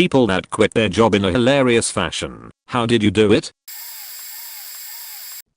People that quit their job in a hilarious fashion. How did you do it?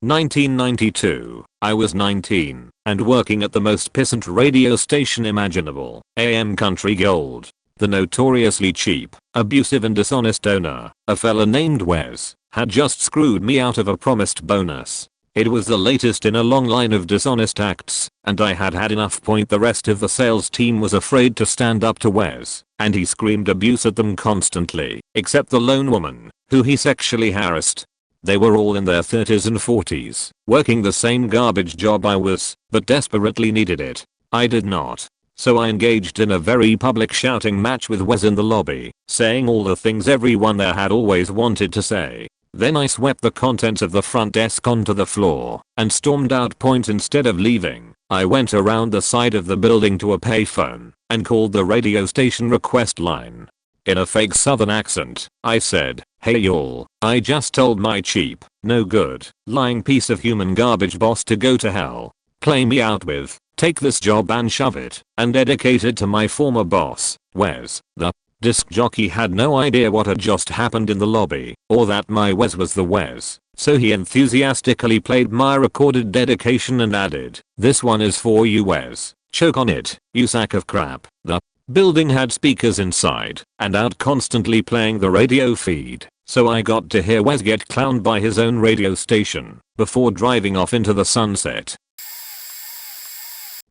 1992. I was 19 and working at the most pissant radio station imaginable, AM Country Gold. The notoriously cheap, abusive and dishonest owner, a fella named Wes, had just screwed me out of a promised bonus. It was the latest in a long line of dishonest acts, and I had had enough. The rest of the sales team was afraid to stand up to Wes, and he screamed abuse at them constantly, except the lone woman, who he sexually harassed. They were all in their 30s and 40s, working the same garbage job I was, but desperately needed it. I did not. So I engaged in a very public shouting match with Wes in the lobby, saying all the things everyone there had always wanted to say. Then I swept the contents of the front desk onto the floor and stormed out. Instead of leaving, I went around the side of the building to a payphone and called the radio station request line. In a fake southern accent, I said, "Hey y'all, I just told my cheap, no good, lying piece of human garbage boss to go to hell. Play me out with, take this job and shove it," and dedicated to my former boss, Wes. The disc jockey had no idea what had just happened in the lobby, or that my Wes was the Wes, so he enthusiastically played my recorded dedication and added, "This one is for you, Wes. Choke on it, you sack of crap." The building had speakers inside and out constantly playing the radio feed, so I got to hear Wes get clowned by his own radio station before driving off into the sunset.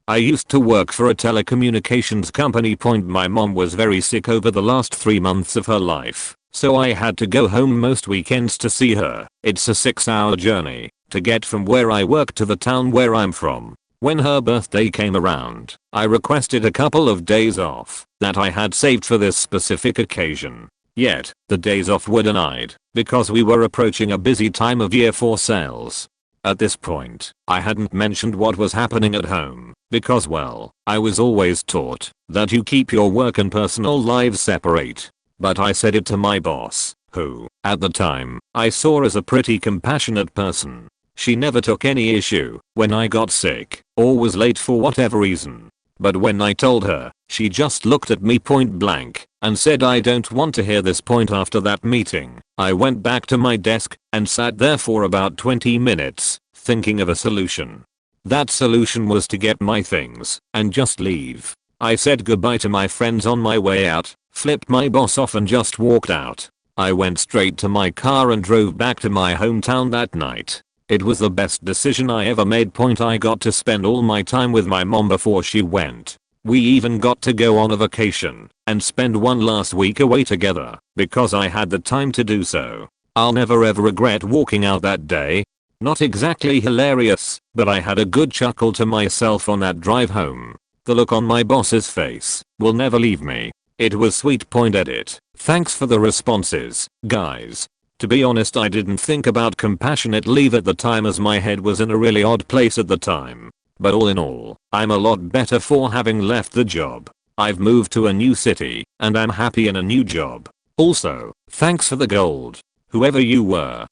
I used to work for a telecommunications company. My mom was very sick over the last 3 months of her life, so I had to go home most weekends to see her. It's a 6-hour journey to get from where I work to the town where I'm from. When her birthday came around, I requested a couple of days off that I had saved for this specific occasion. Yet, the days off were denied because we were approaching a busy time of year for sales. At this point, I hadn't mentioned what was happening at home because, well, I was always taught that you keep your work and personal lives separate. But I said it to my boss, who, at the time, I saw as a pretty compassionate person. She never took any issue when I got sick or was late for whatever reason. But when I told her, she just looked at me point blank and said, "I don't want to hear this." After that meeting, I went back to my desk and sat there for about 20 minutes thinking of a solution. That solution was to get my things and just leave. I said goodbye to my friends on my way out, flipped my boss off and just walked out. I went straight to my car and drove back to my hometown that night. It was the best decision I ever made. I got to spend all my time with my mom before she went. We even got to go on a vacation and spend one last week away together because I had the time to do so. I'll never ever regret walking out that day. Not exactly hilarious, but I had a good chuckle to myself on that drive home. The look on my boss's face will never leave me. It was sweet. Edit. Thanks for the responses, guys. To be honest, I didn't think about compassionate leave at the time as my head was in a really odd place at the time. But all in all, I'm a lot better for having left the job. I've moved to a new city and I'm happy in a new job. Also, thanks for the gold, whoever you were.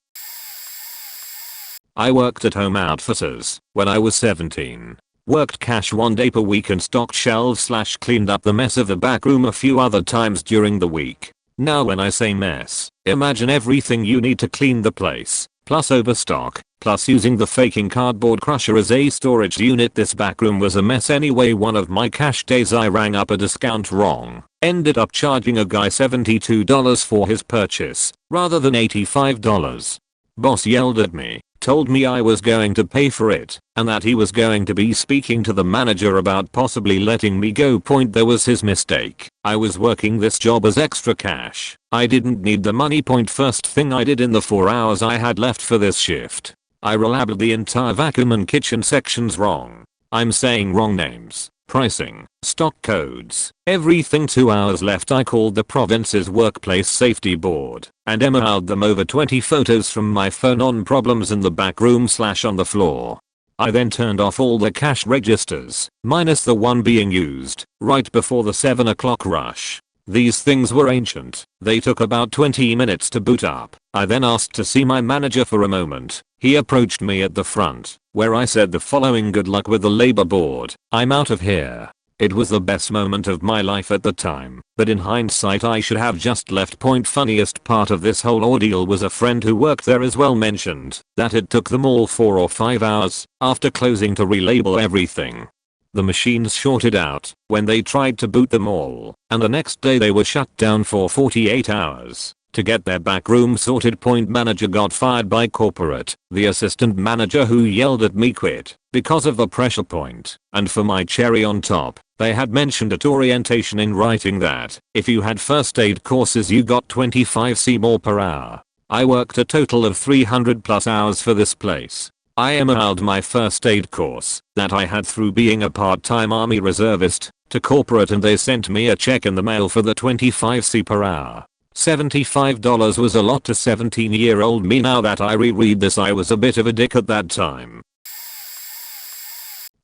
I worked at Home Outfitters when I was 17. Worked cash 1 day per week and stocked shelves / cleaned up the mess of the back room a few other times during the week. Now when I say mess, imagine everything you need to clean the place, plus overstock, plus using the faking cardboard crusher as a storage unit. This back room was a mess anyway. One of my cash days I rang up a discount wrong, ended up charging a guy $72 for his purchase, rather than $85. Boss yelled at me, told me I was going to pay for it, and that he was going to be speaking to the manager about possibly letting me go. There was his mistake. I was working this job as extra cash. I didn't need the money. First thing I did in the 4 hours I had left for this shift, I relabeled the entire vacuum and kitchen sections wrong. I'm saying wrong names, pricing, stock codes, everything. 2 hours left. I called the province's workplace safety board and emailed them over 20 photos from my phone on problems in the back room / on the floor. I then turned off all the cash registers, minus the one being used, right before the 7 o'clock rush. These things were ancient. They took about 20 minutes to boot up. I then asked to see my manager for a moment. He approached me at the front, where I said the following: "Good luck with the labor board. I'm out of here." It was the best moment of my life at the time, but in hindsight I should have just left. Funniest part of this whole ordeal was a friend who worked there as well mentioned that it took them all 4 or 5 hours after closing to relabel everything. The machines shorted out when they tried to boot them all, and the next day they were shut down for 48 hours. To get their back room sorted. Manager got fired by corporate. The assistant manager who yelled at me quit because of the pressure point. And for my cherry on top, they had mentioned at orientation in writing that if you had first aid courses you got 25 more per hour. I worked a total of 300 plus hours for this place. I emailed my first aid course that I had through being a part-time army reservist to corporate, and they sent me a check in the mail for the 25 per hour. $75 was a lot to 17-year-old me. Now that I reread this, I was a bit of a dick at that time.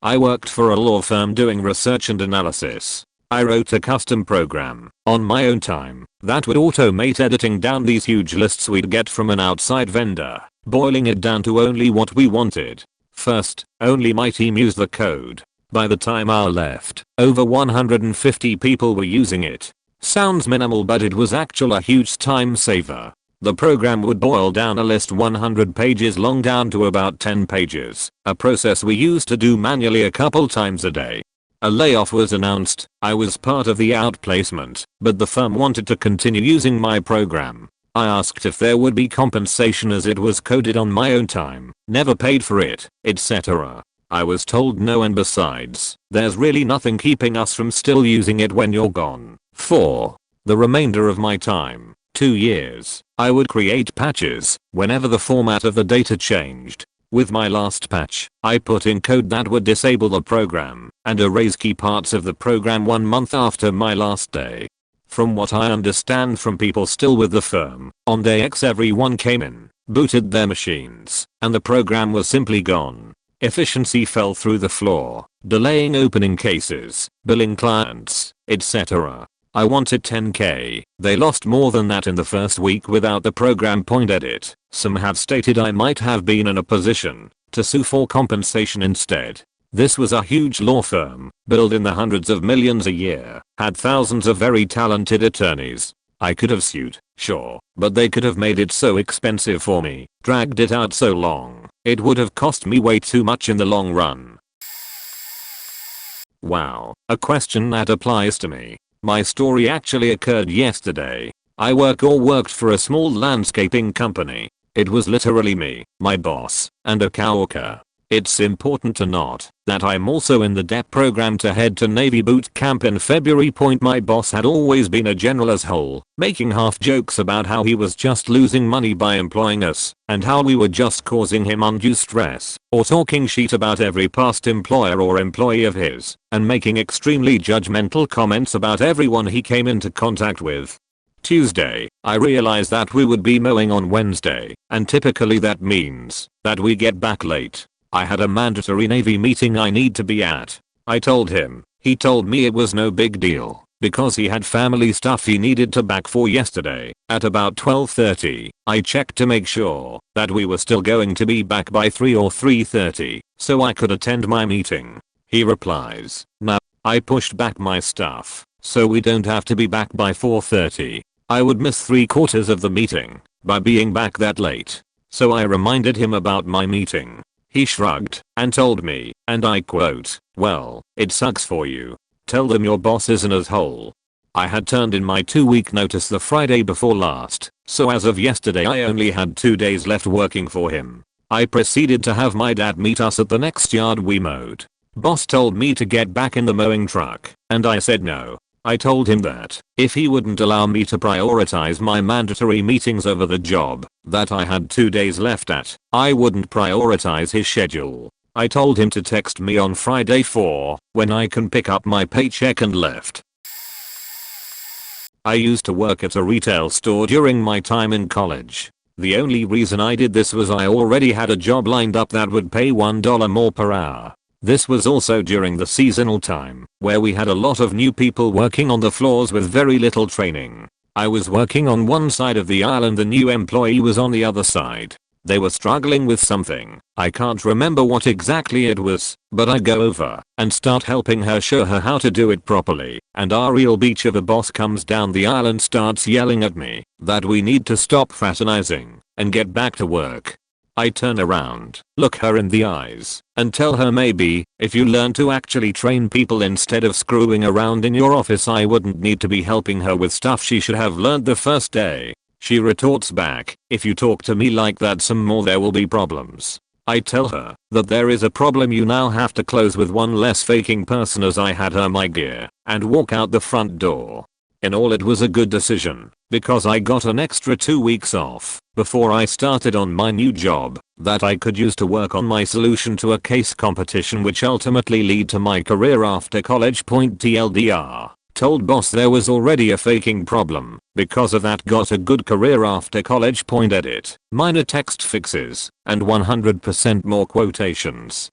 I worked for a law firm doing research and analysis. I wrote a custom program on my own time that would automate editing down these huge lists we'd get from an outside vendor, boiling it down to only what we wanted. First, only my team used the code. By the time I left, over 150 people were using it. Sounds minimal, but it was actually a huge time saver. The program would boil down a list 100 pages long down to about 10 pages, a process we used to do manually a couple times a day. A layoff was announced. I was part of the outplacement, but the firm wanted to continue using my program. I asked if there would be compensation as it was coded on my own time, never paid for it, etc. I was told no, and besides, there's really nothing keeping us from still using it when you're gone. For the remainder of my time, 2 years, I would create patches whenever the format of the data changed. With my last patch, I put in code that would disable the program and erase key parts of the program 1 month after my last day. From what I understand from people still with the firm, on day X everyone came in, booted their machines, and the program was simply gone. Efficiency fell through the floor, delaying opening cases, billing clients, etc. I wanted 10k. They lost more than that in the first week without the program. Edit. Some have stated I might have been in a position to sue for compensation instead. This was a huge law firm, billed in the hundreds of millions a year, had thousands of very talented attorneys. I could have sued, sure, but they could have made it so expensive for me, dragged it out so long, it would have cost me way too much in the long run. Wow, a question that applies to me. My story actually occurred yesterday. I worked for a small landscaping company. It was literally me, my boss, and a coworker. It's important to note that I'm also in the DEP program to head to Navy boot camp in February. My boss had always been a general asshole, making half jokes about how he was just losing money by employing us, and how we were just causing him undue stress, or talking shit about every past employer or employee of his, and making extremely judgmental comments about everyone he came into contact with. Tuesday, I realized that we would be mowing on Wednesday, and typically that means that we get back late. I had a mandatory Navy meeting I need to be at. I told him. He told me it was no big deal because he had family stuff he needed to back for yesterday. At about 12:30, I checked to make sure that we were still going to be back by 3 or 3:30 so I could attend my meeting. He replies, "No." I pushed back my stuff so we don't have to be back by 4:30. I would miss 3/4 of the meeting by being back that late. So I reminded him about my meeting. He shrugged and told me, and I quote, "Well, it sucks for you. Tell them your boss is an asshole." I had turned in my 2-week notice the Friday before last, so as of yesterday I only had 2 days left working for him. I proceeded to have my dad meet us at the next yard we mowed. Boss told me to get back in the mowing truck, and I said no. I told him that if he wouldn't allow me to prioritize my mandatory meetings over the job that I had 2 days left at, I wouldn't prioritize his schedule. I told him to text me on Friday for when I can pick up my paycheck, and left. I used to work at a retail store during my time in college. The only reason I did this was I already had a job lined up that would pay $1 more per hour. This was also during the seasonal time, where we had a lot of new people working on the floors with very little training. I was working on one side of the aisle and the new employee was on the other side. They were struggling with something. I can't remember what exactly it was, but I go over and start helping her, show her how to do it properly, and our real beach of a boss comes down the aisle and starts yelling at me that we need to stop fraternizing and get back to work. I turn around, look her in the eyes, and tell her maybe if you learn to actually train people instead of screwing around in your office, I wouldn't need to be helping her with stuff she should have learned the first day. She retorts back, if you talk to me like that some more there will be problems. I tell her that there is a problem, you now have to close with one less faking person as I had her my gear, and walk out the front door. In all it was a good decision, because I got an extra 2 weeks off before I started on my new job that I could use to work on my solution to a case competition, which ultimately lead to my career after college. TLDR. Told boss there was already a faking problem, because of that got a good career after college. Edit. Minor text fixes, and 100% more quotations.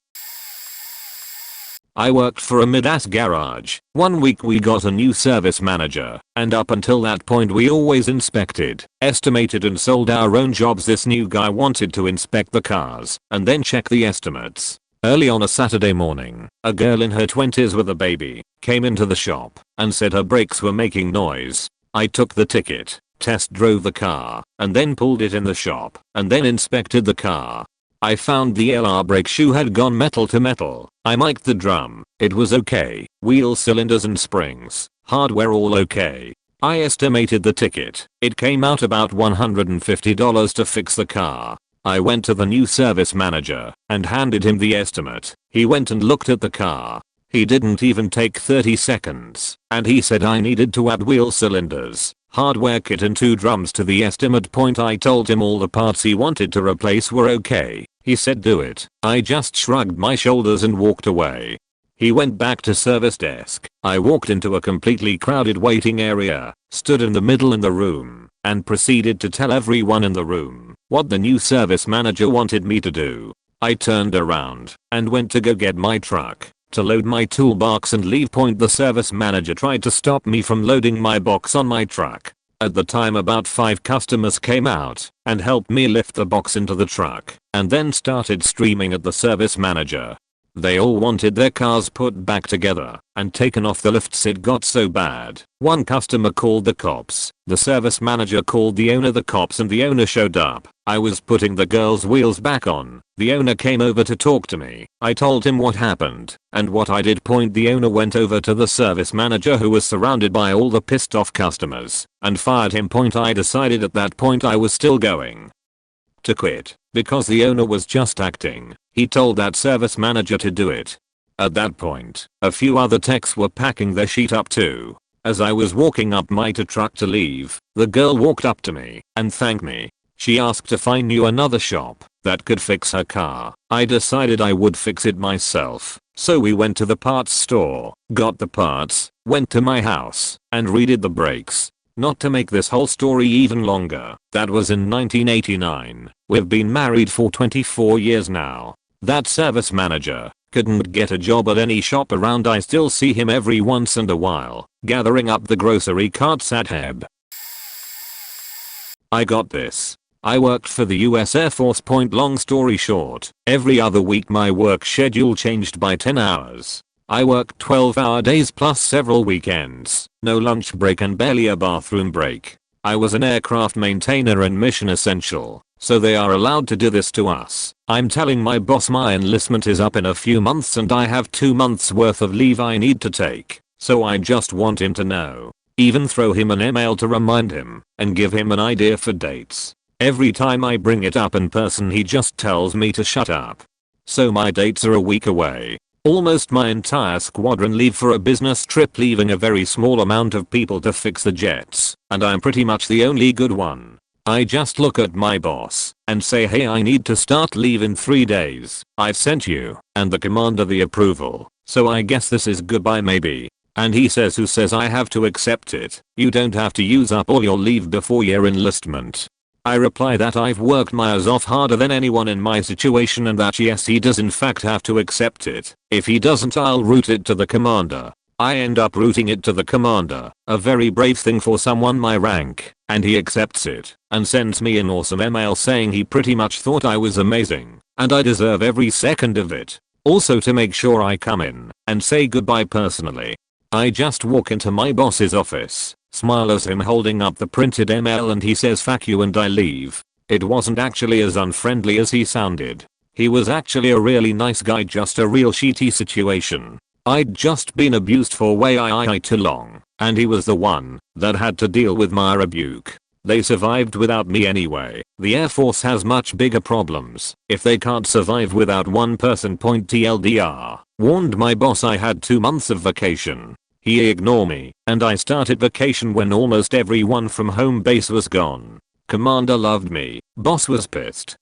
I worked for a mid-ass garage. One week we got a new service manager, and up until that point we always inspected, estimated and sold our own jobs. This new guy wanted to inspect the cars and then check the estimates. Early on a Saturday morning, a girl in her 20s with a baby came into the shop and said her brakes were making noise. I took the ticket, test drove the car, and then pulled it in the shop and then inspected the car. I found the LR brake shoe had gone metal to metal. I mic'd the drum. It was okay. Wheel cylinders and springs, hardware all okay. I estimated the ticket. It came out about $150 to fix the car. I went to the new service manager and handed him the estimate. He went and looked at the car. He didn't even take 30 seconds, and he said I needed to add wheel cylinders, hardware kit and 2 drums to the estimate. I told him all the parts he wanted to replace were okay. He said do it. I just shrugged my shoulders and walked away. He went back to service desk. I walked into a completely crowded waiting area, stood in the middle in the room, and proceeded to tell everyone in the room what the new service manager wanted me to do. I turned around and went to go get my truck to load my toolbox and leave. The service manager tried to stop me from loading my box on my truck. At the time about 5 customers came out and helped me lift the box into the truck and then started screaming at the service manager. They all wanted their cars put back together and taken off the lifts. It got so bad. One customer called the cops. The service manager called the owner, the cops, and the owner showed up. I was putting the girl's wheels back on. The owner came over to talk to me. I told him what happened and what I did. The owner went over to the service manager, who was surrounded by all the pissed off customers, and fired him. I decided at that point I was still going to quit because the owner was just acting. He told that service manager to do it. At that point, a few other techs were packing their sheet up too. As I was walking up my truck to leave, the girl walked up to me and thanked me. She asked if I knew another shop that could fix her car. I decided I would fix it myself. So we went to the parts store, got the parts, went to my house, and redid the brakes. Not to make this whole story even longer, that was in 1989. We've been married for 24 years now. That service manager couldn't get a job at any shop around. I still see him every once in a while, gathering up the grocery carts at Heb. I got this. I worked for the US Air Force. Long story short, every other week my work schedule changed by 10 hours. I worked 12-hour days plus several weekends, no lunch break and barely a bathroom break. I was an aircraft maintainer and mission essential, so they are allowed to do this to us. I'm telling my boss my enlistment is up in a few months and I have 2 months worth of leave I need to take, so I just want him to know. Even throw him an email to remind him and give him an idea for dates. Every time I bring it up in person he just tells me to shut up. So my dates are a week away. Almost my entire squadron leave for a business trip, leaving a very small amount of people to fix the jets, and I'm pretty much the only good one. I just look at my boss and say, hey, I need to start leave in 3 days. I've sent you and the commander the approval, so I guess this is goodbye maybe. And he says, who says I have to accept it? You don't have to use up all your leave before your enlistment. I reply that I've worked my ass off harder than anyone in my situation and that yes, he does in fact have to accept it. If he doesn't, I'll route it to the commander. I end up routing it to the commander, a very brave thing for someone my rank, and he accepts it and sends me an awesome email saying he pretty much thought I was amazing and I deserve every second of it. Also to make sure I come in and say goodbye personally. I just walk into my boss's office, smile as him holding up the printed email and he says fuck you and I leave. It wasn't actually as unfriendly as he sounded. He was actually a really nice guy, just a real shitty situation. I'd just been abused for way too long, and he was the one that had to deal with my rebuke. They survived without me anyway. The Air Force has much bigger problems if they can't survive without one person. TLDR. Warned my boss I had 2 months of vacation. He ignored me, and I started vacation when almost everyone from home base was gone. Commander loved me, boss was pissed.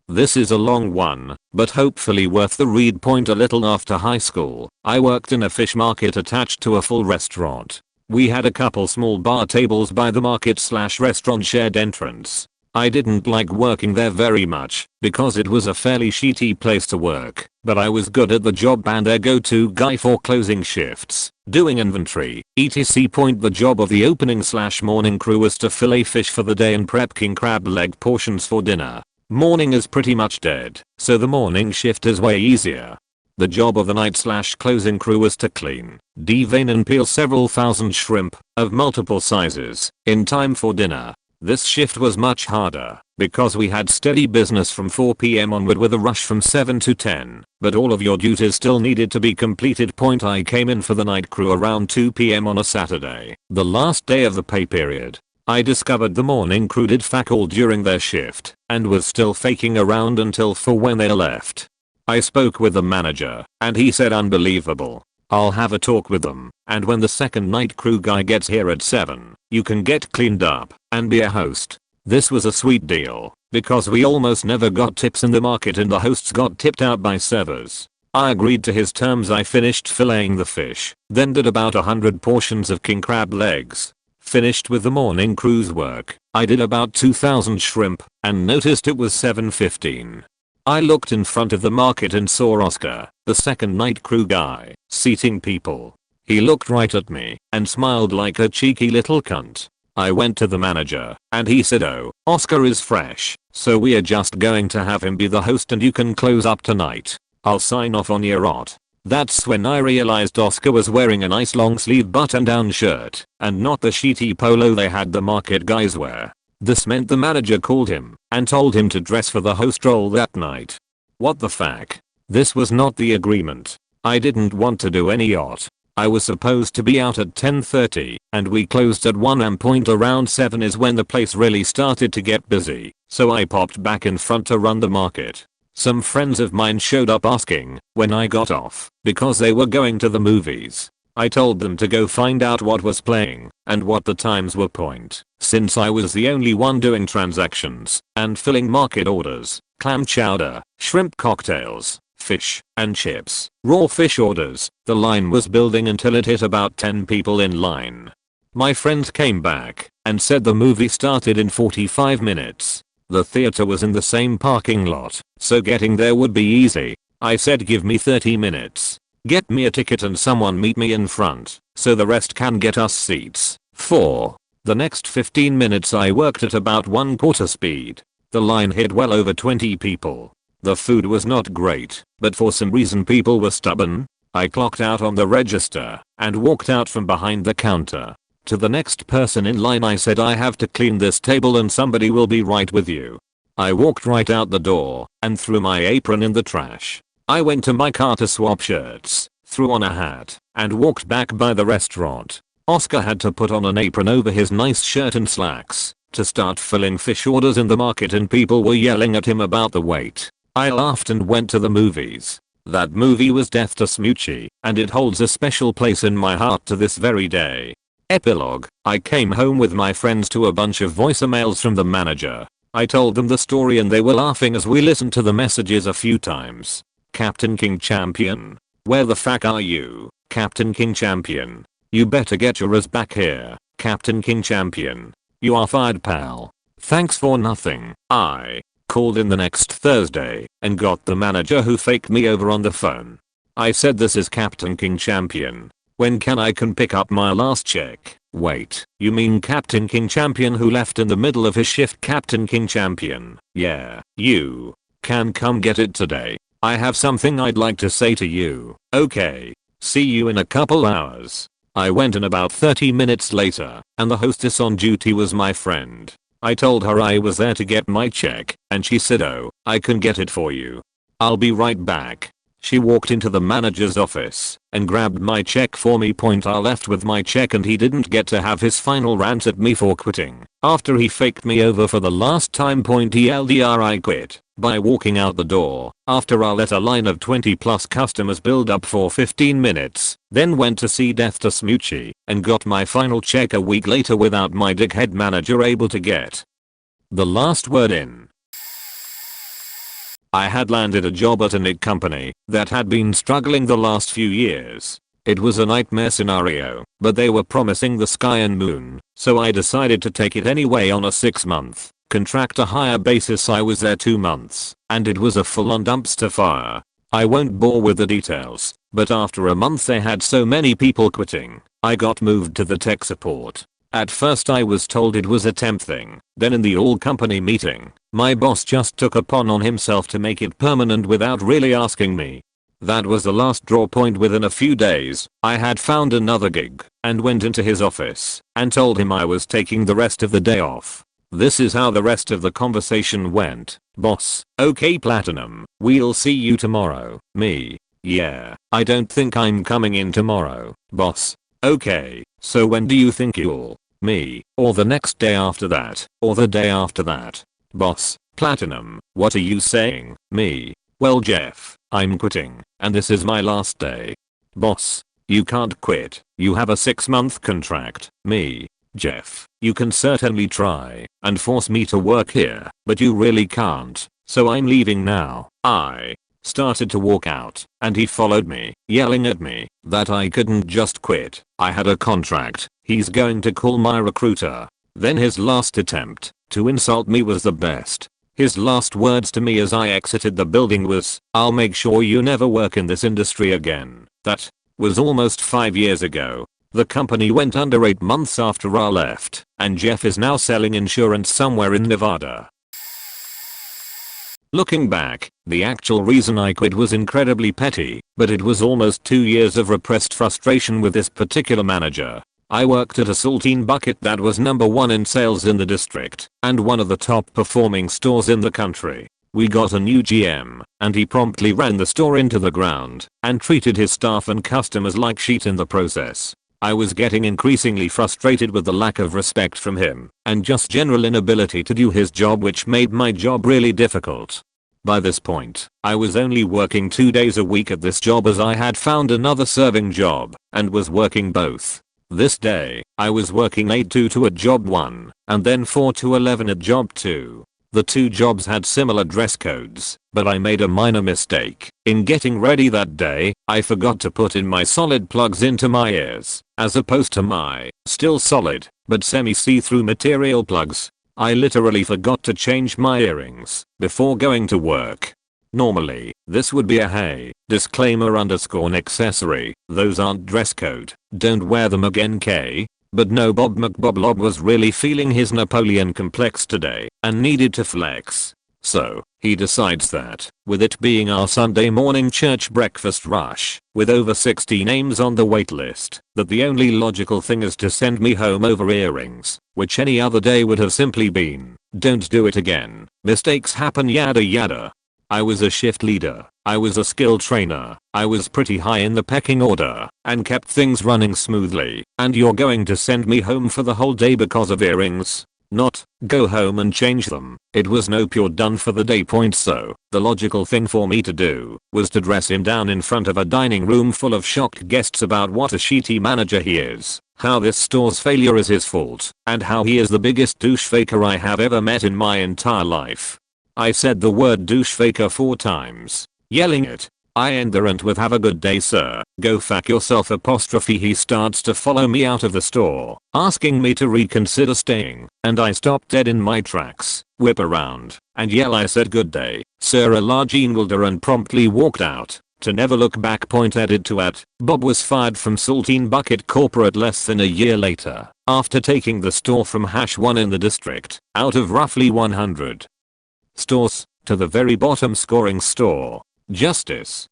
This is a long one, but hopefully worth the read. A little after high school, I worked in a fish market attached to a full restaurant. We had a couple small bar tables by the market/restaurant shared entrance. I didn't like working there very much because it was a fairly shitty place to work, but I was good at the job and their go-to guy for closing shifts, doing inventory, etc. The job of the opening/morning crew was to fillet fish for the day and prep king crab leg portions for dinner. Morning is pretty much dead, so the morning shift is way easier. The job of the night/closing crew was to clean, devein and peel several thousand shrimp of multiple sizes in time for dinner. This shift was much harder because we had steady business from 4 PM onward with a rush from 7 to 10, but all of your duties still needed to be completed. I came in for the night crew around 2 PM on a Saturday, the last day of the pay period. I discovered the morning crew did fuck all during their shift and was still faking around until 4 when they left. I spoke with the manager and he said unbelievable. I'll have a talk with them, and when the second night crew guy gets here at 7, you can get cleaned up and be a host. This was a sweet deal because we almost never got tips in the market and the hosts got tipped out by servers. I agreed to his terms. I finished filleting the fish, then did about 100 portions of king crab legs. Finished with the morning crew's work, I did about 2,000 shrimp and noticed it was 7:15. I looked in front of the market and saw Oscar, the second night crew guy, seating people. He looked right at me and smiled like a cheeky little cunt. I went to the manager and he said, "Oh, Oscar is fresh, so we are just going to have him be the host and you can close up tonight. I'll sign off on your art." That's when I realized Oscar was wearing a nice long sleeve button down shirt and not the shitty polo they had the market guys wear. This meant the manager called him and told him to dress for the host role that night. What the fuck? This was not the agreement. I didn't want to do any art. I was supposed to be out at 10:30 and we closed at 1 am. Around 7 is when the place really started to get busy, so I popped back in front to run the market. Some friends of mine showed up asking when I got off because they were going to the movies. I told them to go find out what was playing and what the times were. Since I was the only one doing transactions and filling market orders, clam chowder, shrimp cocktails, fish and chips, raw fish orders, the line was building until it hit about 10 people in line. My friends came back and said the movie started in 45 minutes. The theater was in the same parking lot, so getting there would be easy. I said give me 30 minutes. Get me a ticket and someone meet me in front, so the rest can get us seats. For the next 15 minutes I worked at about 1/4 speed. The line hit well over 20 people. The food was not great, but for some reason people were stubborn. I clocked out on the register and walked out from behind the counter. To the next person in line I said I have to clean this table and somebody will be right with you. I walked right out the door and threw my apron in the trash. I went to my car to swap shirts, threw on a hat, and walked back by the restaurant. Oscar had to put on an apron over his nice shirt and slacks to start filling fish orders in the market and people were yelling at him about the wait. I laughed and went to the movies. That movie was Death to Smoochie, and it holds a special place in my heart to this very day. Epilogue. I came home with my friends to a bunch of voicemails from the manager. I told them the story and they were laughing as we listened to the messages a few times. Captain King Champion. Where the fuck are you, Captain King Champion? You better get your ass back here, Captain King Champion. You are fired, pal. Thanks for nothing. I called in the next Thursday and got the manager who faked me over on the phone. I said this is Captain King Champion. When can I pick up my last check? Wait, you mean Captain King Champion who left in the middle of his shift? Captain King Champion. Yeah, you can come get it today. I have something I'd like to say to you. Okay. See you in a couple hours. I went in about 30 minutes later, and the hostess on duty was my friend. I told her I was there to get my check, and she said, "Oh, I can get it for you. I'll be right back." She walked into the manager's office and grabbed my check for me. I left with my check and he didn't get to have his final rant at me for quitting. After he faked me over for the last time. TLDR, I quit by walking out the door after I let a line of 20 plus customers build up for 15 minutes, then went to see Death to Smoochie and got my final check a week later without my dickhead manager able to get the last word in. I had landed a job at a knit company that had been struggling the last few years. It was a nightmare scenario, but they were promising the sky and moon, so I decided to take it anyway on a 6-month contract to hire basis. I was there 2 months, and it was a full-on dumpster fire. I won't bore with the details, but after a month they had so many people quitting, I got moved to the tech support. At first I was told it was a temp thing, then in the all-company meeting, my boss just took upon on himself to make it permanent without really asking me. That was the last draw. Within a few days, I had found another gig and went into his office and told him I was taking the rest of the day off. This is how the rest of the conversation went. Boss: "Okay Platinum, we'll see you tomorrow." Me: "Yeah, I don't think I'm coming in tomorrow." Boss: "Okay, so when do you think you'll?" Me: "Or the next day after that, or the day after that." Boss: "Platinum, what are you saying?" Me: "Well Jeff, I'm quitting, and this is my last day." Boss: "You can't quit, you have a 6-month contract." Me: "Jeff, you can certainly try and force me to work here, but you really can't, so I'm leaving now." I started to walk out, and he followed me, yelling at me that I couldn't just quit. I had a contract. He's going to call my recruiter. Then his last attempt to insult me was the best. His last words to me as I exited the building was, "I'll make sure you never work in this industry again." That was almost 5 years ago. The company went under 8 months after I left, and Jeff is now selling insurance somewhere in Nevada. Looking back, the actual reason I quit was incredibly petty, but it was almost 2 years of repressed frustration with this particular manager. I worked at a saltine bucket that was #1 in sales in the district, and one of the top performing stores in the country. We got a new GM, and he promptly ran the store into the ground, and treated his staff and customers like shit in the process. I was getting increasingly frustrated with the lack of respect from him, and just general inability to do his job, which made my job really difficult. By this point, I was only working 2 days a week at this job as I had found another serving job, and was working both. This day, I was working 8 to 2 at job 1, and then 4 to 11 at job 2. The 2 jobs had similar dress codes, but I made a minor mistake. In getting ready that day, I forgot to put in my solid plugs into my ears, as opposed to my still solid, but semi-see-through material plugs. I literally forgot to change my earrings before going to work. Normally, this would be a "Hey, disclaimer _ accessory, those aren't dress code, don't wear them again K." But no, Bob McBoblob was really feeling his Napoleon complex today and needed to flex. So, he decides that, with it being our Sunday morning church breakfast rush, with over 60 names on the wait list, that the only logical thing is to send me home over earrings, which any other day would have simply been, "Don't do it again, mistakes happen yada yada." I was a shift leader, I was a skill trainer, I was pretty high in the pecking order, and kept things running smoothly, and you're going to send me home for the whole day because of earrings? Not, "Go home and change them." It was nope, you're done for the day. So, the logical thing for me to do was to dress him down in front of a dining room full of shocked guests about what a shitty manager he is, how this store's failure is his fault, and how he is the biggest douche faker I have ever met in my entire life. I said the word douche faker 4 times, yelling it. I end the rant with, "Have a good day sir, go fuck yourself ". He starts to follow me out of the store, asking me to reconsider staying, and I stop dead in my tracks, whip around, and yell I said "Good day, sir" a large Englder, and promptly walked out. To never look back. Edited to at Bob was fired from Saltine Bucket Corporate less than a year later after taking the store from #1 in the district out of roughly 100 stores to the very bottom scoring store. Justice.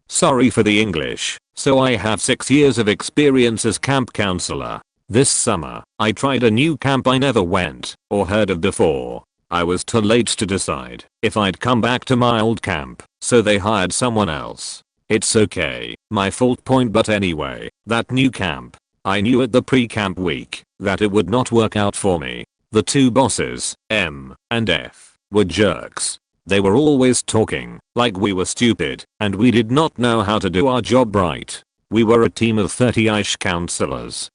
Sorry for the English. So I have 6 years of experience as camp counselor. This summer, I tried a new camp I never went or heard of before. I was too late to decide if I'd come back to my old camp, so they hired someone else. It's okay, my fault. But anyway, that new camp, I knew at the pre-camp week that it would not work out for me. The two bosses, M and F, were jerks. They were always talking like we were stupid and we did not know how to do our job right. We were a team of 30-ish counselors.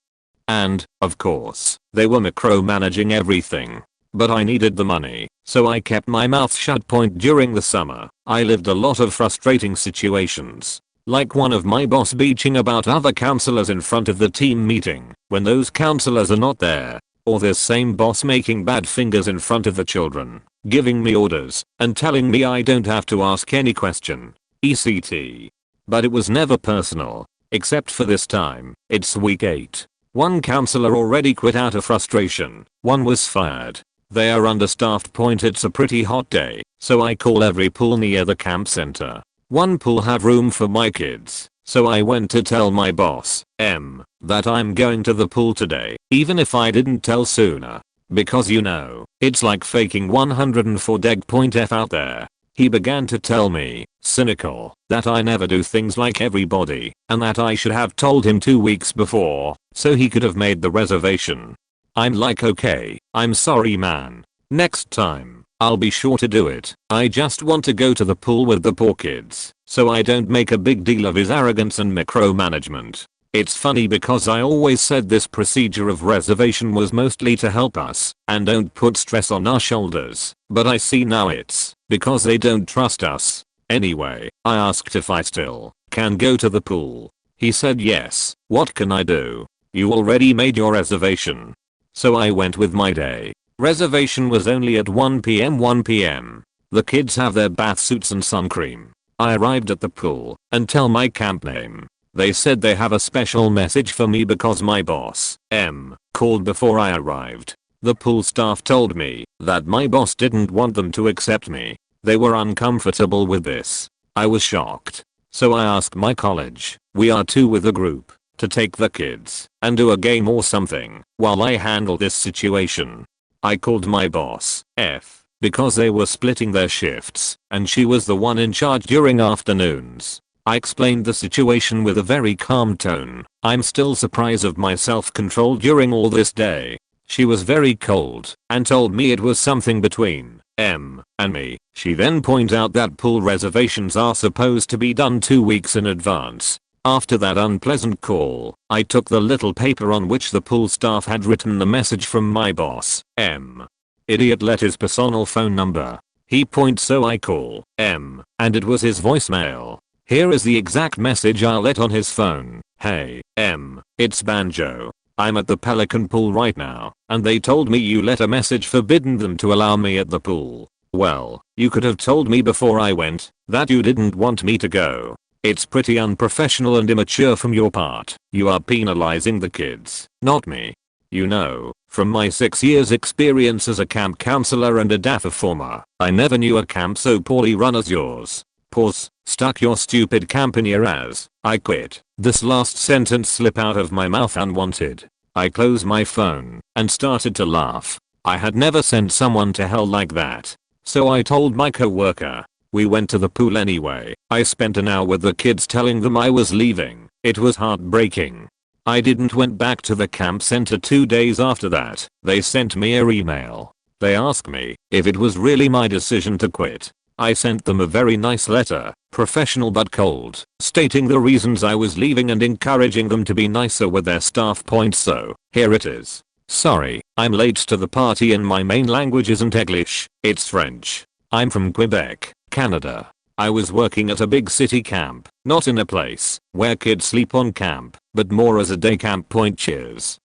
And, of course, they were micromanaging everything. But I needed the money, so I kept my mouth shut. During the summer, I lived a lot of frustrating situations. Like one of my boss bitching about other counselors in front of the team meeting when those counselors are not there. Or this same boss making bad fingers in front of the children, giving me orders, and telling me I don't have to ask any question. ECT. But it was never personal. Except for this time. It's week 8. One counselor already quit out of frustration. One was fired. They are understaffed. It's a pretty hot day, so I call every pool near the camp center. One pool had room for my kids, so I went to tell my boss, M, that I'm going to the pool today, even if I didn't tell sooner. Because you know, it's like faking 104 deg. F out there. He began to tell me, cynical, that I never do things like everybody, and that I should have told him 2 weeks before, so he could have made the reservation. I'm like, okay, I'm sorry man. Next time, I'll be sure to do it. I just want to go to the pool with the poor kids, so I don't make a big deal of his arrogance and micromanagement. It's funny because I always said this procedure of reservation was mostly to help us and don't put stress on our shoulders, but I see now it's because they don't trust us. Anyway, I asked if I still can go to the pool. He said yes. What can I do? You already made your reservation. So I went with my day. Reservation was only at 1 p.m. The kids have their bath suits and sun cream. I arrived at the pool and tell my camp name. They said they have a special message for me because my boss, M, called before I arrived. The pool staff told me that my boss didn't want them to accept me. They were uncomfortable with this. I was shocked. So I asked my college, we are 2 with a group, to take the kids and do a game or something while I handle this situation. I called my boss, F, because they were splitting their shifts and she was the one in charge during afternoons. I explained the situation with a very calm tone. I'm still surprised of my self-control during all this day. She was very cold and told me it was something between M and me. She then pointed out that pool reservations are supposed to be done 2 weeks in advance. After that unpleasant call, I took the little paper on which the pool staff had written the message from my boss, M. Idiot let his personal phone number. He points, so I call M, and it was his voicemail. Here is the exact message I let on his phone. Hey, M, it's Banjo. I'm at the Pelican pool right now, and they told me you let a message forbidding them to allow me at the pool. Well, you could have told me before I went that you didn't want me to go. It's pretty unprofessional and immature from your part. You are penalizing the kids, not me. You know, from my 6 years experience as a camp counselor and a DAFA former, I never knew a camp so poorly run as yours. Pause. Stuck your stupid camp in your ass. I quit. This last sentence slipped out of my mouth unwanted. I closed my phone and started to laugh. I had never sent someone to hell like that. So I told my coworker. We went to the pool anyway. I spent an hour with the kids telling them I was leaving. It was heartbreaking. I didn't went back to the camp center 2 days after that. They sent me an email. They asked me if it was really my decision to quit. I sent them a very nice letter, professional but cold, stating the reasons I was leaving and encouraging them to be nicer with their staff. So, here it is. Sorry, I'm late to the party and my main language isn't English, it's French. I'm from Quebec, Canada. I was working at a big city camp, not in a place where kids sleep on camp, but more as a day camp. Cheers.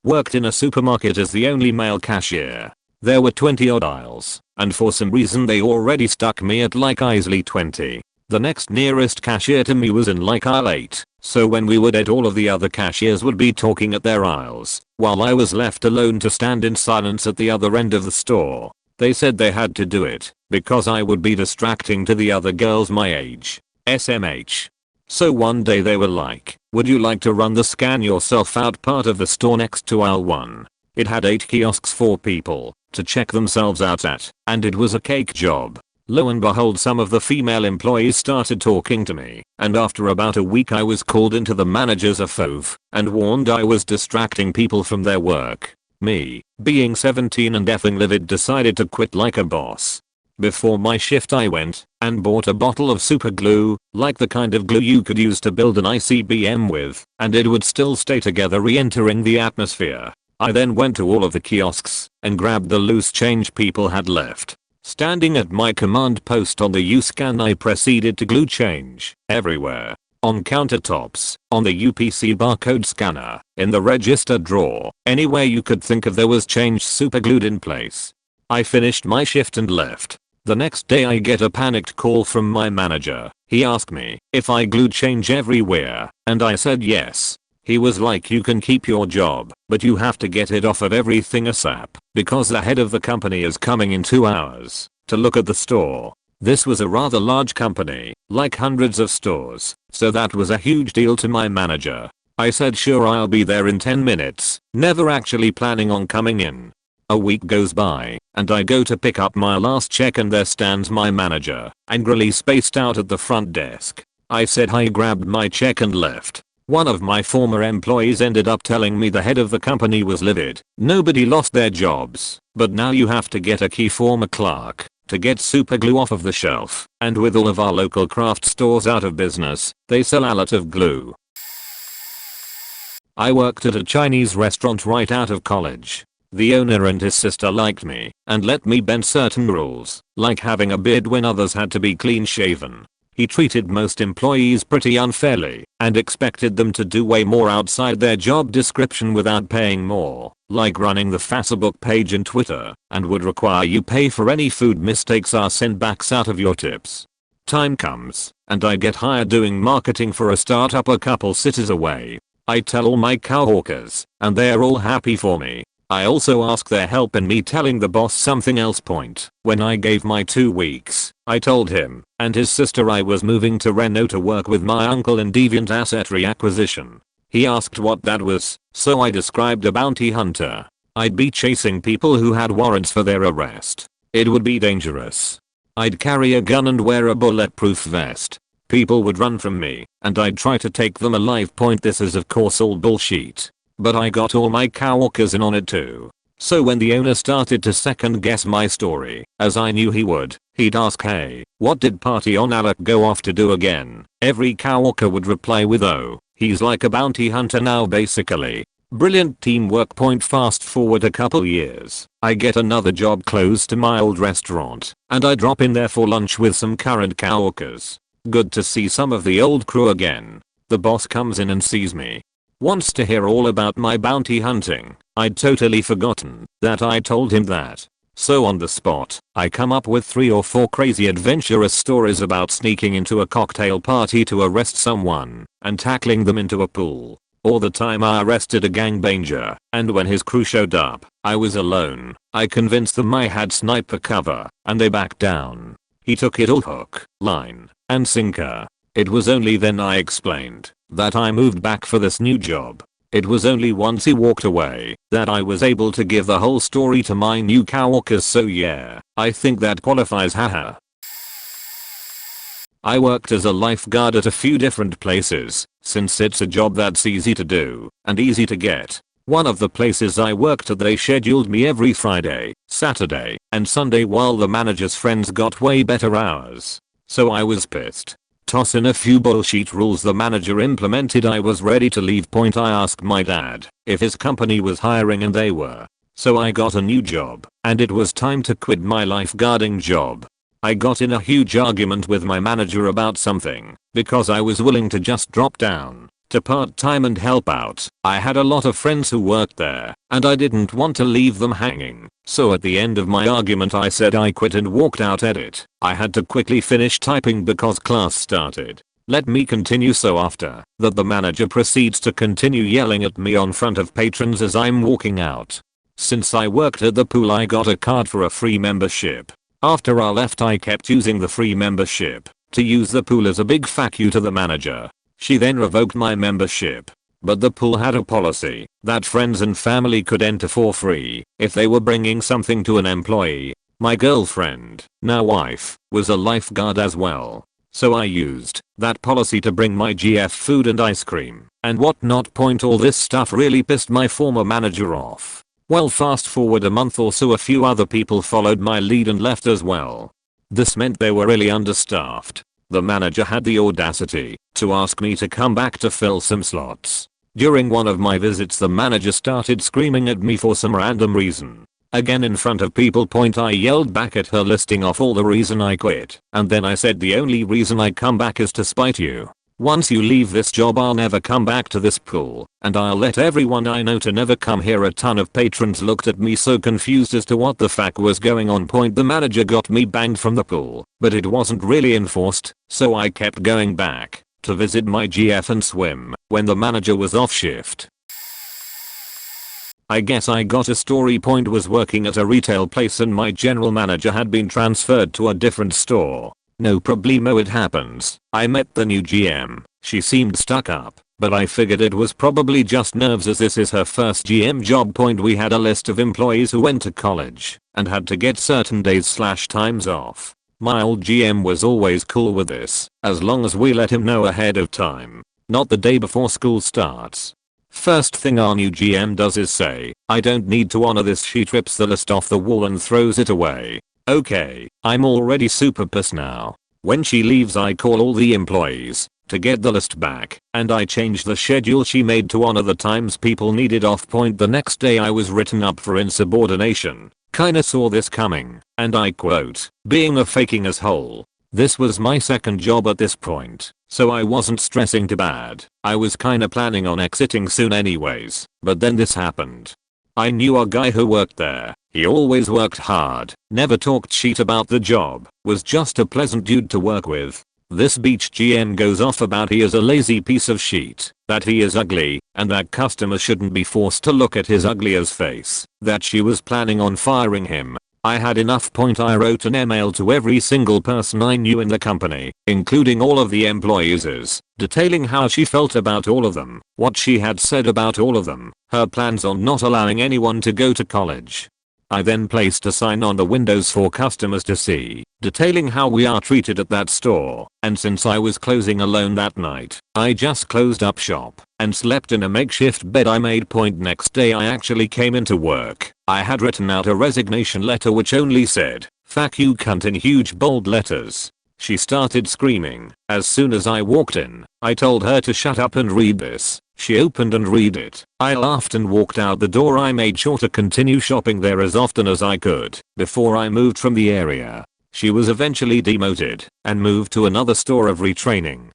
Worked in a supermarket as the only male cashier. There were 20 odd aisles, and for some reason they already stuck me at like easily 20. The next nearest cashier to me was in like aisle 8, so when we would eat all of the other cashiers would be talking at their aisles, while I was left alone to stand in silence at the other end of the store. They said they had to do it, because I would be distracting to the other girls my age. SMH. So one day they were like, would you like to run the scan yourself out part of the store next to aisle 1? It had 8 kiosks for people to check themselves out at, and it was a cake job. Lo and behold, some of the female employees started talking to me, and after about a week I was called into the manager's office and warned I was distracting people from their work. Me, being 17 and effing livid, decided to quit like a boss. Before my shift I went and bought a bottle of super glue, like the kind of glue you could use to build an ICBM with, and it would still stay together re-entering the atmosphere. I then went to all of the kiosks and grabbed the loose change people had left. Standing at my command post on the U-scan, I proceeded to glue change everywhere. On countertops, on the UPC barcode scanner, in the register drawer, anywhere you could think of there was change super glued in place. I finished my shift and left. The next day I get a panicked call from my manager. He asked me if I glued change everywhere, and I said yes. He was like, you can keep your job, but you have to get it off of everything ASAP, because the head of the company is coming in 2 hours to look at the store. This was a rather large company, like hundreds of stores, so that was a huge deal to my manager. I said sure, I'll be there in 10 minutes, never actually planning on coming in. A week goes by, and I go to pick up my last check, and there stands my manager, angrily spaced out at the front desk. I said hi, grabbed my check and left. One of my former employees ended up telling me the head of the company was livid. Nobody lost their jobs, but now you have to get a key from a clerk to get super glue off of the shelf, and with all of our local craft stores out of business, they sell a lot of glue. I worked at a Chinese restaurant right out of college. The owner and his sister liked me and let me bend certain rules, like having a beard when others had to be clean shaven. He treated most employees pretty unfairly and expected them to do way more outside their job description without paying more, like running the Facebook page in Twitter, and would require you pay for any food mistakes are sent backs out of your tips. Time comes, and I get hired doing marketing for a startup a couple cities away. I tell all my coworkers, and they're all happy for me. I also ask their help in me telling the boss something else. When I gave my 2 weeks, I told him and his sister I was moving to Reno to work with my uncle in deviant asset reacquisition. He asked what that was, so I described a bounty hunter. I'd be chasing people who had warrants for their arrest. It would be dangerous. I'd carry a gun and wear a bulletproof vest. People would run from me, and I'd try to take them alive. This is of course all bullshit. But I got all my coworkers in on it too. So when the owner started to second guess my story, as I knew he would, he'd ask, hey, what did Party on Alec go off to do again? Every coworker would reply with, oh, he's like a bounty hunter now basically. Brilliant teamwork. Fast forward a couple years, I get another job close to my old restaurant, and I drop in there for lunch with some current coworkers. Good to see some of the old crew again. The boss comes in and sees me. Wants to hear all about my bounty hunting. I'd totally forgotten that I told him that. So on the spot, I come up with 3 or 4 crazy adventurous stories about sneaking into a cocktail party to arrest someone and tackling them into a pool. Or the time I arrested a gangbanger, and when his crew showed up, I was alone. I convinced them I had sniper cover, and they backed down. He took it all hook, line, and sinker. It was only then I explained that I moved back for this new job. It was only once he walked away that I was able to give the whole story to my new coworkers, so yeah, I think that qualifies, haha. I worked as a lifeguard at a few different places, since it's a job that's easy to do and easy to get. One of the places I worked at, they scheduled me every Friday, Saturday, and Sunday while the manager's friends got way better hours. So I was pissed. Toss in a few bullshit rules the manager implemented, I was ready to leave. I asked my dad if his company was hiring, and they were. So I got a new job, and it was time to quit my lifeguarding job. I got in a huge argument with my manager about something, because I was willing to just drop down to part-time and help out. I had a lot of friends who worked there, and I didn't want to leave them hanging. So at the end of my argument I said I quit and walked out. Edit. I had to quickly finish typing because class started. Let me continue. So after that the manager proceeds to continue yelling at me on front of patrons as I'm walking out. Since I worked at the pool I got a card for a free membership. After I left I kept using the free membership to use the pool as a big fuck you to the manager. She then revoked my membership. But the pool had a policy that friends and family could enter for free if they were bringing something to an employee. My girlfriend, now wife, was a lifeguard as well. So I used that policy to bring my GF food and ice cream and whatnot. All this stuff really pissed my former manager off. Well, fast forward a month or so, a few other people followed my lead and left as well. This meant they were really understaffed. The manager had the audacity to ask me to come back to fill some slots. During one of my visits the manager started screaming at me for some random reason. Again in front of people. I yelled back at her, listing off all the reason I quit, and then I said the only reason I come back is to spite you. Once you leave this job I'll never come back to this pool, and I'll let everyone I know to never come here. A ton of patrons looked at me so confused as to what the fuck was going on. The manager got me banned from the pool, but it wasn't really enforced, so I kept going back to visit my GF and swim when the manager was off shift. I guess I got a story. Was working at a retail place and my general manager had been transferred to a different store. No problemo, it happens. I met the new GM. She seemed stuck up, but I figured it was probably just nerves as this is her first GM job. We had a list of employees who went to college and had to get certain days/times off. My old GM was always cool with this, as long as we let him know ahead of time, not the day before school starts. First thing our new GM does is say, I don't need to honor this. She rips the list off the wall and throws it away. Okay, I'm already super pissed now. When she leaves I call all the employees to get the list back, and I change the schedule she made to honor the times people needed off. The next day I was written up for insubordination. Kinda saw this coming, and I quote, being a faking asshole. This was my second job at this point, so I wasn't stressing too bad. I was kinda planning on exiting soon anyways, but then this happened. I knew a guy who worked there. He always worked hard, never talked shit about the job, was just a pleasant dude to work with. This beach GM goes off about he is a lazy piece of shit, that he is ugly, and that customers shouldn't be forced to look at his ugly ass face, that she was planning on firing him. I had enough. I wrote an email to every single person I knew in the company, including all of the employees, detailing how she felt about all of them, what she had said about all of them, her plans on not allowing anyone to go to college. I then placed a sign on the windows for customers to see, detailing how we are treated at that store, and since I was closing alone that night, I just closed up shop and slept in a makeshift bed I made. Next day I actually came into work. I had written out a resignation letter which only said, "Fuck you cunt" in huge bold letters. She started screaming. As soon as I walked in, I told her to shut up and read this. She opened and read it. I laughed and walked out the door. I made sure to continue shopping there as often as I could before I moved from the area. She was eventually demoted and moved to another store of retraining.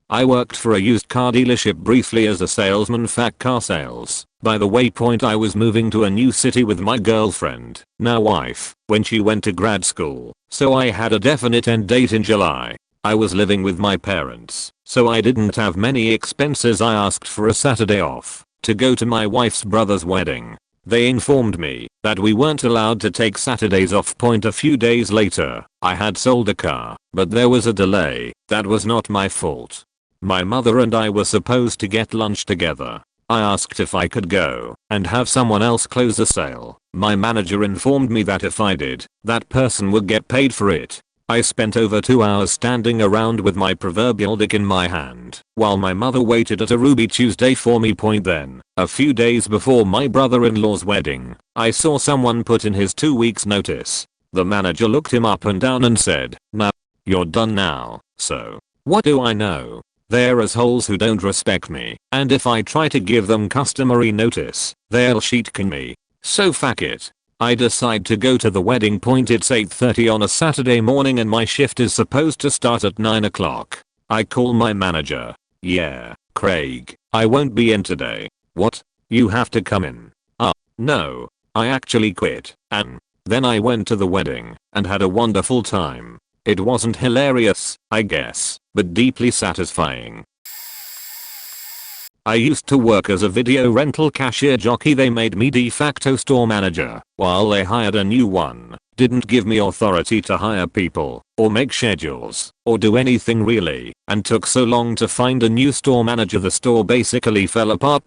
I worked for a used car dealership briefly as a salesman. Car sales. By the way, I was moving to a new city with my girlfriend, now wife, when she went to grad school, so I had a definite end date in July. I was living with my parents, so I didn't have many expenses. I asked for a Saturday off to go to my wife's brother's wedding. They informed me that we weren't allowed to take Saturdays off. A few days later, I had sold a car, but there was a delay. That was not my fault. My mother and I were supposed to get lunch together. I asked if I could go and have someone else close the sale. My manager informed me that if I did, that person would get paid for it. I spent over 2 hours standing around with my proverbial dick in my hand while my mother waited at a Ruby Tuesday for me. Then, a few days before my brother-in-law's wedding, I saw someone put in his 2 weeks notice. The manager looked him up and down and said, "Nah, you're done now." So, what do I know? They're assholes who don't respect me, and if I try to give them customary notice, they'll shit can me. So fuck it. I decide to go to the wedding. It's 8:30 on a Saturday morning and my shift is supposed to start at 9 o'clock. I call my manager. Yeah, Craig, I won't be in today. What? You have to come in. No. I actually quit, and then I went to the wedding and had a wonderful time. It wasn't hilarious, I guess, but deeply satisfying. I used to work as a video rental cashier jockey. They made me de facto store manager while they hired a new one. Didn't give me authority to hire people or make schedules or do anything really, and took so long to find a new store manager the store basically fell apart.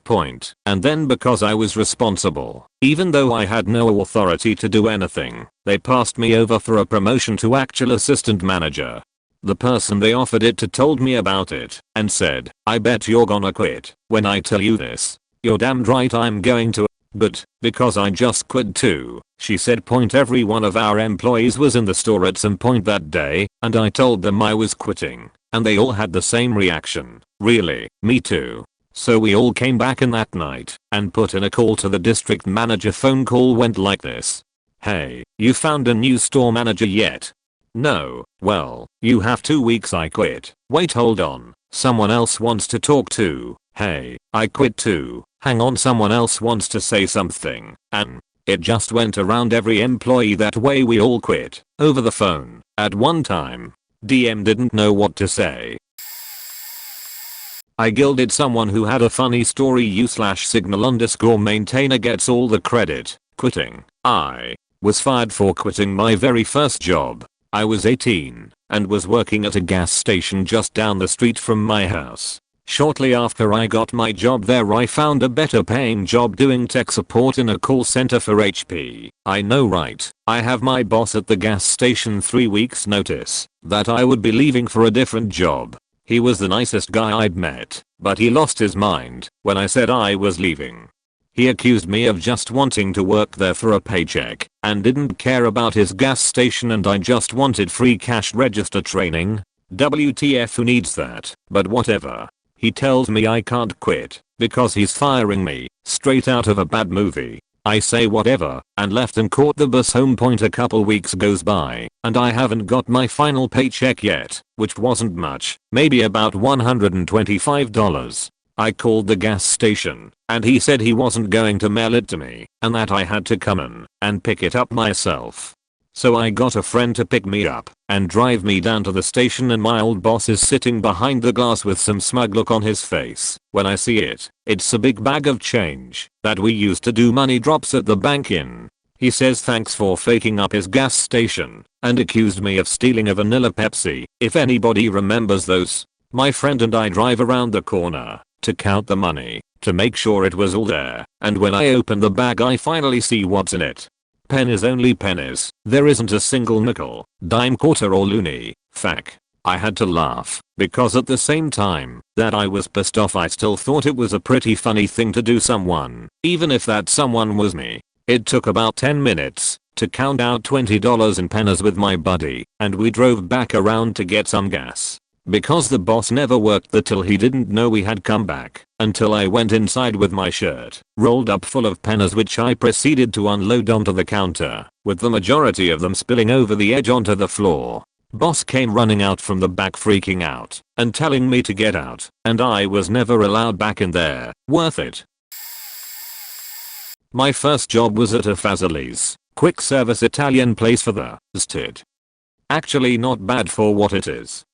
And then because I was responsible, even though I had no authority to do anything, they passed me over for a promotion to actual assistant manager. The person they offered it to told me about it and said, I bet you're gonna quit when I tell you this. You're damned right I'm going to. But, because I just quit too, she said. Every one of our employees was in the store at some point that day, and I told them I was quitting, and they all had the same reaction. Really, me too. So we all came back in that night and put in a call to the district manager. Phone call went like this. Hey, you found a new store manager yet? No. Well, you have 2 weeks. I quit. Wait, hold on. Someone else wants to talk too. Hey, I quit too. Hang on, someone else wants to say something. And it just went around every employee that way. We all quit over the phone at one time. DM didn't know what to say. I gilded someone who had a funny story. U/signal_maintainer gets all the credit. Quitting. I was fired for quitting my very first job. I was 18 and was working at a gas station just down the street from my house. Shortly after I got my job there, I found a better paying job doing tech support in a call center for HP. I know, right? I have my boss at the gas station 3 weeks notice that I would be leaving for a different job. He was the nicest guy I'd met, but he lost his mind when I said I was leaving. He accused me of just wanting to work there for a paycheck and didn't care about his gas station, and I just wanted free cash register training. WTF, who needs that? But whatever. He tells me I can't quit because he's firing me, straight out of a bad movie. I say whatever and left and caught the bus home. A couple weeks goes by and I haven't got my final paycheck yet, which wasn't much, maybe about $125. I called the gas station and he said he wasn't going to mail it to me and that I had to come in and pick it up myself. So I got a friend to pick me up and drive me down to the station, and my old boss is sitting behind the glass with some smug look on his face. When I see it, it's a big bag of change that we used to do money drops at the bank in. He says thanks for faking up his gas station and accused me of stealing a vanilla Pepsi, if anybody remembers those. My friend and I drive around the corner to count the money to make sure it was all there, and when I open the bag I finally see what's in it. Pennies, only pennies. There isn't a single nickel, dime, quarter or loony. Fuck. I had to laugh because at the same time that I was pissed off, I still thought it was a pretty funny thing to do someone, even if that someone was me. It took about 10 minutes to count out $20 in pennies with my buddy, and we drove back around to get some gas. Because the boss never worked there till he didn't know we had come back until I went inside with my shirt rolled up full of pennies, which I proceeded to unload onto the counter, with the majority of them spilling over the edge onto the floor. Boss came running out from the back freaking out and telling me to get out, and I was never allowed back in there. Worth it. My first job was at a Fazoli's quick service Italian place for the stid. Actually not bad for what it is.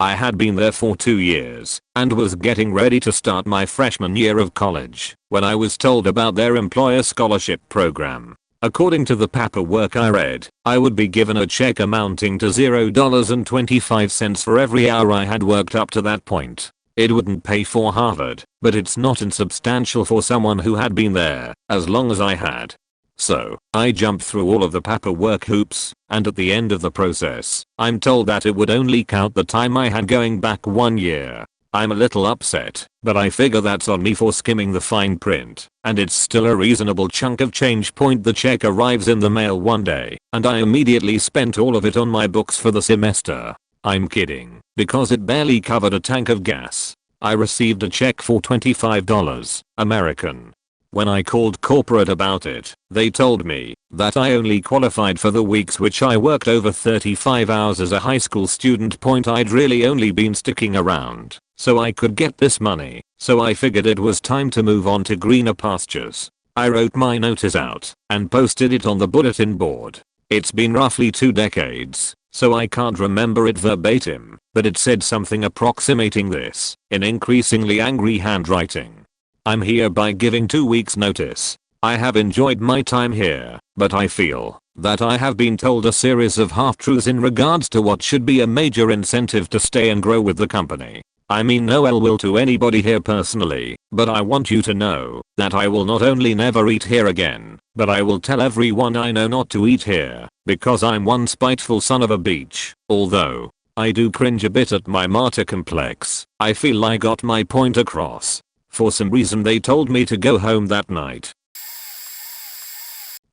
I had been there for 2 years and was getting ready to start my freshman year of college when I was told about their employer scholarship program. According to the paperwork I read, I would be given a check amounting to $0.25 for every hour I had worked up to that point. It wouldn't pay for Harvard, but it's not insubstantial for someone who had been there as long as I had. So, I jumped through all of the paperwork hoops, and at the end of the process, I'm told that it would only count the time I had going back 1 year. I'm a little upset, but I figure that's on me for skimming the fine print, and it's still a reasonable chunk of change. The check arrives in the mail one day, and I immediately spent all of it on my books for the semester. I'm kidding, because it barely covered a tank of gas. I received a check for $25 American. When I called corporate about it, they told me that I only qualified for the weeks which I worked over 35 hours as a high school student. I'd really only been sticking around so I could get this money, so I figured it was time to move on to greener pastures. I wrote my notice out and posted it on the bulletin board. It's been roughly 2 decades, so I can't remember it verbatim, but it said something approximating this in increasingly angry handwriting. I'm hereby giving 2 weeks notice. I have enjoyed my time here, but I feel that I have been told a series of half-truths in regards to what should be a major incentive to stay and grow with the company. I mean no ill will to anybody here personally, but I want you to know that I will not only never eat here again, but I will tell everyone I know not to eat here, because I'm one spiteful son of a bitch. Although I do cringe a bit at my martyr complex, I feel I got my point across. For some reason they told me to go home that night.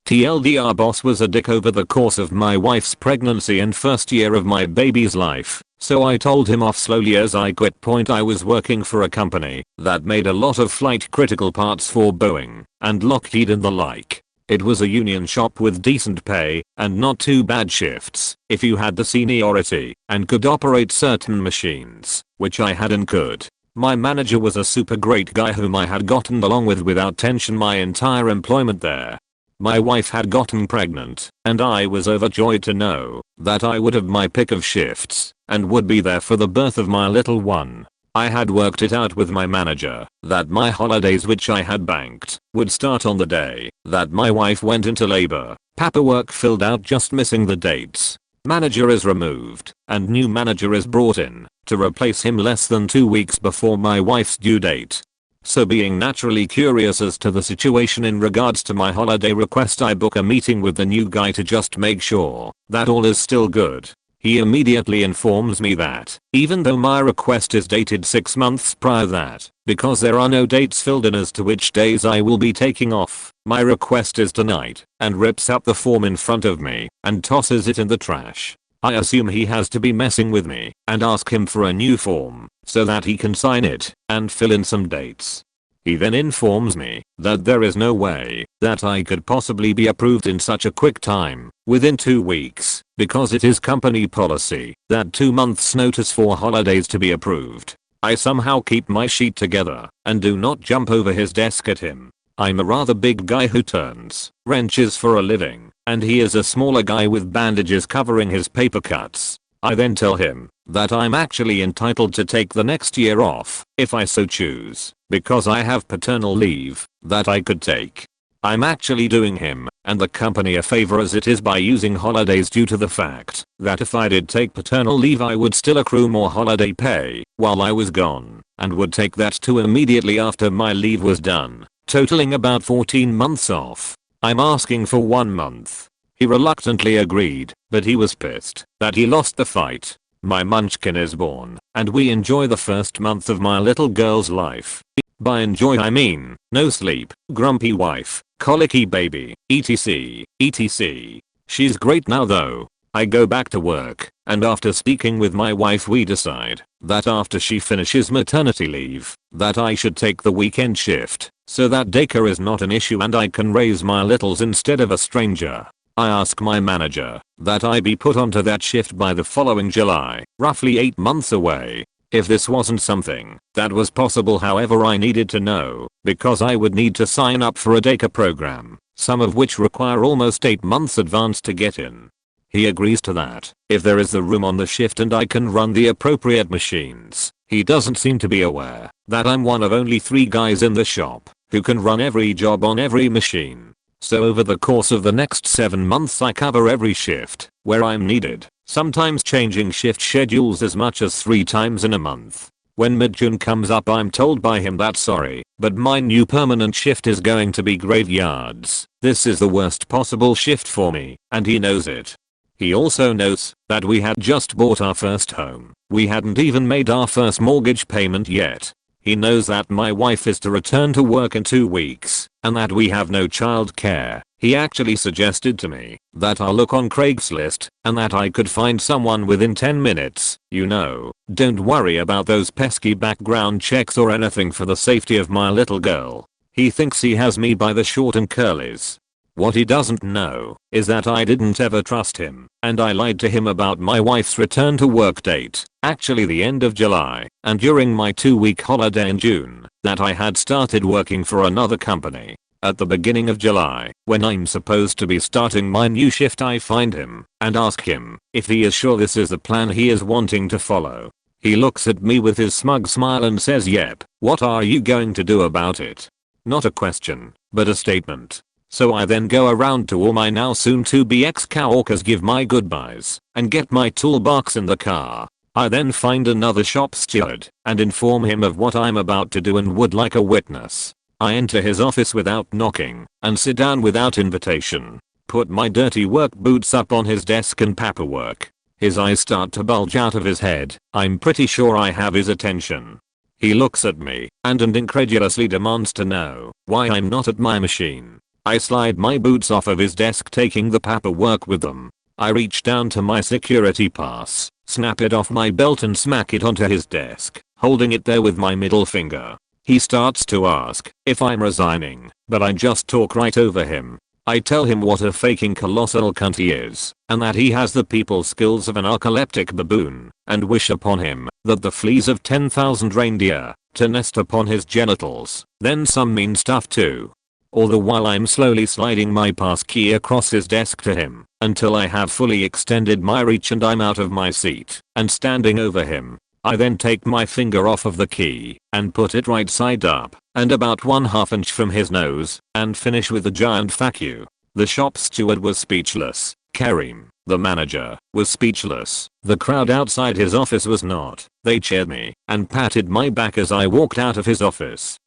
TLDR boss was a dick over the course of my wife's pregnancy and first year of my baby's life, so I told him off slowly as I quit. I was working for a company that made a lot of flight critical parts for Boeing and Lockheed and the like. It was a union shop with decent pay and not too bad shifts if you had the seniority and could operate certain machines, which I had and could. My manager was a super great guy whom I had gotten along with without tension my entire employment there. My wife had gotten pregnant, and I was overjoyed to know that I would have my pick of shifts and would be there for the birth of my little one. I had worked it out with my manager that my holidays, which I had banked, would start on the day that my wife went into labor. Paperwork filled out, just missing the dates. Manager is removed and new manager is brought in to replace him less than 2 weeks before my wife's due date. So being naturally curious as to the situation in regards to my holiday request, I book a meeting with the new guy to just make sure that all is still good. He immediately informs me that even though my request is dated 6 months prior, that because there are no dates filled in as to which days I will be taking off, my request is denied, and rips up the form in front of me and tosses it in the trash. I assume he has to be messing with me and ask him for a new form so that he can sign it and fill in some dates. He then informs me that there is no way that I could possibly be approved in such a quick time, within 2 weeks, because it is company policy that 2 months notice for holidays to be approved. I somehow keep my sheet together and do not jump over his desk at him. I'm a rather big guy who turns wrenches for a living, and he is a smaller guy with bandages covering his paper cuts. I then tell him that I'm actually entitled to take the next year off, if I so choose, because I have paternal leave that I could take. I'm actually doing him and the company a favor as it is by using holidays, due to the fact that if I did take paternal leave I would still accrue more holiday pay while I was gone, and would take that too immediately after my leave was done, totaling about 14 months off. I'm asking for 1 month. He reluctantly agreed, but he was pissed that he lost the fight. My munchkin is born, and we enjoy the first month of my little girl's life. By enjoy I mean no sleep, grumpy wife, colicky baby, etc, etc. She's great now though. I go back to work, and after speaking with my wife we decide that after she finishes maternity leave, that I should take the weekend shift, so that daycare is not an issue and I can raise my littles instead of a stranger. I ask my manager that I be put onto that shift by the following July, roughly 8 months away. If this wasn't something that was possible, however, I needed to know, because I would need to sign up for a daycare program, some of which require almost 8 months advance to get in. He agrees to that if there is the room on the shift and I can run the appropriate machines. He doesn't seem to be aware that I'm one of only 3 guys in the shop who can run every job on every machine. So over the course of the next 7 months I cover every shift where I'm needed, sometimes changing shift schedules as much as 3 times in a month. When mid-June comes up I'm told by him that sorry, but my new permanent shift is going to be graveyards. This is the worst possible shift for me, and he knows it. He also knows that we had just bought our first home. We hadn't even made our first mortgage payment yet. He knows that my wife is to return to work in 2 weeks, and that we have no child care. He actually suggested to me that I look on Craigslist, and that I could find someone within 10 minutes. You know, don't worry about those pesky background checks or anything for the safety of my little girl. He thinks he has me by the short and curlies. What he doesn't know is that I didn't ever trust him, and I lied to him about my wife's return to work date, actually the end of July, and during my 2-week holiday in June, that I had started working for another company. At the beginning of July, when I'm supposed to be starting my new shift, I find him and ask him if he is sure this is the plan he is wanting to follow. He looks at me with his smug smile and says, "Yep, what are you going to do about it?" Not a question, but a statement. So I then go around to all my now soon to be ex-coworkers, give my goodbyes, and get my toolbox in the car. I then find another shop steward and inform him of what I'm about to do and would like a witness. I enter his office without knocking and sit down without invitation. Put my dirty work boots up on his desk and paperwork. His eyes start to bulge out of his head. I'm pretty sure I have his attention. He looks at me and incredulously demands to know why I'm not at my machine. I slide my boots off of his desk, taking the paperwork with them. I reach down to my security pass, snap it off my belt and smack it onto his desk, holding it there with my middle finger. He starts to ask if I'm resigning, but I just talk right over him. I tell him what a faking colossal cunt he is, and that he has the people skills of an narcoleptic baboon, and wish upon him that the fleas of 10,000 reindeer to nest upon his genitals, then some mean stuff too. All the while I'm slowly sliding my pass key across his desk to him, until I have fully extended my reach and I'm out of my seat and standing over him. I then take my finger off of the key and put it right side up and about 1/2 inch from his nose and finish with a giant fuck you. The shop steward was speechless. Karim, the manager, was speechless. The crowd outside his office was not. They cheered me and patted my back as I walked out of his office.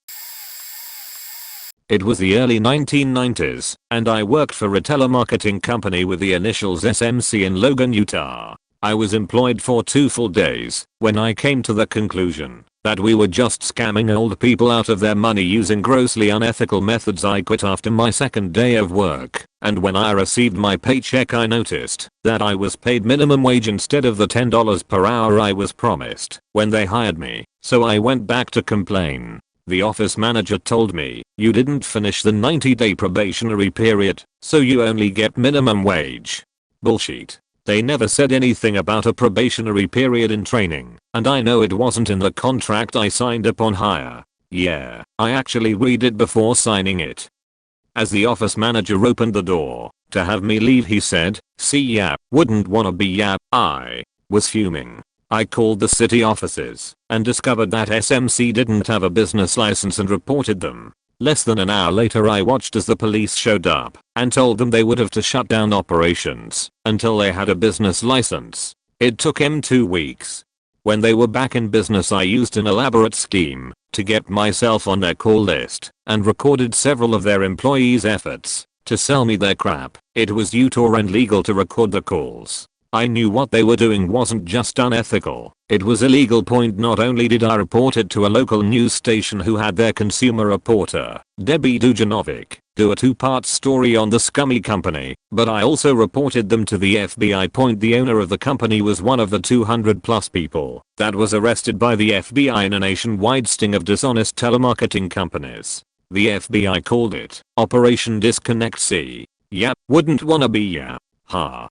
It was the early 1990s, and I worked for a telemarketing company with the initials SMC in Logan, Utah. I was employed for 2 full days when I came to the conclusion that we were just scamming old people out of their money using grossly unethical methods. I quit after my 2nd day of work, and when I received my paycheck I noticed that I was paid minimum wage instead of the $10 per hour I was promised when they hired me, so I went back to complain. The office manager told me, "You didn't finish the 90-day probationary period, so you only get minimum wage." Bullshit. They never said anything about a probationary period in training, and I know it wasn't in the contract I signed upon hire. Yeah, I actually read it before signing it. As the office manager opened the door to have me leave, he said, "See ya, wouldn't wanna be ya." I was fuming. I called the city offices and discovered that SMC didn't have a business license and reported them. Less than an hour later I watched as the police showed up and told them they would have to shut down operations until they had a business license. It took them 2 weeks. When they were back in business I used an elaborate scheme to get myself on their call list and recorded several of their employees' efforts to sell me their crap. It was Utah and legal to record the calls. I knew what they were doing wasn't just unethical, it was illegal. Not only did I report it to a local news station who had their consumer reporter, Debbie Dujanovic, do a 2-part story on the scummy company, but I also reported them to the FBI. The owner of the company was one of the 200+ people that was arrested by the FBI in a nationwide sting of dishonest telemarketing companies. The FBI called it Operation Disconnect C. Yep, wouldn't wanna be ya. Ha.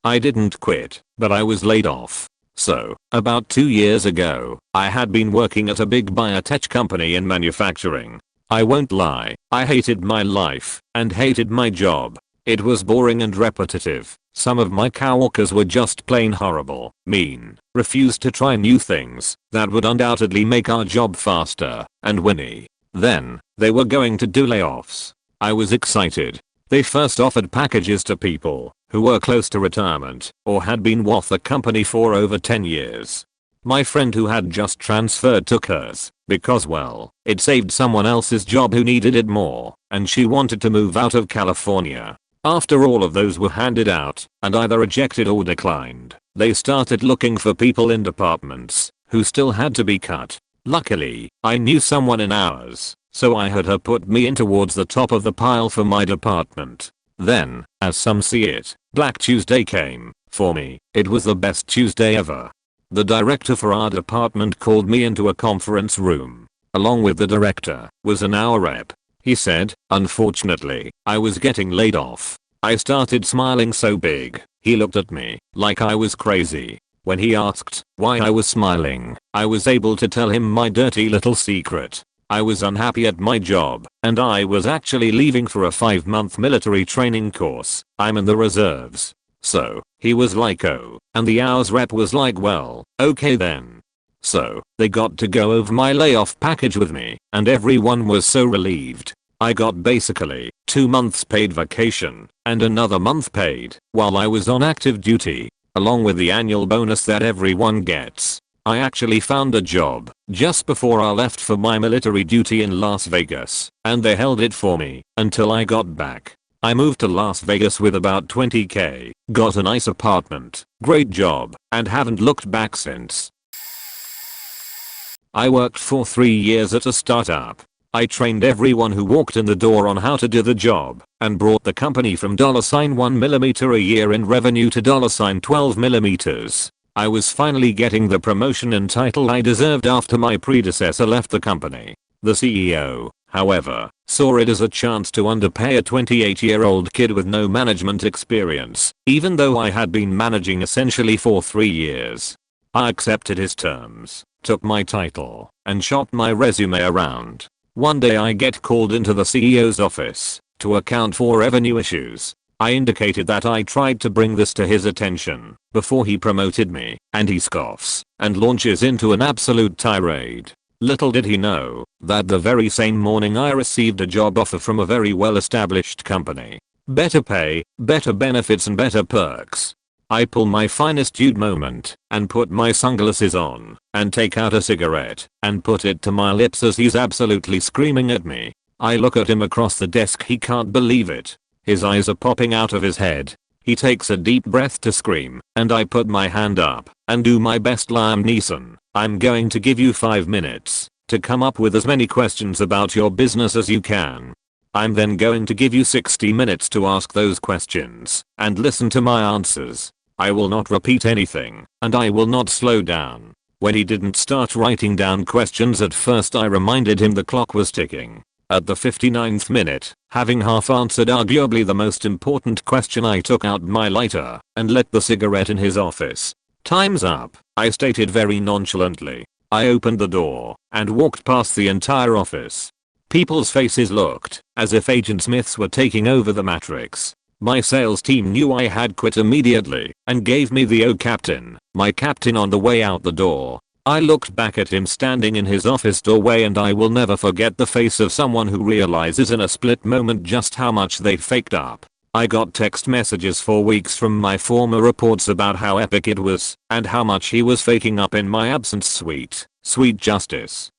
I didn't quit, but I was laid off. So, about 2 years ago, I had been working at a big biotech company in manufacturing. I won't lie, I hated my life and hated my job. It was boring and repetitive. Some of my coworkers were just plain horrible, mean, refused to try new things that would undoubtedly make our job faster, and whinny. Then, they were going to do layoffs. I was excited. They first offered packages to people who were close to retirement or had been with the company for over 10 years. My friend who had just transferred took hers because, well, it saved someone else's job who needed it more, and she wanted to move out of California. After all of those were handed out and either rejected or declined, they started looking for people in departments who still had to be cut. Luckily, I knew someone in ours, so I had her put me in towards the top of the pile for my department. Then, as some see it, Black Tuesday came. For me, it was the best Tuesday ever. The director for our department called me into a conference room. along with the director, was an hour rep. He said, "Unfortunately, I was getting laid off." I started smiling so big, he looked at me like I was crazy. When he asked why I was smiling, I was able to tell him my dirty little secret. I was unhappy at my job, and I was actually leaving for a 5-month military training course. I'm in the reserves. So, he was like, "Oh," and the hours rep was like, "Well, okay then." So, they got to go over my layoff package with me, and everyone was so relieved. I got basically 2 months paid vacation, and another month paid while I was on active duty, along with the annual bonus that everyone gets. I actually found a job just before I left for my military duty in Las Vegas, and they held it for me until I got back. I moved to Las Vegas with about 20k, got a nice apartment, great job, and haven't looked back since. I worked for 3 years at a startup. I trained everyone who walked in the door on how to do the job, and brought the company from $1 a year in revenue to $12 I was finally getting the promotion and title I deserved after my predecessor left the company. The CEO, however, saw it as a chance to underpay a 28-year-old kid with no management experience, even though I had been managing essentially for 3 years. I accepted his terms, took my title, and shopped my resume around. One day I get called into the CEO's office to account for revenue issues. I indicated that I tried to bring this to his attention before he promoted me, and he scoffs and launches into an absolute tirade. Little did he know that the very same morning I received a job offer from a very well-established company. Better pay, better benefits, and better perks. I pull my finest dude moment and put my sunglasses on and take out a cigarette and put it to my lips as he's absolutely screaming at me. I look at him across the desk. He can't believe it. His eyes are popping out of his head. He takes a deep breath to scream, and I put my hand up and do my best Liam Neeson. "I'm going to give you 5 minutes to come up with as many questions about your business as you can. I'm then going to give you 60 minutes to ask those questions and listen to my answers. I will not repeat anything, and I will not slow down." When he didn't start writing down questions at first, I reminded him the clock was ticking. At the 59th minute, having half answered arguably the most important question, I took out my lighter and lit the cigarette in his office. "Time's up," I stated very nonchalantly. I opened the door and walked past the entire office. People's faces looked as if Agent Smiths were taking over the Matrix. My sales team knew I had quit immediately and gave me the "Oh Captain, my captain" on the way out the door. I looked back at him standing in his office doorway, and I will never forget the face of someone who realizes in a split moment just how much they faked up. I got text messages for weeks from my former reports about how epic it was and how much he was faking up in my absence. Sweet justice.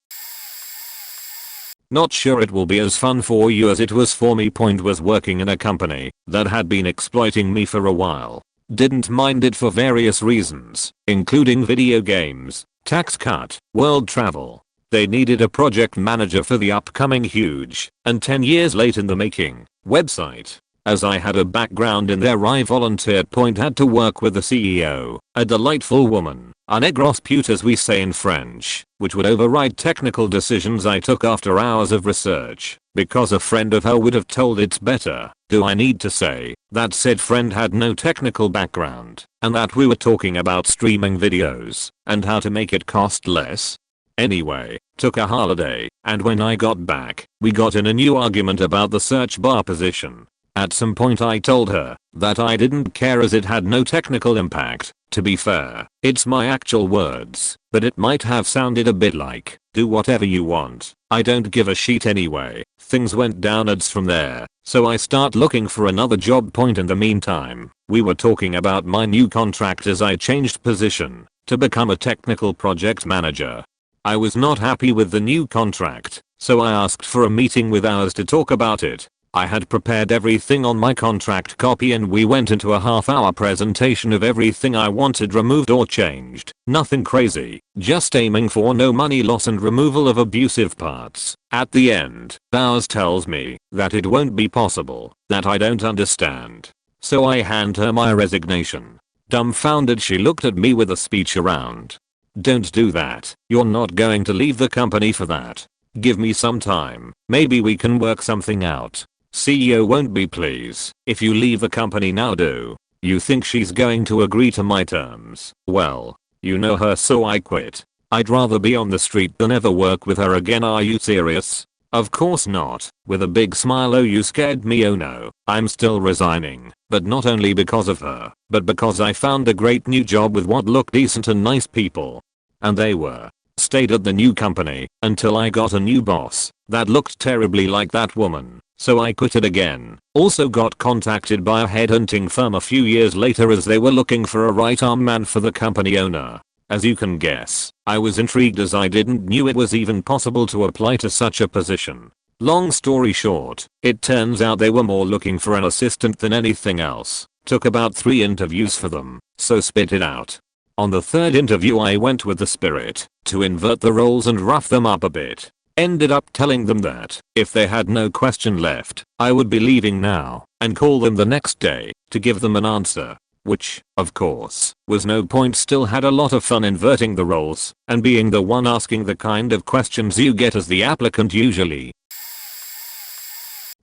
Not sure it will be as fun for you as it was for me. Point was working in a company that had been exploiting me for a while. Didn't mind it for various reasons, including video games, tax cut, world travel. They needed a project manager for the upcoming huge, and 10 years late in the making, website. As I had a background in there, I volunteered. Point had to work with the CEO, a delightful woman, un gros pute as we say in French, which would override technical decisions I took after hours of research, because a friend of her would have told it better. Do I need to say that said friend had no technical background, and that we were talking about streaming videos and how to make it cost less? Anyway, took a holiday, and when I got back, we got in a new argument about the search bar position. At some point I told her that I didn't care as it had no technical impact. To be fair, it's my actual words, but it might have sounded a bit like, "Do whatever you want, I don't give a shit anyway." Things went downwards from there, so I start looking for another job. Point in the meantime, we were talking about my new contract as I changed position to become a technical project manager. I was not happy with the new contract, so I asked for a meeting with ours to talk about it. I had prepared everything on my contract copy, and we went into a half-hour presentation of everything I wanted removed or changed. Nothing crazy, just aiming for no money loss and removal of abusive parts. At the end, ours tells me that it won't be possible, that I don't understand. So I hand her my resignation. Dumbfounded, she looked at me with a speech around. "Don't do that, you're not going to leave the company for that." Give me some time. Maybe we can work something out. CEO won't be pleased if you leave the company now, do you think she's going to agree to my terms? Well, you know her, so I quit. I'd rather be on the street than ever work with her again. Are you serious? Of course not. With a big smile. Oh, you scared me. Oh no. I'm still resigning, but not only because of her, but because I found a great new job with what looked decent and nice people. And they were. Stayed at the new company until I got a new boss that looked terribly like that woman, so I quit it again. Also got contacted by a headhunting firm a few years later as they were looking for a right arm man for the company owner. As you can guess, I was intrigued as I didn't knew it was even possible to apply to such a position. Long story short, it turns out they were more looking for an assistant than anything else. Took about 3 interviews for them, so spit it out. On the 3rd interview I went with the spirit to invert the roles and rough them up a bit. Ended up telling them that if they had no question left, I would be leaving now and call them the next day to give them an answer. Which, of course, was no point. Still had a lot of fun inverting the roles and being the one asking the kind of questions you get as the applicant usually.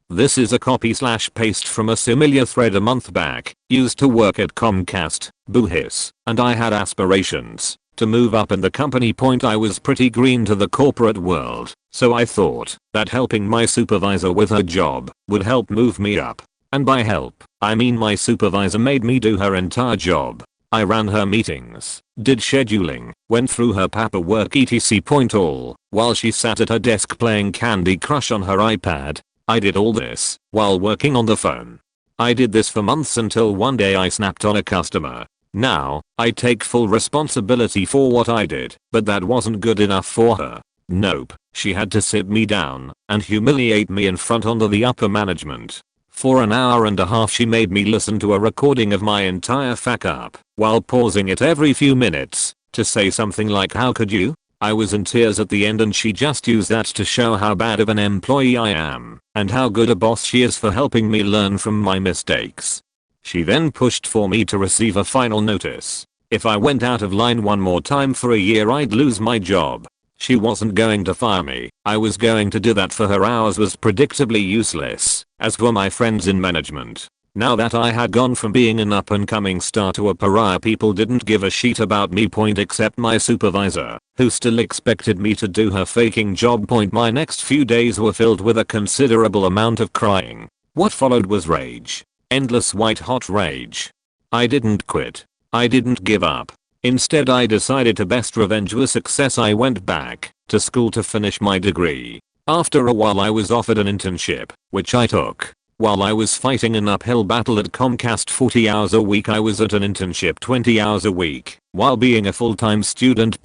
This is a copy/paste from a similar thread a month back. Used to work at Comcast, boo hiss, and I had aspirations to move up in the company. I was pretty green to the corporate world, so I thought that helping my supervisor with her job would help move me up. And by help, I mean my supervisor made me do her entire job. I ran her meetings, did scheduling, went through her paperwork etc. All while she sat at her desk playing Candy Crush on her iPad. I did all this while working on the phone. I did this for months until one day I snapped on a customer. Now, I take full responsibility for what I did, but that wasn't good enough for her. Nope, she had to sit me down and humiliate me in front under the upper management. For an hour and a half she made me listen to a recording of my entire fuck up while pausing it every few minutes to say something like, "How could you?" I was in tears at the end, and she just used that to show how bad of an employee I am and how good a boss she is for helping me learn from my mistakes. She then pushed for me to receive a final notice. If I went out of line one more time for a year I'd lose my job. She wasn't going to fire me. I was going to do that for her. Ours was predictably useless, as were my friends in management. Now that I had gone from being an up and coming star to a pariah, people didn't give a shit about me. Except my supervisor, who still expected me to do her faking job. My next few days were filled with a considerable amount of crying. What followed was rage. Endless white hot rage. I didn't quit. I didn't give up. Instead I decided to best revenge with success. I went back to school to finish my degree. After a while I was offered an internship, which I took. While I was fighting an uphill battle at Comcast 40 hours a week, I was at an internship 20 hours a week while being a full-time student.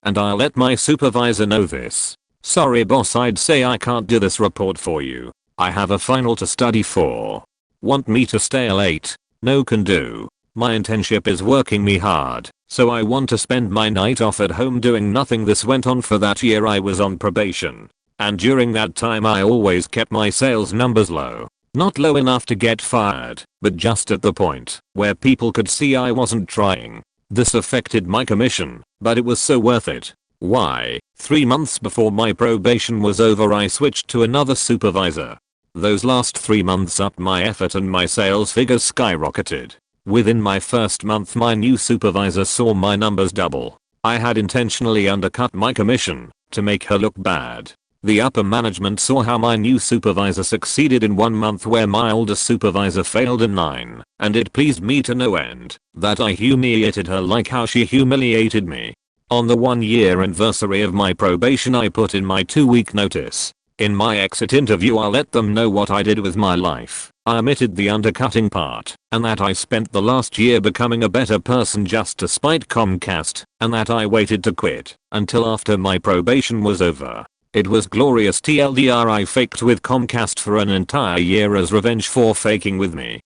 And I'll let my supervisor know this. "Sorry boss, I'd say I can't do this report for you. I have a final to study for." Want me to stay late? No can do. My internship is working me hard, so I want to spend my night off at home doing nothing. This went on for that year I was on probation. And during that time I always kept my sales numbers low. Not low enough to get fired, but just at the point where people could see I wasn't trying. This affected my commission, but it was so worth it. Why? 3 months before my probation was over I switched to another supervisor. Those last 3 months upped my effort and my sales figures skyrocketed. Within my first month my new supervisor saw my numbers double. I had intentionally undercut my commission to make her look bad. The upper management saw how my new supervisor succeeded in 1 month where my older supervisor failed in 9, and it pleased me to no end that I humiliated her like how she humiliated me. On the 1-year anniversary of my probation I put in my 2-week notice. In my exit interview I let them know what I did with my life. I omitted the undercutting part, and that I spent the last year becoming a better person just to spite Comcast, and that I waited to quit until after my probation was over. It was glorious. TLDR, I faked with Comcast for an entire year as revenge for faking with me.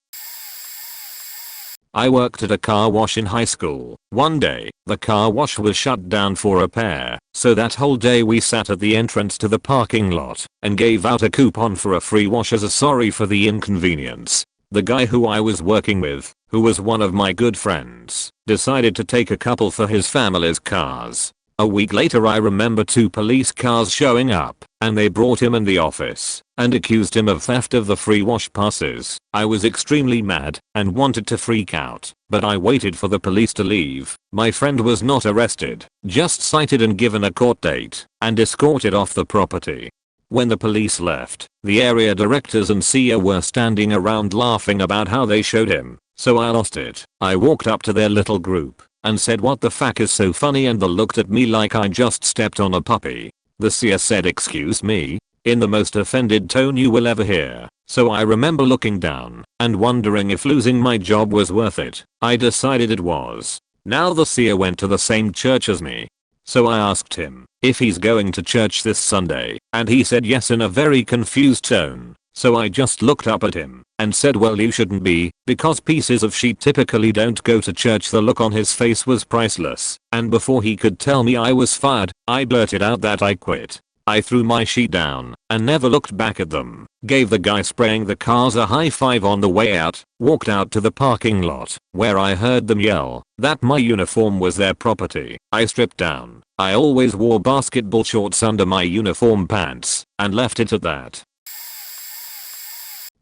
I worked at a car wash in high school. One day, the car wash was shut down for repair, so that whole day we sat at the entrance to the parking lot and gave out a coupon for a free wash as a sorry for the inconvenience. The guy who I was working with, who was one of my good friends, decided to take a couple for his family's cars. A week later I remember 2 police cars showing up and they brought him in the office and accused him of theft of the free wash passes. I was extremely mad and wanted to freak out, but I waited for the police to leave. My friend was not arrested, just cited and given a court date and escorted off the property. When the police left, the area directors and CEO were standing around laughing about how they showed him, so I lost it. I walked up to their little group and said, "What the fuck is so funny?" and they looked at me like I just stepped on a puppy. The CEO said, "Excuse me," in the most offended tone you will ever hear. So I remember looking down and wondering if losing my job was worth it. I decided it was. Now the CEO went to the same church as me, so I asked him if he's going to church this Sunday, and he said yes in a very confused tone. So I just looked up at him and said, "Well, you shouldn't be, because pieces of sheet typically don't go to church." The look on his face was priceless, and before he could tell me I was fired, I blurted out that I quit. I threw my sheet down and never looked back at them, gave the guy spraying the cars a high five on the way out, walked out to the parking lot where I heard them yell that my uniform was their property. I stripped down. I always wore basketball shorts under my uniform pants and left it at that.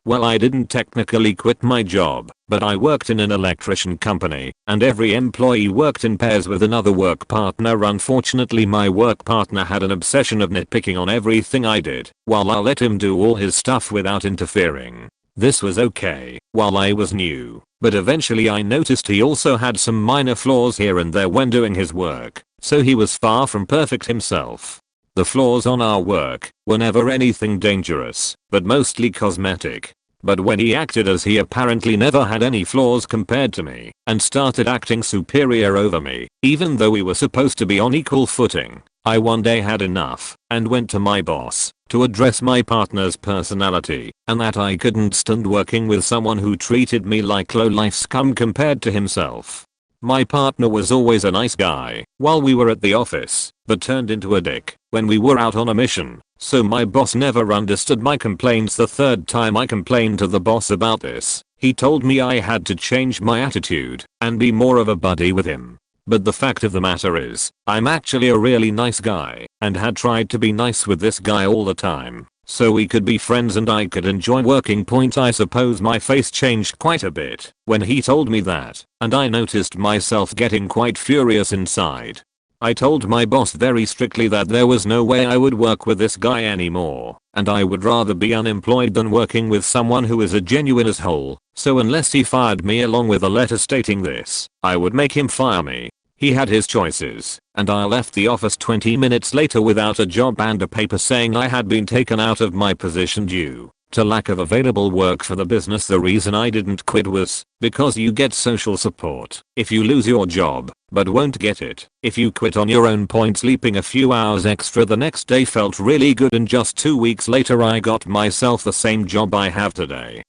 Well, I didn't technically quit my job, but I worked in an electrician company, and every employee worked in pairs with another work partner. Unfortunately, my work partner had an obsession of nitpicking on everything I did, while I let him do all his stuff without interfering. This was okay while I was new, but eventually I noticed he also had some minor flaws here and there when doing his work, so he was far from perfect himself. The flaws on our work were never anything dangerous, but mostly cosmetic. But when he acted as he apparently never had any flaws compared to me, and started acting superior over me, even though we were supposed to be on equal footing, I one day had enough and went to my boss to address my partner's personality and that I couldn't stand working with someone who treated me like low-life scum compared to himself. My partner was always a nice guy while we were at the office, but turned into a dick when we were out on a mission, so my boss never understood my complaints. The third time I complained to the boss about this, he told me I had to change my attitude and be more of a buddy with him. But the fact of the matter is, I'm actually a really nice guy and had tried to be nice with this guy all the time, so we could be friends and I could enjoy working. I suppose my face changed quite a bit when he told me that, and I noticed myself getting quite furious inside. I told my boss very strictly that there was no way I would work with this guy anymore, and I would rather be unemployed than working with someone who is a genuine asshole, so unless he fired me along with a letter stating this, I would make him fire me. He had his choices, and I left the office 20 minutes later without a job and a paper saying I had been taken out of my position due to lack of available work for the business. The reason I didn't quit was because you get social support if you lose your job, but won't get it if you quit on your own. Sleeping a few hours extra the next day felt really good, and just 2 weeks later I got myself the same job I have today.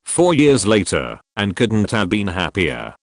4 years later, and couldn't have been happier.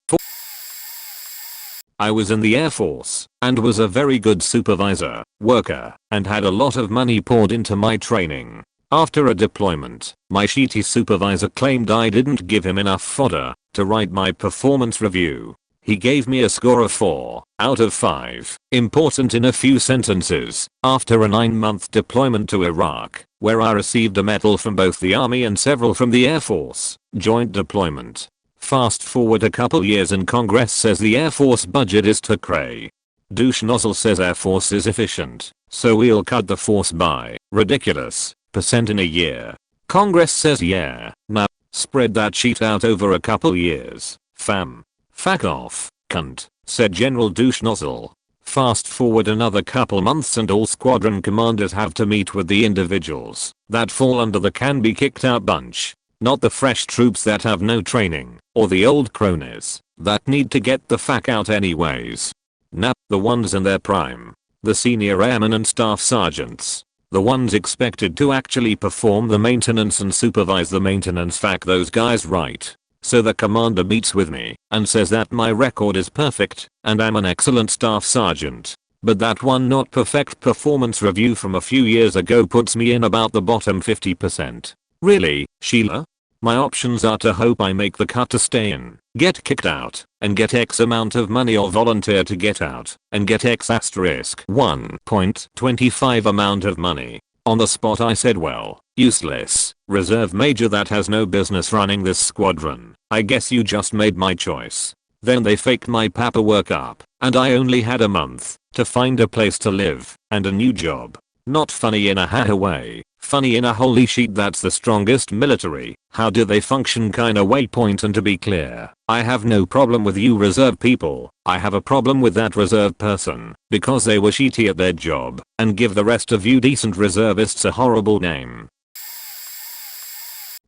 I was in the Air Force and was a very good supervisor, worker, and had a lot of money poured into my training. After a deployment, my shitty supervisor claimed I didn't give him enough fodder to write my performance review. He gave me a score of 4 out of 5. Important in a few sentences, after a 9-month deployment to Iraq, where I received a medal from both the Army and several from the Air Force, joint deployment. Fast forward a couple years and Congress says the Air Force budget is too cray. Douche nozzle says Air Force is efficient, so we'll cut the force by ridiculous % in a year. Congress says yeah, now spread that sheet out over a couple years, fam. Fuck off, cunt, said General Douche nozzle. Fast forward another couple months and all squadron commanders have to meet with the individuals that fall under the can be kicked out bunch. Not the fresh troops that have no training, or the old cronies that need to get the fuck out anyways. Nah, the ones in their prime. The senior airmen and staff sergeants. The ones expected to actually perform the maintenance and supervise the maintenance. Fuck those guys, right? So the commander meets with me and says that my record is perfect and I'm an excellent staff sergeant. But that one not perfect performance review from a few years ago puts me in about the bottom 50%. Really, Sheila? My options are to hope I make the cut to stay in, get kicked out, and get X amount of money, or volunteer to get out and get X asterisk 1.25 amount of money. On the spot I said, well, useless, reserve major that has no business running this squadron. I guess you just made my choice. Then they faked my paperwork up, and I only had a month to find a place to live and a new job. Not funny in a haha way, funny in a holy shit that's the strongest military, how do they function kinda way point. And to be clear, I have no problem with you reserve people, I have a problem with that reserve person, because they were shitty at their job, and give the rest of you decent reservists a horrible name.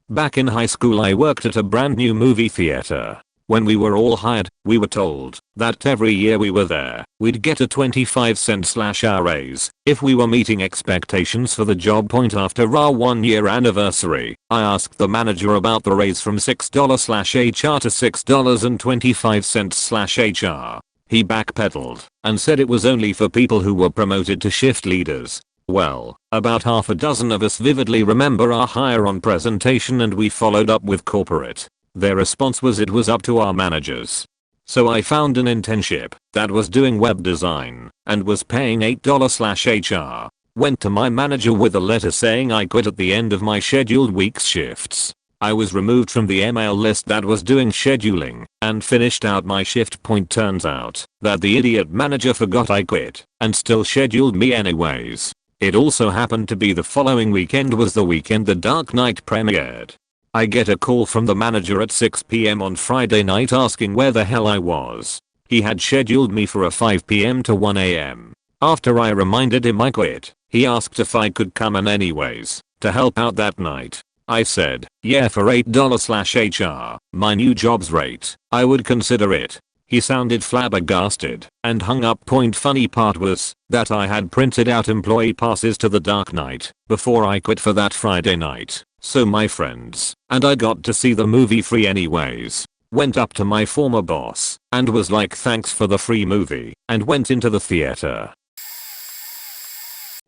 Back in high school I worked at a brand new movie theater. When we were all hired, we were told that every year we were there, we'd get a 25-cent/hour raise if we were meeting expectations for the job. After our 1-year anniversary, I asked the manager about the raise from $6/HR to $6.25/HR. He backpedaled and said it was only for people who were promoted to shift leaders. Well, about half a dozen of us vividly remember our hire-on presentation, and we followed up with corporate. Their response was it was up to our managers. So I found an internship that was doing web design and was paying $8/HR. Went to my manager with a letter saying I quit at the end of my scheduled week's shifts. I was removed from the email list that was doing scheduling and finished out my shift. Turns out that the idiot manager forgot I quit and still scheduled me anyways. It also happened to be the following weekend was the weekend The Dark Knight premiered. I get a call from the manager at 6 p.m. on Friday night asking where the hell I was. He had scheduled me for a 5 p.m. to 1 a.m. After I reminded him I quit, he asked if I could come in anyways to help out that night. I said, yeah, for $8/HR, my new job's rate, I would consider it. He sounded flabbergasted and hung up. Funny part was that I had printed out employee passes to The Dark Knight before I quit for that Friday night. So my friends and I got to see the movie free anyways. Went up to my former boss and was like, thanks for the free movie, and went into the theater.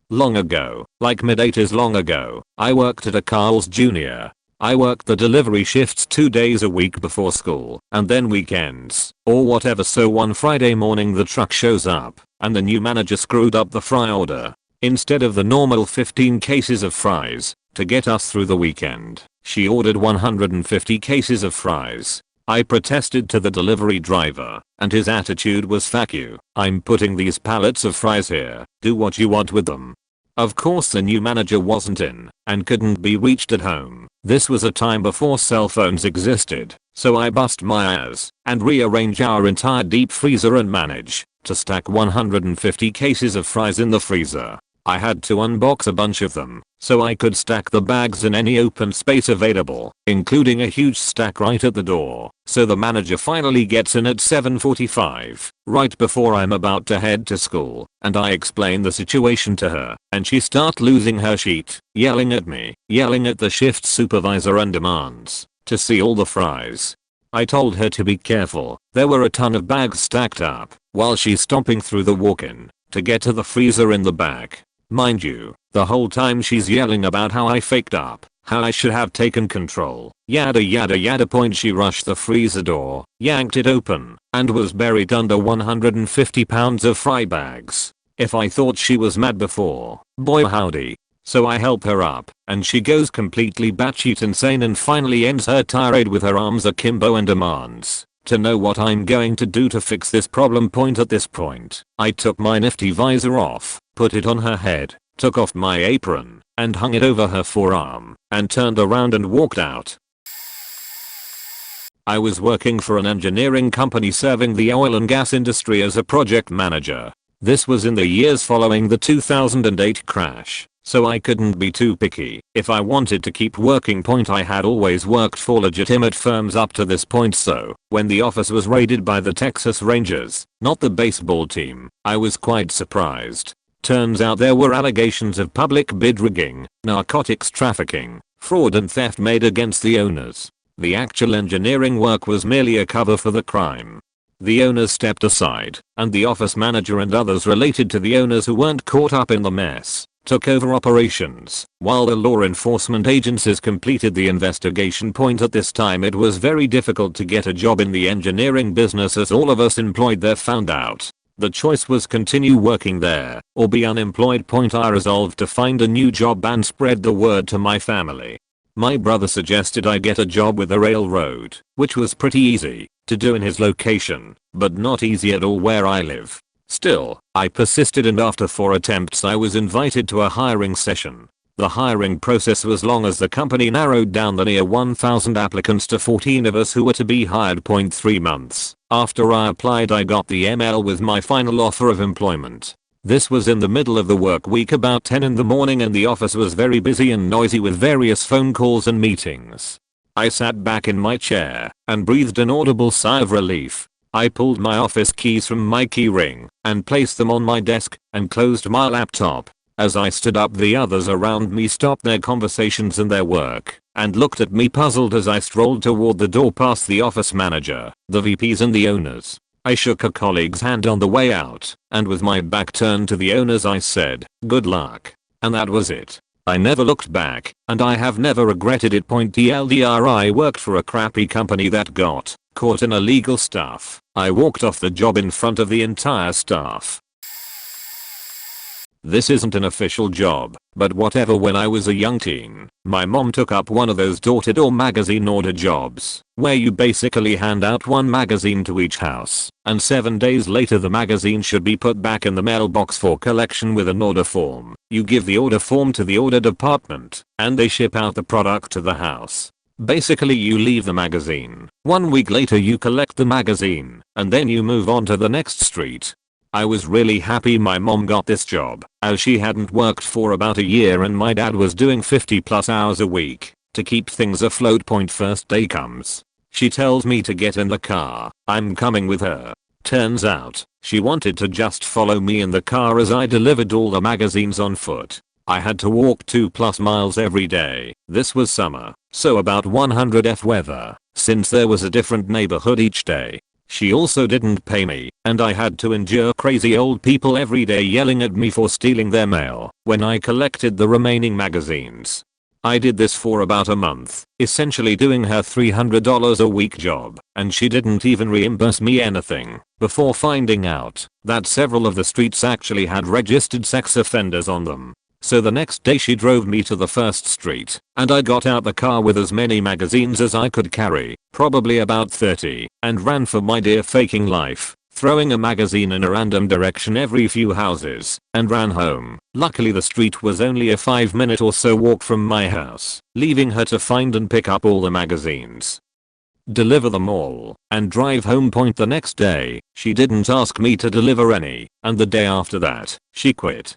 Long ago, like mid-80s long ago, I worked at a Carl's Jr. I worked the delivery shifts 2 days a week before school and then weekends or whatever. So one Friday morning the truck shows up and the new manager screwed up the fry order. Instead of the normal 15 cases of fries to get us through the weekend, she ordered 150 cases of fries. I protested to the delivery driver and his attitude was, fuck you, I'm putting these pallets of fries here, do what you want with them. Of course the new manager wasn't in and couldn't be reached at home. This was a time before cell phones existed, so I bust my ass and rearrange our entire deep freezer and manage to stack 150 cases of fries in the freezer. I had to unbox a bunch of them so I could stack the bags in any open space available, including a huge stack right at the door. So the manager finally gets in at 7:45, right before I'm about to head to school, and I explain the situation to her, and she starts losing her shit, yelling at me, yelling at the shift supervisor, and demands to see all the fries. I told her to be careful, there were a ton of bags stacked up, while she's stomping through the walk-in to get to the freezer in the back. Mind you, the whole time she's yelling about how I faked up, how I should have taken control, yada yada yada. She rushed the freezer door, yanked it open, and was buried under 150 pounds of fry bags. If I thought she was mad before, boy howdy. So I help her up, and she goes completely batshit insane and finally ends her tirade with her arms akimbo and demands to know what I'm going to do to fix this problem. At this point, I took my nifty visor off, put it on her head, took off my apron, and hung it over her forearm, and turned around and walked out. I was working for an engineering company serving the oil and gas industry as a project manager. This was in the years following the 2008 crash, so I couldn't be too picky if I wanted to keep working. I had always worked for legitimate firms up to this point, so when the office was raided by the Texas Rangers, not the baseball team, I was quite surprised. Turns out there were allegations of public bid rigging, narcotics trafficking, fraud and theft made against the owners. The actual engineering work was merely a cover for the crime. The owners stepped aside, and the office manager and others related to the owners who weren't caught up in the mess took over operations, while the law enforcement agencies completed the investigation. At this time it was very difficult to get a job in the engineering business, as all of us employed there found out The choice was continue working there or be unemployed. I resolved to find a new job and spread the word to my family. My brother suggested I get a job with the railroad, which was pretty easy to do in his location, but not easy at all where I live. Still, I persisted, and after 4 attempts I was invited to a hiring session. The hiring process was long as the company narrowed down the near 1,000 applicants to 14 of us who were to be hired. 3 months after I applied, I got the email with my final offer of employment. This was in the middle of the work week, about 10 in the morning, and the office was very busy and noisy with various phone calls and meetings. I sat back in my chair and breathed an audible sigh of relief. I pulled my office keys from my key ring and placed them on my desk and closed my laptop. As I stood up, the others around me stopped their conversations and their work and looked at me puzzled as I strolled toward the door past the office manager, the VPs and the owners. I shook a colleague's hand on the way out, and with my back turned to the owners I said, "Good luck." And that was it. I never looked back, and I have never regretted it. TLDR, I worked for a crappy company that got caught in illegal stuff. I walked off the job in front of the entire staff. This isn't an official job, but whatever. When I was a young teen, my mom took up one of those door-to-door magazine order jobs, where you basically hand out one magazine to each house, and 7 days later the magazine should be put back in the mailbox for collection with an order form. You give the order form to the order department, and they ship out the product to the house. Basically, you leave the magazine. 1 week later you collect the magazine, and then you move on to the next street. I was really happy my mom got this job, as she hadn't worked for about a year and my dad was doing 50+ hours a week to keep things afloat. First day comes. She tells me to get in the car. I'm coming with her. Turns out, she wanted to just follow me in the car as I delivered all the magazines on foot. I had to walk 2+ miles every day. This was summer, so about 100 weather, since there was a different neighborhood each day. She also didn't pay me, and I had to endure crazy old people every day yelling at me for stealing their mail when I collected the remaining magazines. I did this for about a month, essentially doing her $300 a week job, and she didn't even reimburse me anything, before finding out that several of the streets actually had registered sex offenders on them. So the next day she drove me to the first street, and I got out the car with as many magazines as I could carry, probably about 30, and ran for my dear faking life, throwing a magazine in a random direction every few houses, and ran home. Luckily the street was only a 5-minute or so walk from my house, leaving her to find and pick up all the magazines, deliver them all, and drive home. The next day, she didn't ask me to deliver any, and the day after that, she quit.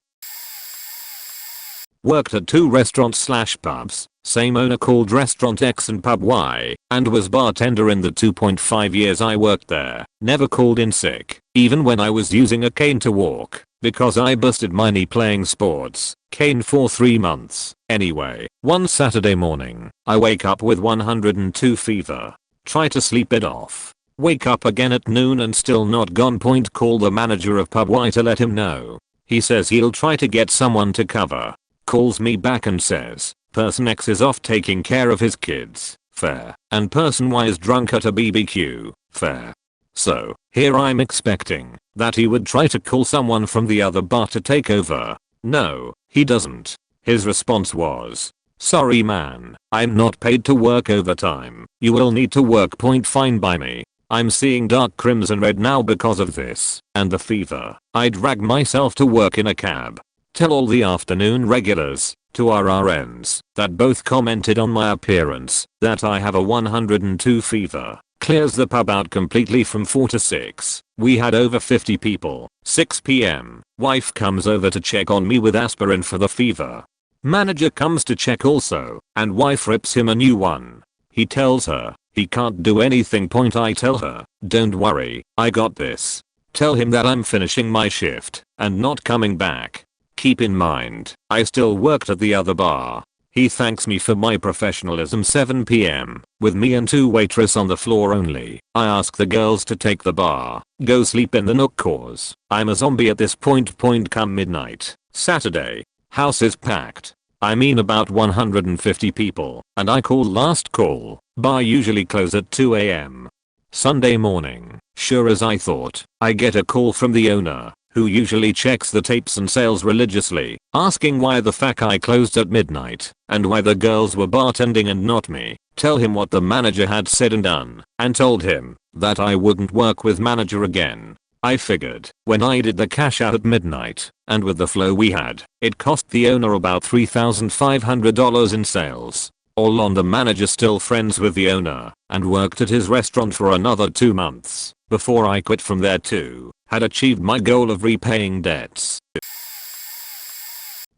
Worked at 2 restaurants/pubs, same owner, called Restaurant X and Pub Y, and was bartender in the 2.5 years I worked there. Never called in sick, even when I was using a cane to walk, because I busted my knee playing sports. Cane for 3 months. Anyway, one Saturday morning, I wake up with 102 fever. Try to sleep it off. Wake up again at noon and still not gone. Call the manager of Pub Y to let him know. He says he'll try to get someone to cover. Calls me back and says, person X is off taking care of his kids. Fair. And person Y is drunk at a BBQ. Fair. So, here I'm expecting that he would try to call someone from the other bar to take over. No, he doesn't. His response was, sorry man, I'm not paid to work overtime. You will need to work. Fine by me. I'm seeing dark crimson red now because of this and the fever. I drag myself to work in a cab. Tell all the afternoon regulars, to our RNs, that both commented on my appearance, that I have a 102 fever. Clears the pub out completely from 4 to 6. We had over 50 people. 6 PM. Wife comes over to check on me with aspirin for the fever. Manager comes to check also, and wife rips him a new one. He tells her he can't do anything. I tell her, don't worry, I got this. Tell him that I'm finishing my shift and not coming back. Keep in mind, I still worked at the other bar. He thanks me for my professionalism. 7 PM, with me and 2 waitress on the floor only. I ask the girls to take the bar, go sleep in the nook cause I'm a zombie at this point. Come midnight, Saturday, house is packed. I mean about 150 people, and I call last call. Bar usually close at 2 AM. Sunday morning, Sure as I thought, I get a call from the owner, who usually checks the tapes and sales religiously, asking why the fuck I closed at midnight, and why the girls were bartending and not me. Tell him what the manager had said and done, and told him that I wouldn't work with manager again. I figured, when I did the cash out at midnight, and with the flow we had, it cost the owner about $3,500 in sales. All on the manager still friends with the owner, and worked at his restaurant for another 2 months, before I quit from there too, had achieved my goal of repaying debts.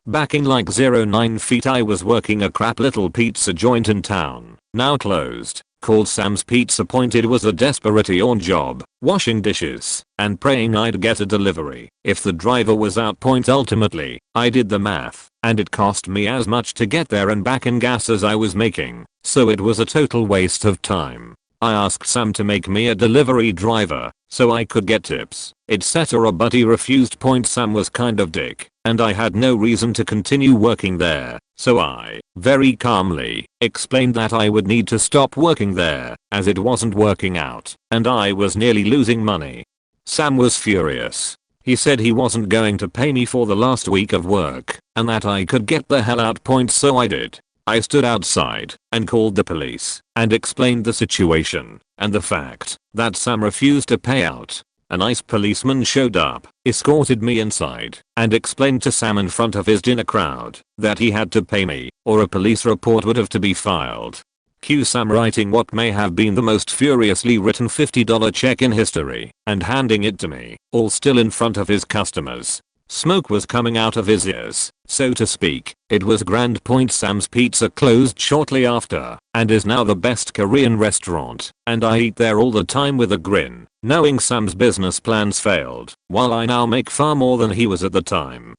Back in like 09 feet I was working a crap little pizza joint in town, now closed, called Sam's Pizza Point. It was a desperate yawn job, washing dishes, and praying I'd get a delivery. If the driver was out point ultimately, I did the math, and it cost me as much to get there and back in gas as I was making, so it was a total waste of time. I asked Sam to make me a delivery driver, so I could get tips, etc. but he refused. Sam was kind of dick, and I had no reason to continue working there, so I, very calmly, explained that I would need to stop working there, as it wasn't working out, and I was nearly losing money. Sam was furious. He said he wasn't going to pay me for the last week of work, and that I could get the hell out. So I did. I stood outside and called the police and explained the situation and the fact that Sam refused to pay out. A nice policeman showed up, escorted me inside, and explained to Sam in front of his dinner crowd that he had to pay me or a police report would have to be filed. Cue Sam writing what may have been the most furiously written $50 check in history and handing it to me, all still in front of his customers. Smoke was coming out of his ears, so to speak. It was grand. Sam's Pizza closed shortly after and is now the best Korean restaurant, and I eat there all the time with a grin, knowing Sam's business plans failed, while I now make far more than he was at the time.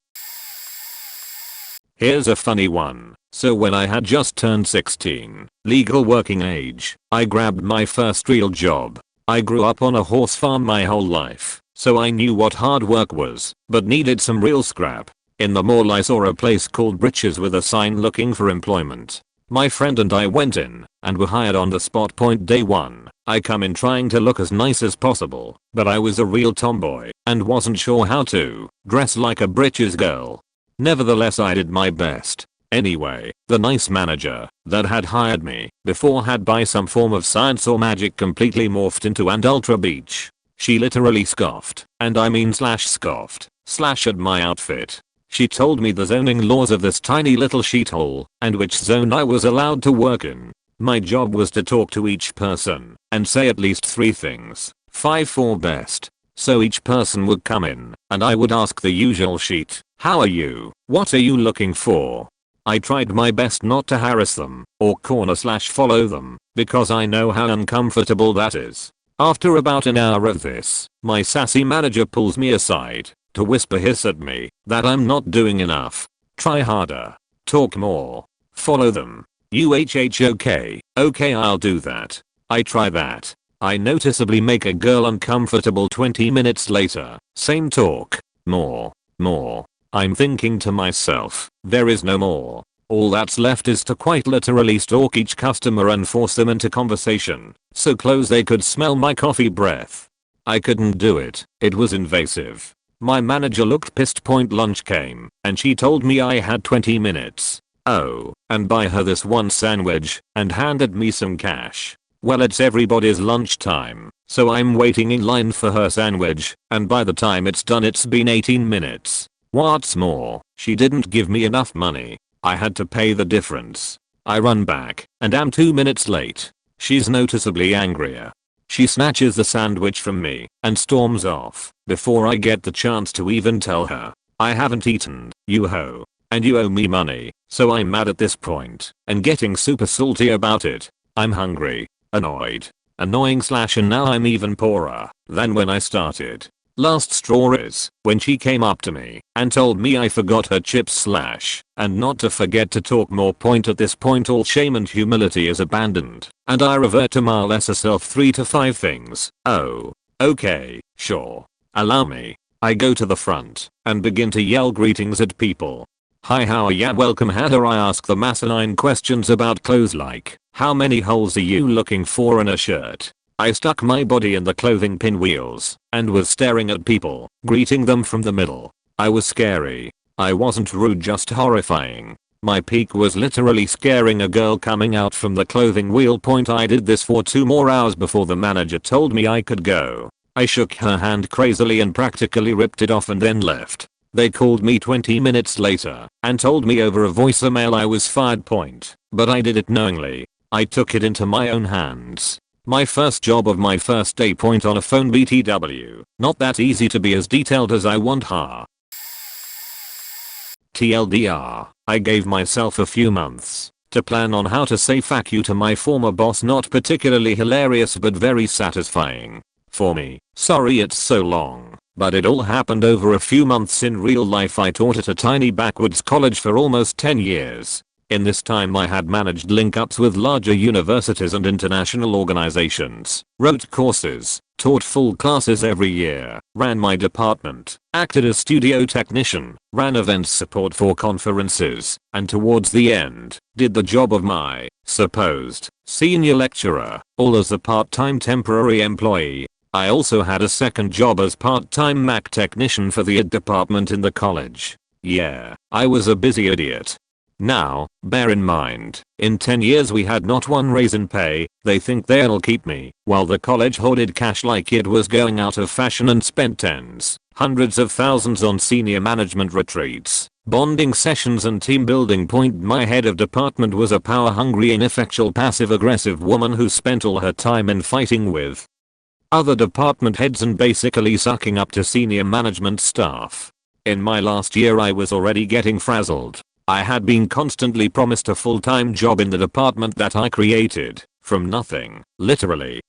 Here's a funny one. So when I had just turned 16, legal working age, I grabbed my first real job. I grew up on a horse farm my whole life, so I knew what hard work was, but needed some real scrap. In the mall I saw a place called Britches with a sign looking for employment. My friend and I went in, and were hired on the spot. Day 1, I come in trying to look as nice as possible, but I was a real tomboy, and wasn't sure how to dress like a Britches girl. Nevertheless I did my best. Anyway, the nice manager that had hired me before had by some form of science or magic completely morphed into and Ultra Beach. She literally scoffed, and I mean scoffed, at my outfit. She told me the zoning laws of this tiny little shithole, and which zone I was allowed to work in. My job was to talk to each person, and say at least 3 things, 5 for best. So each person would come in, and I would ask the usual sheet, how are you, what are you looking for? I tried my best not to harass them, or corner/follow them, because I know how uncomfortable that is. After about an hour of this, my sassy manager pulls me aside to whisper hiss at me that I'm not doing enough. Try harder. Talk more. Follow them. Okay, I'll do that. I try that. I noticeably make a girl uncomfortable. 20 minutes later, same talk. More. I'm thinking to myself, there is no more. All that's left is to quite literally stalk each customer and force them into conversation, so close they could smell my coffee breath. I couldn't do it. It was invasive. My manager looked pissed. Lunch came, and she told me I had 20 minutes. Oh, and buy her this one sandwich, and handed me some cash. Well, it's everybody's lunchtime, so I'm waiting in line for her sandwich, and by the time it's done it's been 18 minutes. What's more, she didn't give me enough money. I had to pay the difference. I run back, and am 2 minutes late. She's noticeably angrier. She snatches the sandwich from me, and storms off, before I get the chance to even tell her, I haven't eaten, you hoe, and you owe me money. So I'm mad at this point, and getting super salty about it. I'm hungry, annoyed, annoying / and now I'm even poorer than when I started. Last straw is when she came up to me and told me I forgot her chips / and not to forget to talk more. At this point all shame and humility is abandoned, and I revert to my lesser self. 3 to 5 things. Oh, okay, sure. Allow me. I go to the front and begin to yell greetings at people. Hi, how are ya, welcome. How do I ask them asinine questions about clothes like, how many holes are you looking for in a shirt? I stuck my body in the clothing pinwheels and was staring at people, greeting them from the middle. I was scary. I wasn't rude, just horrifying. My peak was literally scaring a girl coming out from the clothing wheel. I did this for 2 more hours before the manager told me I could go. I shook her hand crazily and practically ripped it off and then left. They called me 20 minutes later and told me over a voicemail I was fired. But I did it knowingly. I took it into my own hands. My first job of my first day. On a phone. BTW. Not that easy to be as detailed as I want. TLDR, I gave myself a few months to plan on how to say fuck you to my former boss. Not particularly hilarious but very satisfying. For me, sorry it's so long, but it all happened over a few months. In real life I taught at a tiny backwoods college for almost 10 years. In this time I had managed link-ups with larger universities and international organizations, wrote courses, taught full classes every year, ran my department, acted as studio technician, ran events support for conferences, and towards the end, did the job of my supposed senior lecturer, all as a part-time temporary employee. I also had a second job as part-time Mac technician for the ed department in the college. Yeah, I was a busy idiot. Now, bear in mind, in 10 years we had not one raise in pay. They think they'll keep me, while the college hoarded cash like it was going out of fashion and spent tens, hundreds of thousands on senior management retreats, bonding sessions and team building. My head of department was a power-hungry, ineffectual, passive-aggressive woman who spent all her time in fighting with other department heads and basically sucking up to senior management staff. In my last year I was already getting frazzled. I had been constantly promised a full-time job in the department that I created, from nothing, literally.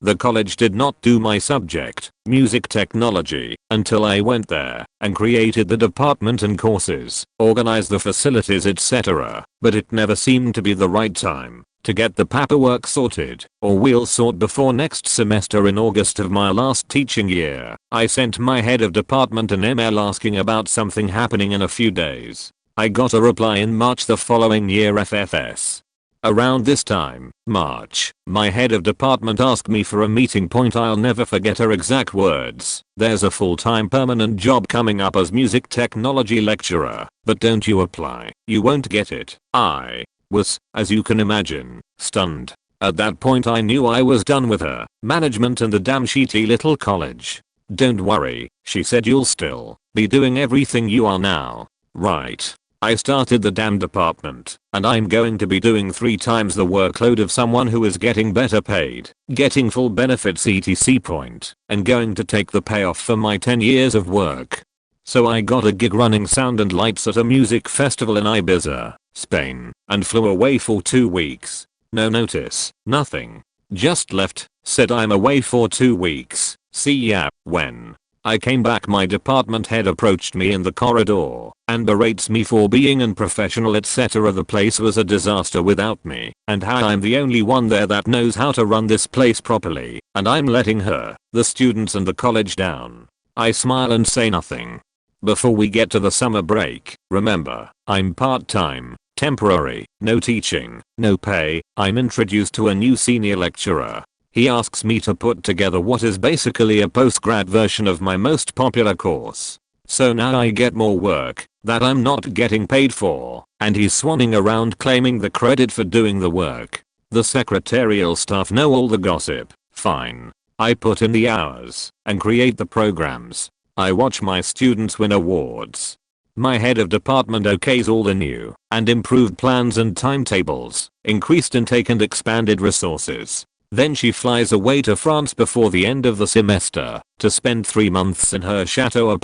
The college did not do my subject, music technology, until I went there and created the department and courses, organized the facilities, etc. But it never seemed to be the right time to get the paperwork sorted, or we'll sort before next semester. In August of my last teaching year, I sent my head of department an email asking about something happening in a few days. I got a reply in March the following year. FFS. Around this time, March, my head of department asked me for a meeting. I'll never forget her exact words. There's a full-time permanent job coming up as music technology lecturer, but don't you apply, you won't get it. I was, as you can imagine, stunned. At that point I knew I was done with her, management and the damn shitty little college. Don't worry, she said, you'll still be doing everything you are now. Right. I started the damn department, and I'm going to be doing 3 times the workload of someone who is getting better paid, getting full benefits etc. And going to take the payoff for my 10 years of work. So I got a gig running sound and lights at a music festival in Ibiza, Spain, and flew away for 2 weeks. No notice, nothing. Just left, said I'm away for 2 weeks, see ya. When I came back my department head approached me in the corridor and berates me for being unprofessional etc. The place was a disaster without me, and how I'm the only one there that knows how to run this place properly, and I'm letting her, the students and the college down. I smile and say nothing. Before we get to the summer break, remember, I'm part-time, temporary, no teaching, no pay. I'm introduced to a new senior lecturer. He asks me to put together what is basically a post-grad version of my most popular course. So now I get more work that I'm not getting paid for, and he's swanning around claiming the credit for doing the work. The secretarial staff know all the gossip. Fine. I put in the hours and create the programs. I watch my students win awards. My head of department okays all the new and improved plans and timetables, increased intake and expanded resources. Then she flies away to France before the end of the semester to spend 3 months in her chateau.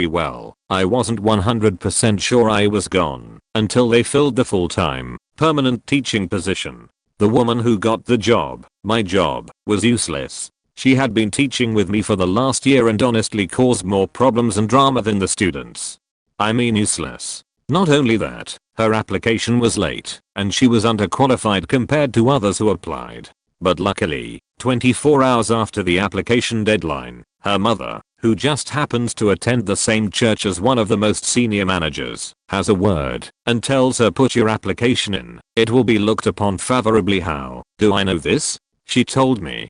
Well, I wasn't 100% sure I was gone until they filled the full-time, permanent teaching position. The woman who got the job, my job, was useless. She had been teaching with me for the last year and honestly caused more problems and drama than the students. I mean useless. Not only that, her application was late, and she was underqualified compared to others who applied. But luckily, 24 hours after the application deadline, her mother, who just happens to attend the same church as one of the most senior managers, has a word and tells her, put your application in, it will be looked upon favorably. How do I know this? She told me.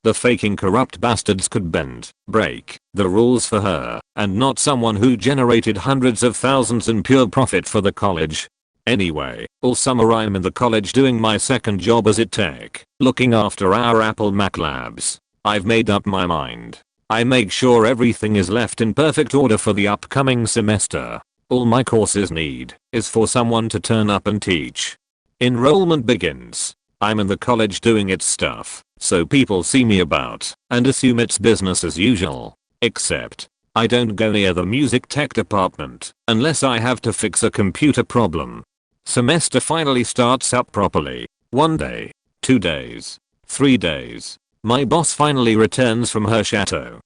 The faking corrupt bastards could bend, break, the rules for her, and not someone who generated hundreds of thousands in pure profit for the college. Anyway, all summer I'm in the college doing my second job as a tech, looking after our Apple Mac labs. I've made up my mind. I make sure everything is left in perfect order for the upcoming semester. All my courses need is for someone to turn up and teach. Enrollment begins. I'm in the college doing its stuff, so people see me about and assume it's business as usual. Except, I don't go near the music tech department unless I have to fix a computer problem. Semester finally starts up properly. 1 day, 2 days, 3 days. My boss finally returns from her chateau.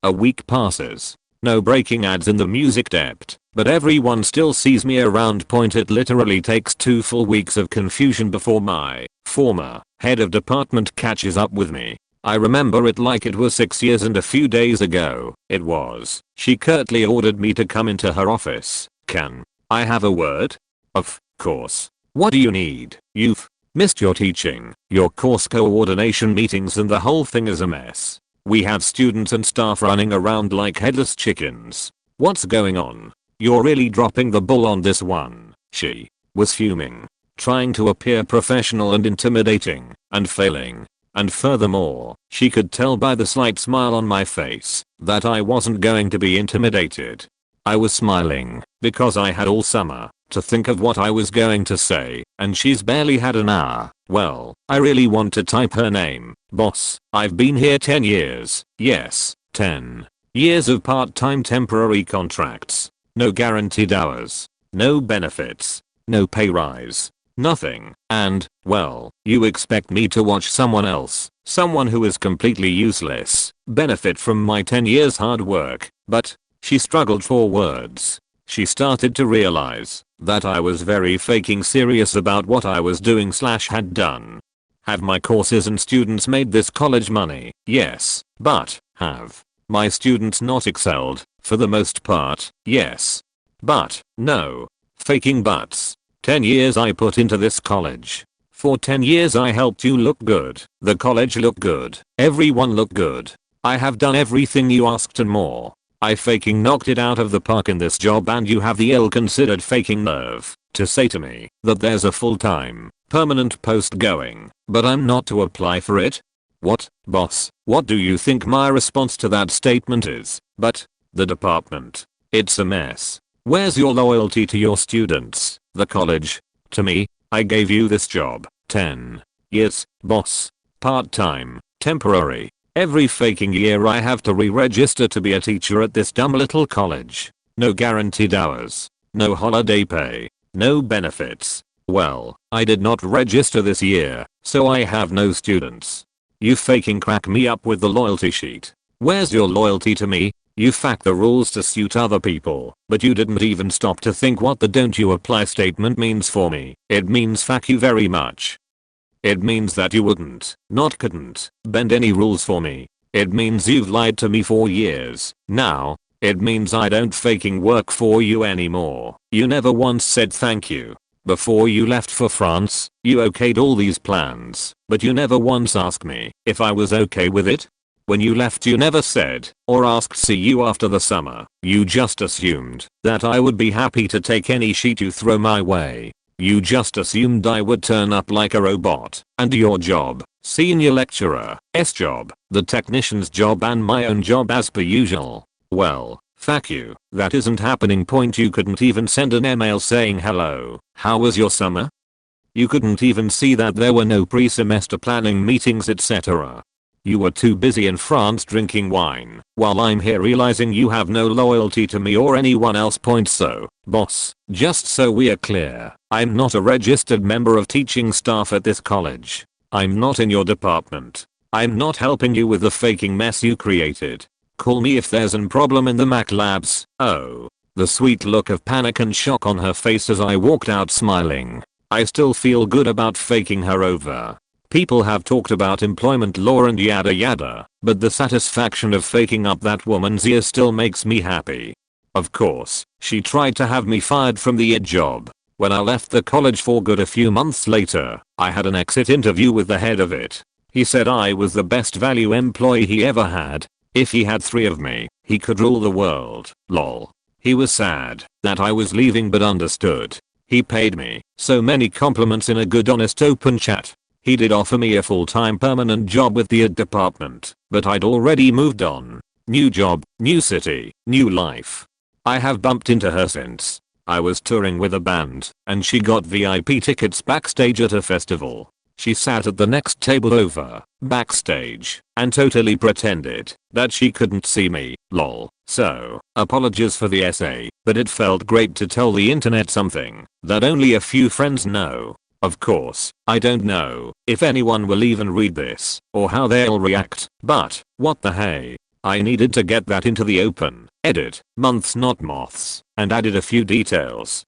A week passes. No breaking ads in the music dept, but everyone still sees me around. It literally takes 2 full weeks of confusion before my former head of department catches up with me. I remember it like it was 6 years and a few days ago. It was. She curtly ordered me to come into her office. Can I have a word? Of course. What do you need? You've missed your teaching, your course coordination meetings, and the whole thing is a mess. We have students and staff running around like headless chickens. What's going on? You're really dropping the ball on this one. She was fuming, trying to appear professional and intimidating, and failing. And furthermore, she could tell by the slight smile on my face that I wasn't going to be intimidated. I was smiling because I had all summer to think of what I was going to say, and she's barely had an hour. Well, I really want to type her name. Boss, I've been here 10 years. Yes, 10 years of part-time temporary contracts. No guaranteed hours. No benefits. No pay rise. Nothing. And, well, you expect me to watch someone else, someone who is completely useless, benefit from my 10 years hard work. But she struggled for words. She started to realize that I was very faking serious about what I was doing / had done. Have my courses and students made this college money? Yes. But have my students not excelled? For the most part, yes. But no. Faking buts. 10 years I put into this college. For 10 years I helped you look good. The college looked good. Everyone looked good. I have done everything you asked and more. I faking knocked it out of the park in this job, and you have the ill-considered faking nerve to say to me that there's a full-time, permanent post going, but I'm not to apply for it? What, boss? What do you think my response to that statement is? But the department. It's a mess. Where's your loyalty to your students, the college, to me? I gave you this job. 10 years, boss. Part-time, temporary. Every faking year I have to re-register to be a teacher at this dumb little college. No guaranteed hours. No holiday pay. No benefits. Well, I did not register this year, so I have no students. You faking crack me up with the loyalty sheet. Where's your loyalty to me? You fact the rules to suit other people, but you didn't even stop to think what the don't you apply statement means for me. It means fuck you very much. It means that you wouldn't, not couldn't, bend any rules for me. It means you've lied to me for years. Now, it means I don't faking work for you anymore. You never once said thank you. Before you left for France, you okayed all these plans, but you never once asked me if I was okay with it. When you left you never said or asked see you after the summer. You just assumed that I would be happy to take any sheet you throw my way. You just assumed I would turn up like a robot, and your job, senior lecturer's job, the technician's job, and my own job as per usual. Well, fuck you. That isn't happening. You couldn't even send an email saying hello, how was your summer? You couldn't even see that there were no pre-semester planning meetings, etc. You were too busy in France drinking wine, while I'm here realizing you have no loyalty to me or anyone else. So, boss, just so we are clear, I'm not a registered member of teaching staff at this college. I'm not in your department. I'm not helping you with the faking mess you created. Call me if there's an problem in the Mac labs. Oh, the sweet look of panic and shock on her face as I walked out smiling. I still feel good about faking her over. People have talked about employment law and yada yada, but the satisfaction of faking up that woman's ear still makes me happy. Of course, she tried to have me fired from the job. When I left the college for good a few months later, I had an exit interview with the head of it. He said I was the best value employee he ever had. If he had 3 of me, he could rule the world. Lol. He was sad that I was leaving but understood. He paid me so many compliments in a good honest open chat. He did offer me a full-time permanent job with the ad department, but I'd already moved on. New job, new city, new life. I have bumped into her since. I was touring with a band, and she got VIP tickets backstage at a festival. She sat at the next table over, backstage, and totally pretended that she couldn't see me, lol. So, apologies for the essay, but it felt great to tell the internet something that only a few friends know. Of course, I don't know if anyone will even read this, or how they'll react, but, what the hey. I needed to get that into the open. Edit, months not moths, and added a few details.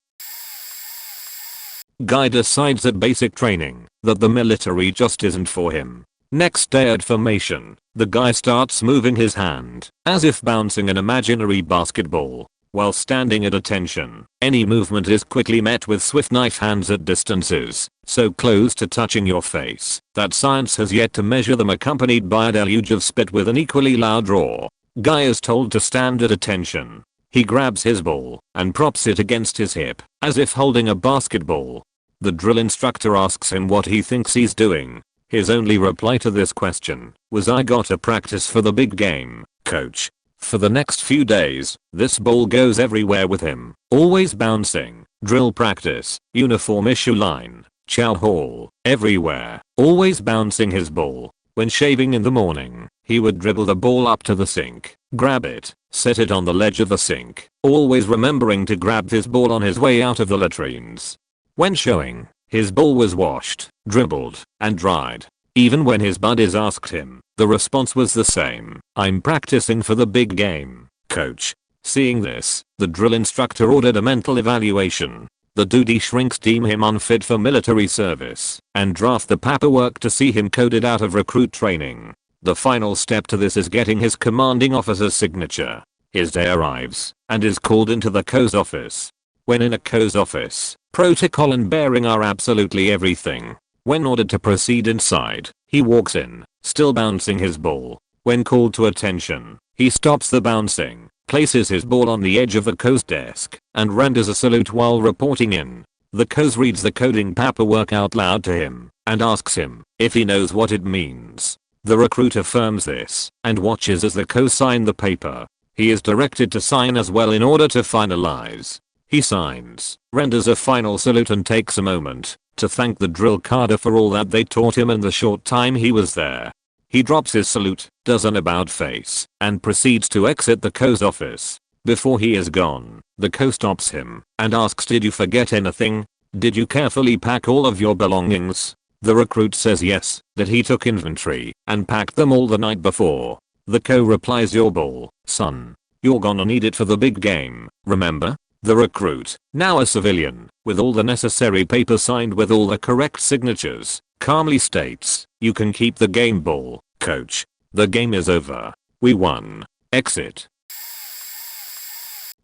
Guy decides at basic training that the military just isn't for him. Next day at formation, the guy starts moving his hand as if bouncing an imaginary basketball. While standing at attention, any movement is quickly met with swift knife hands at distances so close to touching your face that science has yet to measure them, accompanied by a deluge of spit with an equally loud roar. Guy is told to stand at attention. He grabs his ball and props it against his hip as if holding a basketball. The drill instructor asks him what he thinks he's doing. His only reply to this question was, "I gotta practice for the big game, coach." For the next few days, this ball goes everywhere with him, always bouncing. Drill practice, uniform issue line, chow hall, everywhere, always bouncing his ball. When shaving in the morning, he would dribble the ball up to the sink, grab it, set it on the ledge of the sink, always remembering to grab his ball on his way out of the latrines. When showing, his ball was washed, dribbled, and dried. Even when his buddies asked him, the response was the same: "I'm practicing for the big game, coach." Seeing this, the drill instructor ordered a mental evaluation. The duty shrinks deem him unfit for military service and draft the paperwork to see him coded out of recruit training. The final step to this is getting his commanding officer's signature. His day arrives and is called into the CO's office. When in a CO's office, protocol and bearing are absolutely everything. When ordered to proceed inside, he walks in, still bouncing his ball. When called to attention, he stops the bouncing, places his ball on the edge of the CO's desk, and renders a salute while reporting in. The CO's reads the coding paperwork out loud to him, and asks him if he knows what it means. The recruit affirms this, and watches as the CO sign the paper. He is directed to sign as well in order to finalize. He signs, renders a final salute, and takes a moment to thank the drill cadre for all that they taught him in the short time he was there. He drops his salute, does an about face, and proceeds to exit the CO's office. Before he is gone, the CO stops him and asks, "Did you forget anything? Did you carefully pack all of your belongings?" The recruit says yes, that he took inventory and packed them all the night before. The CO replies, "Your ball, son. You're gonna need it for the big game, remember?" The recruit, now a civilian, with all the necessary papers signed with all the correct signatures, calmly states, "You can keep the game ball, coach. The game is over. We won. Exit."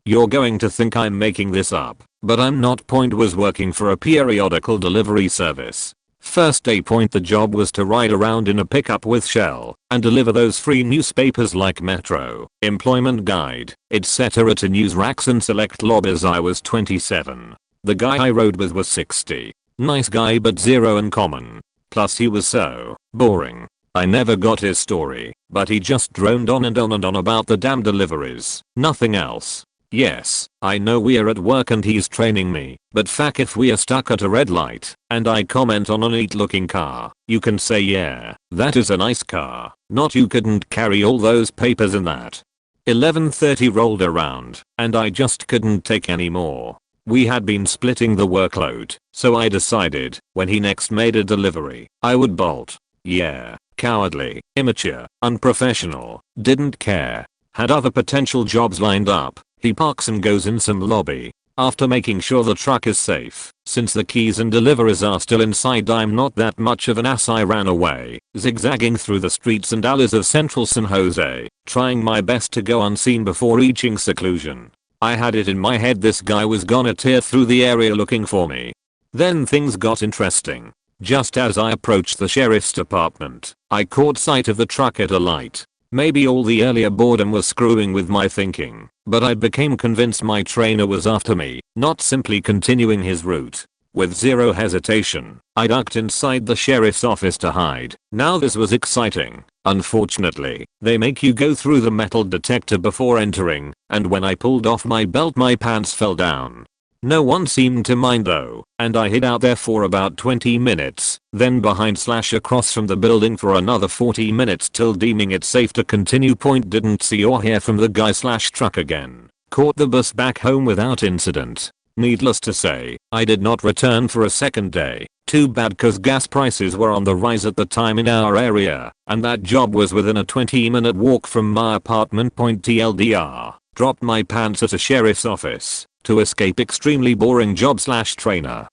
You're going to think I'm making this up, but I'm not. Point was working for a periodical delivery service. First day point, the job was to ride around in a pickup with Shell and deliver those free newspapers like Metro, Employment Guide, etc. to news racks and select lobbies. I was 27. The guy I rode with was 60. Nice guy but zero in common. Plus he was so boring. I never got his story, but he just droned on and on and on about the damn deliveries, nothing else. Yes, I know we're at work and he's training me, but fuck, if we are stuck at a red light and I comment on a neat looking car, you can say, "Yeah, that is a nice car," not "You couldn't carry all those papers in that." 11:30 rolled around and I just couldn't take any more. We had been splitting the workload, so I decided when he next made a delivery, I would bolt. Yeah, cowardly, immature, unprofessional, didn't care. Had other potential jobs lined up. He parks and goes in some lobby. After making sure the truck is safe, since the keys and deliveries are still inside, I'm not that much of an ass. I ran away, zigzagging through the streets and alleys of central San Jose, trying my best to go unseen before reaching seclusion. I had it in my head this guy was gonna tear through the area looking for me. Then things got interesting. Just as I approached the sheriff's department, I caught sight of the truck at a light. Maybe all the earlier boredom was screwing with my thinking, but I became convinced my trainer was after me, not simply continuing his route. With zero hesitation, I ducked inside the sheriff's office to hide. Now this was exciting. Unfortunately, they make you go through the metal detector before entering, and when I pulled off my belt my pants fell down. No one seemed to mind though, and I hid out there for about 20 minutes, then behind/across from the building for another 40 minutes till deeming it safe to continue. Didn't see or hear from the guy/truck again. Caught the bus back home without incident. Needless to say, I did not return for a second day. Too bad, cause gas prices were on the rise at the time in our area, and that job was within a 20-minute walk from my apartment. TLDR, dropped my pants at a sheriff's office to escape extremely boring job/trainer.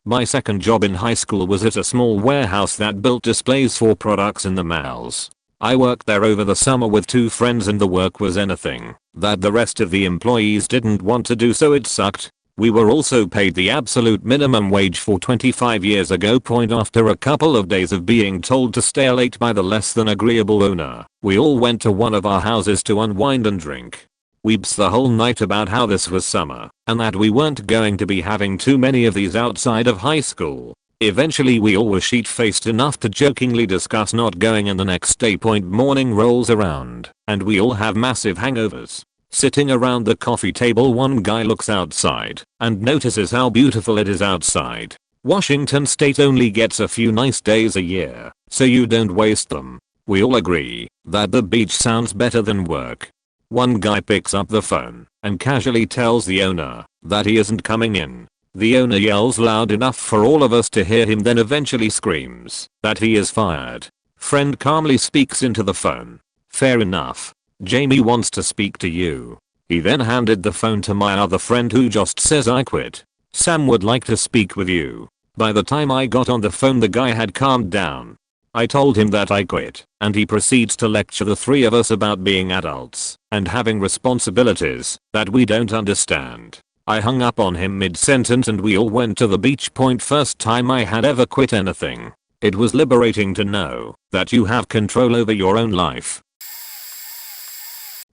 My second job in high school was at a small warehouse that built displays for products in the malls. I worked there over the summer with 2 friends and the work was anything that the rest of the employees didn't want to do, so it sucked. We were also paid the absolute minimum wage for 25 years ago. After a couple of days of being told to stay late by the less than agreeable owner, we all went to one of our houses to unwind and drink. We bs the whole night about how this was summer and that we weren't going to be having too many of these outside of high school. Eventually we all were sheet-faced enough to jokingly discuss not going in the next day. Morning rolls around and we all have massive hangovers. Sitting around the coffee table, one guy looks outside and notices how beautiful it is outside. Washington State only gets a few nice days a year, so you don't waste them. We all agree that the beach sounds better than work. One guy picks up the phone and casually tells the owner that he isn't coming in. The owner yells loud enough for all of us to hear him, then eventually screams that he is fired. Friend calmly speaks into the phone. Fair enough. Jamie wants to speak to you. He then handed the phone to my other friend who just says, I quit. Sam would like to speak with you. By the time I got on the phone the guy had calmed down. I told him that I quit, and he proceeds to lecture the 3 of us about being adults and having responsibilities that we don't understand. I hung up on him mid-sentence and we all went to the beach. First time I had ever quit anything. It was liberating to know that you have control over your own life.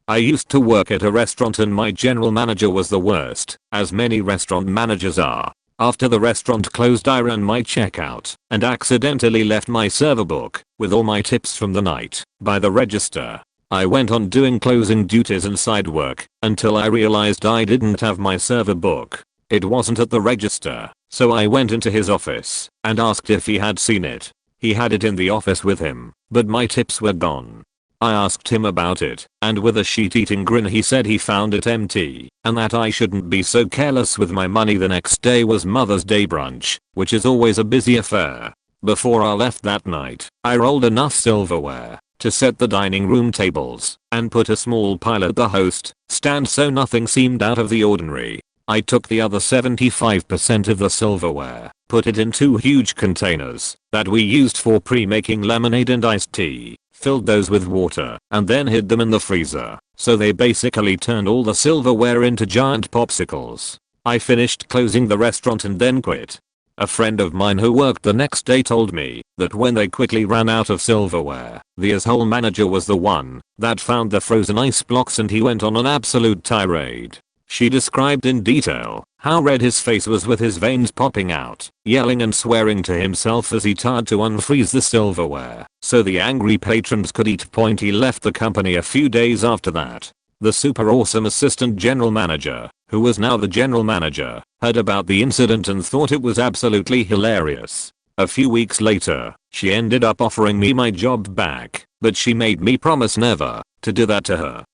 I used to work at a restaurant and my general manager was the worst, as many restaurant managers are. After the restaurant closed I ran my checkout and accidentally left my server book with all my tips from the night by the register. I went on doing closing duties and side work until I realized I didn't have my server book. It wasn't at the register, so I went into his office and asked if he had seen it. He had it in the office with him, but my tips were gone. I asked him about it, and with a sheet-eating grin he said he found it empty, and that I shouldn't be so careless with my money. The next day was Mother's Day brunch, which is always a busy affair. Before I left that night, I rolled enough silverware to set the dining room tables, and put a small pile at the host stand so nothing seemed out of the ordinary. I took the other 75% of the silverware, put it in 2 huge containers that we used for pre-making lemonade and iced tea, filled those with water, and then hid them in the freezer, so they basically turned all the silverware into giant popsicles. I finished closing the restaurant and then quit. A friend of mine who worked the next day told me that when they quickly ran out of silverware, the asshole manager was the one that found the frozen ice blocks and he went on an absolute tirade. She described in detail how red his face was with his veins popping out, yelling and swearing to himself as he tried to unfreeze the silverware so the angry patrons could eat. He left the company a few days after that. The super awesome assistant general manager, who was now the general manager, heard about the incident and thought it was absolutely hilarious. A few weeks later, she ended up offering me my job back, but she made me promise never to do that to her.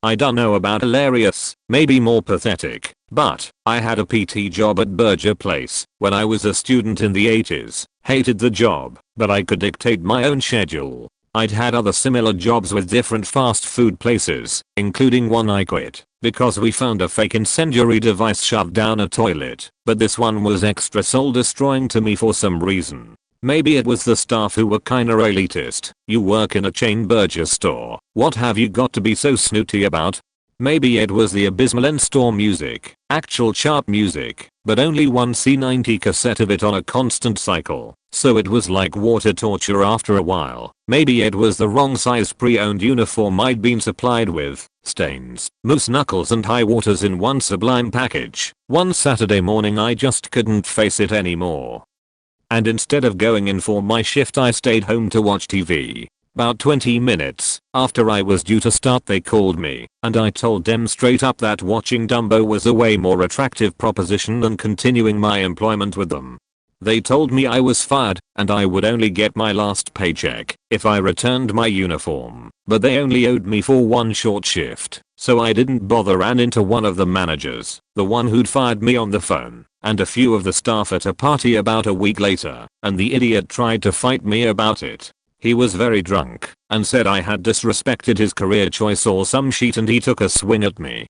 I don't know about hilarious, maybe more pathetic, but I had a PT job at Burger Place when I was a student in the 80s. Hated the job, but I could dictate my own schedule. I'd had other similar jobs with different fast food places, including one I quit because we found a fake incendiary device shoved down a toilet, but this one was extra soul destroying to me for some reason. Maybe it was the staff who were kinda elitist. You work in a chain burger store, what have you got to be so snooty about? Maybe it was the abysmal in-store music, actual chart music, but only one C90 cassette of it on a constant cycle, so it was like water torture after a while. Maybe it was the wrong size pre-owned uniform I'd been supplied with, stains, moose knuckles and high waters in one sublime package. One Saturday morning I just couldn't face it anymore. And instead of going in for my shift I stayed home to watch TV. About 20 minutes after I was due to start they called me, and I told them straight up that watching Dumbo was a way more attractive proposition than continuing my employment with them. They told me I was fired and I would only get my last paycheck if I returned my uniform, but they only owed me for one short shift, so I didn't bother. Ran into one of the managers, the one who'd fired me, on the phone, and a few of the staff at a party about a week later, and the idiot tried to fight me about it. He was very drunk and said I had disrespected his career choice or some shit, and he took a swing at me.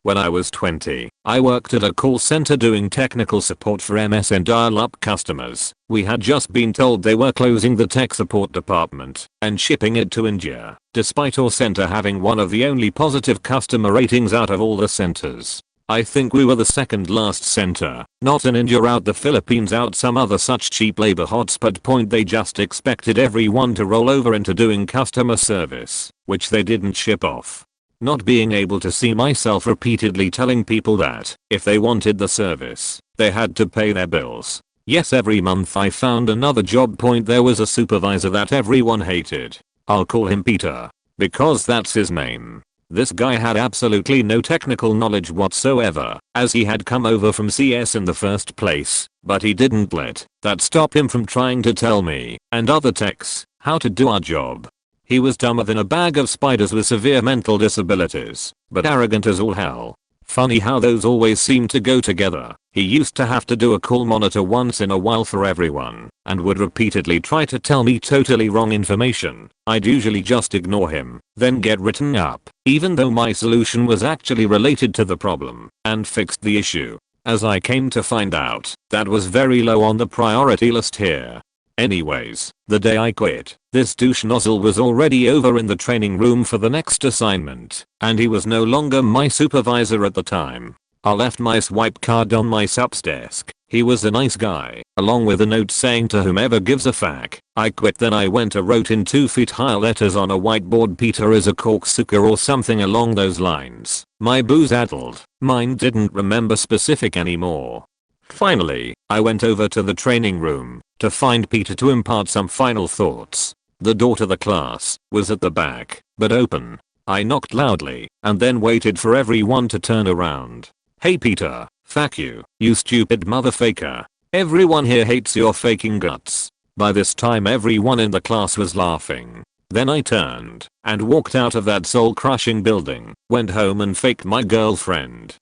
When I was 20, I worked at a call center doing technical support for MSN dial-up customers. We had just been told they were closing the tech support department and shipping it to India, despite our center having one of the only positive customer ratings out of all the centers. I think we were the second last center, not in India out the Philippines out some other such cheap labor hotspot. Point, they just expected everyone to roll over into doing customer service, which they didn't ship off. Not being able to see myself repeatedly telling people that, if they wanted the service, they had to pay their bills. Yes, every month I found another job. Point, there was a supervisor that everyone hated. I'll call him Peter, because that's his name. This guy had absolutely no technical knowledge whatsoever, as he had come over from CS in the first place, but he didn't let that stop him from trying to tell me and other techs how to do our job. He was dumber than a bag of spiders with severe mental disabilities, but arrogant as all hell. Funny how those always seem to go together. He used to have to do a call monitor once in a while for everyone, and would repeatedly try to tell me totally wrong information. I'd usually just ignore him, then get written up, even though my solution was actually related to the problem, and fixed the issue. As I came to find out, that was very low on the priority list here. Anyways, the day I quit, this douche nozzle was already over in the training room for the next assignment, and he was no longer my supervisor at the time. I left my swipe card on my sup's desk. He was a nice guy, along with a note saying to whomever gives a fuck, I quit. Then I went and wrote in 2 feet high letters on a whiteboard, Peter is a corksucker or something along those lines. My booze-addled mind didn't remember specific anymore. Finally, I went over to the training room to find Peter to impart some final thoughts. The door to the class was at the back, but open. I knocked loudly and then waited for everyone to turn around. Hey Peter, fuck you, you stupid motherfucker. Everyone here hates your faking guts. By this time everyone in the class was laughing. Then I turned and walked out of that soul-crushing building, went home and faked my girlfriend.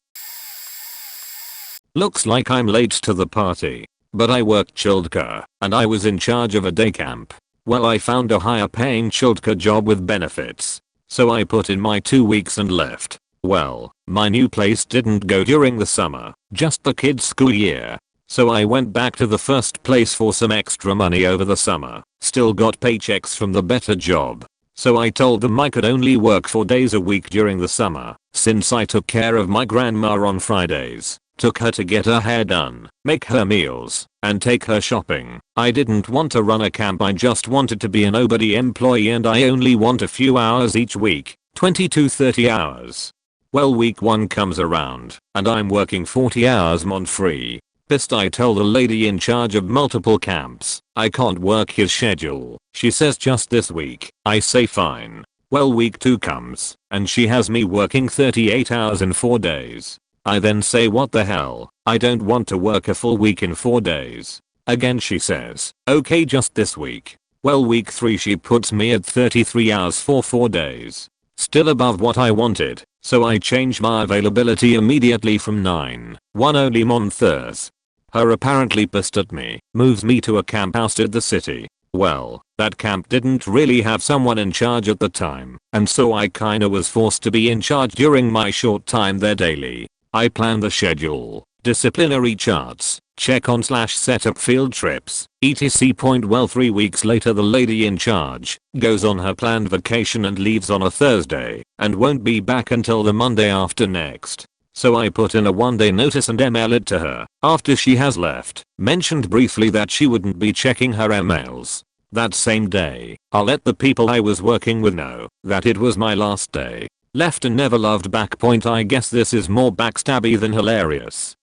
Looks like I'm late to the party, but I worked childcare and I was in charge of a day camp. Well, I found a higher paying childcare job with benefits, so I put in my 2 weeks and left. Well, my new place didn't go during the summer, just the kids' school year. So I went back to the first place for some extra money over the summer. Still got paychecks from the better job. So I told them I could only work 4 days a week during the summer, since I took care of my grandma on Fridays, took her to get her hair done, make her meals, and take her shopping. I didn't want to run a camp, I just wanted to be a nobody employee, and I only want a few hours each week, 20 to 30 hours. Well, week 1 comes around, and I'm working 40 hours free. Pissed, I tell the lady in charge of multiple camps, I can't work his schedule. She says just this week. I say fine. Well, week 2 comes, and she has me working 38 hours in 4 days. I then say what the hell, I don't want to work a full week in 4 days. Again she says, okay, just this week. Well, week 3 she puts me at 33 hours for 4 days. Still above what I wanted, so I change my availability immediately from 9, 1 only months. Her apparently pissed at me, moves me to a camp outside the city. Well, that camp didn't really have someone in charge at the time, and so I kinda was forced to be in charge during my short time there daily. I plan the schedule, disciplinary charts, check on / set up field trips, etc. Well, 3 weeks later the lady in charge goes on her planned vacation and leaves on a Thursday and won't be back until the Monday after next. So I put in a 1-day notice and email it to her after she has left. Mentioned briefly that she wouldn't be checking her emails. That same day, I let the people I was working with know that it was my last day. Left and never loved back. I guess this is more backstabby than hilarious.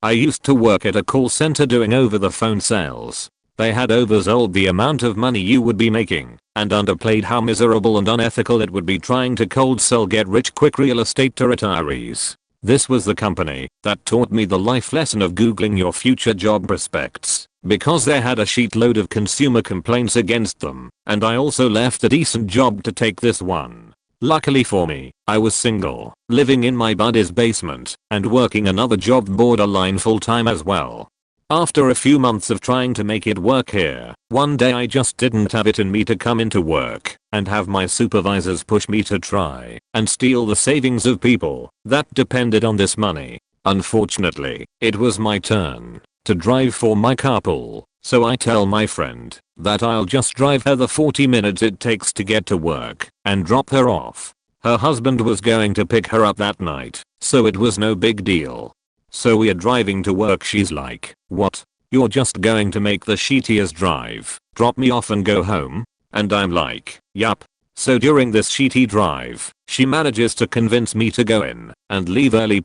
I used to work at a call center doing over the phone sales. They had oversold the amount of money you would be making and underplayed how miserable and unethical it would be trying to cold sell get rich quick real estate to retirees. This was the company that taught me the life lesson of googling your future job prospects, because they had a shitload of consumer complaints against them, and I also left a decent job to take this one. Luckily for me, I was single, living in my buddy's basement, and working another job borderline full-time as well. After a few months of trying to make it work here, one day I just didn't have it in me to come into work and have my supervisors push me to try and steal the savings of people that depended on this money. Unfortunately, it was my turn to drive for my carpool, so I tell my friend that I'll just drive her the 40 minutes it takes to get to work and drop her off. Her husband was going to pick her up that night, so it was no big deal. So we are driving to work. She's like, "What? You're just going to make the shittiest drive, drop me off and go home?" And I'm like, "Yup." So during this shitty drive, she manages to convince me to go in and leave early.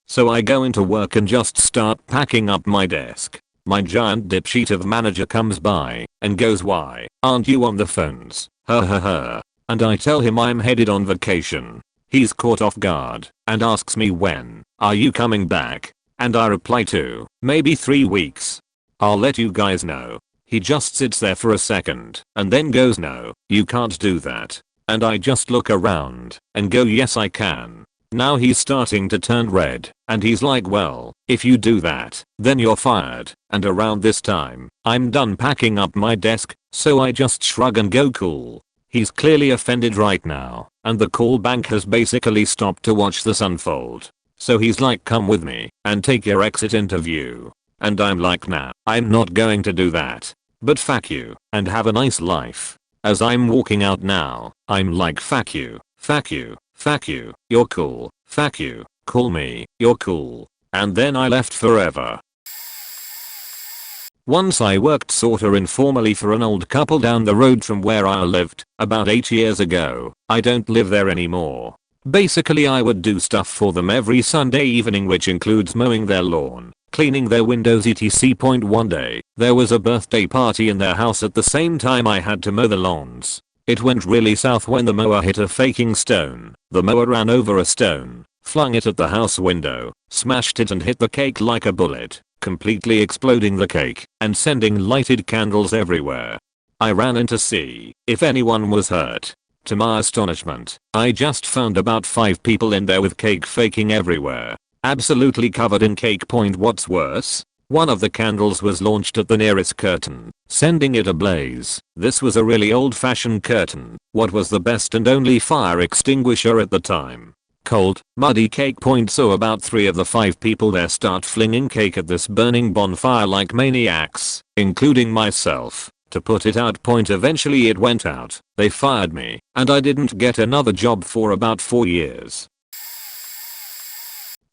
So I go into work and just start packing up my desk. My giant dipshit of manager comes by and goes, "Why aren't you on the phones? And I tell him I'm headed on vacation. He's caught off guard and asks me, "When are you coming back?" And I reply to, "Maybe 3 weeks. I'll let you guys know." He just sits there for a second and then goes, "No, you can't do that." And I just look around and go, "Yes I can." Now he's starting to turn red and he's like, "Well, if you do that, then you're fired." And around this time, I'm done packing up my desk, so I just shrug and go, "Cool." He's clearly offended right now, and the call bank has basically stopped to watch this unfold. So he's like, "Come with me and take your exit interview." And I'm like, "Nah, I'm not going to do that. But fuck you and have a nice life." As I'm walking out now, I'm like, "Fuck you, fuck you, fuck you, you're cool, fuck you, call me, you're cool." And then I left forever. Once I worked sorta informally for an old couple down the road from where I lived, about 8 years ago. I don't live there anymore. Basically I would do stuff for them every Sunday evening, which includes mowing their lawn, cleaning their windows etc. One day, there was a birthday party in their house at the same time I had to mow the lawns. It went really south when the mower hit a faking stone. The mower ran over a stone, flung it at the house window, smashed it and hit the cake like a bullet, completely exploding the cake and sending lighted candles everywhere. I ran in to see if anyone was hurt. To my astonishment, I just found about 5 people in there with cake faking everywhere, absolutely covered in cake. What's worse, one of the candles was launched at the nearest curtain, sending it ablaze. This was a really old-fashioned curtain, what was the best and only fire extinguisher at the time. Cold, muddy cake. So about 3 of the 5 people there start flinging cake at this burning bonfire like maniacs, including myself. To put it out. Eventually it went out, they fired me, and I didn't get another job for about 4 years.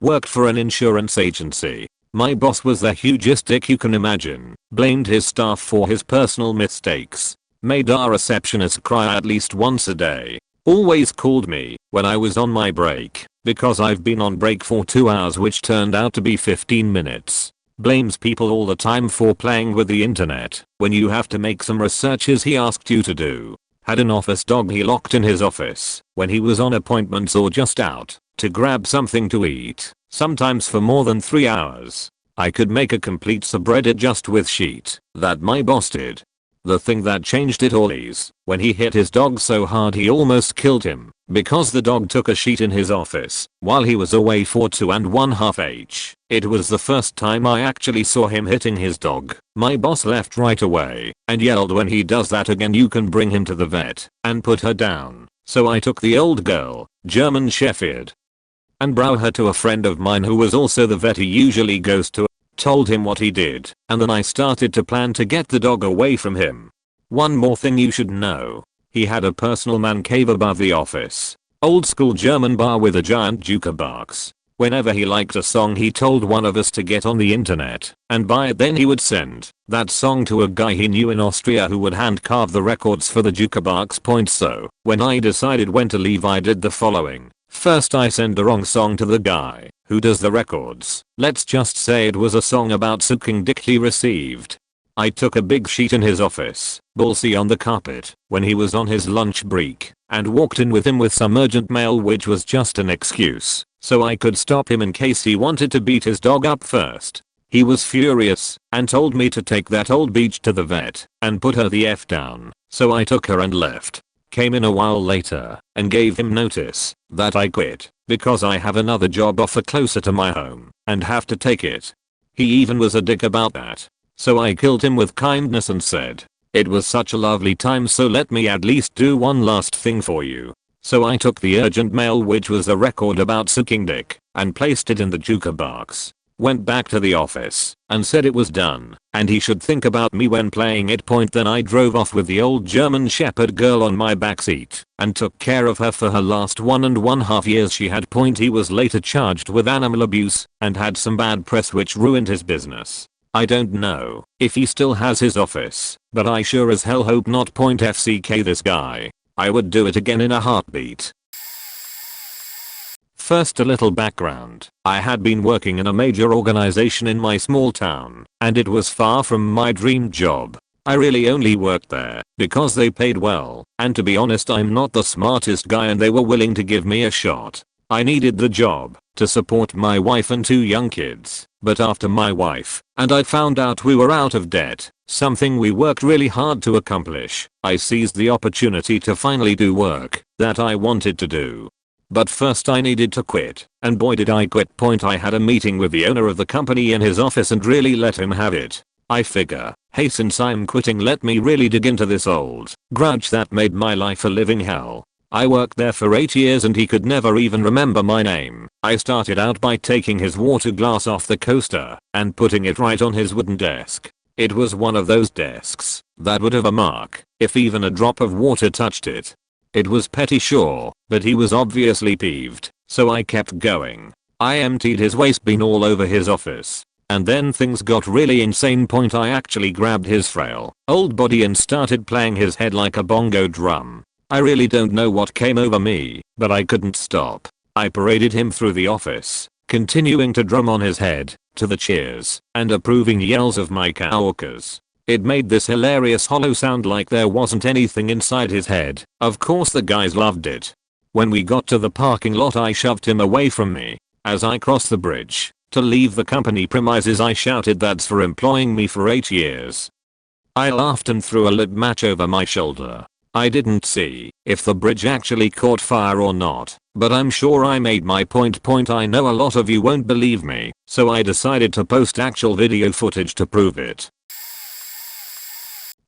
Worked for an insurance agency. My boss was the hugest dick you can imagine, blamed his staff for his personal mistakes, made our receptionist cry at least once a day, always called me when I was on my break, because I've been on break for 2 hours which turned out to be 15 minutes. Blames people all the time for playing with the internet when you have to make some researches he asked you to do. Had an office dog he locked in his office when he was on appointments or just out to grab something to eat, sometimes for more than 3 hours. I could make a complete subreddit just with shit that my boss did. The thing that changed it all is when he hit his dog so hard he almost killed him because the dog took a shit in his office while he was away for 2.5 hours. It was the first time I actually saw him hitting his dog. My boss left right away and yelled, "When he does that again you can bring him to the vet and put her down." So I took the old girl, German Shepherd, and brought her to a friend of mine who was also the vet he usually goes to, told him what he did, and then I started to plan to get the dog away from him. One more thing you should know. He had a personal man cave above the office. Old school German bar with a giant jukebox. Whenever he liked a song he told one of us to get on the internet and buy it, then he would send that song to a guy he knew in Austria who would hand carve the records for the jukebox. So when I decided when to leave I did the following. First I send the wrong song to the guy who does the records. Let's just say it was a song about sucking dick he received. I took a big sheet in his office, ballsy on the carpet, when he was on his lunch break, and walked in with him with some urgent mail, which was just an excuse so I could stop him in case he wanted to beat his dog up first. He was furious and told me to take that old beach to the vet and put her the F down, so I took her and left. Came in a while later and gave him notice that I quit because I have another job offer closer to my home and have to take it. He even was a dick about that. So I killed him with kindness and said, "It was such a lovely time, so let me at least do one last thing for you." So I took the urgent mail, which was a record about sucking dick, and placed it in the jukebox. Went back to the office and said it was done and he should think about me when playing it. Then I drove off with the old German Shepherd girl on my backseat and took care of her for her last 1.5 years she had. He was later charged with animal abuse and had some bad press which ruined his business. I don't know if he still has his office, but I sure as hell hope not. FCK this guy. I would do it again in a heartbeat. First, a little background. I had been working in a major organization in my small town, and it was far from my dream job. I really only worked there because they paid well, and to be honest I'm not the smartest guy and they were willing to give me a shot. I needed the job to support my wife and 2 young kids, but after my wife and I found out we were out of debt, something we worked really hard to accomplish, I seized the opportunity to finally do work that I wanted to do. But first I needed to quit, and boy did I quit. I had a meeting with the owner of the company in his office and really let him have it. I figure, hey, since I'm quitting, let me really dig into this old grudge that made my life a living hell. I worked there for 8 years and he could never even remember my name. I started out by taking his water glass off the coaster and putting it right on his wooden desk. It was one of those desks that would have a mark if even a drop of water touched it. It was petty, sure, but he was obviously peeved, so I kept going. I emptied his waste bin all over his office. And then things got really insane. I actually grabbed his frail old body and started playing his head like a bongo drum. I really don't know what came over me, but I couldn't stop. I paraded him through the office, continuing to drum on his head, to the cheers and approving yells of my coworkers. It made this hilarious hollow sound like there wasn't anything inside his head. Of course the guys loved it. When we got to the parking lot I shoved him away from me. As I crossed the bridge to leave the company premises I shouted, "That's for employing me for 8 years." I laughed and threw a lit match over my shoulder. I didn't see if the bridge actually caught fire or not, but I'm sure I made my point. I know a lot of you won't believe me, so I decided to post actual video footage to prove it.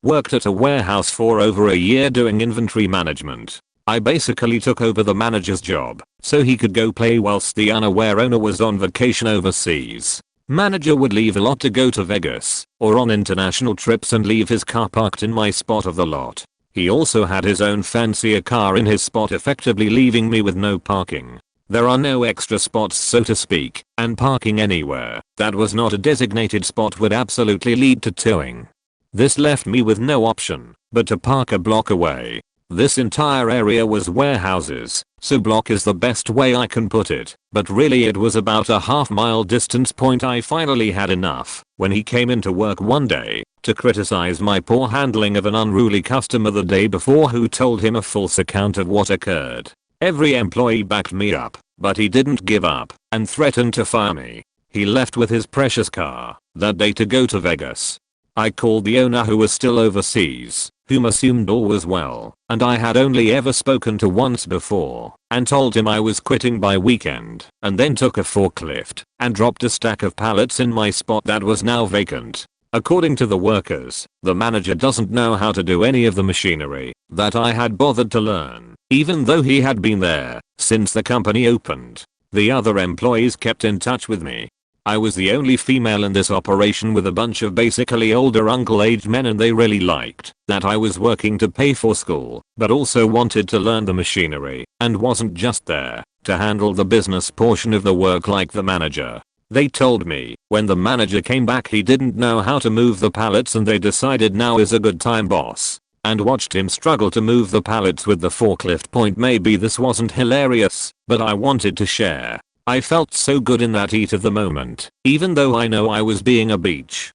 Worked at a warehouse for over a year doing inventory management. I basically took over the manager's job so he could go play whilst the unaware owner was on vacation overseas. Manager would leave a lot to go to Vegas or on international trips and leave his car parked in my spot of the lot. He also had his own fancier car in his spot, effectively leaving me with no parking. There are no extra spots, so to speak, and parking anywhere that was not a designated spot would absolutely lead to towing. This left me with no option but to park a block away. This entire area was warehouses, so block is the best way I can put it, but really it was about a half-mile distance. I finally had enough when he came into work one day to criticize my poor handling of an unruly customer the day before who told him a false account of what occurred. Every employee backed me up, but he didn't give up and threatened to fire me. He left with his precious car that day to go to Vegas. I called the owner, who was still overseas, whom assumed all was well, and I had only ever spoken to once before, and told him I was quitting by weekend, and then took a forklift and dropped a stack of pallets in my spot that was now vacant. According to the workers, the manager doesn't know how to do any of the machinery that I had bothered to learn, even though he had been there since the company opened. The other employees kept in touch with me. I was the only female in this operation with a bunch of basically older uncle-aged men, and they really liked that I was working to pay for school, but also wanted to learn the machinery and wasn't just there to handle the business portion of the work like the manager. They told me when the manager came back he didn't know how to move the pallets, and they decided now is a good time, boss, and watched him struggle to move the pallets with the forklift. Maybe this wasn't hilarious, but I wanted to share. I felt so good in that heat of the moment, even though I know I was being a bitch.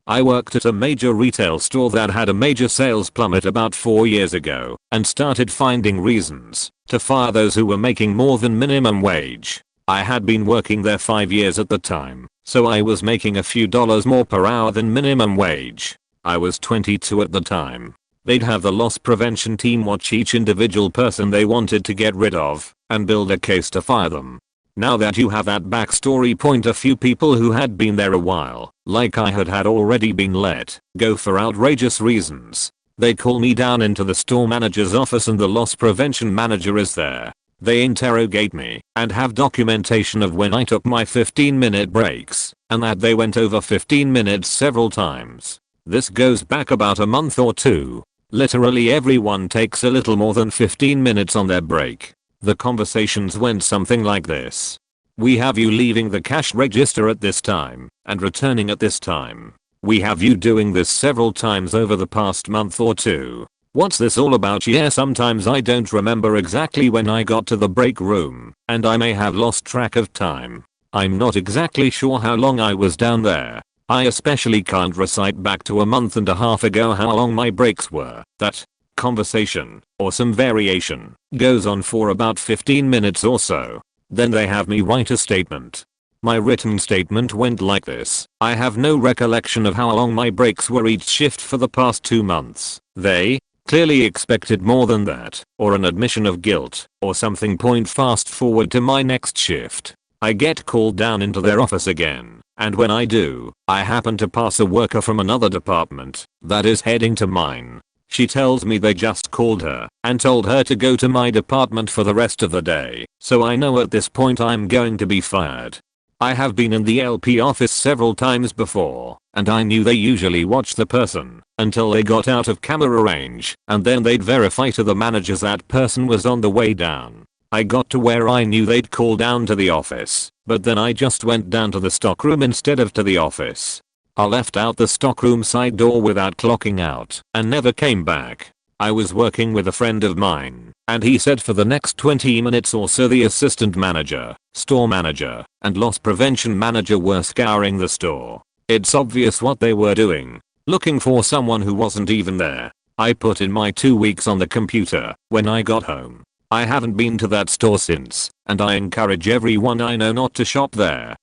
I worked at a major retail store that had a major sales plummet about 4 years ago and started finding reasons to fire those who were making more than minimum wage. I had been working there 5 years at the time, so I was making a few dollars more per hour than minimum wage. I was 22 at the time. They'd have the loss prevention team watch each individual person they wanted to get rid of and build a case to fire them. Now that you have that backstory, a few people who had been there a while, like I had already been let go for outrageous reasons. They call me down into the store manager's office and the loss prevention manager is there. They interrogate me and have documentation of when I took my 15-minute breaks and that they went over 15 minutes several times. This goes back about a month or two. Literally everyone takes a little more than 15 minutes on their break. The conversations went something like this. We have you leaving the cash register at this time and returning at this time. We have you doing this several times over the past month or two. What's this all about? Yeah, sometimes I don't remember exactly when I got to the break room, and I may have lost track of time. I'm not exactly sure how long I was down there. I especially can't recite back to a month and a half ago how long my breaks were. That conversation, or some variation, goes on for about 15 minutes or so. Then they have me write a statement. My written statement went like this. I have no recollection of how long my breaks were each shift for the past 2 months. They clearly expected more than that, or an admission of guilt, or something. Fast forward to my next shift. I get called down into their office again, and when I do, I happen to pass a worker from another department that is heading to mine. She tells me they just called her and told her to go to my department for the rest of the day, so I know at this point I'm going to be fired. I have been in the LP office several times before, and I knew they usually watch the person until they got out of camera range, and then they'd verify to the managers that person was on the way down. I got to where I knew they'd call down to the office, but then I just went down to the stockroom instead of to the office. I left out the stockroom side door without clocking out and never came back. I was working with a friend of mine, and he said for the next 20 minutes or so the assistant manager, store manager, and loss prevention manager were scouring the store. It's obvious what they were doing, looking for someone who wasn't even there. I put in my 2 weeks on the computer when I got home. I haven't been to that store since, and I encourage everyone I know not to shop there.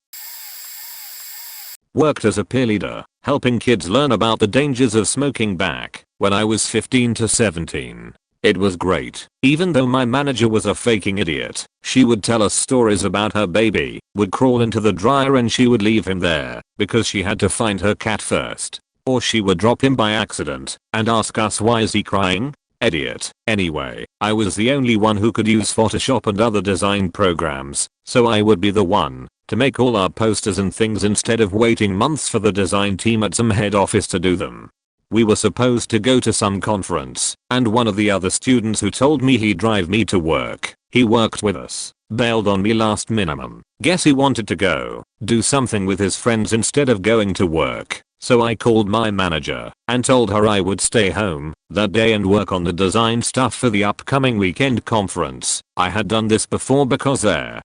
Worked as a peer leader, helping kids learn about the dangers of smoking back when I was 15 to 17. It was great. Even though my manager was a faking idiot, she would tell us stories about her baby would crawl into the dryer and she would leave him there because she had to find her cat first. Or she would drop him by accident and ask us, why is he crying? Idiot. Anyway, I was the only one who could use Photoshop and other design programs, so I would be the one to make all our posters and things instead of waiting months for the design team at some head office to do them. We were supposed to go to some conference, and one of the other students who told me he'd drive me to work, he worked with us, bailed on me last minute. Guess he wanted to go do something with his friends instead of going to work. So I called my manager and told her I would stay home that day and work on the design stuff for the upcoming weekend conference. I had done this before because their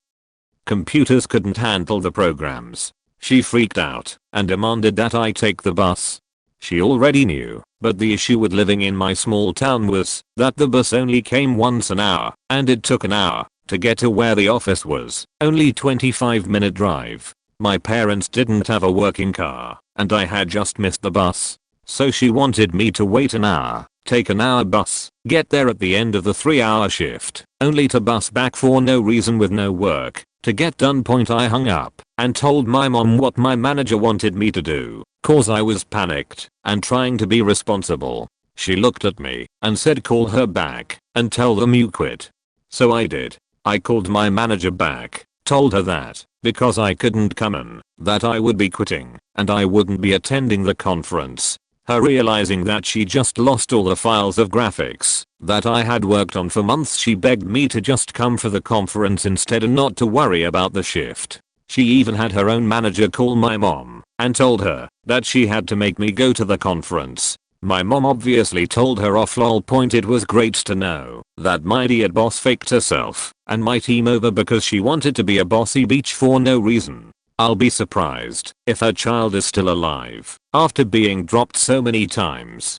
computers couldn't handle the programs. She freaked out and demanded that I take the bus. She already knew, but the issue with living in my small town was that the bus only came once an hour, and it took an hour to get to where the office was, only 25-minute drive. My parents didn't have a working car, and I had just missed the bus. So she wanted me to wait an hour, take an hour bus, get there at the end of the 3-hour shift, only to bus back for no reason with no work to get done. I hung up and told my mom what my manager wanted me to do, cause I was panicked and trying to be responsible. She looked at me and said call her back and tell them you quit. So I did. I called my manager back, Told her that, because I couldn't come in, that I would be quitting, and I wouldn't be attending the conference. Her realizing that she just lost all the files of graphics that I had worked on for months, she begged me to just come for the conference instead and not to worry about the shift. She even had her own manager call my mom and told her that she had to make me go to the conference. My mom obviously told her off. Lol. Point, it was great to know that my idiot boss faked herself and my team over because she wanted to be a bossy bitch for no reason. I'll be surprised if her child is still alive after being dropped so many times.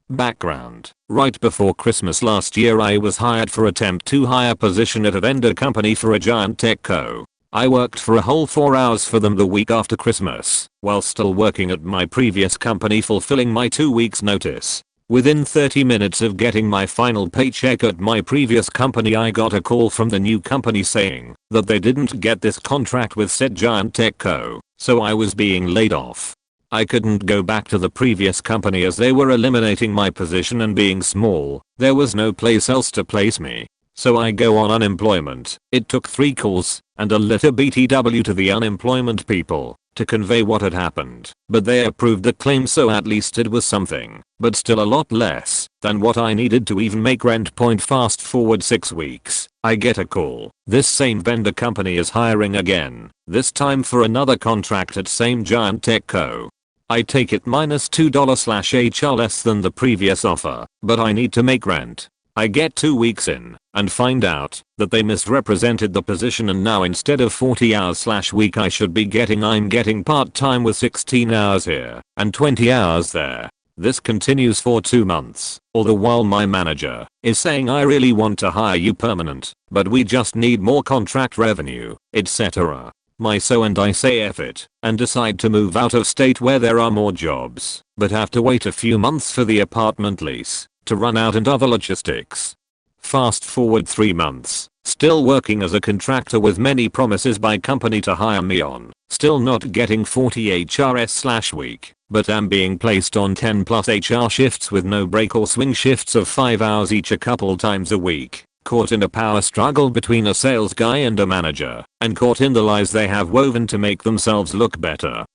Background: right before Christmas last year I was hired for a temp to hire position at a vendor company for a giant tech co. I worked for a whole 4 hours for them the week after Christmas, while still working at my previous company fulfilling my 2 weeks notice. Within 30 minutes of getting my final paycheck at my previous company, I got a call from the new company saying that they didn't get this contract with said giant tech co, so I was being laid off. I couldn't go back to the previous company as they were eliminating my position, and being small, there was no place else to place me. So I go on unemployment. It took 3 calls and a letter BTW to the unemployment people to convey what had happened, but they approved the claim, so at least it was something, but still a lot less than what I needed to even make rent. Point, fast forward 6 weeks, I get a call. This same vendor company is hiring again, this time for another contract at same giant tech co. I take it minus $2/HR less than the previous offer, but I need to make rent. I get 2 weeks in and find out that they misrepresented the position, and now instead of 40 hours/week I'm getting part-time with 16 hours here and 20 hours there. This continues for 2 months, all the while my manager is saying, I really want to hire you permanent, but we just need more contract revenue, etc. And I say F it and decide to move out of state where there are more jobs, but have to wait a few months for the apartment lease to run out and other logistics. Fast forward 3 months, still working as a contractor with many promises by company to hire me on, still not getting 40 HRS/week, but am being placed on 10+ HR shifts with no break or swing shifts of 5 hours each a couple times a week. Caught in a power struggle between a sales guy and a manager, and caught in the lies they have woven to make themselves look better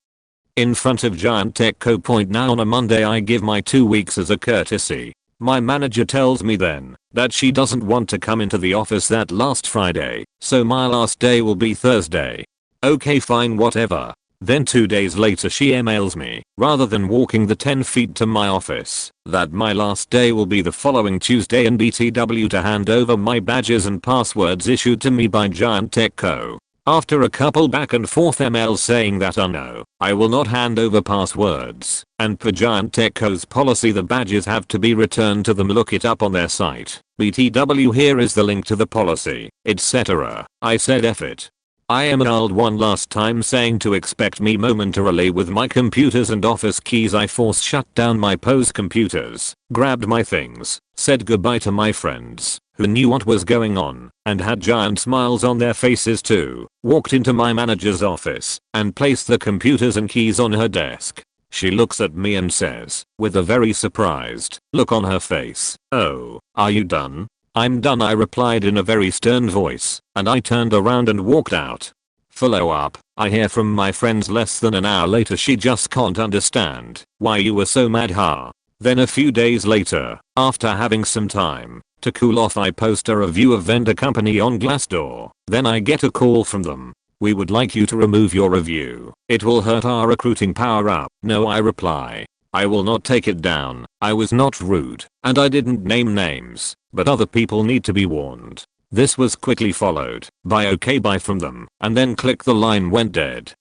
in front of giant tech co. Point, now on a Monday I give my 2 weeks as a courtesy. My manager tells me then that she doesn't want to come into the office that last Friday, so my last day will be Thursday. Okay, fine, whatever. Then 2 days later she emails me, rather than walking the 10 feet to my office, that my last day will be the following Tuesday and BTW to hand over my badges and passwords issued to me by giant tech co. After a couple back and forth emails saying that no, I will not hand over passwords, and per giant tech co's policy the badges have to be returned to them. Look it up on their site. BTW, here is the link to the policy, etc. I said F it. I am an old one last time saying to expect me momentarily with my computers and office keys. I force shut down my Pose computers, grabbed my things, said goodbye to my friends who knew what was going on and had giant smiles on their faces too, walked into my manager's office and placed the computers and keys on her desk. She looks at me and says, with a very surprised look on her face, "Oh, are you done?" "I'm done," I replied in a very stern voice, and I turned around and walked out. Follow up, I hear from my friends less than an hour later, "She just can't understand why you were so mad, huh?" Then a few days later, after having some time to cool off, I post a review of vendor company on Glassdoor. Then I get a call from them. "We would like you to remove your review. It will hurt our recruiting power up." "No," I reply. "I will not take it down. I was not rude, and I didn't name names, but other people need to be warned." This was quickly followed by "okay, bye" from them, and then click the line went dead.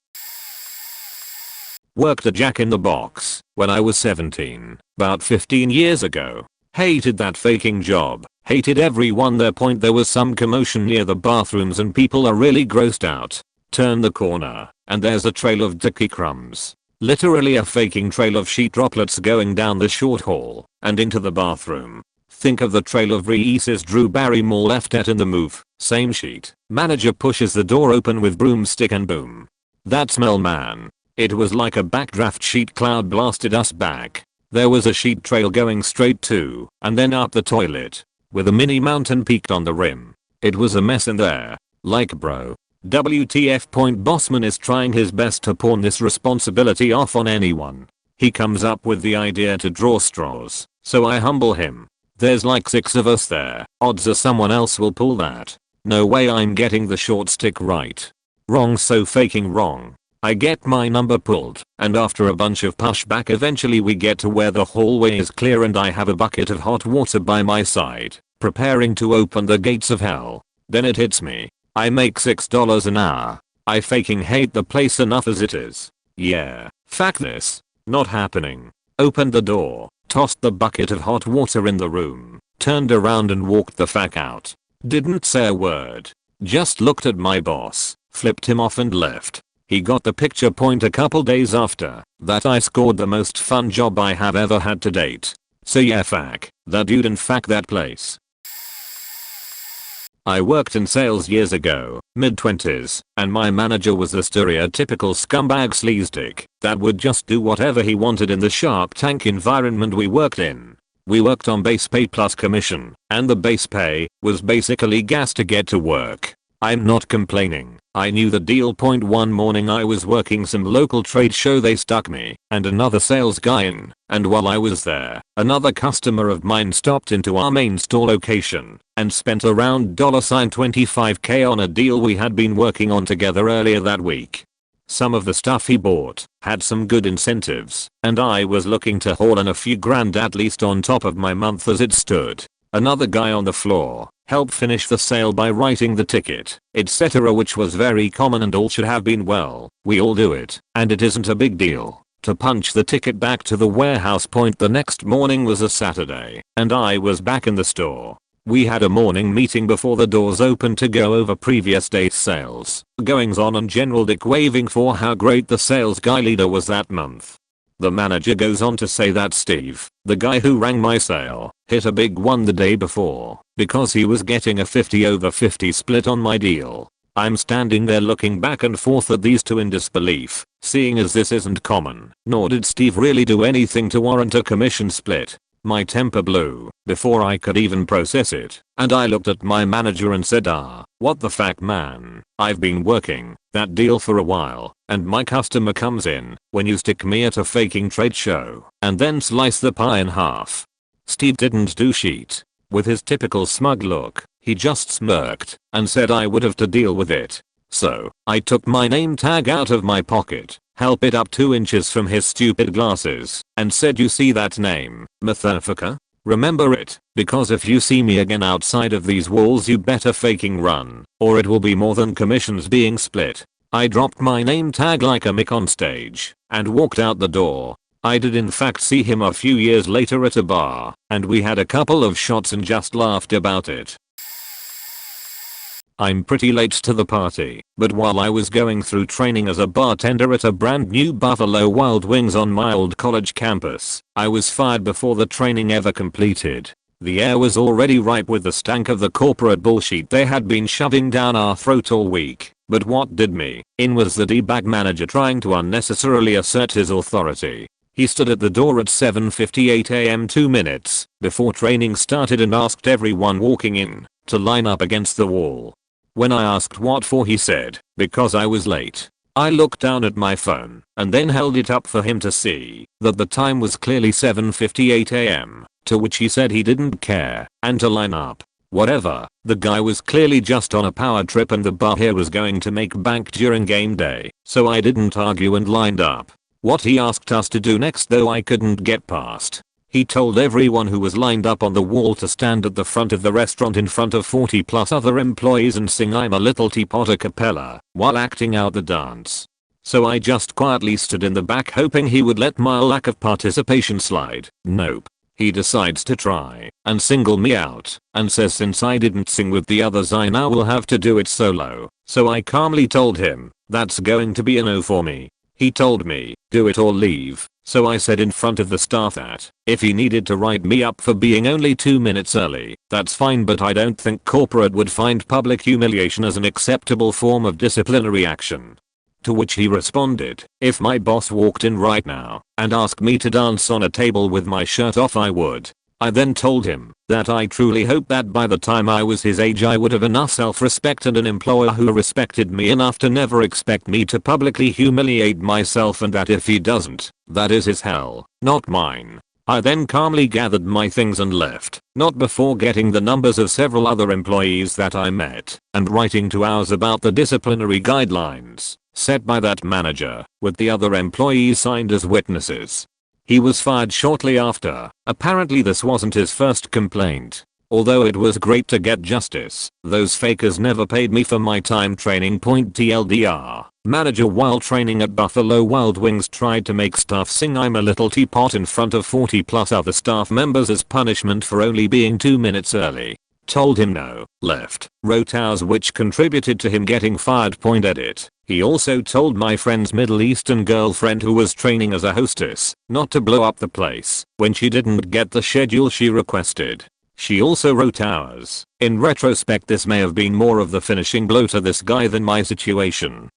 Worked at Jack in the Box when I was 17, about 15 years ago. Hated that faking job, hated everyone there. Point, there was some commotion near the bathrooms and people are really grossed out. Turn the corner, and there's a trail of dicky crumbs. Literally a faking trail of sheet droplets going down the short hall and into the bathroom. Think of the trail of Reese's Drew Barrymore left at in the Move. Same sheet. Manager pushes the door open with broomstick and boom. That smell, man. It was like a backdraft sheet cloud blasted us back. There was a sheet trail going straight to and then up the toilet with a mini mountain peaked on the rim. It was a mess in there. Like bro. WTF point bossman is trying his best to pawn this responsibility off on anyone. He comes up with the idea to draw straws, so I humble him. There's like 6 of us there, odds are someone else will pull that. No way I'm getting the short stick right. Wrong, so faking wrong. I get my number pulled, and after a bunch of pushback eventually we get to where the hallway is clear and I have a bucket of hot water by my side, preparing to open the gates of hell. Then it hits me. I make $6 an hour. I faking hate the place enough as it is. Yeah, fuck this. Not happening. Opened the door, tossed the bucket of hot water in the room, turned around and walked the fuck out. Didn't say a word. Just looked at my boss, flipped him off and left. He got the picture. Point. A couple days after that I scored the most fun job I have ever had to date. So yeah, fuck that dude and fuck that place. I worked in sales years ago, mid-20s, and my manager was a stereotypical scumbag sleazedick that would just do whatever he wanted in the Shark Tank environment we worked in. We worked on base pay plus commission, and the base pay was basically gas to get to work. I'm not complaining. I knew the deal. One morning I was working some local trade show. They stuck me and another sales guy in, and while I was there, another customer of mine stopped into our main store location and spent around $25k on a deal we had been working on together earlier that week. Some of the stuff he bought had some good incentives, and I was looking to haul in a few grand at least on top of my month as it stood. Another guy on the floor helped finish the sale by writing the ticket, etc., which was very common and all should have been. Well, we all do it, and it isn't a big deal to punch the ticket back to the warehouse. The next morning was a Saturday, and I was back in the store. We had a morning meeting before the doors opened to go over previous day's sales, goings on, and general dick waving for how great the sales guy leader was that month. The manager goes on to say that Steve, the guy who rang my sale, hit a big one the day before because he was getting a 50/50 split on my deal. I'm standing there looking back and forth at these two in disbelief, seeing as this isn't common, nor did Steve really do anything to warrant a commission split. My temper blew before I could even process it, and I looked at my manager and said, what the fuck, man? I've been working that deal for a while, and my customer comes in when you stick me at a faking trade show and then slice the pie in half. Steve didn't do shit. With his typical smug look, he just smirked and said I would have to deal with it. So, I took my name tag out of my pocket, held it up 2 inches from his stupid glasses, and said, you see that name, motherfucker? Remember it, because if you see me again outside of these walls you better faking run, or it will be more than commissions being split. I dropped my name tag like a mick on stage, and walked out the door. I did in fact see him a few years later at a bar, and we had a couple of shots and just laughed about it. I'm pretty late to the party, but while I was going through training as a bartender at a brand new Buffalo Wild Wings on my old college campus, I was fired before the training ever completed. The air was already ripe with the stank of the corporate bullshit they had been shoving down our throat all week, but what did me in was the D-bag manager trying to unnecessarily assert his authority. He stood at the door at 7:58 am 2 minutes before training started and asked everyone walking in to line up against the wall. When I asked what for, he said, because I was late. I looked down at my phone and then held it up for him to see that the time was clearly 7:58 am, to which he said he didn't care and to line up. Whatever, the guy was clearly just on a power trip and the bar here was going to make bank during game day, so I didn't argue and lined up. What he asked us to do next though I couldn't get past. He told everyone who was lined up on the wall to stand at the front of the restaurant in front of 40 plus other employees and sing I'm a Little Teapot a cappella while acting out the dance. So I just quietly stood in the back hoping he would let my lack of participation slide. Nope. He decides to try and single me out and says since I didn't sing with the others I now will have to do it solo. So I calmly told him that's going to be a no for me. He told me, do it or leave. So I said in front of the staff that if he needed to write me up for being only 2 minutes early, that's fine, but I don't think corporate would find public humiliation as an acceptable form of disciplinary action. To which he responded, if my boss walked in right now and asked me to dance on a table with my shirt off I would. I then told him that I truly hoped that by the time I was his age I would have enough self-respect and an employer who respected me enough to never expect me to publicly humiliate myself, and that if he doesn't, that is his hell, not mine. I then calmly gathered my things and left, not before getting the numbers of several other employees that I met and writing to ours about the disciplinary guidelines set by that manager, with the other employees signed as witnesses. He was fired shortly after. Apparently this wasn't his first complaint. Although it was great to get justice, those fakers never paid me for my time training. TLDR. Manager while training at Buffalo Wild Wings tried to make staff sing "I'm a Little Teapot" in front of 40 plus other staff members as punishment for only being 2 minutes early. Told him no, left, wrote ours, which contributed to him getting fired. Edit. He also told my friend's Middle Eastern girlfriend who was training as a hostess not to blow up the place when she didn't get the schedule she requested. She also wrote ours. In retrospect, this may have been more of the finishing blow to this guy than my situation.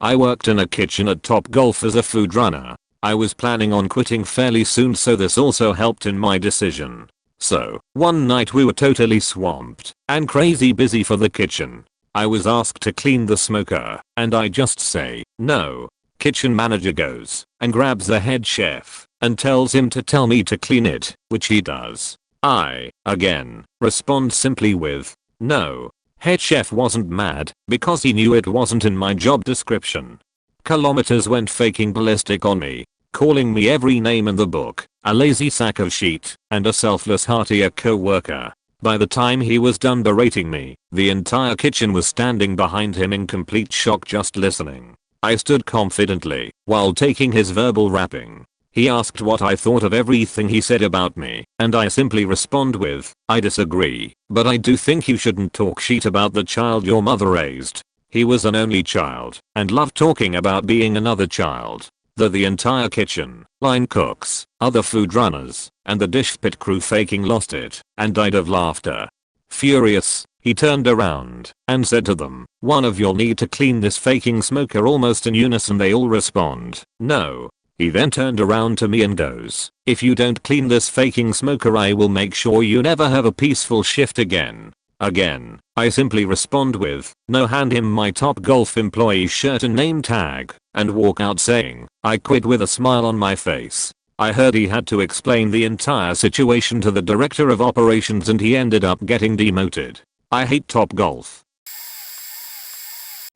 I worked in a kitchen at Topgolf as a food runner. I was planning on quitting fairly soon, so this also helped in my decision. So, one night we were totally swamped and crazy busy for the kitchen. I was asked to clean the smoker, and I just say, no. Kitchen manager goes and grabs the head chef and tells him to tell me to clean it, which he does. I, again, respond simply with, no. Head chef wasn't mad because he knew it wasn't in my job description. Kilometers went faking ballistic on me, calling me every name in the book, a lazy sack of shit, and a selfless heartier co-worker. By the time he was done berating me, the entire kitchen was standing behind him in complete shock just listening. I stood confidently while taking his verbal rapping. He asked what I thought of everything he said about me, and I simply respond with, I disagree, but I do think you shouldn't talk shit about the child your mother raised. He was an only child and loved talking about being another child. The entire kitchen, line cooks, other food runners, and the dish pit crew faking lost it and died of laughter. Furious, he turned around and said to them, one of you'll need to clean this faking smoker. Almost in unison they all respond, no. He then turned around to me and goes, if you don't clean this faking smoker I will make sure you never have a peaceful shift again. Again, I simply respond with, no, hand him my Topgolf employee shirt and name tag, and walk out saying, I quit with a smile on my face. I heard he had to explain the entire situation to the director of operations and he ended up getting demoted. I hate Topgolf.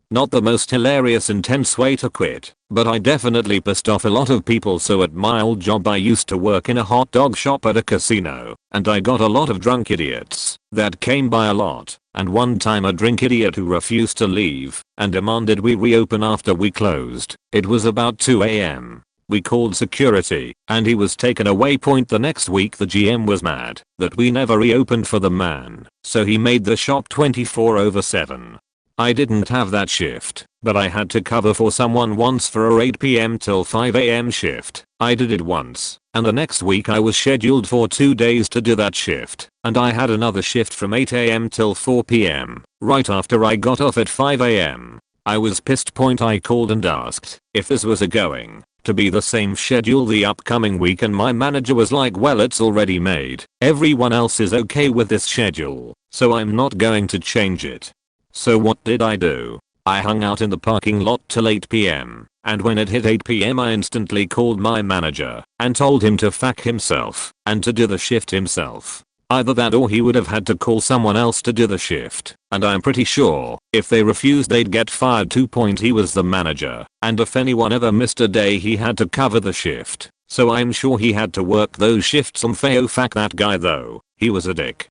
Not the most hilarious intense way to quit, but I definitely pissed off a lot of people. So at my old job I used to work in a hot dog shop at a casino, and I got a lot of drunk idiots that came by a lot, and one time a drink idiot who refused to leave and demanded we reopen after we closed. It was about 2 AM. We called security and he was taken away. The next week the GM was mad that we never reopened for the man, so he made the shop 24/7. I didn't have that shift, but I had to cover for someone once for a 8 PM till 5 AM shift. I did it once, and the next week I was scheduled for 2 days to do that shift, and I had another shift from 8 AM till 4 PM, right after I got off at 5 AM. I was pissed. I called and asked if this was going to be the same schedule the upcoming week, and my manager was like, well, it's already made. Everyone else is okay with this schedule, so I'm not going to change it. So what did I do? I hung out in the parking lot till 8 PM, and when it hit 8 PM I instantly called my manager and told him to fuck himself and to do the shift himself. Either that or he would have had to call someone else to do the shift, and I'm pretty sure if they refused they'd get fired too. He was the manager, and if anyone ever missed a day he had to cover the shift, so I'm sure he had to work those shifts. Fuck that guy though, he was a dick.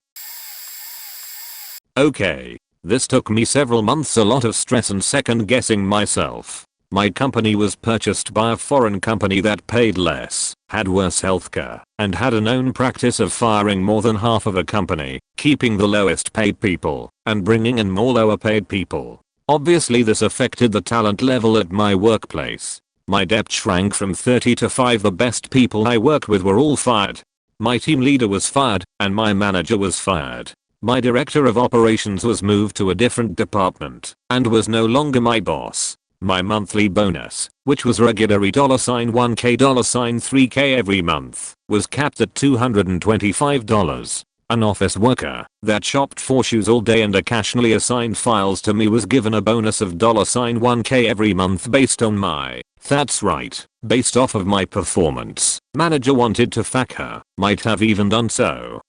Okay. This took me several months, a lot of stress and second guessing myself. My company was purchased by a foreign company that paid less, had worse healthcare, and had a known practice of firing more than half of a company, keeping the lowest paid people, and bringing in more lower paid people. Obviously this affected the talent level at my workplace. My depth shrank from 30 to 5. The best people I worked with were all fired. My team leader was fired, and my manager was fired. My director of operations was moved to a different department and was no longer my boss. My monthly bonus, which was regularly $1K $3K every month, was capped at $225. An office worker that shopped for shoes all day and occasionally assigned files to me was given a bonus of $1K every month based on that's right, based off of my performance. Manager wanted to fuck her, might have even done so.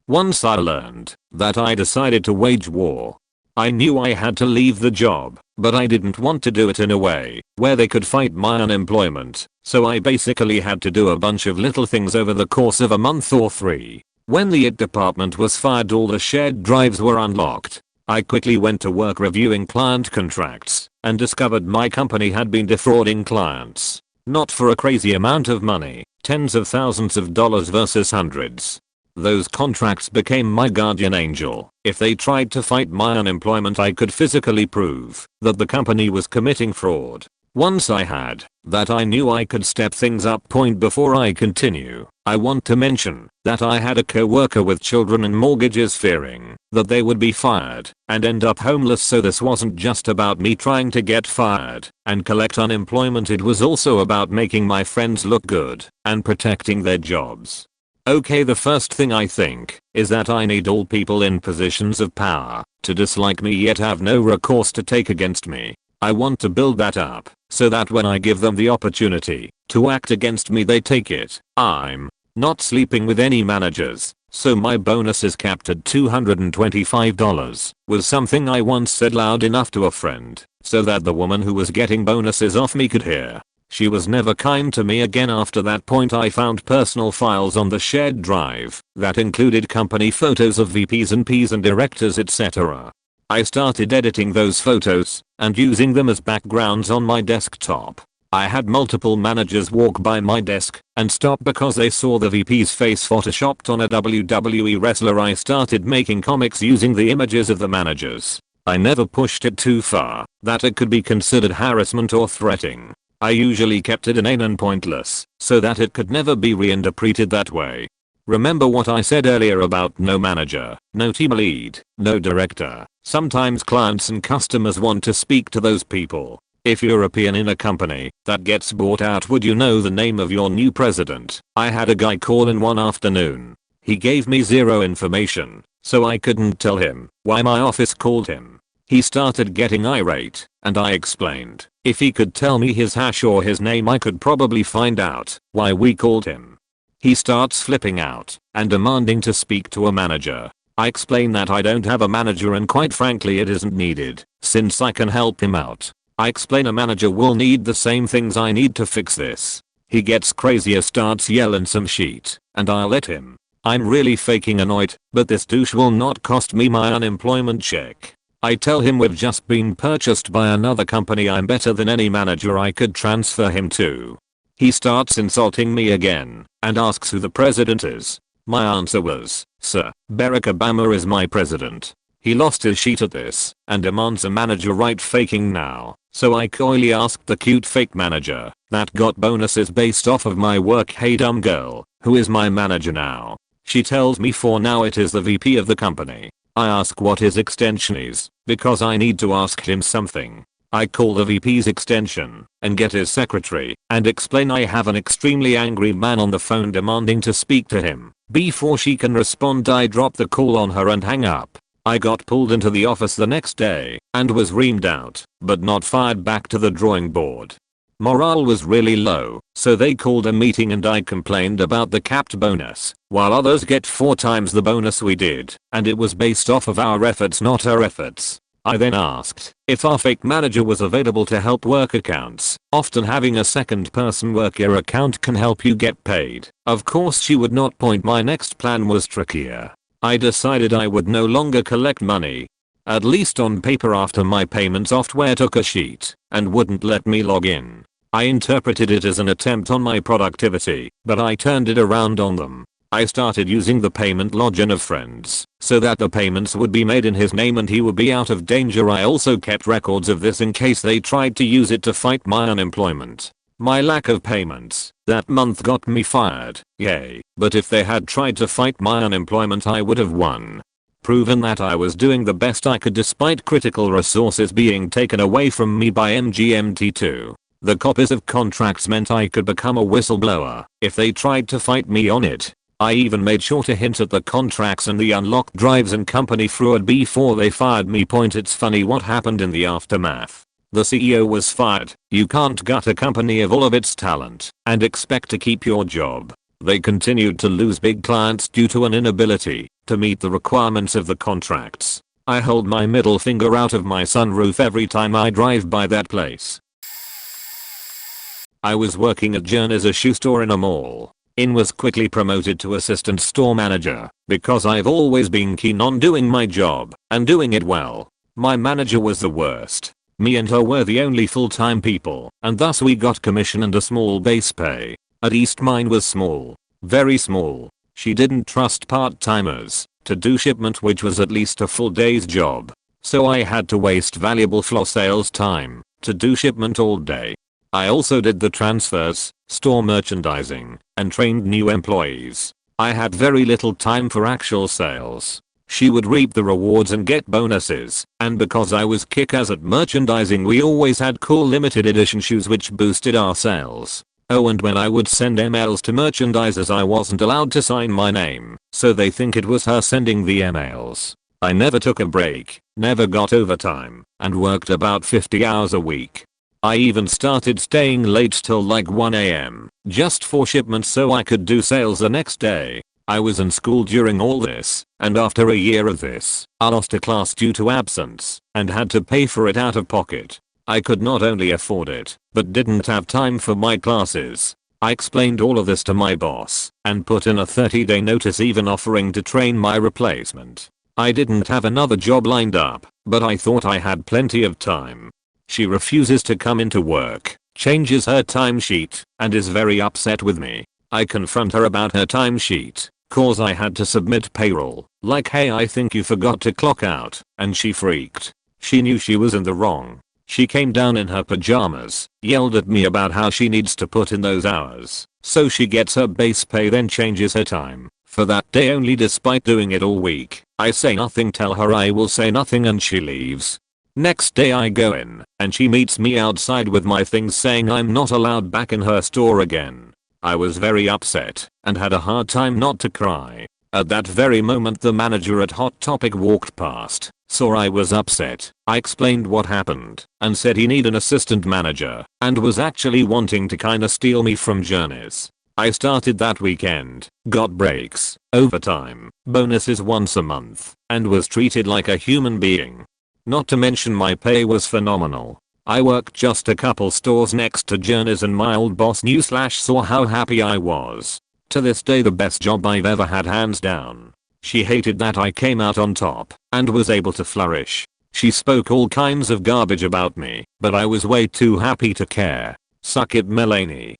Once I learned that I decided to wage war. I knew I had to leave the job, but I didn't want to do it in a way where they could fight my unemployment, so I basically had to do a bunch of little things over the course of a month or 3. When the IT department was fired, all the shared drives were unlocked. I quickly went to work reviewing client contracts and discovered my company had been defrauding clients. Not for a crazy amount of money, tens of thousands of dollars versus hundreds. Those contracts became my guardian angel. If they tried to fight my unemployment, I could physically prove that the company was committing fraud. Once I had that, I knew I could step things up. Before I continue, I want to mention that I had a co-worker with children and mortgages fearing that they would be fired and end up homeless, so this wasn't just about me trying to get fired and collect unemployment, it was also about making my friends look good and protecting their jobs. Okay, the first thing I think is that I need all people in positions of power to dislike me yet have no recourse to take against me. I want to build that up so that when I give them the opportunity to act against me, they take it. I'm not sleeping with any managers, so my bonus is capped at $225, was something I once said loud enough to a friend so that the woman who was getting bonuses off me could hear. She was never kind to me again after that point. I found personal files on the shared drive that included company photos of VPs and Ps and directors, etc. I started editing those photos and using them as backgrounds on my desktop. I had multiple managers walk by my desk and stop because they saw the VP's face photoshopped on a WWE wrestler. I started making comics using the images of the managers. I never pushed it too far that it could be considered harassment or threatening. I usually kept it inane and pointless so that it could never be reinterpreted that way. Remember what I said earlier about no manager, no team lead, no director. Sometimes clients and customers want to speak to those people. If you're a peon in a company that gets bought out, would you know the name of your new president? I had a guy call in one afternoon. He gave me zero information, so I couldn't tell him why my office called him. He started getting irate, and I explained if he could tell me his hash or his name, I could probably find out why we called him. He starts flipping out and demanding to speak to a manager. I explain that I don't have a manager and quite frankly it isn't needed since I can help him out. I explain a manager will need the same things I need to fix this. He gets crazier, starts yelling some shit, and I'll let him. I'm really faking annoyed, but this douche will not cost me my unemployment check. I tell him we've just been purchased by another company. I'm better than any manager I could transfer him to. He starts insulting me again and asks who the president is. My answer was, "Sir, Barack Obama is my president." He lost his shit at this and demands a manager right faking now. So I coyly asked the cute fake manager that got bonuses based off of my work, "Hey dumb girl, who is my manager now?" She tells me for now it is the VP of the company. I ask what his extension is because I need to ask him something. I call the VP's extension and get his secretary and explain I have an extremely angry man on the phone demanding to speak to him. Before she can respond, I drop the call on her and hang up. I got pulled into the office the next day and was reamed out, but not fired. Back to the drawing board. Morale was really low, so they called a meeting and I complained about the capped bonus, while others get 4 times the bonus we did, and it was based off of our efforts, not her efforts. I then asked if our fake manager was available to help work accounts. Often having a second person work your account can help you get paid. Of course she would not. My next plan was trickier. I decided I would no longer collect money, at least on paper, after my payment software took a sheet and wouldn't let me log in. I interpreted it as an attempt on my productivity, but I turned it around on them. I started using the payment login of friends so that the payments would be made in his name and he would be out of danger. I also kept records of this in case they tried to use it to fight my unemployment. My lack of payments that month got me fired, yay, but if they had tried to fight my unemployment I would have won. proven that I was doing the best I could despite critical resources being taken away from me by MGMT2. The copies of contracts meant I could become a whistleblower if they tried to fight me on it. I even made sure to hint at the contracts and the unlocked drives and company fraud before they fired me. It's funny what happened in the aftermath. The CEO was fired. You can't gut a company of all of its talent and expect to keep your job. They continued to lose big clients due to an inability to meet the requirements of the contracts. I hold my middle finger out of my sunroof every time I drive by that place. I was working at Journeys, a shoe store in a mall. Was quickly promoted to assistant store manager because I've always been keen on doing my job and doing it well. My manager was the worst. Me and her were the only full-time people, and thus we got commission and a small base pay. At least mine was small. Very small. She didn't trust part-timers to do shipment, which was at least a full day's job. So I had to waste valuable floor sales time to do shipment all day. I also did the transfers, store merchandising, and trained new employees. I had very little time for actual sales. She would reap the rewards and get bonuses, and because I was kick-ass at merchandising, we always had cool limited edition shoes which boosted our sales. Oh, and when I would send emails to merchandisers, I wasn't allowed to sign my name, so they think it was her sending the emails. I never took a break, never got overtime, and worked about 50 hours a week. I even started staying late till like 1 AM just for shipments so I could do sales the next day. I was in school during all this, and after a year of this, I lost a class due to absence and had to pay for it out of pocket. I could not only afford it, but didn't have time for my classes. I explained all of this to my boss and put in a 30-day notice, even offering to train my replacement. I didn't have another job lined up, but I thought I had plenty of time. She refuses to come into work, changes her timesheet, and is very upset with me. I confront her about her timesheet, cause I had to submit payroll, like, hey, I think you forgot to clock out, and she freaked. She knew she was in the wrong. She came down in her pajamas, yelled at me about how she needs to put in those hours, so she gets her base pay, then changes her time for that day only despite doing it all week. I say nothing, tell her I will say nothing, and she leaves. Next day I go in, and she meets me outside with my things saying I'm not allowed back in her store again. I was very upset and had a hard time not to cry. At that very moment the manager at Hot Topic walked past, saw I was upset. I explained what happened and said he needed an assistant manager and was actually wanting to kinda steal me from Journeys. I started that weekend, got breaks, overtime, bonuses once a month, and was treated like a human being. Not to mention my pay was phenomenal. I worked just a couple stores next to Journeys and my old boss knew/saw how happy I was. To this day the best job I've ever had, hands down. She hated that I came out on top and was able to flourish. She spoke all kinds of garbage about me, but I was way too happy to care. Suck it, Melanie.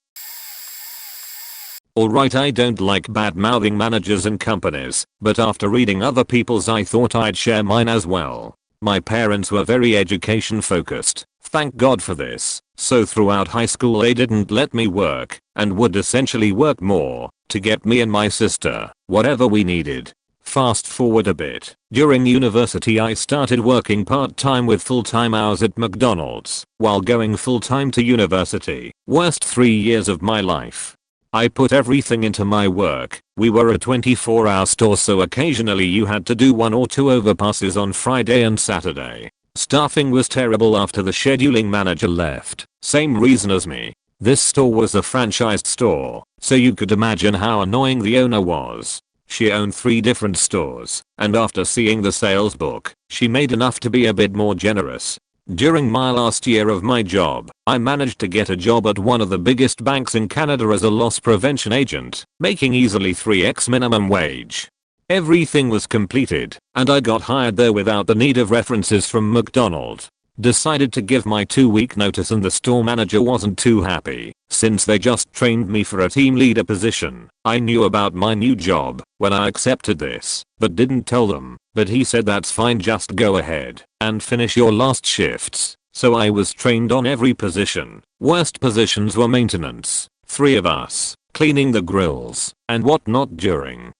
Alright, I don't like bad mouthing managers and companies, but after reading other people's I thought I'd share mine as well. My parents were very education focused, thank God for this, so throughout high school they didn't let me work, and would essentially work more to get me and my sister whatever we needed. Fast forward a bit, during university I started working part-time with full-time hours at McDonald's while going full-time to university. Worst 3 years of my life. I put everything into my work. We were a 24-hour store, so occasionally you had to do 1 or 2 overpasses on Friday and Saturday. Staffing was terrible after the scheduling manager left. Same reason as me. This store was a franchised store, so you could imagine how annoying the owner was. She owned 3 different stores, and after seeing the sales book, she made enough to be a bit more generous. During my last year of my job, I managed to get a job at one of the biggest banks in Canada as a loss prevention agent, making easily 3x minimum wage. Everything was completed, and I got hired there without the need of references from McDonald's. Decided to give my 2-week notice, and the store manager wasn't too happy, since they just trained me for a team leader position. I knew about my new job when I accepted this, but didn't tell them. But he said that's fine, just go ahead and finish your last shifts. So I was trained on every position. Worst positions were maintenance, 3 of us, cleaning the grills, and whatnot during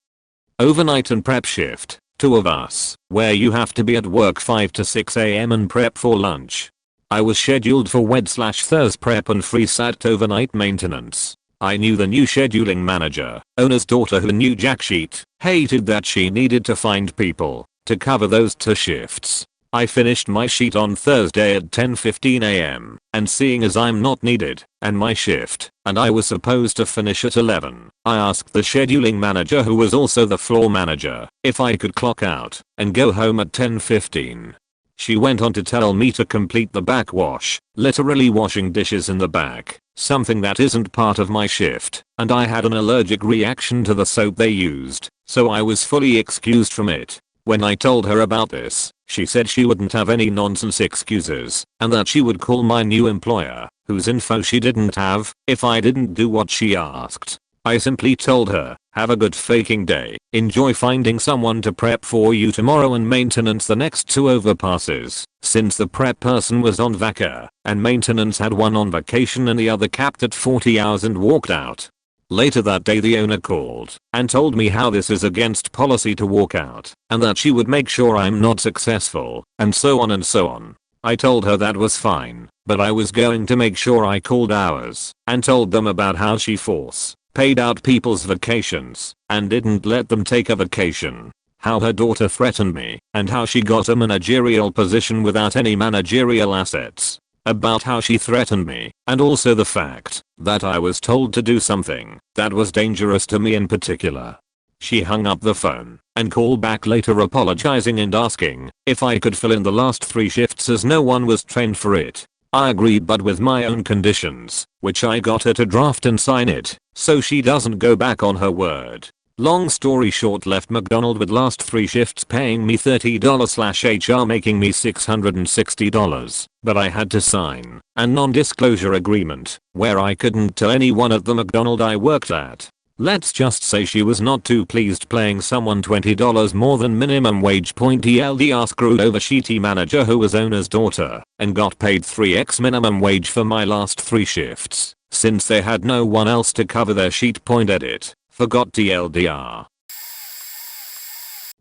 overnight and prep shift. 2 of us, where you have to be at work 5 to 6 am and prep for lunch. I was scheduled for Wed/Thurs prep and free sat overnight maintenance. I knew the new scheduling manager, owner's daughter, who knew jack shit, hated that she needed to find people to cover those 2 shifts. I finished my sheet on Thursday at 10:15 am, and seeing as I'm not needed, and my shift, and I was supposed to finish at 11, I asked the scheduling manager, who was also the floor manager, if I could clock out and go home at 10:15. She went on to tell me to complete the backwash, literally washing dishes in the back, something that isn't part of my shift, and I had an allergic reaction to the soap they used, so I was fully excused from it. When I told her about this, she said she wouldn't have any nonsense excuses, and that she would call my new employer, whose info she didn't have, if I didn't do what she asked. I simply told her, have a good faking day, enjoy finding someone to prep for you tomorrow and maintenance the next 2 overpasses, since the prep person was on vaca, and maintenance had one on vacation and the other capped at 40 hours and walked out. Later that day the owner called and told me how this is against policy to walk out, and that she would make sure I'm not successful, and so on and so on. I told her that was fine, but I was going to make sure I called ours and told them about how she paid out people's vacations and didn't let them take a vacation. How her daughter threatened me and how she got a managerial position without any managerial assets. About how she threatened me and also the fact that I was told to do something that was dangerous to me in particular. She hung up the phone and called back later apologizing and asking if I could fill in the last 3 shifts as no one was trained for it. I agreed, but with my own conditions, which I got her to draft and sign it, so she doesn't go back on her word. Long story short, left McDonald with last 3 shifts paying me $30/HR making me $660, but I had to sign a non-disclosure agreement where I couldn't tell anyone at the McDonald I worked at. Let's just say she was not too pleased paying someone $20 more than minimum wage. TLDR screwed over shitty manager who was owner's daughter and got paid 3x minimum wage for my last 3 shifts since they had no one else to cover their sheet. Edit. Forgot TLDR.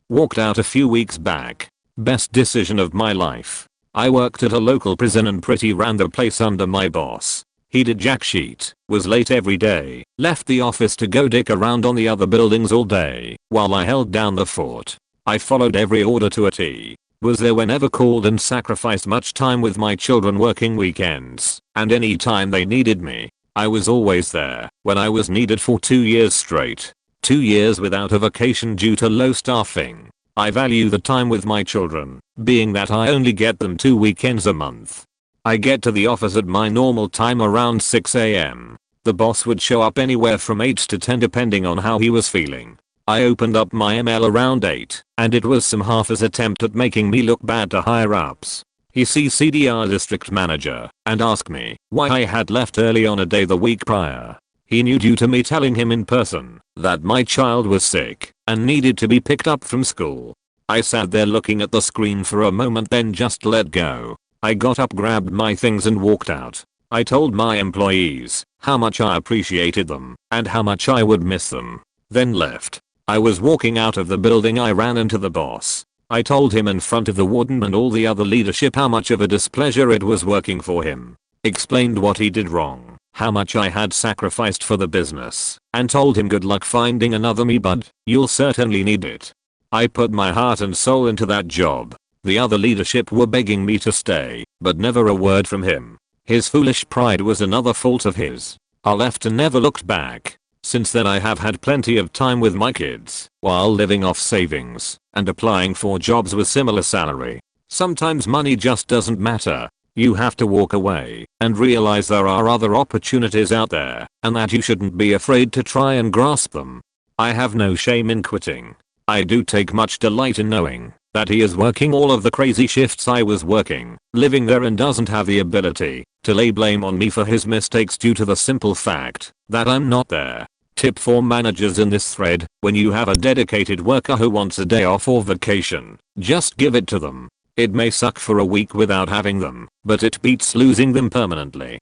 Walked out a few weeks back. Best decision of my life. I worked at a local prison and pretty ran the place under my boss. He did jack shit, was late every day, left the office to go dick around on the other buildings all day, while I held down the fort. I followed every order to a T, was there whenever called and sacrificed much time with my children working weekends, and any time they needed me. I was always there when I was needed for 2 years straight. 2 years without a vacation due to low staffing. I value the time with my children, being that I only get them 2 weekends a month. I get to the office at my normal time around 6 am. The boss would show up anywhere from 8 to 10 depending on how he was feeling. I opened up my email around 8, and it was some half-ass attempt at making me look bad to higher ups. He CC'd our district manager and asked me why I had left early on a day the week prior. He knew due to me telling him in person that my child was sick and needed to be picked up from school. I sat there looking at the screen for a moment, then just let go. I got up, grabbed my things and walked out. I told my employees how much I appreciated them and how much I would miss them, then left. I was walking out of the building, I ran into the boss. I told him in front of the warden and all the other leadership how much of a displeasure it was working for him. Explained what he did wrong, how much I had sacrificed for the business, and told him good luck finding another me, bud, you'll certainly need it. I put my heart and soul into that job. The other leadership were begging me to stay, but never a word from him. His foolish pride was another fault of his. I left and never looked back. Since then I have had plenty of time with my kids, while living off savings, and applying for jobs with similar salary. Sometimes money just doesn't matter. You have to walk away and realize there are other opportunities out there, and that you shouldn't be afraid to try and grasp them. I have no shame in quitting. I do take much delight in knowing that he is working all of the crazy shifts I was working, living there, and doesn't have the ability to lay blame on me for his mistakes due to the simple fact that I'm not there. Tip for managers in this thread: when you have a dedicated worker who wants a day off or vacation, just give it to them. It may suck for a week without having them, but it beats losing them permanently.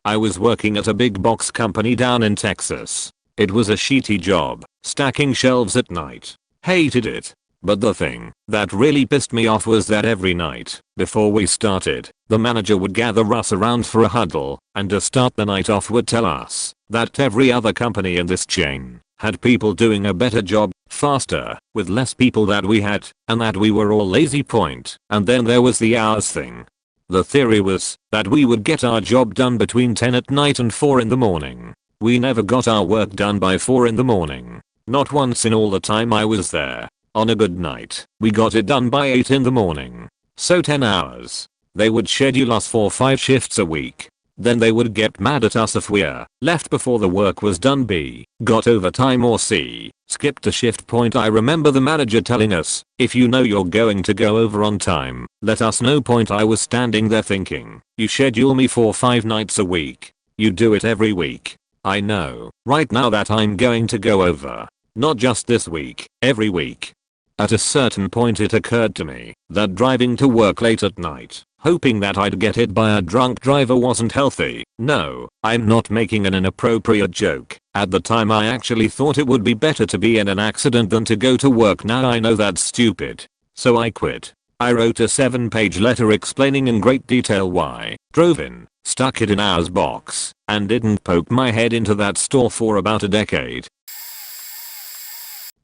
I was working at a big box company down in Texas. It was a shitty job, stacking shelves at night. Hated it. But the thing that really pissed me off was that every night, before we started, the manager would gather us around for a huddle, and to start the night off would tell us that every other company in this chain had people doing a better job, faster, with less people that we had, and that we were all lazy point. And then there was the hours thing. The theory was that we would get our job done between 10 at night and 4 in the morning. We never got our work done by 4 in the morning. Not once in all the time I was there. On a good night, we got it done by 8 in the morning. So 10 hours. They would schedule us for 5 shifts a week. Then they would get mad at us if we're left before the work was done, B, got overtime, or C, skipped a shift point. I remember the manager telling us, if you know you're going to go over on time, let us know. Point. I was standing there thinking, you schedule me for 5 nights a week. You do it every week. I know right now that I'm going to go over. Not just this week, every week. At a certain point it occurred to me that driving to work late at night, hoping that I'd get hit by a drunk driver, wasn't healthy. No, I'm not making an inappropriate joke. At the time I actually thought it would be better to be in an accident than to go to work. Now I know that's stupid. So I quit. I wrote a 7-page letter explaining in great detail why, drove in, stuck it in ours box, and didn't poke my head into that store for about a decade.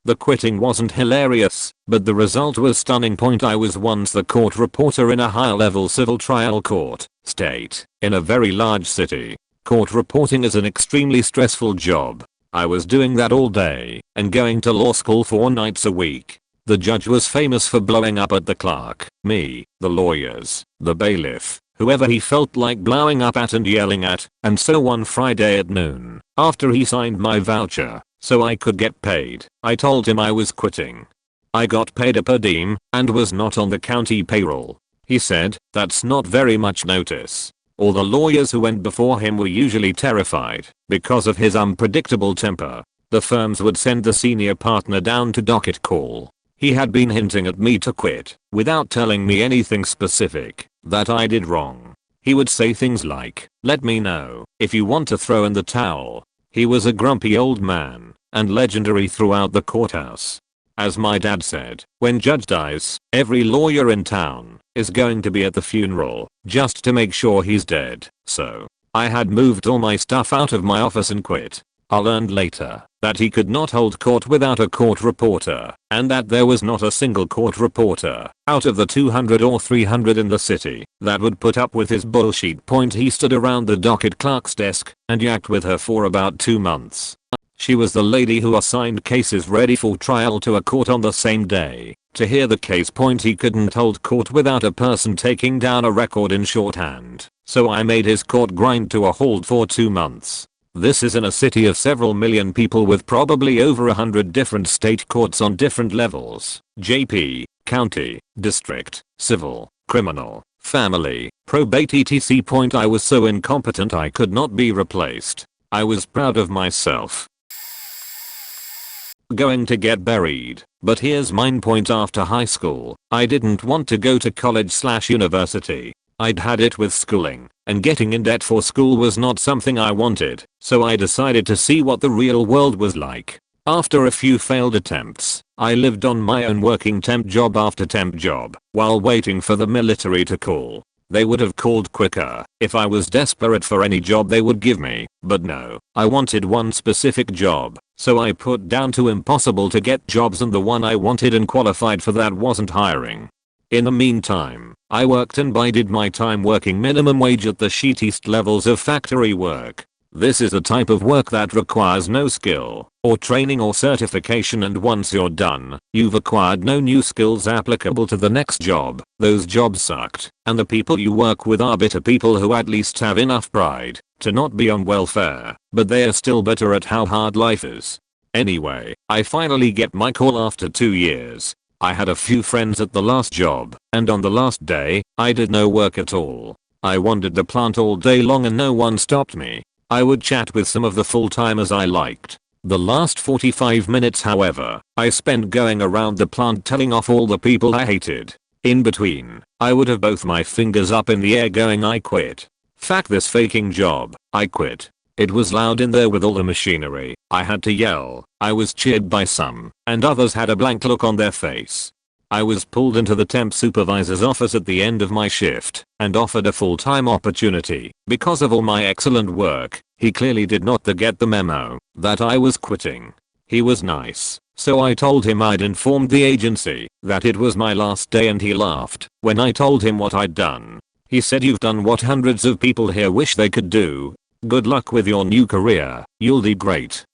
The quitting wasn't hilarious, but the result was stunning. Point. I was once the court reporter in a high-level civil trial court, state, in a very large city. Court reporting is an extremely stressful job. I was doing that all day, and going to law school 4 nights a week. The judge was famous for blowing up at the clerk, me, the lawyers, the bailiff, whoever he felt like blowing up at and yelling at, and so one Friday at noon, after he signed my voucher, so I could get paid, I told him I was quitting. I got paid a per diem, and was not on the county payroll. He said, that's not very much notice. All the lawyers who went before him were usually terrified, because of his unpredictable temper. The firms would send the senior partner down to docket call. He had been hinting at me to quit, without telling me anything specific that I did wrong. He would say things like, let me know if you want to throw in the towel. He was a grumpy old man, and legendary throughout the courthouse. As my dad said, when Judge dies, every lawyer in town is going to be at the funeral, just to make sure he's dead. So, I had moved all my stuff out of my office and quit. I learned later that he could not hold court without a court reporter, and that there was not a single court reporter out of the 200 or 300 in the city that would put up with his bullshit. Point. He stood around the docket clerk's desk and yacked with her for about 2 months. She was the lady who assigned cases ready for trial to a court on the same day to hear the case. Point. He couldn't hold court without a person taking down a record in shorthand, so I made his court grind to a halt for 2 months. This is in a city of several million people with probably over 100 different state courts on different levels: JP, county, district, civil, criminal, family, probate, etc. Point. I was so incompetent I could not be replaced. I was proud of myself. Going to get buried, but here's mine. Point. After high school, I didn't want to go to college/university. I'd had it with schooling, and getting in debt for school was not something I wanted, so I decided to see what the real world was like. After a few failed attempts, I lived on my own, working temp job after temp job, while waiting for the military to call. They would have called quicker if I was desperate for any job they would give me, but no, I wanted one specific job, so I put down too impossible to get jobs, and the one I wanted and qualified for that wasn't hiring. In the meantime, I worked and bided my time working minimum wage at the shittiest levels of factory work. This is a type of work that requires no skill, or training or certification, and once you're done, you've acquired no new skills applicable to the next job. Those jobs sucked, and the people you work with are bitter people who at least have enough pride to not be on welfare, but they are still bitter at how hard life is. Anyway, I finally get my call after 2 years. I had a few friends at the last job, and on the last day, I did no work at all. I wandered the plant all day long and no one stopped me. I would chat with some of the full-timers I liked. The last 45 minutes, however, I spent going around the plant telling off all the people I hated. In between, I would have both my fingers up in the air going, I quit. Fuck this faking job, I quit. It was loud in there with all the machinery. I had to yell. I was cheered by some, and others had a blank look on their face. I was pulled into the temp supervisor's office at the end of my shift and offered a full-time opportunity because of all my excellent work. He clearly did not get the memo that I was quitting. He was nice, so I told him I'd informed the agency that it was my last day, and he laughed when I told him what I'd done. He said, "You've done what hundreds of people here wish they could do. Good luck with your new career. You'll do great."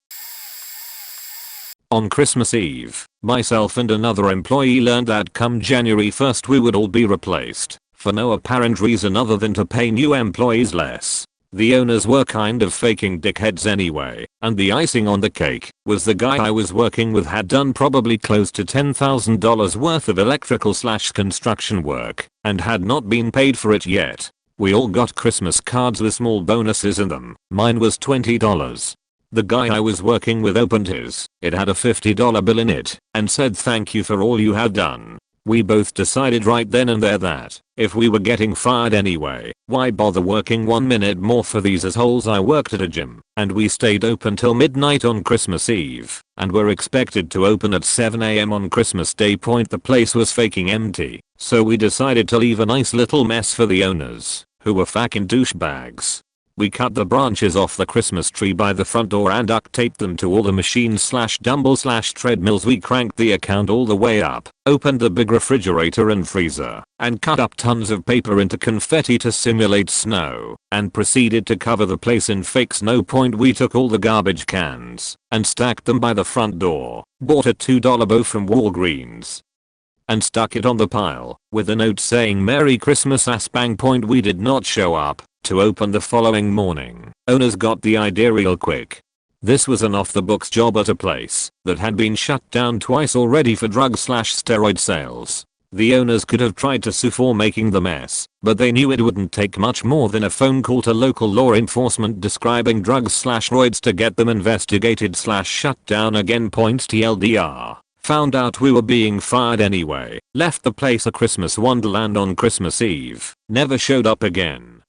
On Christmas Eve, myself and another employee learned that come January 1st we would all be replaced, for no apparent reason other than to pay new employees less. The owners were kind of faking dickheads anyway, and the icing on the cake was the guy I was working with had done probably close to $10,000 worth of electrical/construction work and had not been paid for it yet. We all got Christmas cards with small bonuses in them. Mine was $20. The guy I was working with opened his. It had a $50 bill in it and said, "Thank you for all you have done." We both decided right then and there that if we were getting fired anyway, why bother working 1 minute more for these assholes. I worked at a gym, and we stayed open till midnight on Christmas Eve, and were expected to open at 7 AM on Christmas Day. The place was faking empty, so we decided to leave a nice little mess for the owners, who were fucking douchebags. We cut the branches off the Christmas tree by the front door and duct taped them to all the machines/dumbbell/treadmills. We cranked the account all the way up, opened the big refrigerator and freezer, and cut up tons of paper into confetti to simulate snow, and proceeded to cover the place in fake snow. We took all the garbage cans and stacked them by the front door, bought a $2 bow from Walgreens, and stuck it on the pile with a note saying "Merry Christmas ass bang." We did not show up to open the following morning. Owners got the idea real quick. This was an off-the-books job at a place that had been shut down twice already for drug/steroid sales. The owners could have tried to sue for making the mess, but they knew it wouldn't take much more than a phone call to local law enforcement describing drugs/roids to get them investigated/shut down again. TLDR. Found out we were being fired anyway, left the place a Christmas wonderland on Christmas Eve, never showed up again.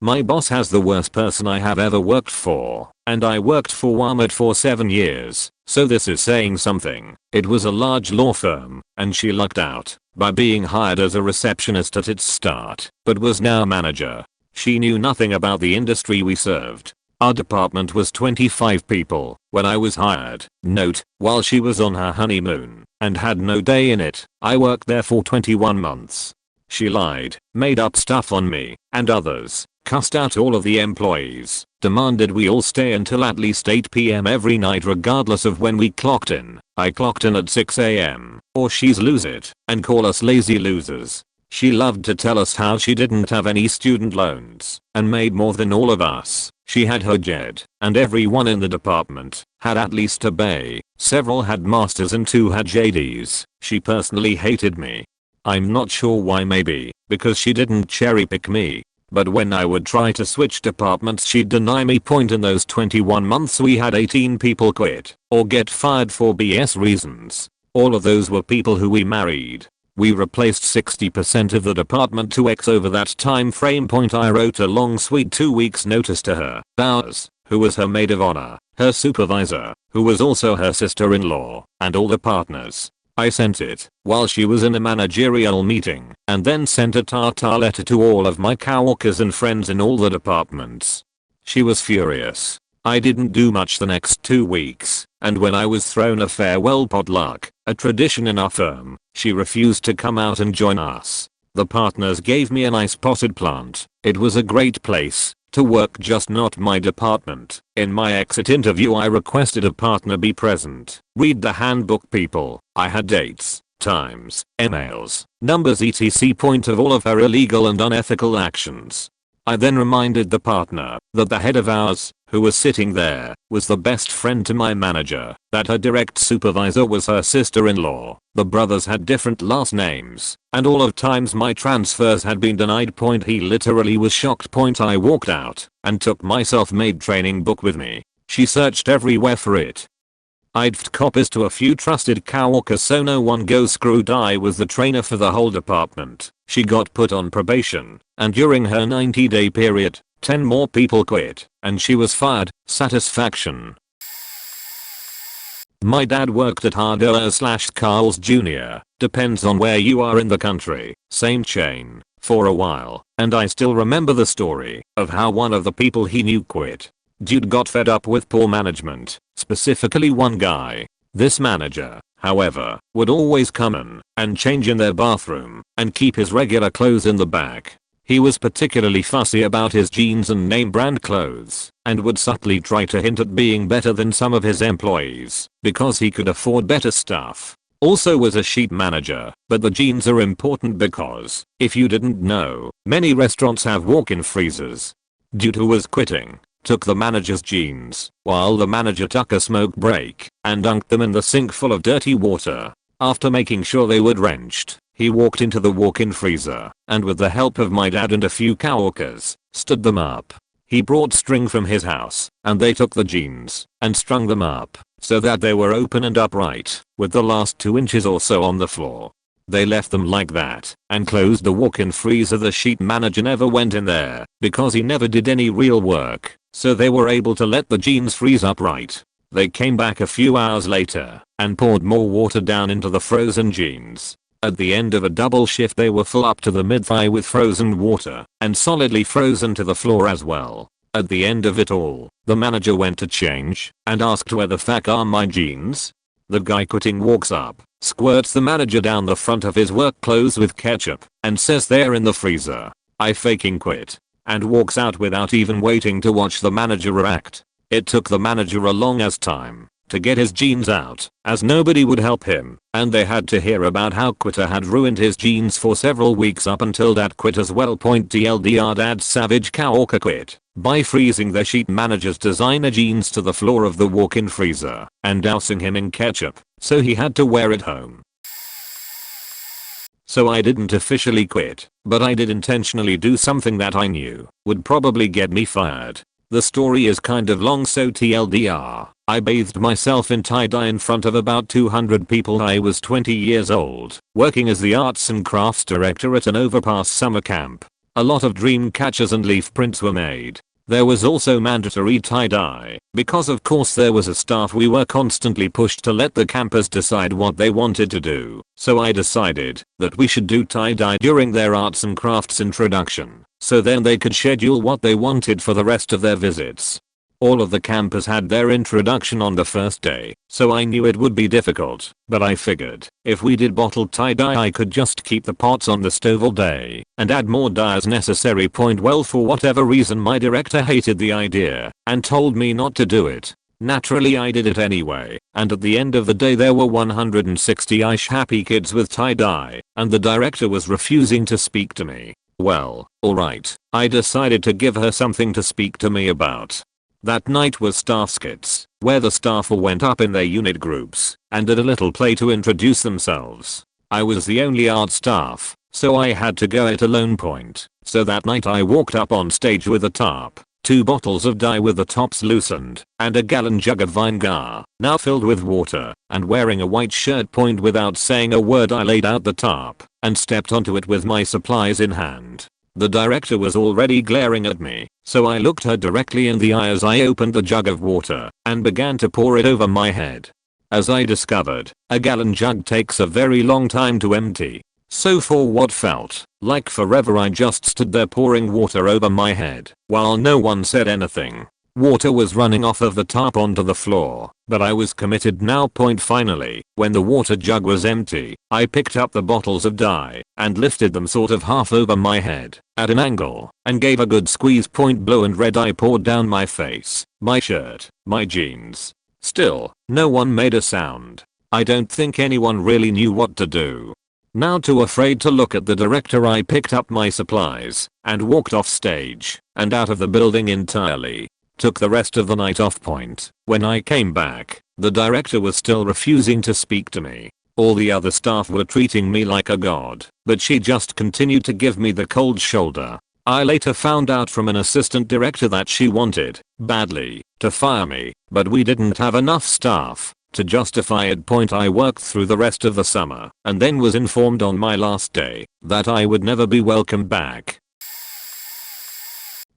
My boss has the worst person I have ever worked for, and I worked for Walmart for 7 years, so this is saying something. It was a large law firm, and she lucked out by being hired as a receptionist at its start, but was now manager. She knew nothing about the industry we served. Our department was 25 people when I was hired. Note, while she was on her honeymoon and had no day in it, I worked there for 21 months. She lied, made up stuff on me and others, cussed out all of the employees, demanded we all stay until at least 8 PM every night regardless of when we clocked in. I clocked in at 6 AM, or she's lose it, and call us lazy losers. She loved to tell us how she didn't have any student loans and made more than all of us. She had her JED, and everyone in the department had at least a BA. Several had masters and 2 had JDs. She personally hated me. I'm not sure why, maybe because she didn't cherry pick me. But when I would try to switch departments she'd deny me. In those 21 months we had 18 people quit or get fired for BS reasons. All of those were people who we married. We replaced 60% of the department 2x over that time frame. I wrote a long sweet 2 weeks notice to her, Bowers, who was her maid of honor, her supervisor, who was also her sister-in-law, and all the partners. I sent it while she was in a managerial meeting, and then sent a tartar letter to all of my coworkers and friends in all the departments. She was furious. I didn't do much the next 2 weeks, and when I was thrown a farewell potluck, a tradition in our firm, she refused to come out and join us. The partners gave me a nice potted plant. It was a great place to work, just not my department. In my exit interview I requested a partner be present. Read the handbook, people. I had dates, times, emails, numbers etc. of all of her illegal and unethical actions. I then reminded the partner that the head of ours, who was sitting there, was the best friend to my manager, that her direct supervisor was her sister-in-law, the brothers had different last names, and all of times my transfers had been denied. He literally was shocked. I walked out and took my self-made training book with me. She searched everywhere for it. I'd fed copies to a few trusted coworkers so no one goes screwed. I was the trainer for the whole department. She got put on probation, and during her 90-day period, 10 more people quit, and she was fired. Satisfaction. My dad worked at Hardware/Carl's Jr., depends on where you are in the country, same chain, for a while, and I still remember the story of how one of the people he knew quit. Dude got fed up with poor management, specifically one guy. This manager, however, would always come in and change in their bathroom and keep his regular clothes in the back. He was particularly fussy about his jeans and name brand clothes, and would subtly try to hint at being better than some of his employees because he could afford better stuff. Also was a sheet manager, but the jeans are important because, if you didn't know, many restaurants have walk-in freezers. Dude who was quitting took the manager's jeans while the manager took a smoke break and dunked them in the sink full of dirty water. After making sure they were drenched, he walked into the walk-in freezer and with the help of my dad and a few coworkers, stood them up. He brought string from his house and they took the jeans and strung them up so that they were open and upright with the last 2 inches or so on the floor. They left them like that and closed the walk-in freezer. The sheet manager never went in there because he never did any real work, so they were able to let the jeans freeze upright. They came back a few hours later and poured more water down into the frozen jeans. At the end of a double shift they were full up to the mid-thigh with frozen water and solidly frozen to the floor as well. At the end of it all, the manager went to change and asked where the fuck are my jeans? The guy quitting walks up, squirts the manager down the front of his work clothes with ketchup and says they're in the freezer. I faking quit and walks out without even waiting to watch the manager react. It took the manager a long ass time to get his jeans out as nobody would help him and they had to hear about how quitter had ruined his jeans for several weeks up until that quit as well. TLDR dad's savage coworker quit by freezing the sheet manager's designer jeans to the floor of the walk-in freezer and dousing him in ketchup so he had to wear it home. So I didn't officially quit, but I did intentionally do something that I knew would probably get me fired. The story is kind of long, so TLDR, I bathed myself in tie-dye in front of about 200 people. I was 20 years old, working as the arts and crafts director at an overpass summer camp. A lot of dream catchers and leaf prints were made. There was also mandatory tie-dye, because of course there was a staff. We were constantly pushed to let the campers decide what they wanted to do, so I decided that we should do tie-dye during their arts and crafts introduction, so then they could schedule what they wanted for the rest of their visits. All of the campers had their introduction on the first day, so I knew it would be difficult, but I figured if we did bottled tie-dye I could just keep the pots on the stove all day and add more dye as necessary. Well, for whatever reason my director hated the idea and told me not to do it. Naturally I did it anyway, and at the end of the day there were 160-ish happy kids with tie-dye, and the director was refusing to speak to me. Well, alright, I decided to give her something to speak to me about. That night was staff skits, where the staff all went up in their unit groups and did a little play to introduce themselves. I was the only art staff, so I had to go at a lone point. So that night I walked up on stage with a tarp, 2 bottles of dye with the tops loosened, and a gallon jug of vinegar, now filled with water, and wearing a white shirt. Without saying a word I laid out the tarp and stepped onto it with my supplies in hand. The director was already glaring at me, so I looked her directly in the eye as I opened the jug of water and began to pour it over my head. As I discovered, a gallon jug takes a very long time to empty. So for what felt like forever I just stood there pouring water over my head while no one said anything. Water was running off of the tarp onto the floor, but I was committed now. Finally, when the water jug was empty, I picked up the bottles of dye and lifted them sort of half over my head at an angle and gave a good squeeze. Blue and red eye poured down my face, my shirt, my jeans. Still, no one made a sound. I don't think anyone really knew what to do. Now too afraid to look at the director I picked up my supplies and walked off stage and out of the building entirely. Took the rest of the night off. When I came back, the director was still refusing to speak to me. All the other staff were treating me like a god, but she just continued to give me the cold shoulder. I later found out from an assistant director that she wanted, badly, to fire me, but we didn't have enough staff to justify it. I worked through the rest of the summer and then was informed on my last day that I would never be welcome back.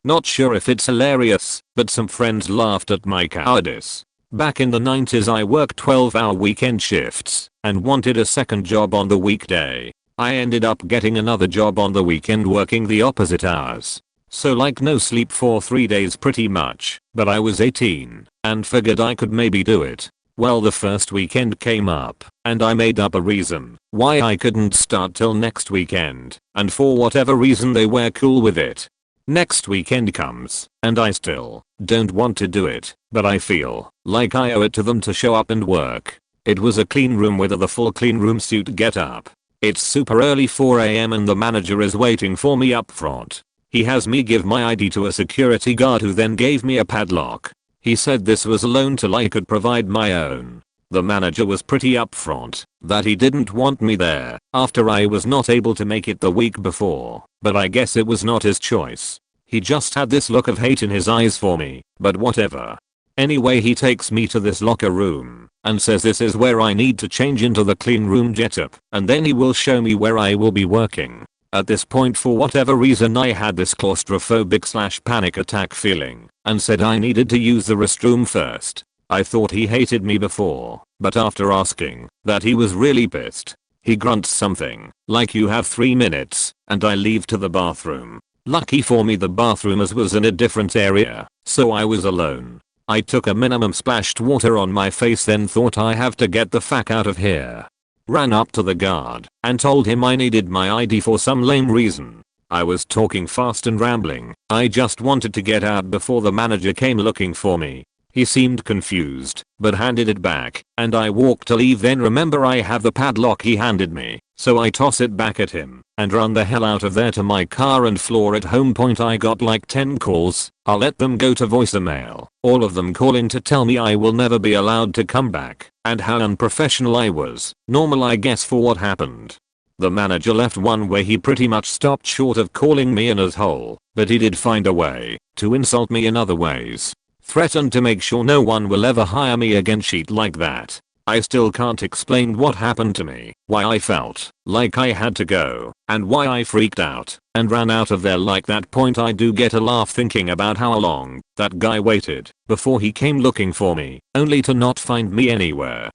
Not sure if it's hilarious, but some friends laughed at my cowardice. Back in the 90s I worked 12-hour weekend shifts and wanted a second job on the weekday. I ended up getting another job on the weekend working the opposite hours. So like no sleep for 3 days pretty much, but I was 18 and figured I could maybe do it. Well, the first weekend came up and I made up a reason why I couldn't start till next weekend, and for whatever reason they were cool with it. Next weekend comes and I still don't want to do it, but I feel like I owe it to them to show up and work. It was a clean room with the full clean room suit get up. It's super early 4 AM and the manager is waiting for me up front. He has me give my ID to a security guard who then gave me a padlock. He said this was a loan till I could provide my own. The manager was pretty upfront that he didn't want me there after I was not able to make it the week before, but I guess it was not his choice. He just had this look of hate in his eyes for me, but whatever. Anyway, he takes me to this locker room and says this is where I need to change into the clean room getup, and then he will show me where I will be working. At this point, for whatever reason, I had this claustrophobic/panic attack feeling and said I needed to use the restroom first. I thought he hated me before, but after asking that, he was really pissed. He grunts something like you have 3 minutes and I leave to the bathroom. Lucky for me the bathroom was in a different area, so I was alone. I took a minimum, splashed water on my face, then thought I have to get the fuck out of here. Ran up to the guard and told him I needed my ID for some lame reason. I was talking fast and rambling. I just wanted to get out before the manager came looking for me. He seemed confused, but handed it back, and I walked to leave. Then remember I have the padlock he handed me, so I toss it back at him and run the hell out of there to my car and floor. At home point I got like 10 calls. I'll let them go to voicemail, all of them calling to tell me I will never be allowed to come back, and how unprofessional I was. Normal, I guess, for what happened. The manager left one way. He pretty much stopped short of calling me an asshole, but he did find a way to insult me in other ways. Threatened to make sure no one will ever hire me again, shit like that. I still can't explain what happened to me, why I felt like I had to go, and why I freaked out and ran out of there like that. Point I do get a laugh thinking about how long that guy waited before he came looking for me, only to not find me anywhere.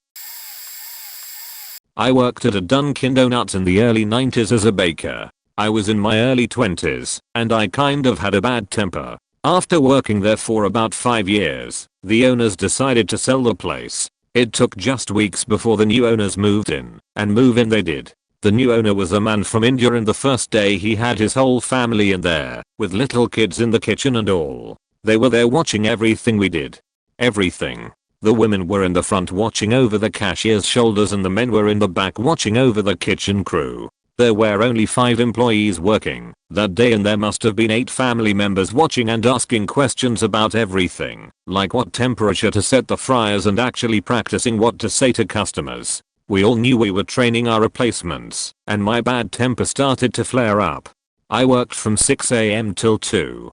I worked at a Dunkin' Donuts in the early 90s as a baker. I was in my early 20s, and I kind of had a bad temper. After working there for about 5 years, the owners decided to sell the place. It took just weeks before the new owners moved in, and move in they did. The new owner was a man from India, and the first day he had his whole family in there, with little kids in the kitchen and all. They were there watching everything we did. Everything. The women were in the front watching over the cashier's shoulders, and the men were in the back watching over the kitchen crew. There were only 5 employees working that day, and there must have been 8 family members watching and asking questions about everything, like what temperature to set the fryers and actually practicing what to say to customers. We all knew we were training our replacements, and my bad temper started to flare up. I worked from 6 AM till 2:00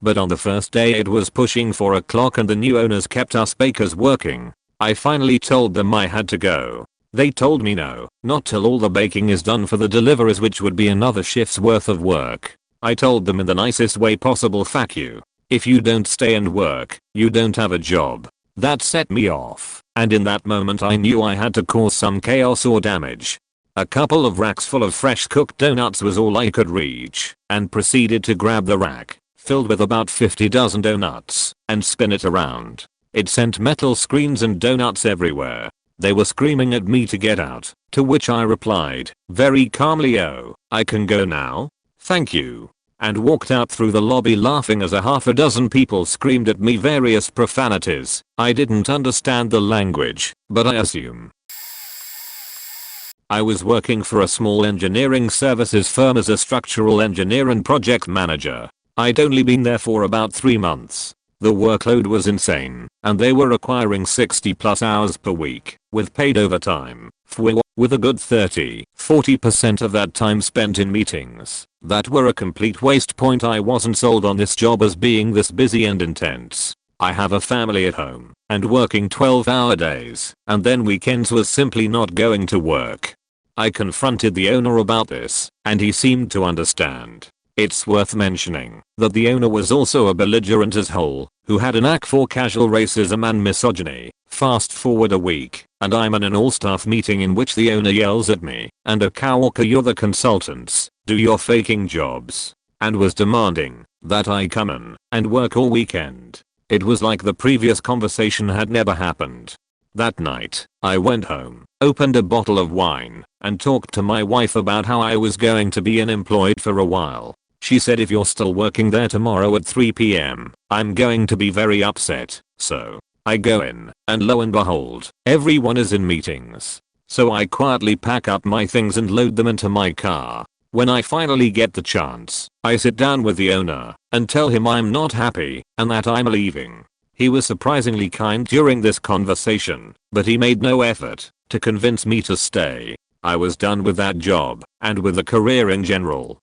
but on the first day it was pushing 4 o'clock and the new owners kept us bakers working. I finally told them I had to go. They told me no, not till all the baking is done for the deliveries, which would be another shift's worth of work. I told them in the nicest way possible, fuck you. If you don't stay and work, you don't have a job. That set me off, and in that moment I knew I had to cause some chaos or damage. A couple of racks full of fresh cooked donuts was all I could reach, and proceeded to grab the rack, filled with about 50 dozen donuts, and spin it around. It sent metal screens and donuts everywhere. They were screaming at me to get out, to which I replied, very calmly, "Oh, I can go now? Thank you," and walked out through the lobby laughing as a half a dozen people screamed at me various profanities. I didn't understand the language, but I assume. I was working for a small engineering services firm as a structural engineer and project manager. I'd only been there for about 3 months. The workload was insane, and they were requiring 60+ hours per week, with paid overtime, with a good 30-40% of that time spent in meetings that were a complete waste. Point I wasn't sold on this job as being this busy and intense. I have a family at home, and working 12-hour days, and then weekends was simply not going to work. I confronted the owner about this, and he seemed to understand. It's worth mentioning that the owner was also a belligerent asshole who had a knack for casual racism and misogyny. Fast forward a week, and I'm in an all-staff meeting in which the owner yells at me and a coworker, "You're the consultants, do your faking jobs," and was demanding that I come in and work all weekend. It was like the previous conversation had never happened. That night, I went home, opened a bottle of wine, and talked to my wife about how I was going to be unemployed for a while. She said, "If you're still working there tomorrow at 3 p.m, I'm going to be very upset." So I go in, and lo and behold, everyone is in meetings. So I quietly pack up my things and load them into my car. When I finally get the chance, I sit down with the owner and tell him I'm not happy and that I'm leaving. He was surprisingly kind during this conversation, but he made no effort to convince me to stay. I was done with that job and with the career in general.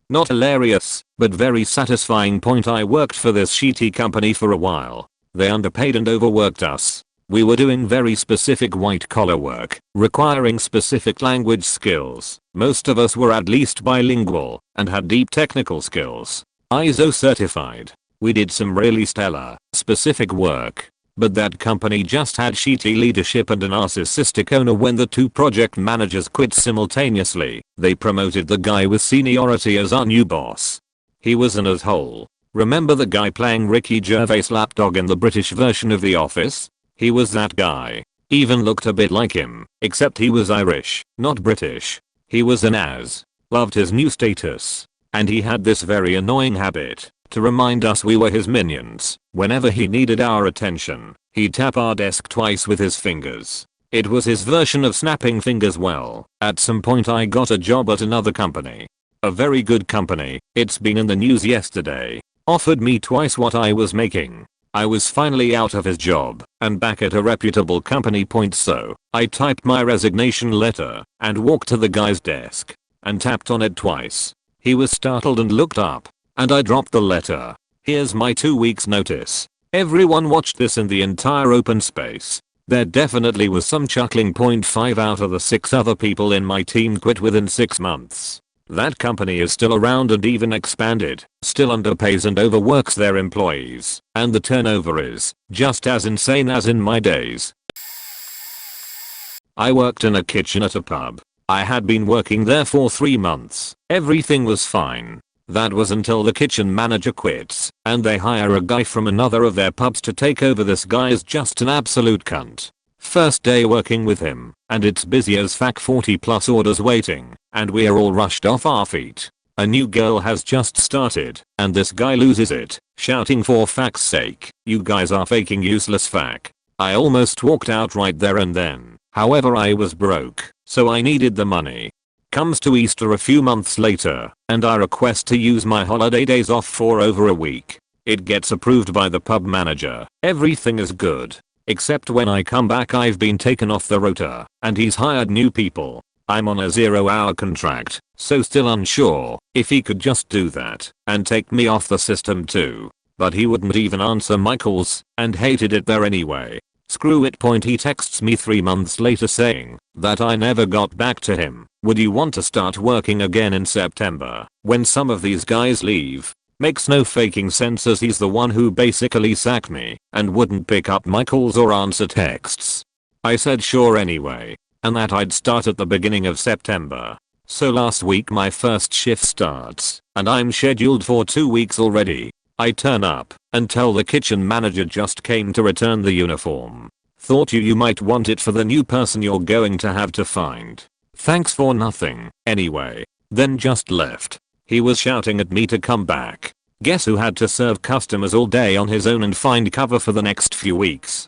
Not hilarious, but very satisfying point. I worked for this shitty company for a while. They underpaid and overworked us. We were doing very specific white collar work, requiring specific language skills. Most of us were at least bilingual and had deep technical skills. ISO certified. We did some really stellar, specific work. But that company just had shitty leadership and a narcissistic owner. When the two project managers quit simultaneously, they promoted the guy with seniority as our new boss. He was an asshole. Remember the guy playing Ricky Gervais' lapdog in the British version of The Office? He was that guy. Even looked a bit like him, except he was Irish, not British. He was an ass. Loved his new status. And he had this very annoying habit to remind us we were his minions. Whenever he needed our attention, he'd tap our desk twice with his fingers. It was his version of snapping fingers. Well, at some point I got a job at another company. A very good company, it's been in the news yesterday. Offered me twice what I was making. I was finally out of his job and back at a reputable company. So I typed my resignation letter and walked to the guy's desk and tapped on it twice. He was startled and looked up. And I dropped the letter. "Here's my 2 weeks notice." Everyone watched this in the entire open space. There definitely was some chuckling. 5 out of the 6 other people in my team quit within 6 months. That company is still around and even expanded, still underpays and overworks their employees, and the turnover is just as insane as in my days. I worked in a kitchen at a pub. I had been working there for 3 months. Everything was fine. That was until the kitchen manager quits and they hire a guy from another of their pubs to take over. This guy is just an absolute cunt. First day working with him and it's busy as fuck, 40 plus orders waiting and we are all rushed off our feet. A new girl has just started and this guy loses it, shouting, "For fuck's sake, you guys are faking, useless fuck." I almost walked out right there and then. However, I was broke, so I needed the money. Comes to Easter a few months later, and I request to use my holiday days off for over a week. It gets approved by the pub manager. Everything is good. Except when I come back I've been taken off the rota, and he's hired new people. I'm on a 0-hour contract, so still unsure if he could just do that and take me off the system too. But he wouldn't even answer my calls, and hated it there anyway. Screw it. He texts me 3 months later saying that I never got back to him. "Would you want to start working again in September when some of these guys leave?" Makes no faking sense, as he's the one who basically sacked me and wouldn't pick up my calls or answer texts. I said sure anyway, and that I'd start at the beginning of September. So last week my first shift starts and I'm scheduled for 2 weeks already. I turn up and tell the kitchen manager just came to return the uniform. Thought you might want it for the new person you're going to have to find. Thanks for nothing, anyway. Then just left. He was shouting at me to come back. Guess who had to serve customers all day on his own and find cover for the next few weeks?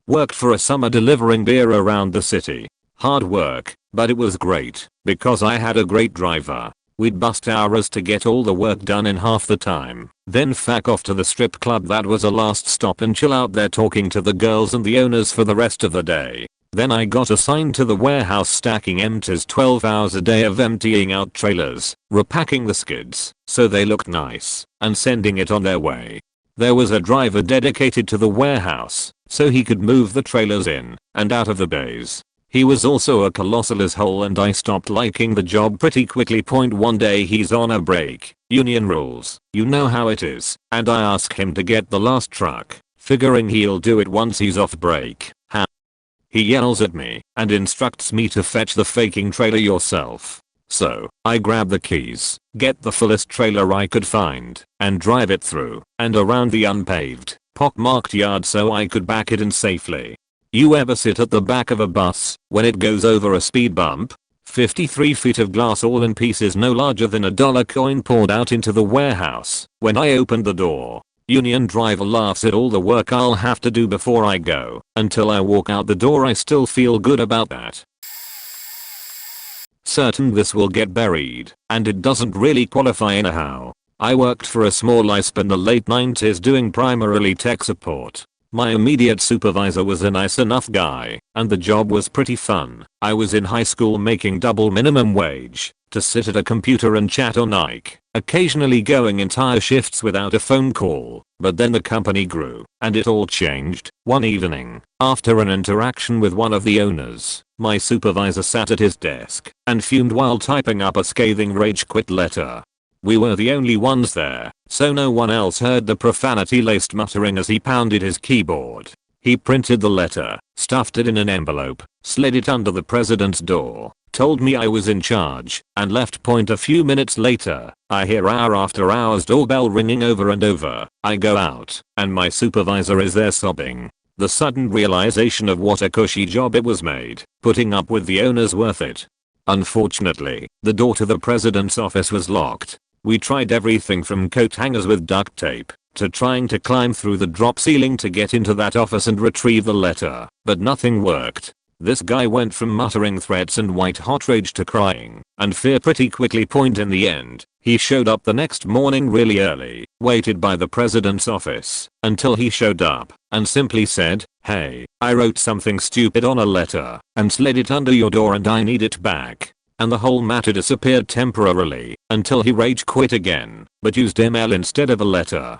Worked for a summer delivering beer around the city. Hard work, but it was great because I had a great driver. We'd bust hours to get all the work done in half the time, then fuck off to the strip club that was a last stop and chill out there talking to the girls and the owners for the rest of the day. Then I got assigned to the warehouse stacking empties, 12 hours a day of emptying out trailers, repacking the skids so they looked nice, and sending it on their way. There was a driver dedicated to the warehouse so he could move the trailers in and out of the bays. He was also a colossal asshole and I stopped liking the job pretty quickly. One day he's on a break, union rules, you know how it is, and I ask him to get the last truck, figuring he'll do it once he's off break. He yells at me and instructs me to fetch the faking trailer yourself. So, I grab the keys, get the fullest trailer I could find, and drive it through and around the unpaved, pockmarked yard so I could back it in safely. You ever sit at the back of a bus when it goes over a speed bump? 53 feet of glass all in pieces no larger than a dollar coin poured out into the warehouse when I opened the door. Union driver laughs at all the work I'll have to do before I go. Until I walk out the door I still feel good about that. Certain this will get buried, and it doesn't really qualify anyhow. I worked for a small ISP in the late 90s doing primarily tech support. My immediate supervisor was a nice enough guy, and the job was pretty fun. I was in high school making double minimum wage to sit at a computer and chat on Ike, occasionally going entire shifts without a phone call. But then the company grew, and it all changed. One evening, after an interaction with one of the owners, my supervisor sat at his desk and fumed while typing up a scathing rage quit letter. We were the only ones there, so no one else heard the profanity-laced muttering as he pounded his keyboard. He printed the letter, stuffed it in an envelope, slid it under the president's door, told me I was in charge, and left. A few minutes later, I hear hour after hour's doorbell ringing over and over. I go out, and my supervisor is there sobbing. The sudden realization of what a cushy job it was made, putting up with the owners worth it. Unfortunately, the door to the president's office was locked. We tried everything from coat hangers with duct tape to trying to climb through the drop ceiling to get into that office and retrieve the letter, but nothing worked. This guy went from muttering threats and white hot rage to crying and fear pretty quickly. In the end, he showed up the next morning really early, waited by the president's office until he showed up and simply said, "Hey, I wrote something stupid on a letter and slid it under your door and I need it back." And the whole matter disappeared temporarily until he rage quit again, but used email instead of a letter.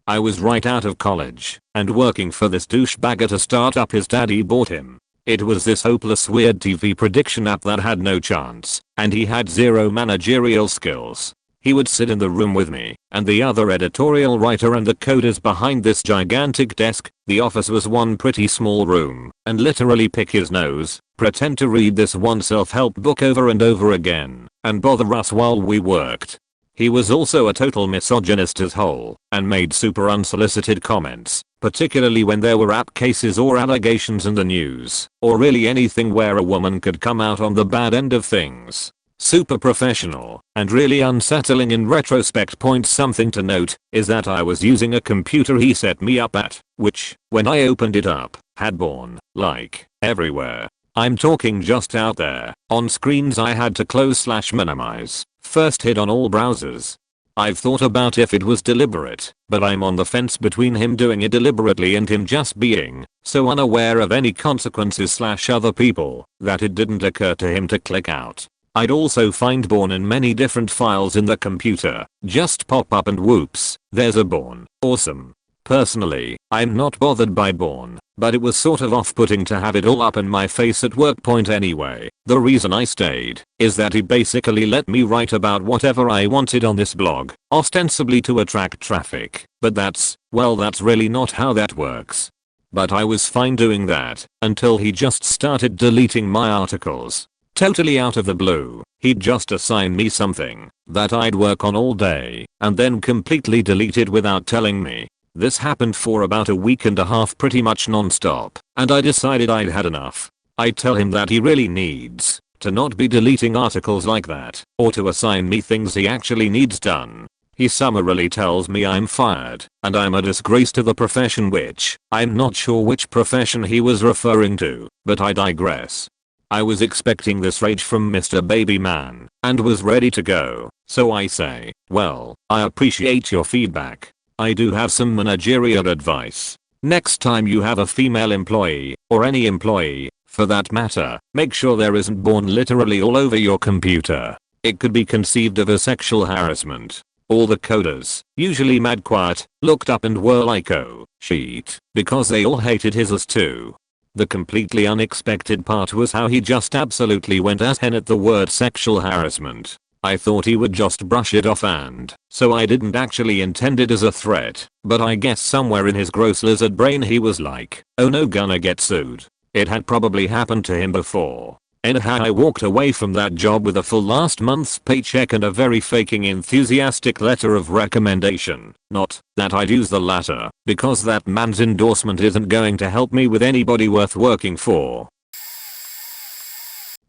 I was right out of college and working for this douchebag at a startup his daddy bought him. It was this hopeless weird TV prediction app that had no chance, and he had zero managerial skills. He would sit in the room with me and the other editorial writer and the coders behind this gigantic desk. The office was one pretty small room, and literally pick his nose, pretend to read this one self-help book over and over again, and bother us while we worked. He was also a total misogynist as whole, and made super unsolicited comments, particularly when there were app cases or allegations in the news, or really anything where a woman could come out on the bad end of things. Super professional, and really unsettling in retrospect. Something to note is that I was using a computer he set me up at, which, when I opened it up, had porn, like, everywhere. I'm talking just out there, on screens I had to close/minimize, first hid on all browsers. I've thought about if it was deliberate, but I'm on the fence between him doing it deliberately and him just being so unaware of any consequences/other people that it didn't occur to him to click out. I'd also find porn in many different files in the computer, just pop up and whoops, there's a porn. Awesome. Personally, I'm not bothered by porn, but it was sort of off-putting to have it all up in my face at work. Anyway, the reason I stayed is that he basically let me write about whatever I wanted on this blog, ostensibly to attract traffic, but that's really not how that works. But I was fine doing that until he just started deleting my articles. Totally out of the blue, he'd just assign me something that I'd work on all day and then completely delete it without telling me. This happened for about a week and a half, pretty much non-stop, and I decided I'd had enough. I tell him that he really needs to not be deleting articles like that, or to assign me things he actually needs done. He summarily tells me I'm fired and I'm a disgrace to the profession, which I'm not sure which profession he was referring to, but I digress. I was expecting this rage from Mr. Baby Man and was ready to go, so I say, well, I appreciate your feedback. I do have some managerial advice. Next time you have a female employee, or any employee, for that matter, make sure there isn't porn literally all over your computer. It could be conceived of as sexual harassment. All the coders, usually mad quiet, looked up and were like, oh, shit, because they all hated his ass too. The completely unexpected part was how he just absolutely went at hen at the word sexual harassment. I thought he would just brush it off, and so I didn't actually intend it as a threat, but I guess somewhere in his gross lizard brain he was like, oh no, gonna get sued. It had probably happened to him before. Anyhow, I walked away from that job with a full last month's paycheck and a very faking enthusiastic letter of recommendation. Not that I'd use the latter, because that man's endorsement isn't going to help me with anybody worth working for.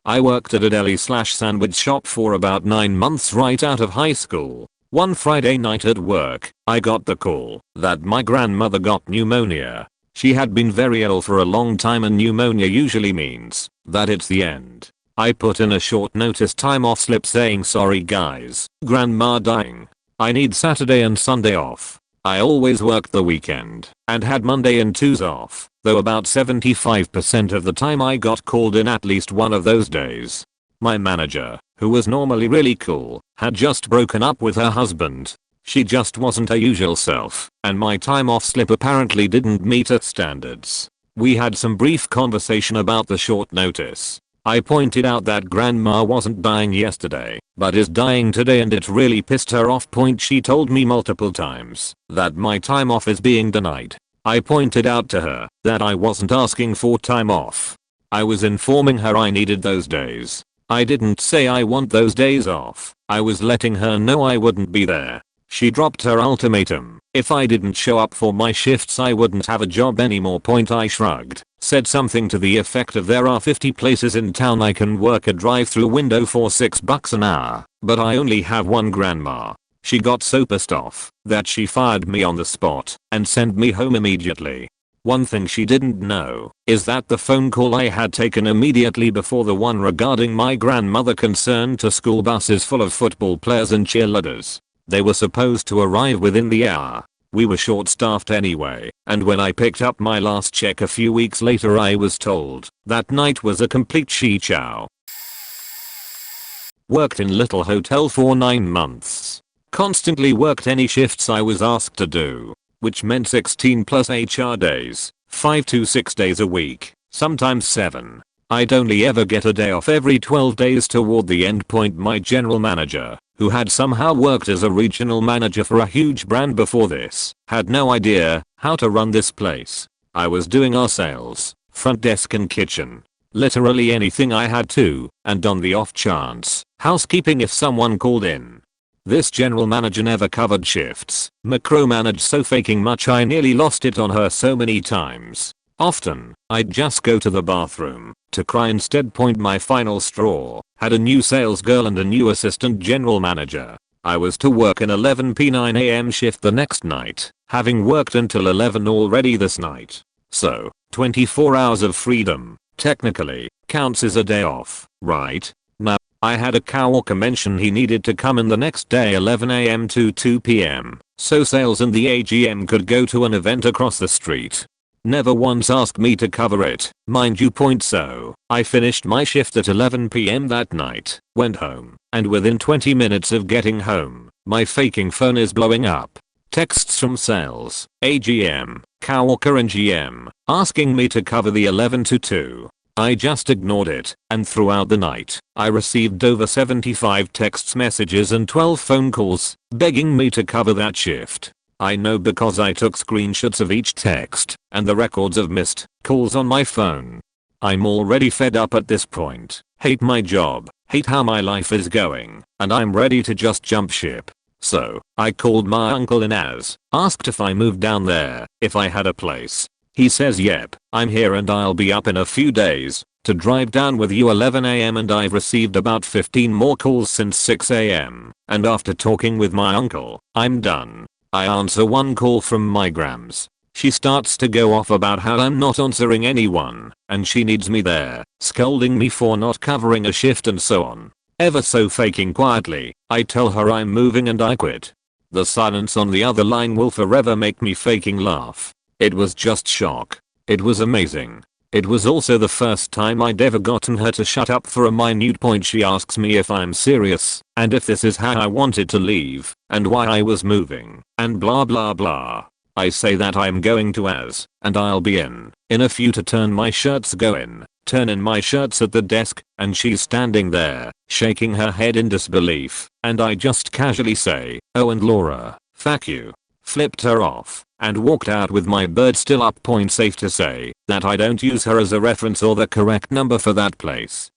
I worked at a deli/sandwich shop for about 9 months right out of high school. One Friday night at work, I got the call that my grandmother got pneumonia. She had been very ill for a long time, and pneumonia usually means that it's the end. I put in a short notice time off slip saying, sorry guys, grandma dying. I need Saturday and Sunday off. I always worked the weekend and had Monday and Tuesdays off, though about 75% of the time I got called in at least one of those days. My manager, who was normally really cool, had just broken up with her husband. She just wasn't her usual self, and my time off slip apparently didn't meet her standards. We had some brief conversation about the short notice. I pointed out that grandma wasn't dying yesterday, but is dying today, and it really pissed her off. She told me multiple times that my time off is being denied. I pointed out to her that I wasn't asking for time off. I was informing her I needed those days. I didn't say I want those days off. I was letting her know I wouldn't be there. She dropped her ultimatum. If I didn't show up for my shifts, I wouldn't have a job anymore. I shrugged, said something to the effect of, there are 50 places in town I can work a drive-through window for $6 an hour, but I only have one grandma. She got so pissed off that she fired me on the spot and sent me home immediately. One thing she didn't know is that the phone call I had taken immediately before the one regarding my grandmother concerned two school buses full of football players and cheerleaders. They were supposed to arrive within the hour. We were short-staffed anyway, and when I picked up my last check a few weeks later, I was told that night was a complete she-chow. Worked in little hotel for 9 months. Constantly worked any shifts I was asked to do, which meant 16 plus HR days, 5 to 6 days a week, sometimes 7. I'd only ever get a day off every 12 days toward the end. My general manager, who had somehow worked as a regional manager for a huge brand before this, had no idea how to run this place. I was doing our sales, front desk and kitchen. Literally anything I had to, and on the off chance, housekeeping if someone called in. This general manager never covered shifts, micromanaged so faking much I nearly lost it on her so many times. Often, I'd just go to the bathroom to cry instead. My final straw had a new sales girl and a new assistant general manager. I was to work an 11 p 9 am shift the next night, having worked until 11 already this night. So, 24 hours of freedom, technically, counts as a day off, right? Now, I had a coworker mention he needed to come in the next day 11 am to 2 pm, so sales and the AGM could go to an event across the street. Never once asked me to cover it, mind you. So, I finished my shift at 11 pm that night, went home, and within 20 minutes of getting home, my faking phone is blowing up. Texts from sales, AGM, coworker and GM, asking me to cover the 11 to 2. I just ignored it, and throughout the night, I received over 75 text messages and 12 phone calls, begging me to cover that shift. I know because I took screenshots of each text and the records of missed calls on my phone. I'm already fed up at this point, hate my job, hate how my life is going, and I'm ready to just jump ship. So, I called my uncle in asked if I moved down there, if I had a place. He says yep, I'm here and I'll be up in a few days to drive down with you 11 am, and I've received about 15 more calls since 6 am, and after talking with my uncle, I'm done. I answer one call from my grams. She starts to go off about how I'm not answering anyone, and she needs me there, scolding me for not covering a shift and so on. Ever so faking quietly, I tell her I'm moving and I quit. The silence on the other line will forever make me faking laugh. It was just shock. It was amazing. It was also the first time I'd ever gotten her to shut up for a minute point. She asks me if I'm serious, and if this is how I wanted to leave, and why I was moving, and blah blah blah. I say that I'm going to As, and I'll be in a few to turn my shirts go in. Turn in my shirts at the desk, and she's standing there, shaking her head in disbelief, and I just casually say, "Oh, and Laura, fuck you." Flipped her off, and walked out with my bird still up. Point safe to say that I don't use her as a reference or the correct number for that place.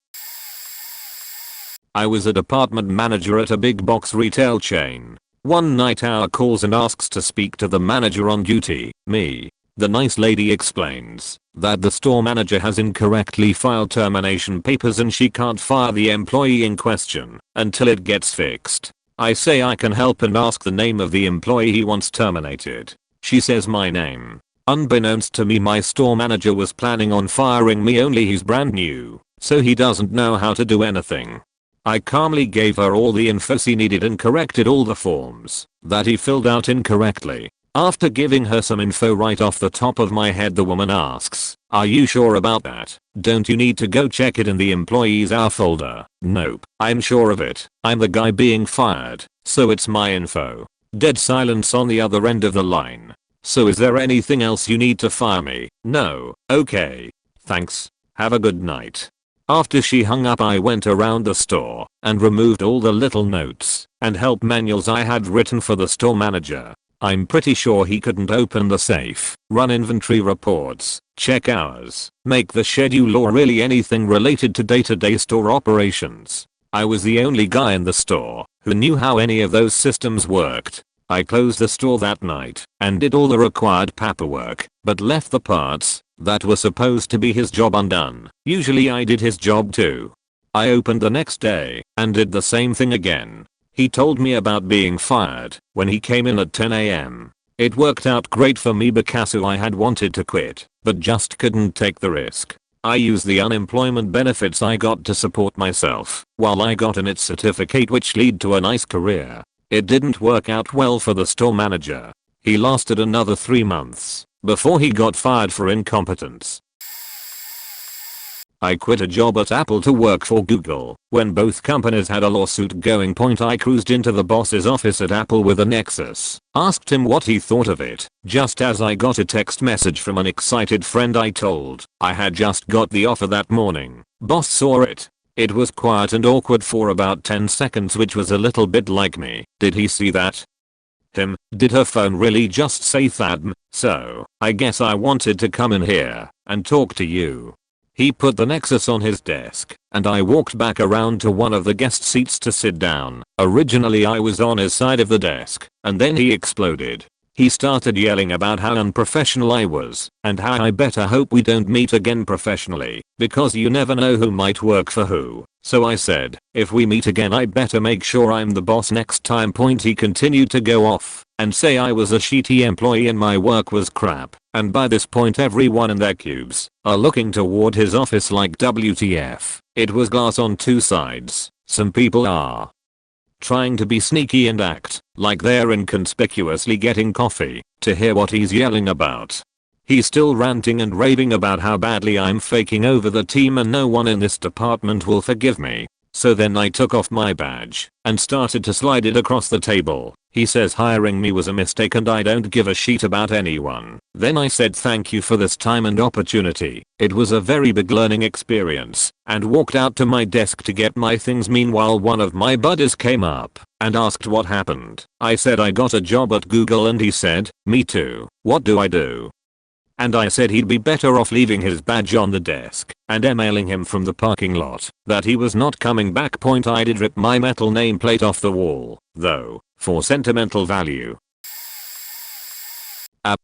I was a department manager at a big box retail chain. One night our calls and asks to speak to the manager on duty, me. The nice lady explains that the store manager has incorrectly filed termination papers and she can't fire the employee in question until it gets fixed. I say I can help and ask the name of the employee he wants terminated. She says my name. Unbeknownst to me, my store manager was planning on firing me, only he's brand new, so he doesn't know how to do anything. I calmly gave her all the info she needed and corrected all the forms that he filled out incorrectly. After giving her some info right off the top of my head, the woman asks, "Are you sure about that? Don't you need to go check it in the employees hour folder?" Nope, I'm sure of it. I'm the guy being fired, so it's my info. Dead silence on the other end of the line. "So is there anything else you need to fire me?" "No." "Okay. Thanks. Have a good night." After she hung up, I went around the store and removed all the little notes and help manuals I had written for the store manager. I'm pretty sure he couldn't open the safe, run inventory reports, check hours, make the schedule, or really anything related to day-to-day store operations. I was the only guy in the store who knew how any of those systems worked. I closed the store that night and did all the required paperwork, but left the parts that were supposed to be his job undone. Usually I did his job too. I opened the next day and did the same thing again. He told me about being fired when he came in at 10 AM. It worked out great for me because I had wanted to quit, but just couldn't take the risk. I used the unemployment benefits I got to support myself while I got an IT certificate, which led to a nice career. It didn't work out well for the store manager. He lasted another 3 months before he got fired for incompetence. I quit a job at Apple to work for Google. When both companies had a lawsuit going, I cruised into the boss's office at Apple with a Nexus. Asked him what he thought of it. Just as I got a text message from an excited friend I told I had just got the offer that morning. Boss saw it. It was quiet and awkward for about 10 seconds, which was a little bit like me. Did he see that? Him, did her phone really just say Thadm? So, I guess I wanted to come in here and talk to you. He put the Nexus on his desk, and I walked back around to one of the guest seats to sit down. Originally I was on his side of the desk, and then he exploded. He started yelling about how unprofessional I was, and how I better hope we don't meet again professionally, because you never know who might work for who. So I said, if we meet again I better make sure I'm the boss next time. He continued to go off and say I was a shitty employee and my work was crap, and by this point everyone in their cubes are looking toward his office like WTF. It was glass on two sides. Some people are trying to be sneaky and act like they're inconspicuously getting coffee to hear what he's yelling about. He's still ranting and raving about how badly I'm faking over the team and no one in this department will forgive me. So then I took off my badge and started to slide it across the table. He says hiring me was a mistake and I don't give a shit about anyone. Then I said thank you for this time and opportunity. It was a very big learning experience, and walked out to my desk to get my things. Meanwhile, one of my buddies came up and asked what happened. I said I got a job at Google, and he said, me too. What do I do? And I said he'd be better off leaving his badge on the desk and emailing him from the parking lot that he was not coming back. I did rip my metal nameplate off the wall, though, for sentimental value.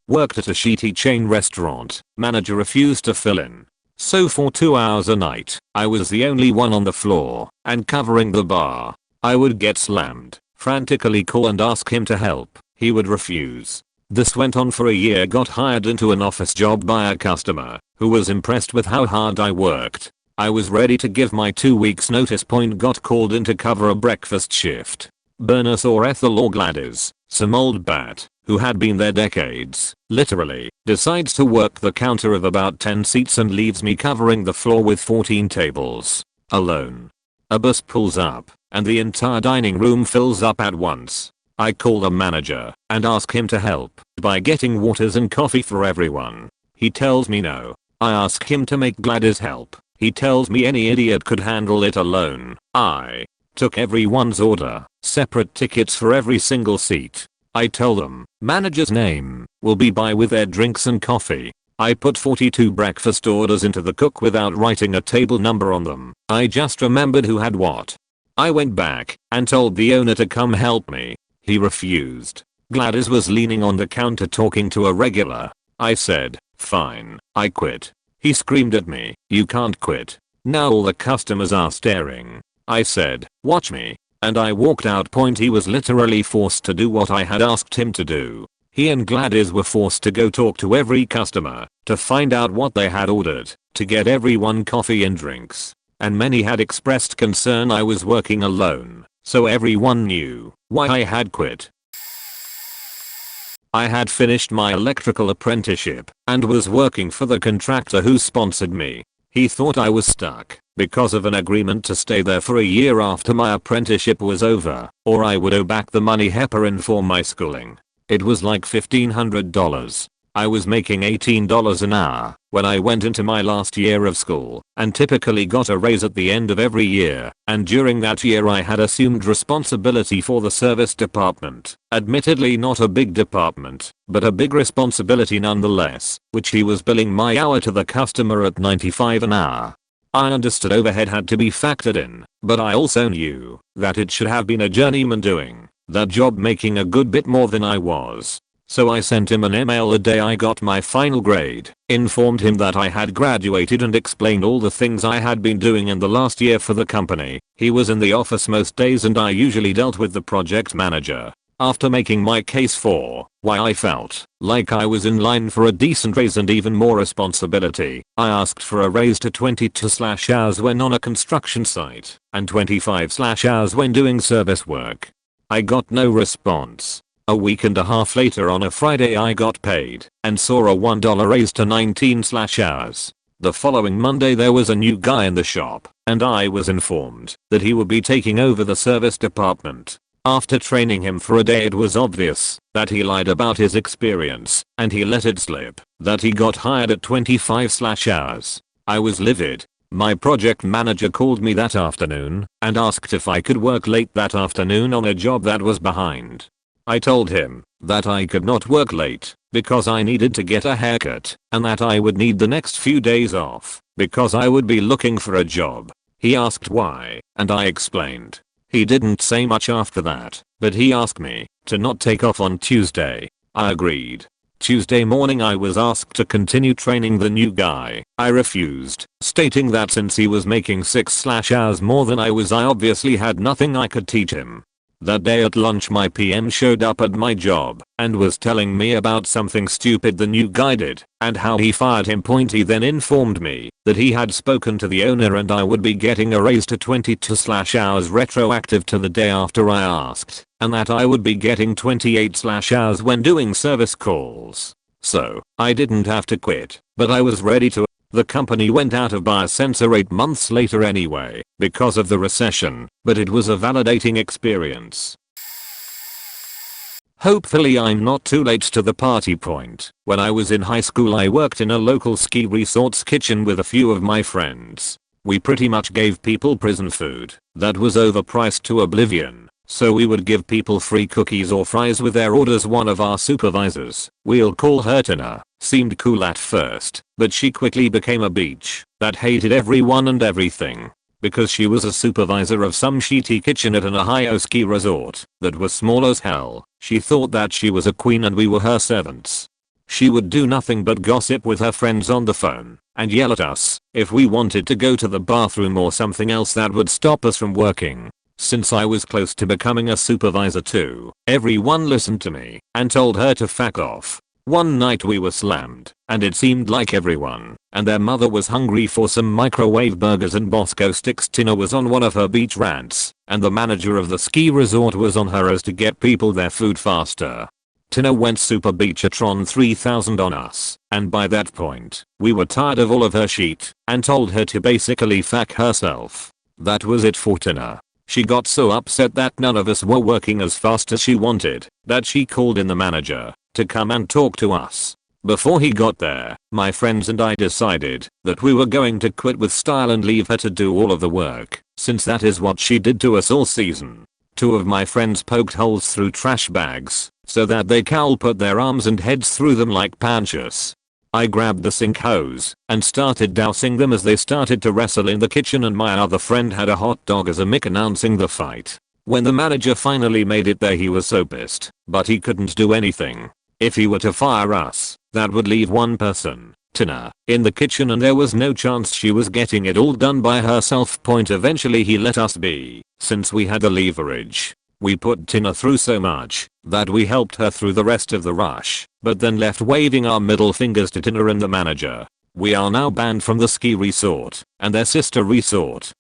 Worked at a shitty chain restaurant. Manager refused to fill in. So for 2 hours a night, I was the only one on the floor and covering the bar. I would get slammed, frantically call and ask him to help. He would refuse. This went on for a year. Got hired into an office job by a customer who was impressed with how hard I worked. I was ready to give my 2 weeks notice. Got called in to cover a breakfast shift. Bernice or Ethel or Gladys, some old bat who had been there decades, literally, decides to work the counter of about 10 seats and leaves me covering the floor with 14 tables. Alone. A bus pulls up and the entire dining room fills up at once. I call the manager and ask him to help by getting waters and coffee for everyone. He tells me no. I ask him to make Gladys help. He tells me any idiot could handle it alone. I took everyone's order, separate tickets for every single seat. I tell them, manager's name will be by with their drinks and coffee. I put 42 breakfast orders into the cook without writing a table number on them. I just remembered who had what. I went back and told the owner to come help me. He refused. Gladys was leaning on the counter talking to a regular. I said, fine, I quit. He screamed at me, you can't quit. Now all the customers are staring. I said, watch me. And I walked out. He was literally forced to do what I had asked him to do. He and Gladys were forced to go talk to every customer to find out what they had ordered, to get everyone coffee and drinks. And many had expressed concern I was working alone, so everyone knew why I had quit. I had finished my electrical apprenticeship and was working for the contractor who sponsored me. He thought I was stuck because of an agreement to stay there for a year after my apprenticeship was over, or I would owe back the money heparin for my schooling. It was like $1,500. I was making $18 an hour when I went into my last year of school and typically got a raise at the end of every year, and during that year I had assumed responsibility for the service department. Admittedly not a big department, but a big responsibility nonetheless, which he was billing my hour to the customer at $95 an hour. I understood overhead had to be factored in, but I also knew that it should have been a journeyman doing that job making a good bit more than I was. So I sent him an email the day I got my final grade, informed him that I had graduated and explained all the things I had been doing in the last year for the company. He was in the office most days and I usually dealt with the project manager. After making my case for why I felt like I was in line for a decent raise and even more responsibility, I asked for a raise to 22/hours when on a construction site and 25/hours when doing service work. I got no response. A week and a half later on a Friday I got paid and saw a $1 raise to 19/hours. The following Monday there was a new guy in the shop and I was informed that he would be taking over the service department. After training him for a day it was obvious that he lied about his experience and he let it slip that he got hired at 25/hours. I was livid. My project manager called me that afternoon and asked if I could work late that afternoon on a job that was behind. I told him that I could not work late because I needed to get a haircut and that I would need the next few days off because I would be looking for a job. He asked why and I explained. He didn't say much after that, but he asked me to not take off on Tuesday. I agreed. Tuesday morning I was asked to continue training the new guy. I refused, stating that since he was making 6/hours more than I was I obviously had nothing I could teach him. That day at lunch my PM showed up at my job and was telling me about something stupid the new guy did and how he fired him. He then informed me that he had spoken to the owner and I would be getting a raise to 22/hours retroactive to the day after I asked, and that I would be getting 28/hours when doing service calls. So, I didn't have to quit, but I was ready to. The company went out of business 8 months later anyway, because of the recession, but it was a validating experience. Hopefully I'm not too late to the party point. When I was in high school I worked in a local ski resort's kitchen with a few of my friends. We pretty much gave people prison food that was overpriced to oblivion. So we would give people free cookies or fries with their orders. One of our supervisors, we'll call her Tina, seemed cool at first, but she quickly became a bitch that hated everyone and everything. Because she was a supervisor of some shitty kitchen at an Ohio ski resort that was small as hell, she thought that she was a queen and we were her servants. She would do nothing but gossip with her friends on the phone and yell at us if we wanted to go to the bathroom or something else that would stop us from working. Since I was close to becoming a supervisor too, everyone listened to me and told her to fuck off. One night we were slammed, and it seemed like everyone and their mother was hungry for some microwave burgers and Bosco sticks. Tina was on one of her beach rants, and the manager of the ski resort was on her as to get people their food faster. Tina went Super Beachatron 3000 on us, and by that point, we were tired of all of her shit and told her to basically fuck herself. That was it for Tina. She got so upset that none of us were working as fast as she wanted that she called in the manager to come and talk to us. Before he got there, my friends and I decided that we were going to quit with style and leave her to do all of the work, since that is what she did to us all season. Two of my friends poked holes through trash bags so that they can put their arms and heads through them like panchas. I grabbed the sink hose and started dousing them as they started to wrestle in the kitchen, and my other friend had a hot dog as a mic announcing the fight. When the manager finally made it there, he was so pissed, but he couldn't do anything. If he were to fire us, that would leave one person, Tina, in the kitchen, and there was no chance she was getting it all done by herself. Eventually he let us be, since we had the leverage. We put Tina through so much that we helped her through the rest of the rush, but then left waving our middle fingers to Tina and the manager. We are now banned from the ski resort and their sister resort.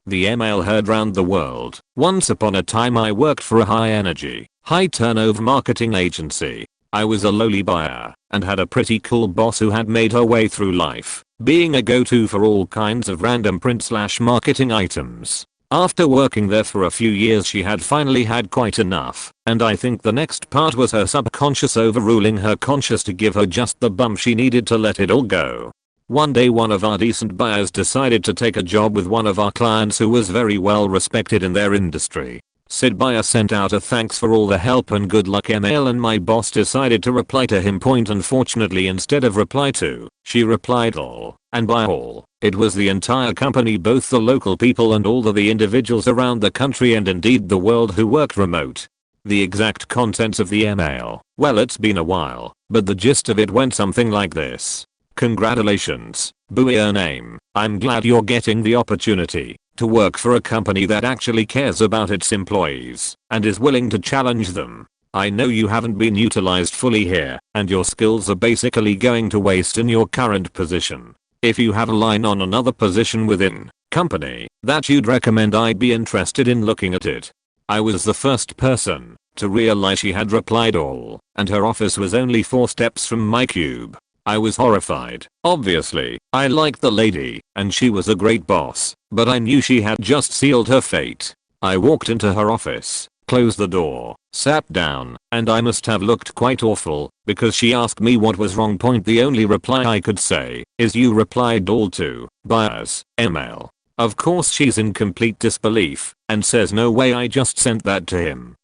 The email heard round the world. Once upon a time I worked for a high energy, high turnover marketing agency. I was a lowly buyer and had a pretty cool boss who had made her way through life, being a go-to for all kinds of random print/marketing items. After working there for a few years, she had finally had quite enough, and I think the next part was her subconscious overruling her conscious to give her just the bump she needed to let it all go. One day one of our decent buyers decided to take a job with one of our clients who was very well respected in their industry. Said buyer sent out a thanks for all the help and good luck email, and my boss decided to reply to him. Unfortunately, instead of reply to, she replied all, and by all, it was the entire company, both the local people and all of the individuals around the country and indeed the world who worked remote. The exact contents of the email, well, it's been a while, but the gist of it went something like this. Congratulations, boo your name. I'm glad you're getting the opportunity to work for a company that actually cares about its employees and is willing to challenge them. I know you haven't been utilized fully here, and your skills are basically going to waste in your current position. If you have a line on another position within company that you'd recommend, I'd be interested in looking at it. I was the first person to realize she had replied all, and her office was only 4 steps from my cube. I was horrified. Obviously, I liked the lady, and she was a great boss, but I knew she had just sealed her fate. I walked into her office, closed the door, sat down, and I must have looked quite awful, because she asked me what was wrong. The only reply I could say is, you replied all to buyer's email. Of course she's in complete disbelief, and says, no way, I just sent that to him.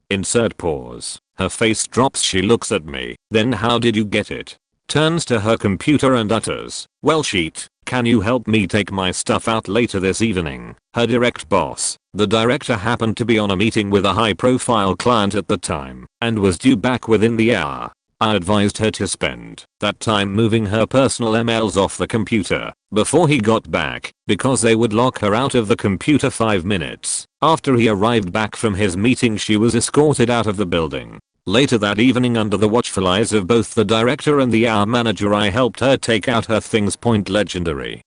Insert pause. Her face drops, she looks at me, then how did you get it? Turns to her computer and utters, well sheet, can you help me take my stuff out later this evening? Her direct boss, the director, happened to be on a meeting with a high profile client at the time and was due back within the hour. I advised her to spend that time moving her personal emails off the computer before he got back, because they would lock her out of the computer 5 minutes. After he arrived back from his meeting, she was escorted out of the building. Later that evening, under the watchful eyes of both the director and the hour manager, I helped her take out her things. Legendary.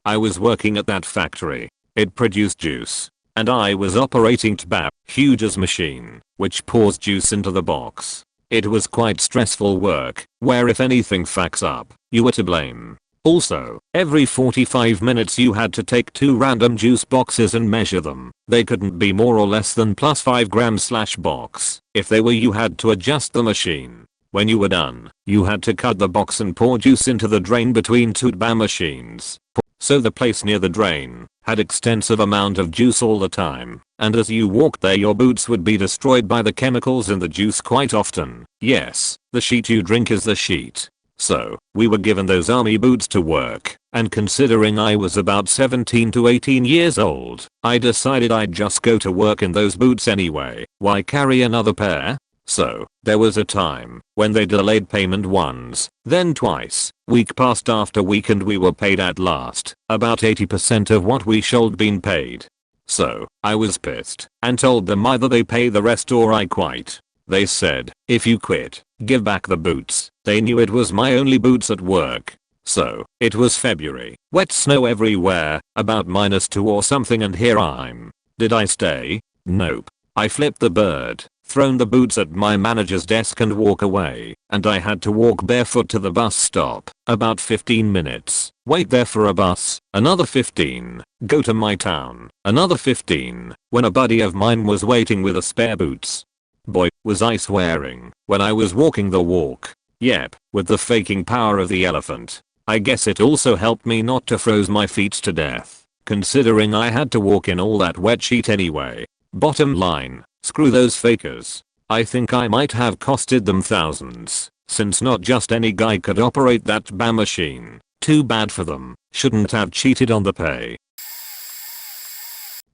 I was working at that factory. It produced juice, and I was operating TBAP, Huge's machine, which pours juice into the box. It was quite stressful work, where if anything fucks up, you were to blame. Also, every 45 minutes you had to take 2 random juice boxes and measure them. They couldn't be more or less than +5 grams/box. If they were, you had to adjust the machine. When you were done, you had to cut the box and pour juice into the drain between 2 TBA machines. So the place near the drain had extensive amount of juice all the time, and as you walked there your boots would be destroyed by the chemicals in the juice quite often. Yes, the sheet you drink is the sheet. So, we were given those army boots to work, and considering I was about 17 to 18 years old, I decided I'd just go to work in those boots anyway. Why carry another pair? So, there was a time when they delayed payment once, then twice. Week passed after week and we were paid at last, about 80% of what we should been paid. So, I was pissed, and told them either they pay the rest or I quit. They said, if you quit, give back the boots. They knew it was my only boots at work. So, it was February, wet snow everywhere, about -2 or something, and here I'm. Did I stay? Nope. I flipped the bird, thrown the boots at my manager's desk and walk away, and I had to walk barefoot to the bus stop, about 15 minutes. Wait there for a bus, another 15. Go to my town, another 15. When a buddy of mine was waiting with a spare boots. Boy, was I swearing when I was walking the walk. Yep, with the faking power of the elephant. I guess it also helped me not to froze my feet to death, considering I had to walk in all that wet sheet anyway. Bottom line, screw those fakers. I think I might have costed them thousands, since not just any guy could operate that BAM machine. Too bad for them, shouldn't have cheated on the pay.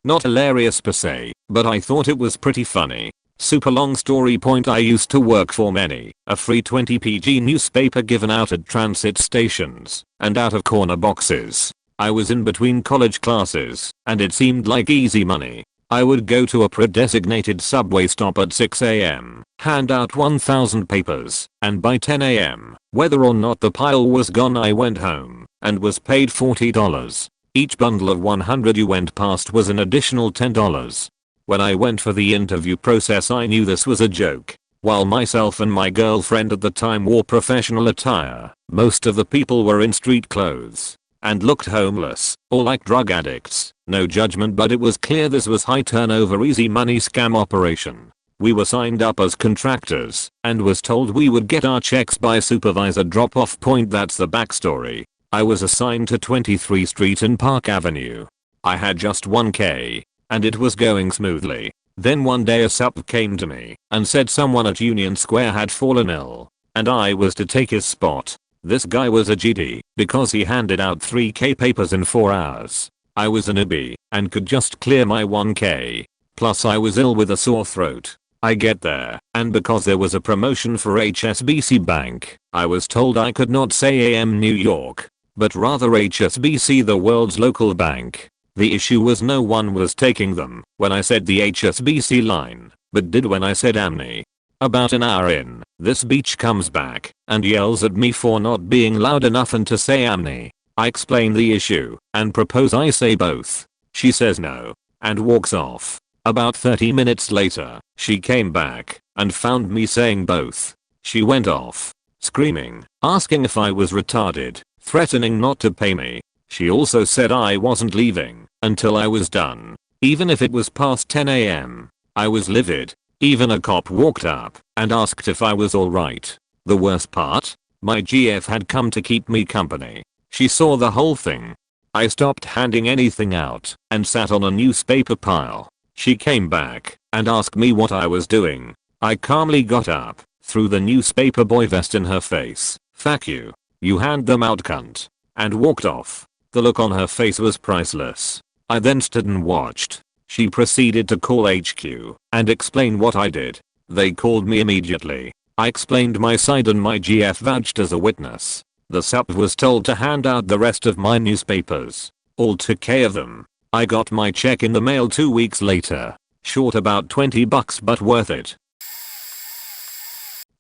Not hilarious per se, but I thought it was pretty funny. Super long story point. I used to work for Many, a free 20 PG newspaper given out at transit stations and out of corner boxes. I was in between college classes and it seemed like easy money. I would go to a pre-designated subway stop at 6 AM, hand out 1,000 papers, and by 10 AM, whether or not the pile was gone, I went home and was paid $40. Each bundle of 100 you went past was an additional $10. When I went for the interview process, I knew this was a joke. While myself and my girlfriend at the time wore professional attire, most of the people were in street clothes and looked homeless or like drug addicts. No judgment, but it was clear this was high turnover, easy money scam operation. We were signed up as contractors and was told we would get our checks by supervisor drop off point. That's the backstory. I was assigned to 23 Street and Park Avenue. I had just 1K. And it was going smoothly. Then one day a sup came to me and said someone at Union Square had fallen ill and I was to take his spot. This guy was a GD because he handed out 3K papers in 4 hours. I was a newbie and could just clear my 1K. Plus I was ill with a sore throat. I get there, and because there was a promotion for HSBC Bank, I was told I could not say AM New York, but rather HSBC, the world's local bank. The issue was no one was taking them when I said the HSBC line, but did when I said Amni. About an hour in, this beach comes back and yells at me for not being loud enough and to say Amni. I explain the issue and propose I say both. She says no and walks off. About 30 minutes later, she came back and found me saying both. She went off, screaming, asking if I was retarded, threatening not to pay me. She also said I wasn't leaving until I was done, even if it was past 10 AM. I was livid. Even a cop walked up and asked if I was alright. The worst part? My GF had come to keep me company. She saw the whole thing. I stopped handing anything out and sat on a newspaper pile. She came back and asked me what I was doing. I calmly got up, threw the newspaper boy vest in her face. "Fuck you. You hand them out, cunt," and walked off. The look on her face was priceless. I then stood and watched. She proceeded to call HQ and explain what I did. They called me immediately. I explained my side and my GF vouched as a witness. The sup was told to hand out the rest of my newspapers. All took care of them. I got my check in the mail 2 weeks later. Short about $20 but worth it.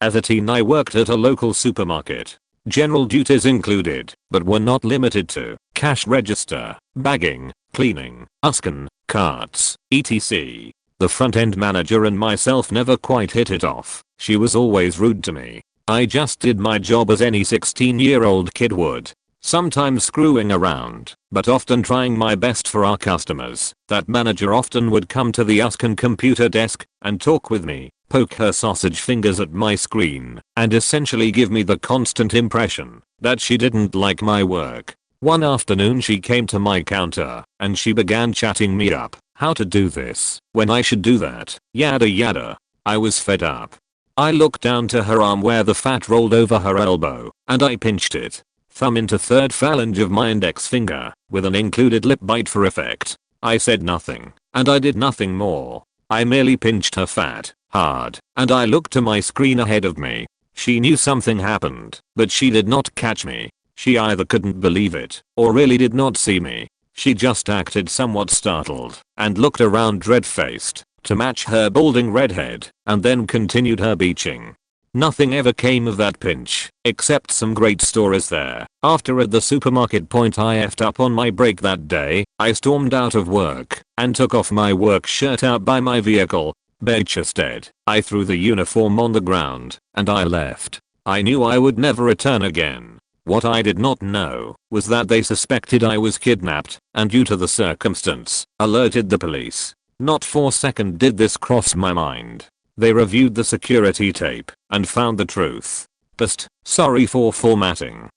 As a teen I worked at a local supermarket. General duties included, but were not limited to, cash register, bagging, cleaning, uskin, carts, etc. The front-end manager and myself never quite hit it off. She was always rude to me. I just did my job as any 16-year-old kid would. Sometimes screwing around, but often trying my best for our customers. That manager often would come to the uskin computer desk and talk with me, poke her sausage fingers at my screen, and essentially give me the constant impression that she didn't like my work. One afternoon she came to my counter and she began chatting me up, how to do this, when I should do that, yada yada. I was fed up. I looked down to her arm where the fat rolled over her elbow, and I pinched it. Thumb into third phalange of my index finger, with an included lip bite for effect. I said nothing, and I did nothing more. I merely pinched her fat, hard, and I looked to my screen ahead of me. She knew something happened, but she did not catch me. She either couldn't believe it, or really did not see me. She just acted somewhat startled, and looked around dread-faced, to match her balding redhead, and then continued her beaching. Nothing ever came of that pinch, except some great stories there. After at the supermarket point I effed up on my break that day, I stormed out of work, and took off my work shirt out by my vehicle. Bare-chested, I threw the uniform on the ground, and I left. I knew I would never return again. What I did not know was that they suspected I was kidnapped and due to the circumstance, alerted the police. Not for a second did this cross my mind. They reviewed the security tape and found the truth. Psst, sorry for formatting.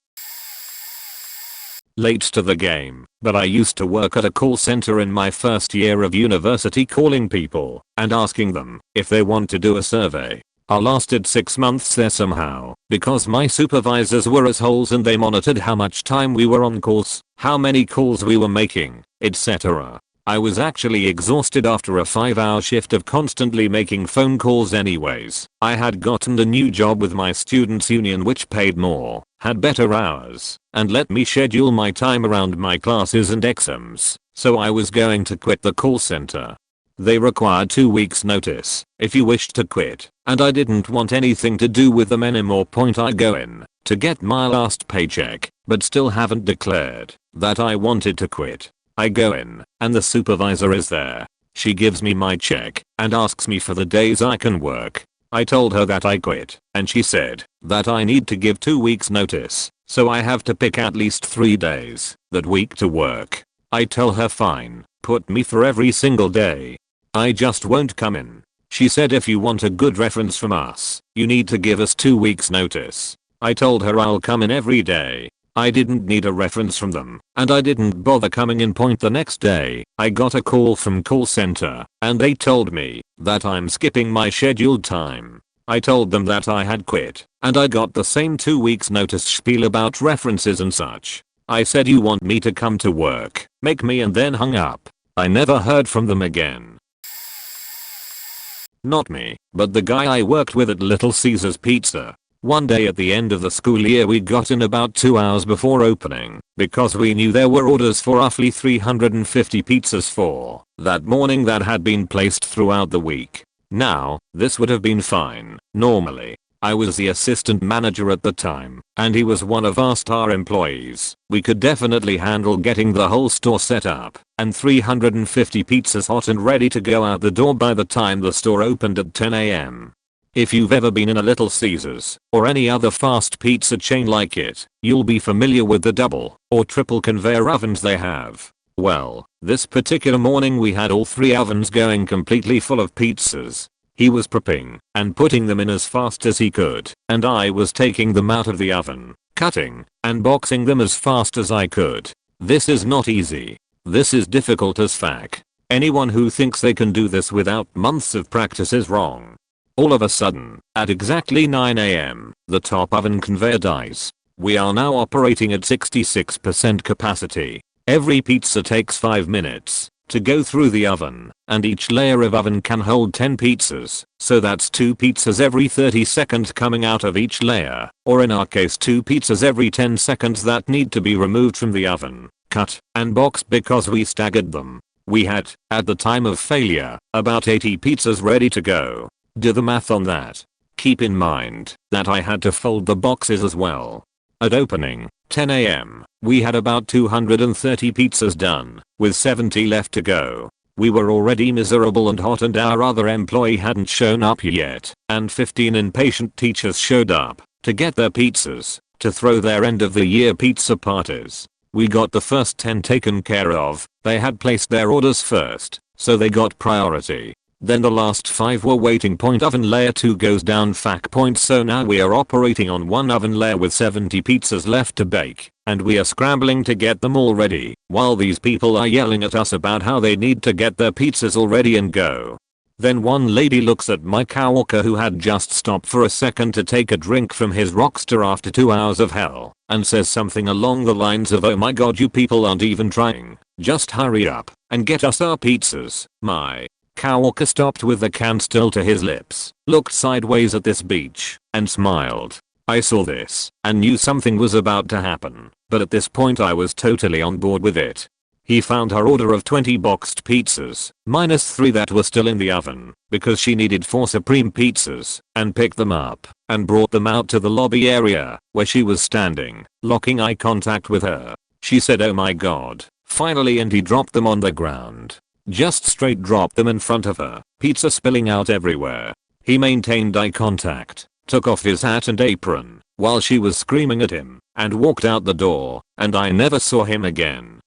Late to the game, but I used to work at a call center in my first year of university calling people and asking them if they want to do a survey. I lasted 6 months there somehow because my supervisors were assholes and they monitored how much time we were on calls, how many calls we were making, etc. I was actually exhausted after a 5-hour shift of constantly making phone calls anyways. I had gotten a new job with my students union which paid more, had better hours, and let me schedule my time around my classes and exams, so I was going to quit the call center. They required 2 weeks notice if you wished to quit, and I didn't want anything to do with them anymore. I go in to get my last paycheck, but still haven't declared that I wanted to quit. I go in, and the supervisor is there. She gives me my check and asks me for the days I can work. I told her that I quit, and she said that I need to give 2 weeks notice, so I have to pick at least 3 days that week to work. I tell her fine, put me for every single day. I just won't come in. She said if you want a good reference from us, you need to give us 2 weeks notice. I told her I'll come in every day. I didn't need a reference from them, and I didn't bother coming in. The next day, I got a call from call center, and they told me that I'm skipping my scheduled time. I told them that I had quit, and I got the same 2 weeks notice spiel about references and such. I said you want me to come to work, make me, and then hung up. I never heard from them again. Not me, but the guy I worked with at Little Caesars Pizza. One day at the end of the school year we got in about 2 hours before opening because we knew there were orders for roughly 350 pizzas for that morning that had been placed throughout the week. Now, this would have been fine, normally. I was the assistant manager at the time, and he was one of our star employees. We could definitely handle getting the whole store set up and 350 pizzas hot and ready to go out the door by the time the store opened at 10 AM. If you've ever been in a Little Caesars or any other fast pizza chain like it, you'll be familiar with the double or triple conveyor ovens they have. Well, this particular morning we had all 3 ovens going completely full of pizzas. He was prepping and putting them in as fast as he could, and I was taking them out of the oven, cutting and boxing them as fast as I could. This is not easy. This is difficult as fuck. Anyone who thinks they can do this without months of practice is wrong. All of a sudden, at exactly 9 AM, the top oven conveyor dies. We are now operating at 66% capacity. Every pizza takes 5 minutes to go through the oven, and each layer of oven can hold 10 pizzas, so that's 2 pizzas every 30 seconds coming out of each layer, or in our case 2 pizzas every 10 seconds that need to be removed from the oven, cut, and boxed because we staggered them. We had, at the time of failure, about 80 pizzas ready to go. Do the math on that. Keep in mind that I had to fold the boxes as well. At opening, 10 AM, we had about 230 pizzas done, with 70 left to go. We were already miserable and hot, and our other employee hadn't shown up yet, and 15 impatient teachers showed up to get their pizzas to throw their end of the year pizza parties. We got the first 10 taken care of. They had placed their orders first, so they got priority. Then the last 5 were waiting. Oven layer 2 goes down. So now we are operating on 1 oven layer with 70 pizzas left to bake, and we are scrambling to get them all ready while these people are yelling at us about how they need to get their pizzas all ready and go. Then one lady looks at my coworker who had just stopped for a second to take a drink from his Rockstar after 2 hours of hell, and says something along the lines of, "Oh my god, you people aren't even trying. Just hurry up and get us our pizzas." My coworker stopped with the can still to his lips, looked sideways at this beach, and smiled. I saw this and knew something was about to happen, but at this point I was totally on board with it. He found her order of 20 boxed pizzas, minus 3 that were still in the oven, because she needed 4 supreme pizzas, and picked them up, and brought them out to the lobby area, where she was standing, locking eye contact with her. She said, "Oh my god," finally, and he dropped them on the ground. Just straight dropped them in front of her, pizza spilling out everywhere. He maintained eye contact, took off his hat and apron, while she was screaming at him, and walked out the door, and I never saw him again.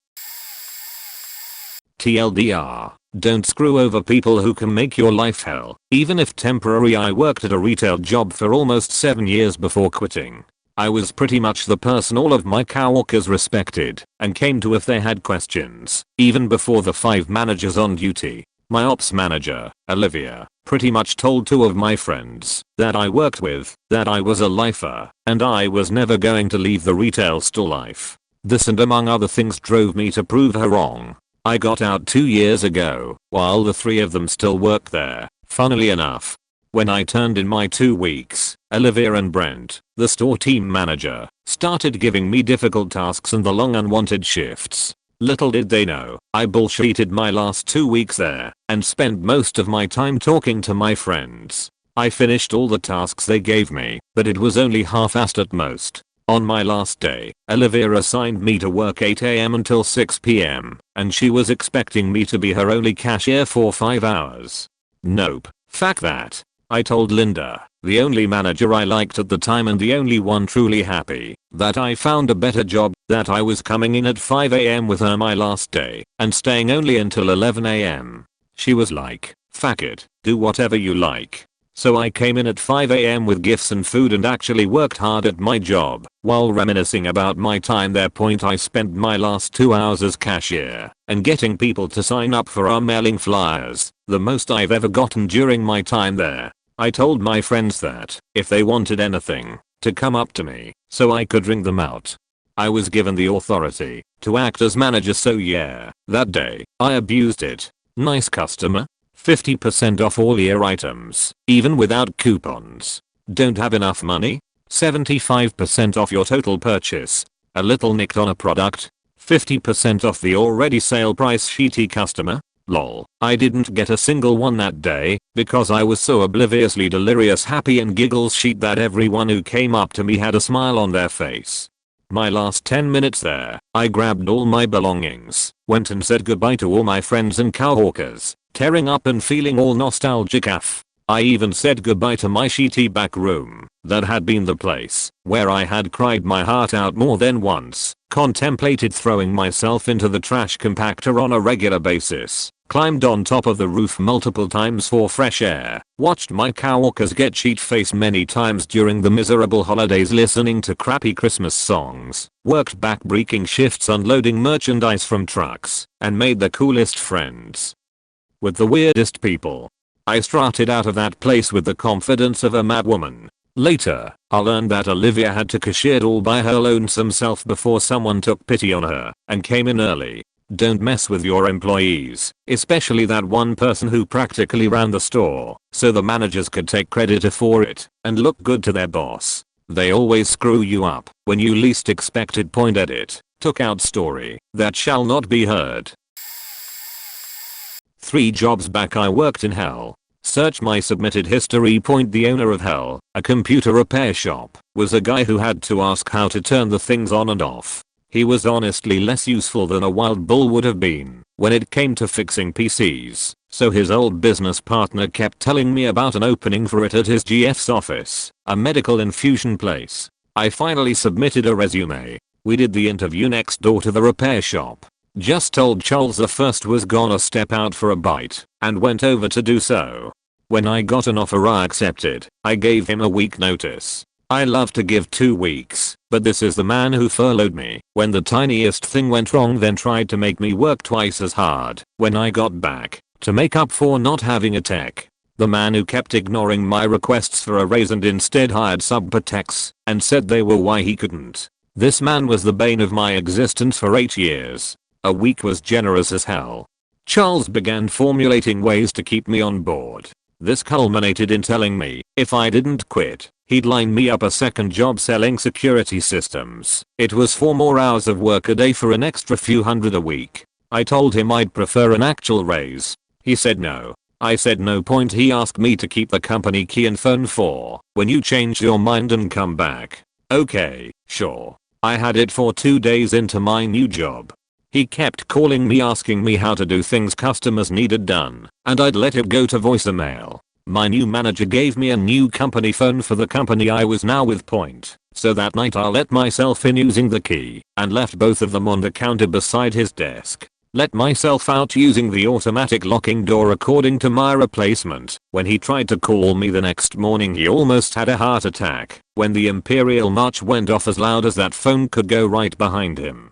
TLDR. Don't screw over people who can make your life hell, even if temporary. I worked at a retail job for almost 7 years before quitting. I was pretty much the person all of my coworkers respected and came to if they had questions, even before the 5 managers on duty. My ops manager, Olivia, pretty much told 2 of my friends that I worked with that I was a lifer and I was never going to leave the retail store life. This and among other things drove me to prove her wrong. I got out 2 years ago, while the 3 of them still work there, funnily enough. When I turned in my 2 weeks, Olivia and Brent, the store team manager, started giving me difficult tasks and the long unwanted shifts. Little did they know, I bullshitted my last 2 weeks there, and spent most of my time talking to my friends. I finished all the tasks they gave me, but it was only half-assed at most. On my last day, Olivia assigned me to work 8 AM until 6 PM, and she was expecting me to be her only cashier for 5 hours. Nope, fuck that. I told Linda, the only manager I liked at the time and the only one truly happy, that I found a better job, that I was coming in at 5 AM with her my last day, and staying only until 11 AM. She was like, fuck it, do whatever you like. So I came in at 5 AM with gifts and food and actually worked hard at my job. While reminiscing about my time there, I spent my last 2 hours as cashier and getting people to sign up for our mailing flyers, the most I've ever gotten during my time there. I told my friends that, if they wanted anything, to come up to me, so I could ring them out. I was given the authority to act as manager, so yeah, that day, I abused it. Nice customer. 50% off all year items, even without coupons. Don't have enough money? 75% off your total purchase. A little nicked on a product? 50% off the already sale price. Shitty customer? Lol. I didn't get a single one that day because I was so obliviously delirious happy and giggles sheet that everyone who came up to me had a smile on their face. My last 10 minutes there, I grabbed all my belongings, went and said goodbye to all my friends and coworkers, tearing up and feeling all nostalgic af. I even said goodbye to my shitty back room that had been the place where I had cried my heart out more than once, contemplated throwing myself into the trash compactor on a regular basis, climbed on top of the roof multiple times for fresh air, watched my coworkers get sheet-faced many times during the miserable holidays listening to crappy Christmas songs, worked back-breaking shifts unloading merchandise from trucks, and made the coolest friends with the weirdest people. I strutted out of that place with the confidence of a mad woman. Later, I learned that Olivia had to cashier all by her lonesome self before someone took pity on her and came in early. Don't mess with your employees, especially that one person who practically ran the store, so the managers could take credit for it and look good to their boss. They always screw you up when you least expect it. Edit. Took out story that shall not be heard. 3 jobs back I worked in hell. Search my submitted history. The owner of Hell, a computer repair shop, was a guy who had to ask how to turn the things on and off. He was honestly less useful than a wild bull would have been when it came to fixing PCs, so his old business partner kept telling me about an opening for it at his GF's office, a medical infusion place. I finally submitted a resume. We did the interview next door to the repair shop. Just told Charles the first was gonna step out for a bite, and went over to do so. When I got an offer I accepted. I gave him a week notice. I love to give 2 weeks, but this is the man who furloughed me when the tiniest thing went wrong, then tried to make me work twice as hard when I got back to make up for not having a tech. The man who kept ignoring my requests for a raise and instead hired sub-techs and said they were why he couldn't. This man was the bane of my existence for 8 years. A week was generous as hell. Charles began formulating ways to keep me on board. This culminated in telling me if I didn't quit, he'd line me up a second job selling security systems. It was 4 more hours of work a day for an extra few hundred a week. I told him I'd prefer an actual raise. He said no. I said no. He asked me to keep the company key and phone for when you change your mind and come back. Okay, sure. I had it for 2 days into my new job. He kept calling me asking me how to do things customers needed done, and I'd let it go to voicemail. My new manager gave me a new company phone for the company I was now with Point. So that night I let myself in using the key and left both of them on the counter beside his desk. Let myself out using the automatic locking door according to my replacement. When he tried to call me the next morning he almost had a heart attack when the Imperial March went off as loud as that phone could go right behind him.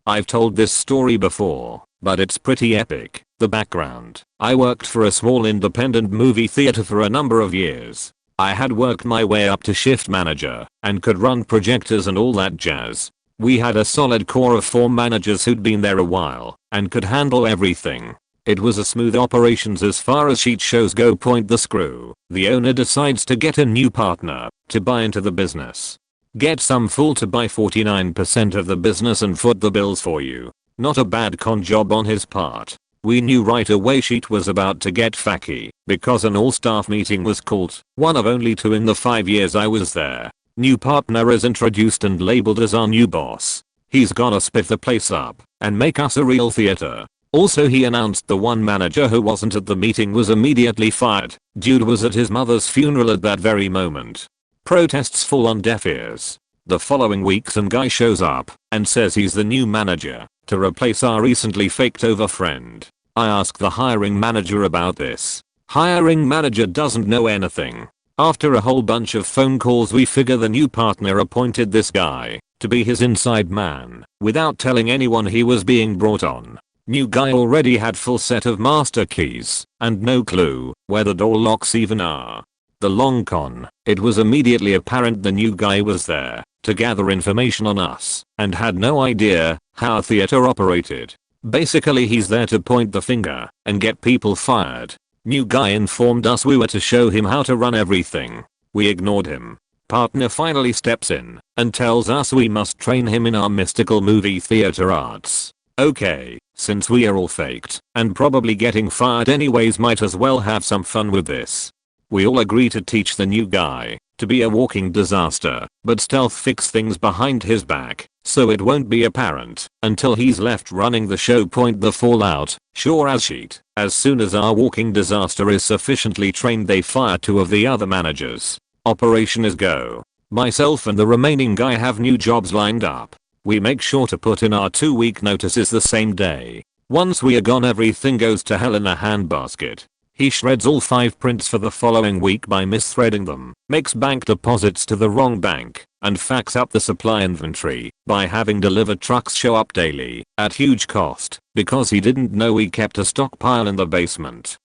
I've told this story before, but it's pretty epic. The background: I worked for a small independent movie theater for a number of years. I had worked my way up to shift manager and could run projectors and all that jazz. We had a solid core of 4 managers who'd been there a while and could handle everything. It was a smooth operations as far as sheet shows go. Point the screw. The owner decides to get a new partner to buy into the business. Get some fool to buy 49% of the business and foot the bills for you. Not a bad con job on his part. We knew right away sheet was about to get facky because an all-staff meeting was called, one of only 2 in the 5 years I was there. New partner is introduced and labeled as our new boss. He's gonna spiff the place up and make us a real theater. Also, he announced the one manager who wasn't at the meeting was immediately fired. Dude was at his mother's funeral at that very moment. Protests fall on deaf ears. The following week some guy shows up and says he's the new manager to replace our recently faked over friend. I ask the hiring manager about this. Hiring manager doesn't know anything. After a whole bunch of phone calls we figure the new partner appointed this guy to be his inside man without telling anyone he was being brought on. New guy already had full set of master keys and no clue where the door locks even are. The long con: it was immediately apparent the new guy was there to gather information on us and had no idea how a theater operated. Basically he's there to point the finger and get people fired. New guy informed us we were to show him how to run everything. We ignored him. Partner finally steps in and tells us we must train him in our mystical movie theater arts. Okay, since we are all faked and probably getting fired anyways, might as well have some fun with this. We all agree to teach the new guy to be a walking disaster, but stealth fix things behind his back so it won't be apparent until he's left running the show. Point the fallout: sure as sheet. As soon as our walking disaster is sufficiently trained they fire 2 of the other managers. Operation is go. Myself and the remaining guy have new jobs lined up. We make sure to put in our 2-week notices the same day. Once we are gone everything goes to hell in a handbasket. He shreds all 5 prints for the following week by misthreading them, makes bank deposits to the wrong bank, and fucks up the supply inventory by having delivered trucks show up daily at huge cost because he didn't know we kept a stockpile in the basement.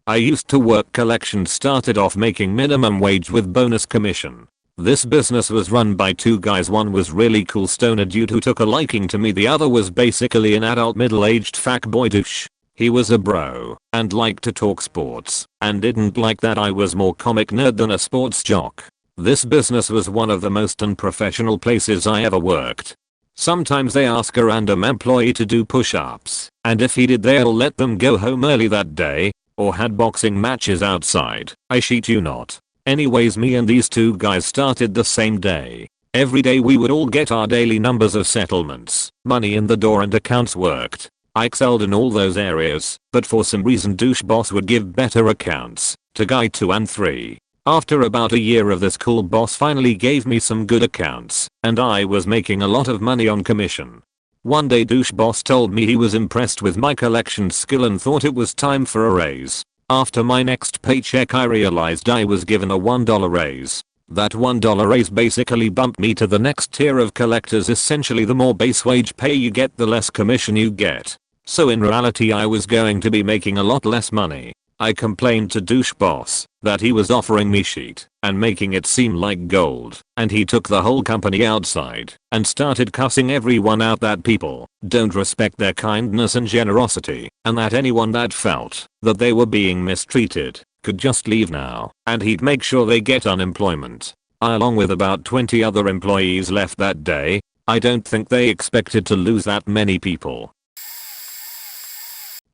I used to work collections, started off making minimum wage with bonus commission. This business was run by 2 guys. One was really cool stoner dude who took a liking to me. The other was basically an adult middle-aged fuckboy douche. He was a bro and liked to talk sports and didn't like that I was more comic nerd than a sports jock. This business was one of the most unprofessional places I ever worked. Sometimes they ask a random employee to do push-ups, and if he did they'll let them go home early that day, or had boxing matches outside. I shit you not. Anyways, me and these 2 guys started the same day. Every day we would all get our daily numbers of settlements, money in the door and accounts worked. I excelled in all those areas, but for some reason douche boss would give better accounts to guy 2 and 3. After about a year of this, cool boss finally gave me some good accounts and I was making a lot of money on commission. One day douche boss told me he was impressed with my collection skill and thought it was time for a raise. After my next paycheck I realized I was given a $1 raise. That $1 raise basically bumped me to the next tier of collectors. Essentially the more base wage pay you get the less commission you get. So in reality I was going to be making a lot less money. I complained to douche boss that he was offering me shit and making it seem like gold, and he took the whole company outside and started cussing everyone out that people don't respect their kindness and generosity, and that anyone that felt that they were being mistreated could just leave now and he'd make sure they get unemployment. I along with about 20 other employees left that day. I don't think they expected to lose that many people.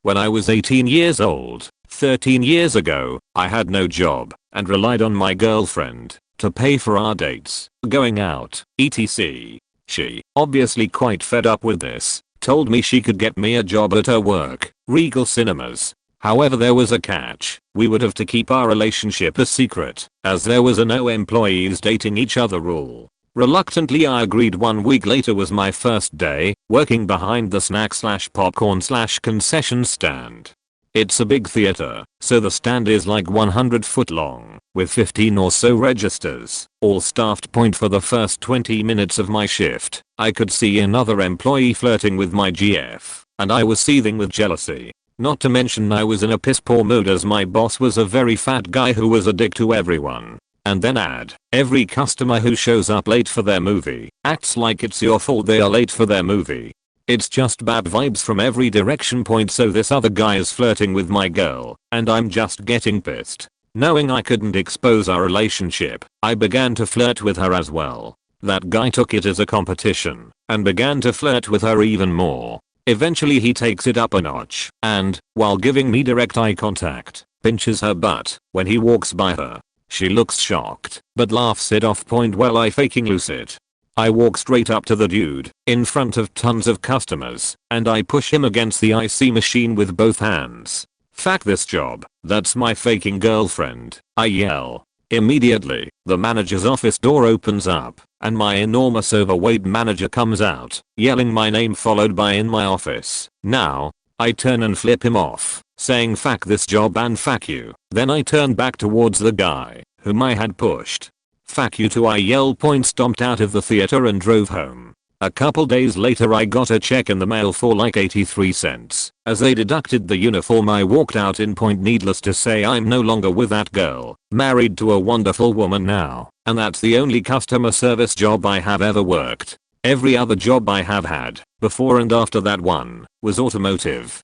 When I was 18 years old, 13 years ago, I had no job and relied on my girlfriend to pay for our dates, going out, etc. She, obviously quite fed up with this, told me she could get me a job at her work, Regal Cinemas. However, there was a catch. We would have to keep our relationship a secret, as there was a no employees dating each other rule. Reluctantly I agreed. 1 week later was my first day, working behind the snack/popcorn/concession stand. It's a big theater, so the stand is like 100 foot long, with 15 or so registers, all staffed. For the first 20 minutes of my shift, I could see another employee flirting with my GF, and I was seething with jealousy. Not to mention I was in a piss poor mood as my boss was a very fat guy who was a dick to everyone. And then add, every customer who shows up late for their movie acts like it's your fault they are late for their movie. It's just bad vibes from every direction. So this other guy is flirting with my girl, and I'm just getting pissed. Knowing I couldn't expose our relationship, I began to flirt with her as well. That guy took it as a competition, and began to flirt with her even more. Eventually he takes it up a notch, and, while giving me direct eye contact, pinches her butt when he walks by her. She looks shocked, but laughs it off. Well, I faking lose it. I walk straight up to the dude, in front of tons of customers, and I push him against the IC machine with both hands. Fuck this job, that's my faking girlfriend, I yell. Immediately, the manager's office door opens up, and my enormous overweight manager comes out, yelling my name followed by "in my office now." I turn and flip him off, saying fuck this job and fuck you. Then I turn back towards the guy, whom I had pushed. Fuck you too, I yell. Stomped out of the theater and drove home. A couple days later I got a check in the mail for like 83 cents. As they deducted the uniform I walked out in. Needless to say I'm no longer with that girl, married to a wonderful woman now, and that's the only customer service job I have ever worked. Every other job I have had, before and after that one, was automotive.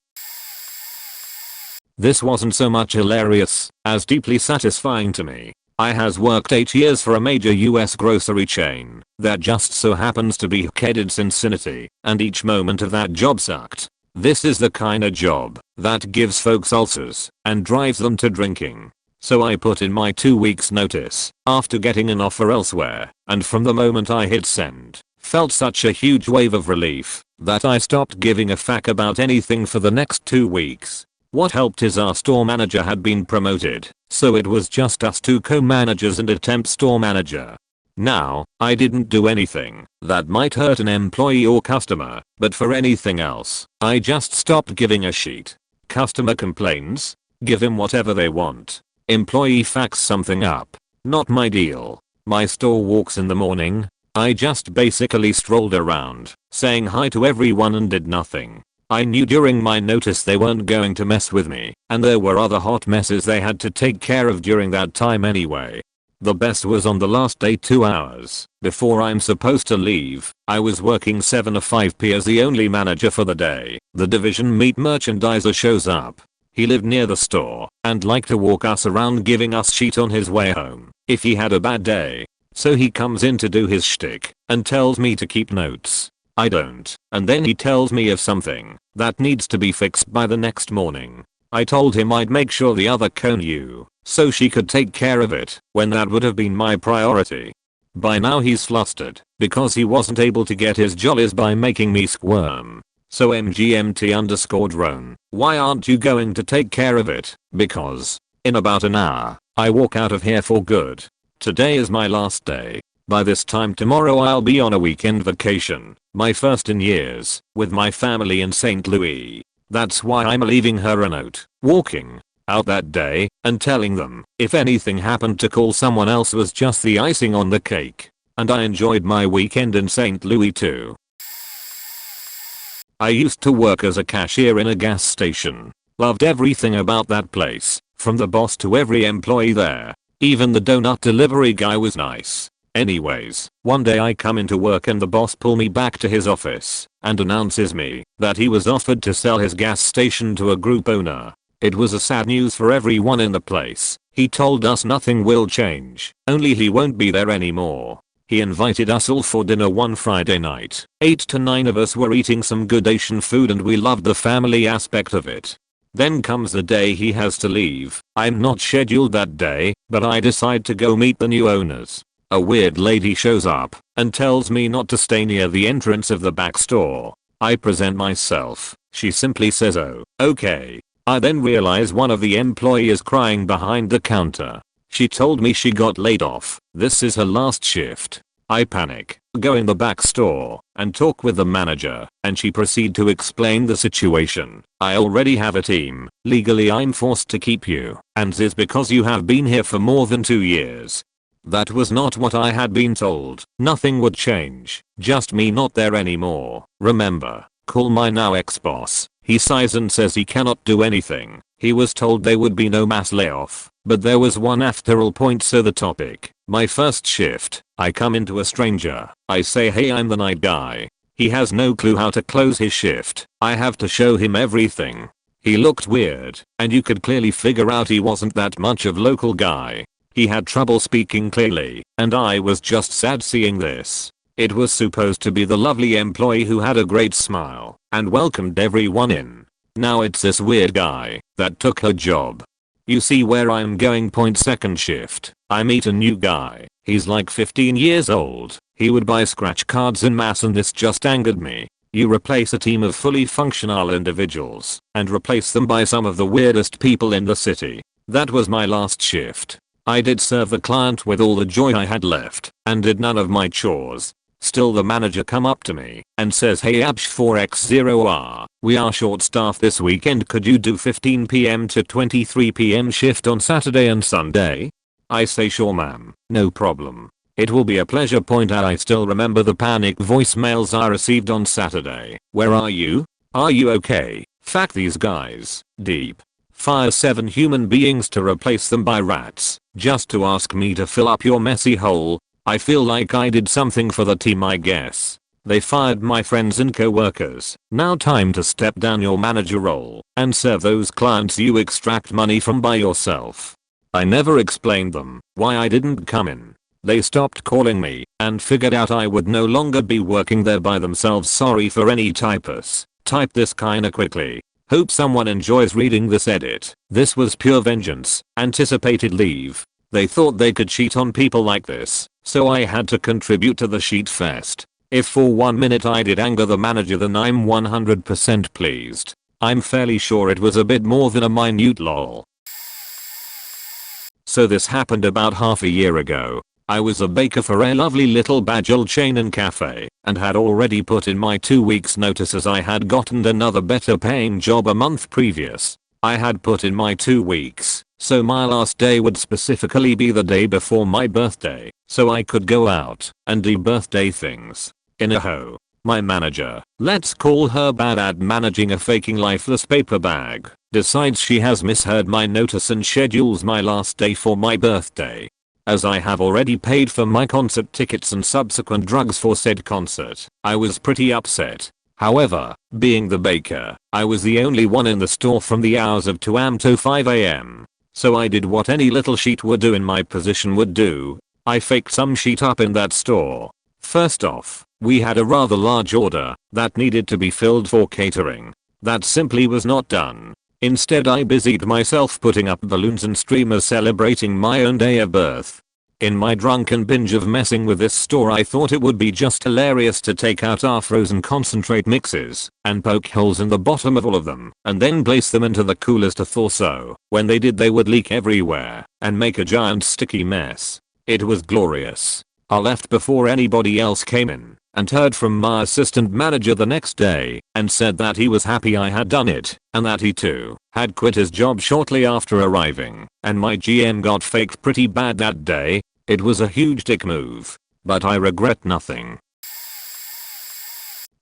This wasn't so much hilarious, as deeply satisfying to me. I has worked 8 years for a major US grocery chain that just so happens to be headed Cincinnati, and each moment of that job sucked. This is the kinda job that gives folks ulcers and drives them to drinking. So I put in my 2 weeks notice after getting an offer elsewhere, and from the moment I hit send, felt such a huge wave of relief that I stopped giving a fuck about anything for the next 2 weeks. What helped is our store manager had been promoted, so it was just us 2 co-managers and a temp store manager. Now, I didn't do anything that might hurt an employee or customer, but for anything else, I just stopped giving a shit. Customer complains? Give him whatever they want. Employee fucks something up? Not my deal. My store walks in the morning? I just basically strolled around, saying hi to everyone and did nothing. I knew during my notice they weren't going to mess with me, and there were other hot messes they had to take care of during that time anyway. The best was on the last day, 2 hours before I'm supposed to leave, I was working 7 to 5 p as the only manager for the day. The division meat merchandiser shows up. He lived near the store and liked to walk us around giving us shit on his way home if he had a bad day. So he comes in to do his shtick and tells me to keep notes. I don't, and then he tells me of something that needs to be fixed by the next morning. I told him I'd make sure the other co knew, so she could take care of it, when that would have been my priority. By now he's flustered, because he wasn't able to get his jollies by making me squirm. So MGMT_drone, why aren't you going to take care of it? Because, in about an hour, I walk out of here for good. Today is my last day. By this time tomorrow I'll be on a weekend vacation, my first in years, with my family in St. Louis. That's why I'm leaving her a note, walking out that day, and telling them, if anything happened to call someone else was just the icing on the cake. And I enjoyed my weekend in St. Louis too. I used to work as a cashier in a gas station. Loved everything about that place, from the boss to every employee there. Even the donut delivery guy was nice. Anyways, one day I come into work and the boss pull me back to his office and announces me that he was offered to sell his gas station to a group owner. It was a sad news for everyone in the place. He told us nothing will change, only he won't be there anymore. He invited us all for dinner one Friday night. 8 to 9 of us were eating some good Asian food and we loved the family aspect of it. Then comes the day he has to leave. I'm not scheduled that day, but I decide to go meet the new owners. A weird lady shows up and tells me not to stay near the entrance of the back store. I present myself. She simply says, "Oh, okay." I then realize one of the employees crying behind the counter. She told me she got laid off. This is her last shift. I panic, go in the back store, and talk with the manager, and she proceed to explain the situation. I already have a team, legally I'm forced to keep you, and this because you have been here for more than 2 years. That was not what I had been told. Nothing would change, just me not there anymore. Remember, call my now ex-boss. He sighs and says he cannot do anything. He was told there would be no mass layoff, but there was one after all. Point. So the topic, my first shift, I come into a stranger. I say, hey, I'm the night guy. He has no clue how to close his shift. I have to show him everything. He looked weird, and you could clearly figure out he wasn't that much of local guy. He had trouble speaking clearly, and I was just sad seeing this. It was supposed to be the lovely employee who had a great smile and welcomed everyone in. Now it's this weird guy that took her job. You see where I'm going. Point. Second shift, I meet a new guy. He's like 15 years old. He would buy scratch cards en masse, and this just angered me. You replace a team of fully functional individuals and replace them by some of the weirdest people in the city. That was my last shift. I did serve the client with all the joy I had left and did none of my chores. Still, the manager come up to me and says, hey Absh 4x0R, we are short staffed this weekend, could you do 15 PM to 23 PM shift on Saturday and Sunday? I say, sure ma'am, no problem. It will be a pleasure. Point. I still remember the panic voicemails I received on Saturday. Where are you? Are you okay? Fuck these guys. Deep. Fire 7 human beings to replace them by rats, just to ask me to fill up your messy hole. I feel like I did something for the team, I guess. They fired my friends and co-workers. Now time to step down your manager role and serve those clients you extract money from by yourself. I never explained them why I didn't come in. They stopped calling me and figured out I would no longer be working there by themselves. Sorry for any typos. Type this kinda quickly. Hope someone enjoys reading this edit. This was pure vengeance. Anticipated leave. They thought they could cheat on people like this, so I had to contribute to the sheet fest. If for 1 minute I did anger the manager, then I'm 100% pleased. I'm fairly sure it was a bit more than a minute lol. So this happened about half a year ago. I was a baker for a lovely little Bajul chain and cafe, and had already put in my 2 weeks notice as I had gotten another better paying job a month previous. I had put in my 2 weeks, so my last day would specifically be the day before my birthday, so I could go out and do birthday things. In a ho. My manager, let's call her bad at managing a faking lifeless paper bag, decides she has misheard my notice and schedules my last day for my birthday. As I have already paid for my concert tickets and subsequent drugs for said concert, I was pretty upset. However, being the baker, I was the only one in the store from the hours of 2 am to 5 am. So I did what any little sheet would do in my position would do. I faked some sheet up in that store. First off, we had a rather large order that needed to be filled for catering. That simply was not done. Instead, I busied myself putting up balloons and streamers celebrating my own day of birth. In my drunken binge of messing with this store, I thought it would be just hilarious to take out our frozen concentrate mixes and poke holes in the bottom of all of them and then place them into the coolers to thaw, so when they did they would leak everywhere and make a giant sticky mess. It was glorious. I left before anybody else came in and heard from my assistant manager the next day and said that he was happy I had done it and that he too had quit his job shortly after arriving, and my GM got faked pretty bad that day. It was a huge dick move, but I regret nothing.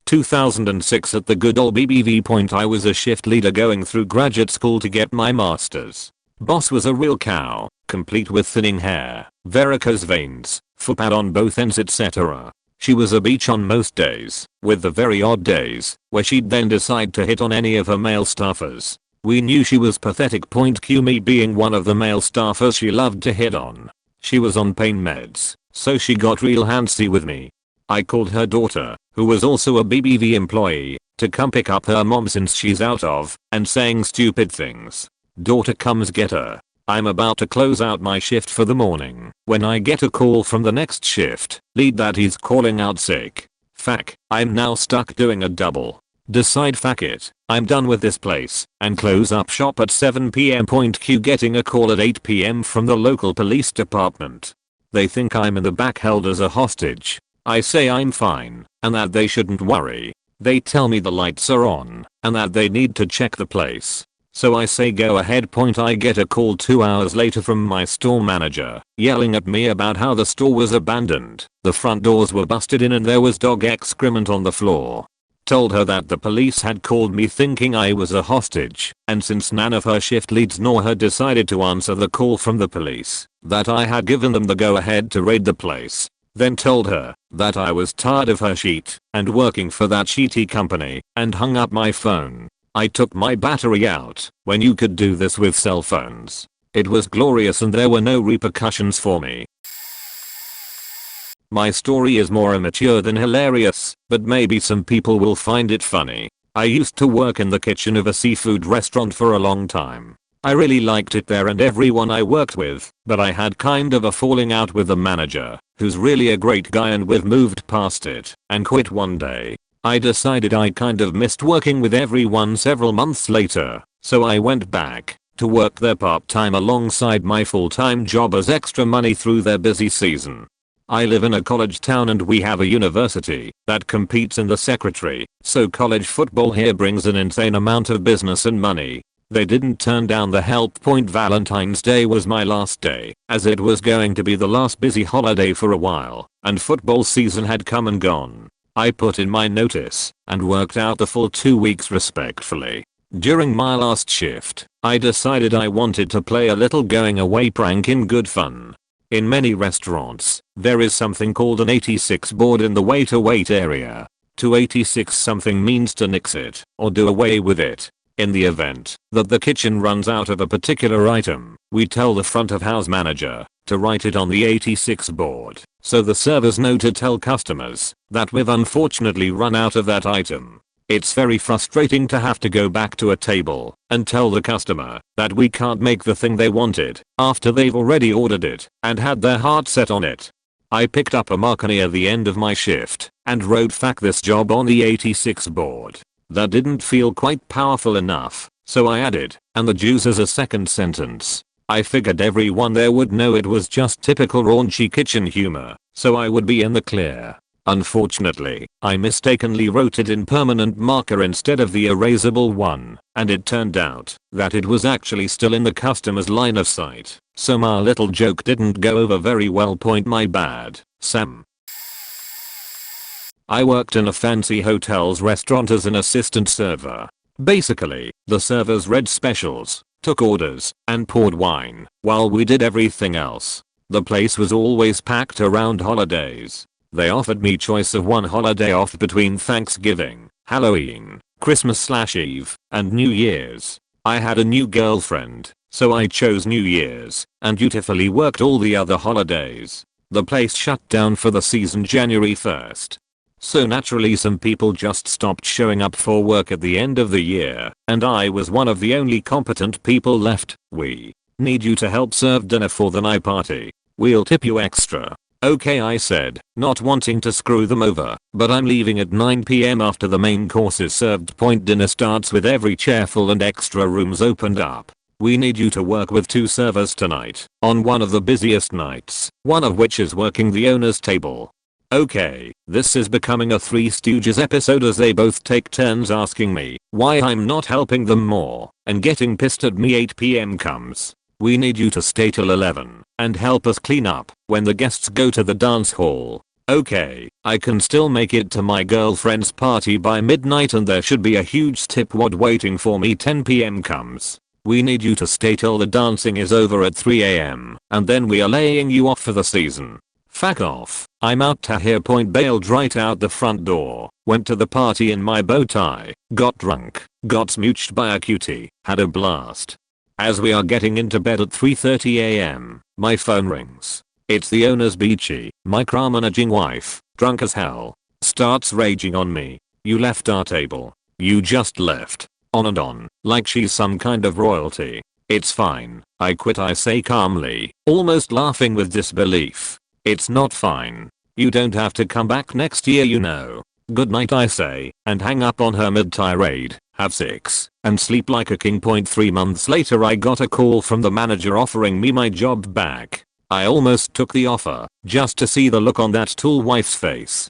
2006 at the good old BBV. Point. I was a shift leader going through graduate school to get my master's. Boss was a real cow, complete with thinning hair, varicose veins, footpad on both ends, etc. She was a beach on most days, with the very odd days where she'd then decide to hit on any of her male staffers. We knew she was pathetic. Point. Q me being one of the male staffers she loved to hit on. She was on pain meds, so she got real handsy with me. I called her daughter, who was also a BBV employee, to come pick up her mom since she's out of and saying stupid things. Daughter comes get her. I'm about to close out my shift for the morning when I get a call from the next shift lead that he's calling out sick. Fuck, I'm now stuck doing a double. decide fuck it, I'm done with this place, and close up shop at 7 p.m. Q getting a call at 8 p.m. from the local police department. They think I'm in the back held as a hostage. I say I'm fine, and that they shouldn't worry. They tell me the lights are on, and that they need to check the place. So I say go ahead. I get a call 2 hours later from my store manager, yelling at me about how the store was abandoned, the front doors were busted in and there was dog excrement on the floor. Told her that the police had called me thinking I was a hostage, and since none of her shift leads nor her decided to answer the call from the police, that I had given them the go ahead to raid the place. Then told her that I was tired of her shit and working for that shitty company, and hung up my phone. I took my battery out when you could do this with cell phones. It was glorious and there were no repercussions for me. My story is more immature than hilarious, but maybe some people will find it funny. I used to work in the kitchen of a seafood restaurant for a long time. I really liked it there and everyone I worked with, but I had kind of a falling out with the manager, who's really a great guy, and we've moved past it and quit one day. I decided I kind of missed working with everyone several months later, so I went back to work there part-time alongside my full-time job as extra money through their busy season. I live in a college town and we have a university that competes in the secretary, so college football here brings an insane amount of business and money. They didn't turn down the help. Valentine's Day was my last day, as it was going to be the last busy holiday for a while, and football season had come and gone. I put in my notice and worked out the full 2 weeks respectfully. During my last shift, I decided I wanted to play a little going away prank in good fun. In many restaurants, there is something called an 86 board in the wait area. To 86 something means to nix it or do away with it. In the event that the kitchen runs out of a particular item, we tell the front of house manager to write it on the 86 board, so the servers know to tell customers that we've unfortunately run out of that item. It's very frustrating to have to go back to a table and tell the customer that we can't make the thing they wanted after they've already ordered it and had their heart set on it. I picked up a marker near the end of my shift and wrote "fuck this job" on the 86 board. That didn't feel quite powerful enough, so I added "and the juice" as a second sentence. I figured everyone there would know it was just typical raunchy kitchen humor, so I would be in the clear. Unfortunately, I mistakenly wrote it in permanent marker instead of the erasable one, and it turned out that it was actually still in the customer's line of sight, so my little joke didn't go over very well. My bad, Sam. I worked in a fancy hotel's restaurant as an assistant server. Basically, the servers read specials, took orders, and poured wine, while we did everything else. The place was always packed around holidays. They offered me choice of one holiday off between Thanksgiving, Halloween, Christmas/Eve, and New Year's. I had a new girlfriend, so I chose New Year's, and dutifully worked all the other holidays. The place shut down for the season January 1st. So naturally some people just stopped showing up for work at the end of the year, and I was one of the only competent people left. "We need you to help serve dinner for the night party. We'll tip you extra." "Okay," I said, not wanting to screw them over, "but I'm leaving at 9 p.m. after the main course is served." Dinner starts with every chair full and extra rooms opened up. "We need you to work with 2 servers tonight, on one of the busiest nights, one of which is working the owner's table." Okay, this is becoming a Three Stooges episode as they both take turns asking me why I'm not helping them more, and getting pissed at me. 8 p.m. comes. "We need you to stay till 11 and help us clean up when the guests go to the dance hall." Okay, I can still make it to my girlfriend's party by midnight and there should be a huge tipwad waiting for me. 10 p.m. comes. "We need you to stay till the dancing is over at 3 a.m. and then we are laying you off for the season." Fuck off, I'm out to here. Bailed right out the front door, went to the party in my bow tie, got drunk, got smooched by a cutie, had a blast. As we are getting into bed at 3:30 a.m, my phone rings. It's the owner's beachy, micromanaging wife, drunk as hell. Starts raging on me. "You left our table. You just left." On and on, like she's some kind of royalty. "It's fine, I quit," I say calmly, almost laughing with disbelief. "It's not fine. You don't have to come back next year, you know." Good night I say, and hang up on her mid-tirade, have sex, and sleep like a king. 3 months later I got a call from the manager offering me my job back. I almost took the offer, just to see the look on that tall wife's face.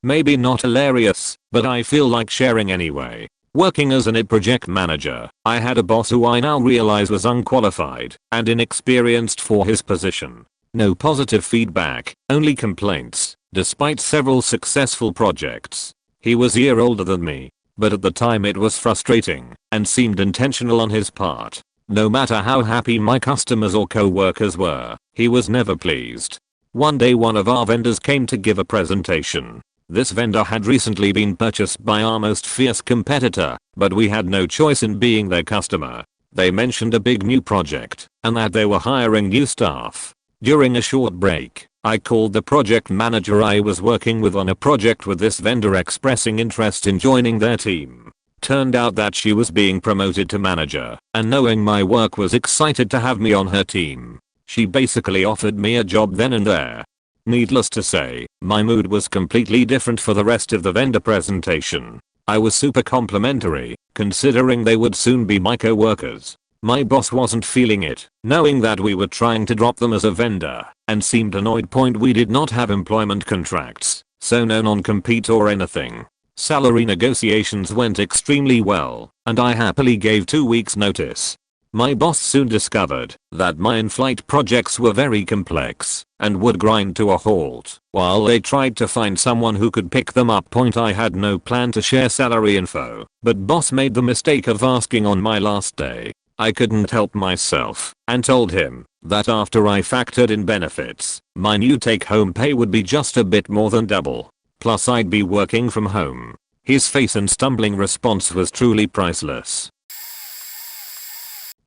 Maybe not hilarious, but I feel like sharing anyway. Working as an IT project manager, I had a boss who I now realize was unqualified and inexperienced for his position. No positive feedback, only complaints, despite several successful projects. He was a year older than me, but at the time it was frustrating and seemed intentional on his part. No matter how happy my customers or co-workers were, he was never pleased. One day one of our vendors came to give a presentation. This vendor had recently been purchased by our most fierce competitor, but we had no choice in being their customer. They mentioned a big new project and that they were hiring new staff. During a short break, I called the project manager I was working with on a project with this vendor expressing interest in joining their team. Turned out that she was being promoted to manager, and knowing my work was excited to have me on her team. She basically offered me a job then and there. Needless to say, my mood was completely different for the rest of the vendor presentation. I was super complimentary, considering they would soon be my co-workers. My boss wasn't feeling it, knowing that we were trying to drop them as a vendor, and seemed annoyed. We did not have employment contracts, so no non-compete or anything. Salary negotiations went extremely well, and I happily gave 2 weeks notice. My boss soon discovered that my in-flight projects were very complex and would grind to a halt while they tried to find someone who could pick them up. I had no plan to share salary info, but boss made the mistake of asking on my last day. I couldn't help myself and told him that after I factored in benefits, my new take-home pay would be just a bit more than double. Plus I'd be working from home. His face and stumbling response was truly priceless.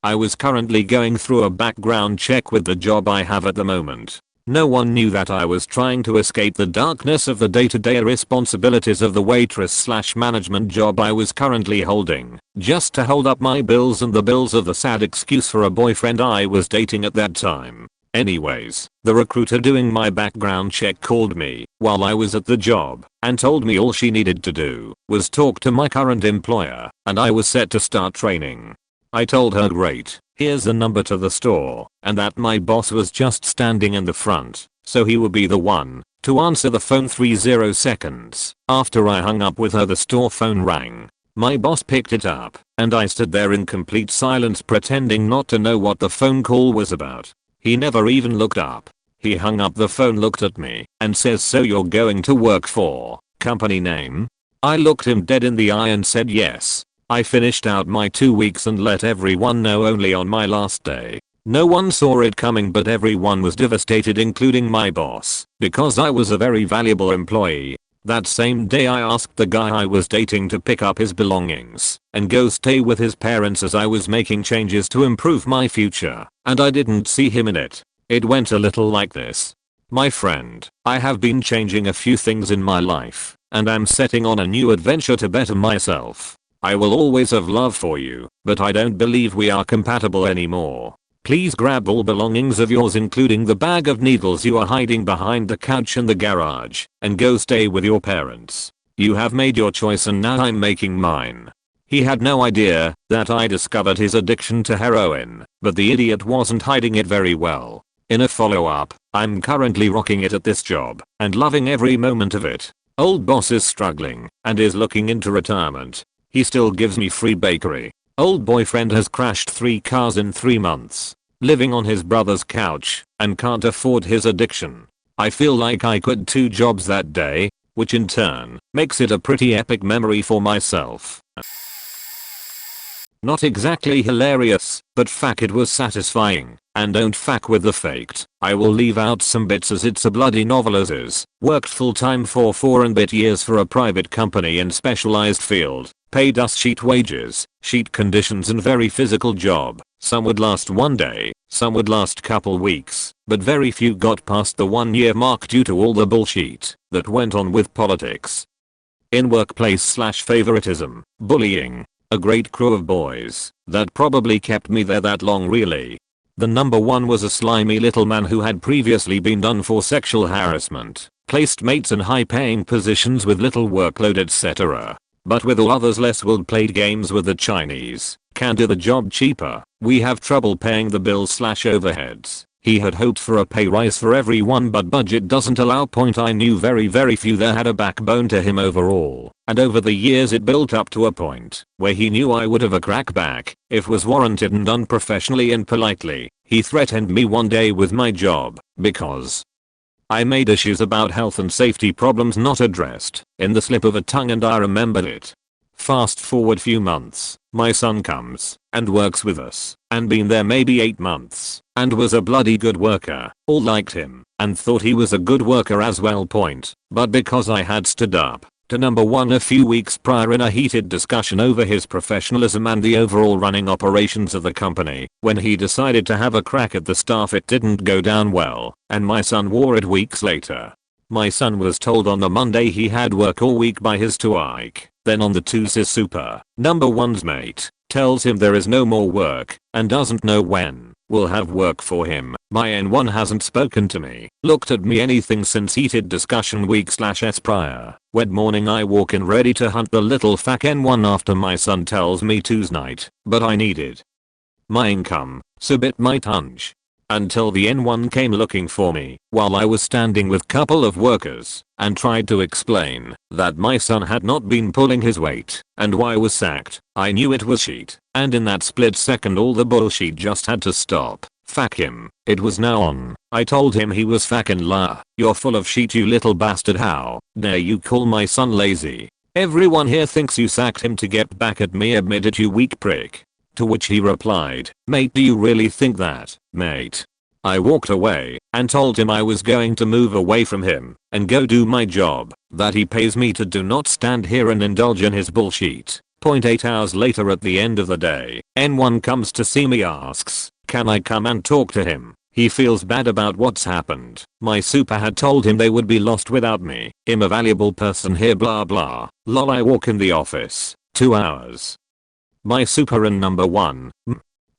I was currently going through a background check with the job I have at the moment. No one knew that I was trying to escape the darkness of the day-to-day responsibilities of the waitress/management job I was currently holding, just to hold up my bills and the bills of the sad excuse for a boyfriend I was dating at that time. Anyways, the recruiter doing my background check called me while I was at the job and told me all she needed to do was talk to my current employer and I was set to start training. I told her great, here's the number to the store, and that my boss was just standing in the front, so he would be the one to answer the phone. 30 seconds after I hung up with her, the store phone rang. My boss picked it up, and I stood there in complete silence pretending not to know what the phone call was about. He never even looked up. He hung up the phone, looked at me, and says, "So you're going to work for company name?" I looked him dead in the eye and said yes. I finished out my 2 weeks and let everyone know only on my last day. No one saw it coming, but everyone was devastated, including my boss, because I was a very valuable employee. That same day I asked the guy I was dating to pick up his belongings and go stay with his parents as I was making changes to improve my future, and I didn't see him in it. It went a little like this. "My friend, I have been changing a few things in my life, and I'm setting on a new adventure to better myself. I will always have love for you, but I don't believe we are compatible anymore. Please grab all belongings of yours, including the bag of needles you are hiding behind the couch in the garage, and go stay with your parents. You have made your choice and now I'm making mine." He had no idea that I discovered his addiction to heroin, but the idiot wasn't hiding it very well. In a follow-up, I'm currently rocking it at this job and loving every moment of it. Old boss is struggling and is looking into retirement. He still gives me free bakery. Old boyfriend has crashed 3 cars in 3 months. Living on his brother's couch and can't afford his addiction. I feel like I quit 2 jobs that day, which in turn makes it a pretty epic memory for myself. Not exactly hilarious, but fuck, it was satisfying. And don't fuck with the faked. I will leave out some bits as it's a bloody novel as is. Worked full time for 4 and bit years for a private company in specialized field. Paid us sheet wages, sheet conditions and very physical job. Some would last 1 day, some would last couple weeks, but very few got past the 1-year mark due to all the bullshit that went on with politics. In workplace/favoritism, bullying, a great crew of boys that probably kept me there that long really. The number one was a slimy little man who had previously been done for sexual harassment. placed mates in high paying positions with little workload etc. But with all others less willed played games with the Chinese, can do the job cheaper. We have trouble paying the bills/overheads. He had hoped for a pay rise for everyone but budget doesn't allow. I knew very few that had a backbone to him overall, and over the years it built up to a point where he knew I would have a crackback if was warranted and done professionally and politely. He threatened me one day with my job because I made issues about health and safety problems not addressed in the slip of a tongue, and I remembered it. Fast forward few months, my son comes and works with us and been there maybe 8 months and was a bloody good worker. All liked him and thought he was a good worker as well. But because I had stood up to number one a few weeks prior in a heated discussion over his professionalism and the overall running operations of the company, when he decided to have a crack at the staff it didn't go down well, and my son wore it weeks later. My son was told on the Monday he had work all week by his Ike. Then on the Tuesday super number one's mate tells him there is no more work and doesn't know when we'll have work for him. My N1 hasn't spoken to me, looked at me anything since heated discussion week/s prior. Wed morning I walk in ready to hunt the little fuck N1 after my son tells me Tuesday night, but I needed my income, so bit my tongue. Until the N1 came looking for me while I was standing with couple of workers and tried to explain that my son had not been pulling his weight and why I was sacked. I knew it was shit, and in that split second all the bullshit just had to stop. Fuck him. It was now on. I told him he was fucking liar. You're full of shit, you little bastard. How dare you call my son lazy? Everyone here thinks you sacked him to get back at me. Admit it, you weak prick. To which he replied, mate, do you really think that, mate? I walked away and told him I was going to move away from him and go do my job that he pays me to do, not stand here and indulge in his bullshit. 8 hours later at the end of the day, N1 comes to see me, asks, can I come and talk to him? He feels bad about what's happened. My super had told him they would be lost without me. I'm a valuable person here, blah blah. Lol. I walk in the office. 2 hours. My super and number one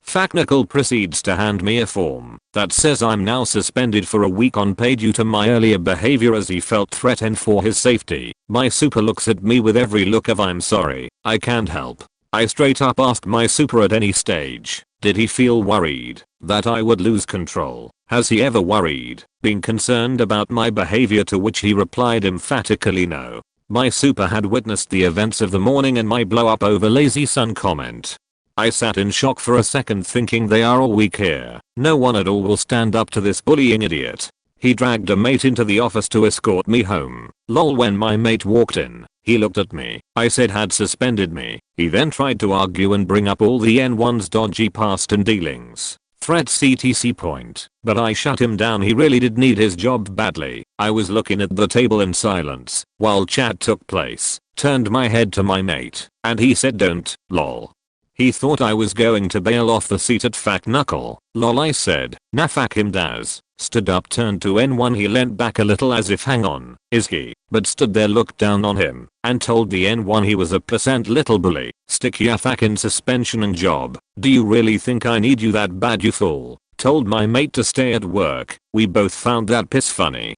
Facknical proceeds to hand me a form that says I'm now suspended for a week on pay due to my earlier behavior, as he felt threatened for his safety. My super looks at me with every look of I'm sorry, I can't help. I straight up asked my super at any stage, did he feel worried that I would lose control? Has he ever worried, been concerned about my behavior? To which he replied emphatically no. My super had witnessed the events of the morning and my blow up over lazy son comment. I sat in shock for a second, thinking they are all weak here. No one at all will stand up to this bullying idiot. He dragged a mate into the office to escort me home. Lol. When my mate walked in, he looked at me. I said had suspended me. He then tried to argue and bring up all the N1's dodgy past and dealings. Threats etc. But I shut him down. He really did need his job badly. I was looking at the table in silence while chat took place. Turned my head to my mate and he said don't, lol. He thought I was going to bail off the seat at Fack Knuckle. Lol. I said, nah, fuck him Daz. Stood up, turned to N1. He leant back a little as if hang on, is he? But stood there, looked down on him and told the N1 he was a little bully. Stick ya fucking suspension and job. Do you really think I need you that bad, you fool? Told my mate to stay at work. We both found that piss funny.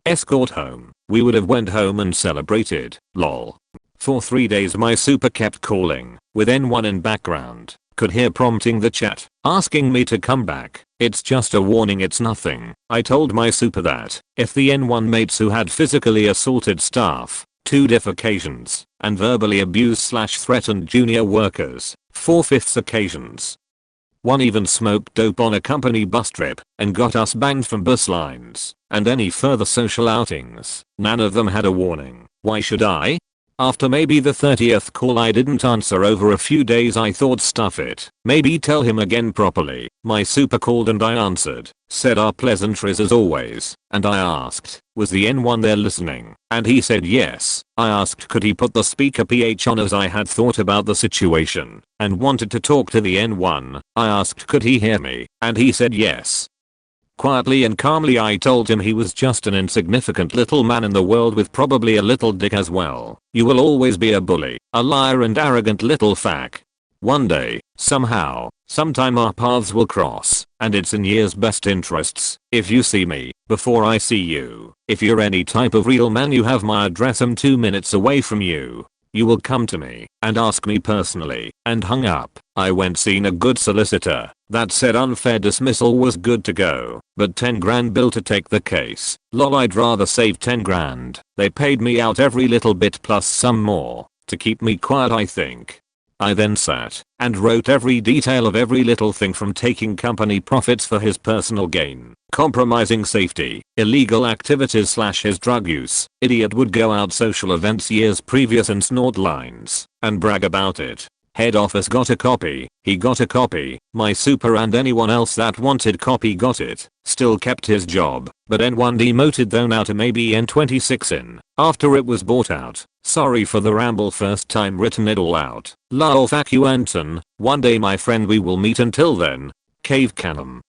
Escort home. We would have went home and celebrated. Lol. For 3 days my super kept calling with N1 in background. Could hear prompting the chat, asking me to come back. It's just a warning, it's nothing. I told my super that if the N1 mates who had physically assaulted staff 2 different occasions and verbally abused/threatened junior workers 4/5 occasions. One even smoked dope on a company bus trip and got us banned from bus lines and any further social outings. None of them had a warning. Why should I? After maybe the 30th call I didn't answer over a few days. I thought stuff it, maybe tell him again properly. My super called and I answered, said our pleasantries as always, and I asked, was the N1 there listening? And he said yes. I asked could he put the speaker PH on, as I had thought about the situation and wanted to talk to the N1. I asked could he hear me, and he said yes. Quietly and calmly I told him he was just an insignificant little man in the world with probably a little dick as well. You will always be a bully, a liar and arrogant little fuck. One day, somehow, sometime our paths will cross, and it's in years' best interests if you see me before I see you. If you're any type of real man, you have my address. I'm 2 minutes away from you. You will come to me and ask me personally, and hung up. I went seen a good solicitor that said unfair dismissal was good to go, but 10 grand bill to take the case. Lol, I'd rather save 10 grand. They paid me out every little bit plus some more to keep me quiet, I think. I then sat and wrote every detail of every little thing, from taking company profits for his personal gain, compromising safety, illegal activities / his drug use. Idiot would go out social events years previous and snort lines and brag about it. Head office got a copy, he got a copy, my super and anyone else that wanted copy got it. Still kept his job, but N1 demoted though now to maybe N26 in after it was bought out. Sorry for the ramble, first time written it all out. Lol, fuck you Anton, one day my friend we will meet, until then. Cave Canem.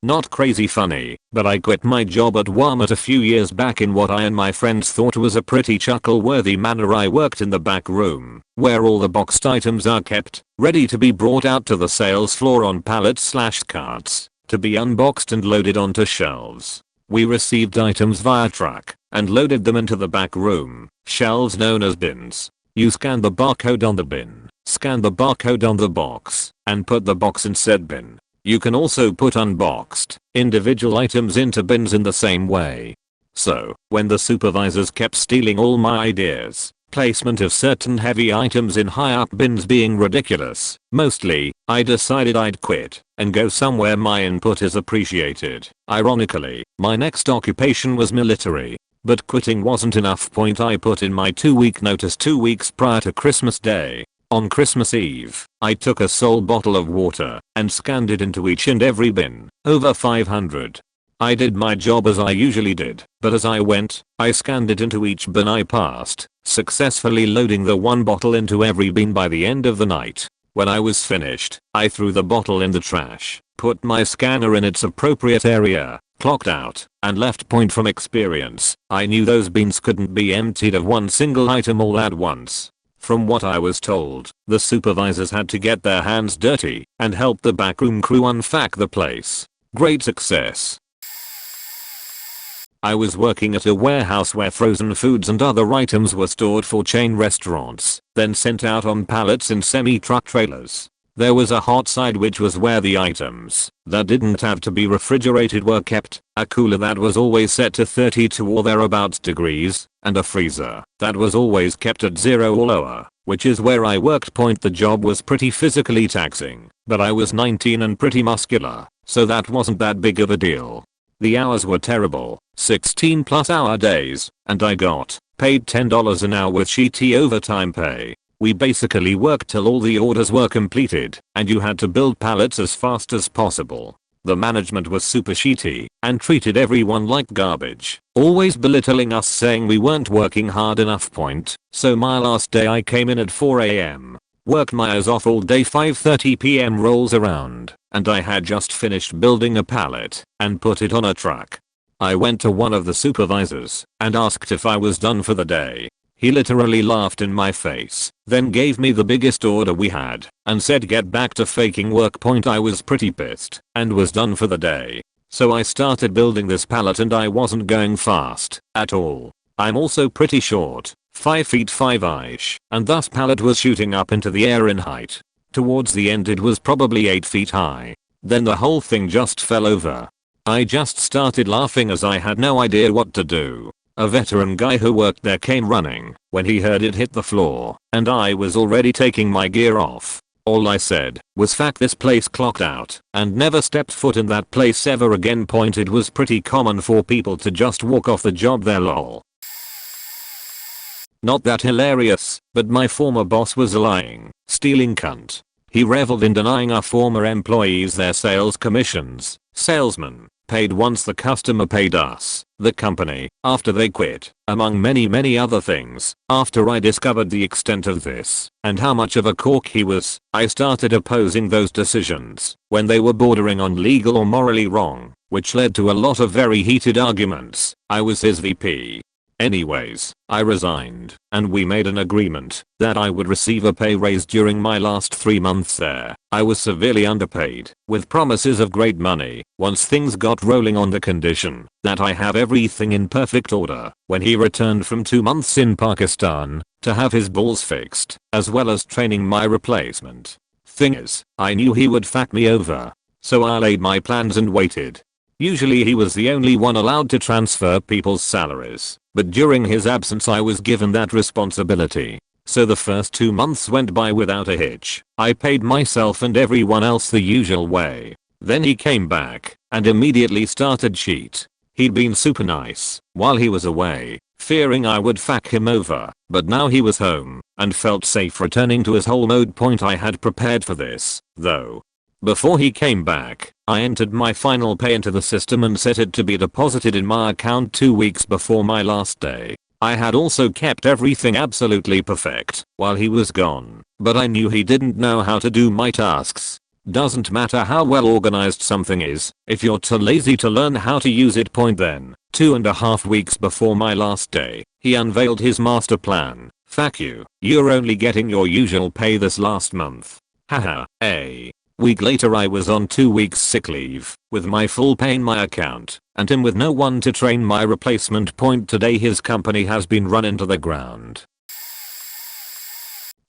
Not crazy funny, but I quit my job at Walmart a few years back in what I and my friends thought was a pretty chuckle-worthy manner. I worked in the back room, where all the boxed items are kept, ready to be brought out to the sales floor on pallets / carts, to be unboxed and loaded onto shelves. We received items via truck and loaded them into the back room, shelves known as bins. You scan the barcode on the bin, scan the barcode on the box, and put the box in said bin. You can also put unboxed, individual items into bins in the same way. So, when the supervisors kept stealing all my ideas, placement of certain heavy items in high up bins being ridiculous, mostly, I decided I'd quit and go somewhere my input is appreciated. Ironically, my next occupation was military. But quitting wasn't enough. I put in my 2-week notice 2 weeks prior to Christmas Day. On Christmas Eve, I took a sole bottle of water and scanned it into each and every bin, over 500. I did my job as I usually did, but as I went, I scanned it into each bin I passed, successfully loading the one bottle into every bin by the end of the night. When I was finished, I threw the bottle in the trash, put my scanner in its appropriate area, clocked out, and left. From experience, I knew those bins couldn't be emptied of one single item all at once. From what I was told, the supervisors had to get their hands dirty and help the backroom crew unpack the place. Great success. I was working at a warehouse where frozen foods and other items were stored for chain restaurants, then sent out on pallets in semi-truck trailers. There was a hot side, which was where the items that didn't have to be refrigerated were kept, a cooler that was always set to 32 or thereabouts degrees, and a freezer that was always kept at 0 or lower, which is where I worked. The job was pretty physically taxing, but I was 19 and pretty muscular, so that wasn't that big of a deal. The hours were terrible, 16+ hour days, and I got paid $10 an hour with shitty overtime pay. We basically worked till all the orders were completed, and you had to build pallets as fast as possible. The management was super shitty and treated everyone like garbage, always belittling us, saying we weren't working hard enough. So my last day I came in at 4 AM, worked my ass off all day. 5:30 PM rolls around, and I had just finished building a pallet and put it on a truck. I went to one of the supervisors and asked if I was done for the day. He literally laughed in my face, then gave me the biggest order we had and said get back to faking work. I was pretty pissed and was done for the day. So I started building this pallet, and I wasn't going fast at all. I'm also pretty short, 5 feet 5-ish, and thus pallet was shooting up into the air in height. Towards the end it was probably 8 feet high. Then the whole thing just fell over. I just started laughing as I had no idea what to do. A veteran guy who worked there came running when he heard it hit the floor, and I was already taking my gear off. All I said was fuck this place, clocked out, and never stepped foot in that place ever again. It was pretty common for people to just walk off the job there. Lol. Not that hilarious, but my former boss was a lying, stealing cunt. He reveled in denying our former employees their sales commissions. Salesmen paid once the customer paid us, the company, after they quit, among many other things. After I discovered the extent of this and how much of a cork he was, I started opposing those decisions when they were bordering on legal or morally wrong, which led to a lot of very heated arguments. I was his VP. Anyways, I resigned, and we made an agreement that I would receive a pay raise during my last 3 months there. I was severely underpaid, with promises of great money, once things got rolling on the condition that I have everything in perfect order when he returned from 2 months in Pakistan to have his balls fixed, as well as training my replacement. Thing is, I knew he would fuck me over, so I laid my plans and waited. Usually he was the only one allowed to transfer people's salaries, but during his absence I was given that responsibility. So the first 2 months went by without a hitch. I paid myself and everyone else the usual way. Then he came back and immediately started cheat. He'd been super nice while he was away, fearing I would fuck him over, but now he was home and felt safe returning to his whole mode. I had prepared for this, though. Before he came back, I entered my final pay into the system and set it to be deposited in my account 2 weeks before my last day. I had also kept everything absolutely perfect while he was gone, but I knew he didn't know how to do my tasks. Doesn't matter how well organized something is, if you're too lazy to learn how to use it. Then, 2.5 weeks before my last day, he unveiled his master plan. Fuck you, you're only getting your usual pay this last month. Haha, a week later I was on 2 weeks sick leave, with my full pay in my account, and him with no one to train my replacement. Today his company has been run into the ground.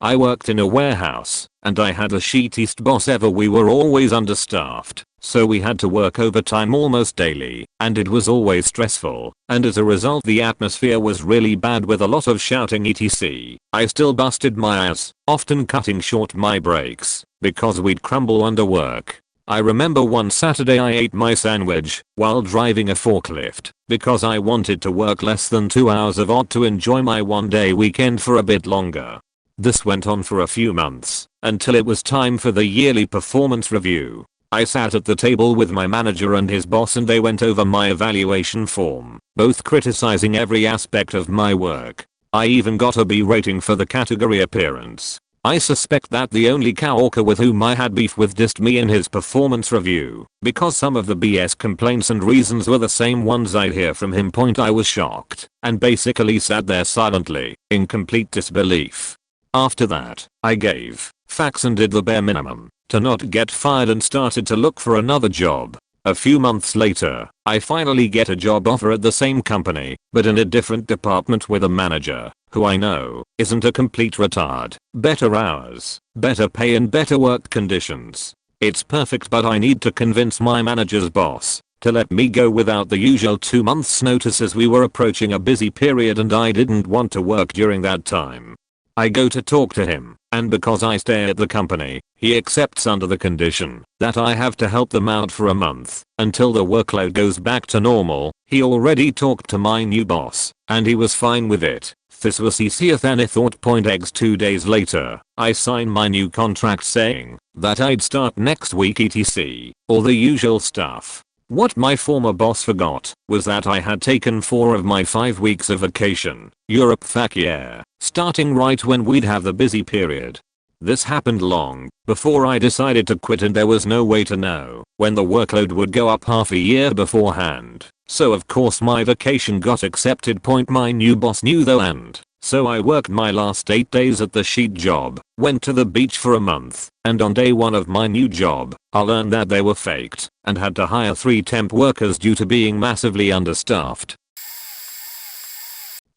I worked in a warehouse, and I had the shittiest boss ever. We were always understaffed, so we had to work overtime almost daily, and it was always stressful, and as a result the atmosphere was really bad with a lot of shouting etc. I still busted my ass, often cutting short my breaks, because we'd crumble under work. I remember one Saturday I ate my sandwich while driving a forklift because I wanted to work less than 2 hours of odd to enjoy my one-day weekend for a bit longer. This went on for a few months, until it was time for the yearly performance review. I sat at the table with my manager and his boss and they went over my evaluation form, both criticizing every aspect of my work. I even got a B rating for the category appearance. I suspect that the only coworker with whom I had beef with dissed me in his performance review, because some of the BS complaints and reasons were the same ones I'd hear from him. I was shocked, and basically sat there silently, in complete disbelief. After that, I gave facts and did the bare minimum to not get fired and started to look for another job. A few months later, I finally get a job offer at the same company, but in a different department with a manager who I know isn't a complete retard. Better hours, better pay and better work conditions. It's perfect, but I need to convince my manager's boss to let me go without the usual 2 months notice, as we were approaching a busy period and I didn't want to work during that time. I go to talk to him, and because I stay at the company, he accepts under the condition that I have to help them out for a month until the workload goes back to normal. He already talked to my new boss, and he was fine with it. This was easier than I thought. Eggs 2 days later, I signed my new contract saying that I'd start next week etc. All the usual stuff. What my former boss forgot was that I had taken 4 of my 5 weeks of vacation. Europe, fuck yeah, starting right when we'd have the busy period. This happened long before I decided to quit, and there was no way to know when the workload would go up half a year beforehand. So of course my vacation got accepted. My new boss knew though, and so I worked my last 8 days at the sheet job, went to the beach for a month, and on day 1 of my new job, I learned that they were faked and had to hire 3 temp workers due to being massively understaffed.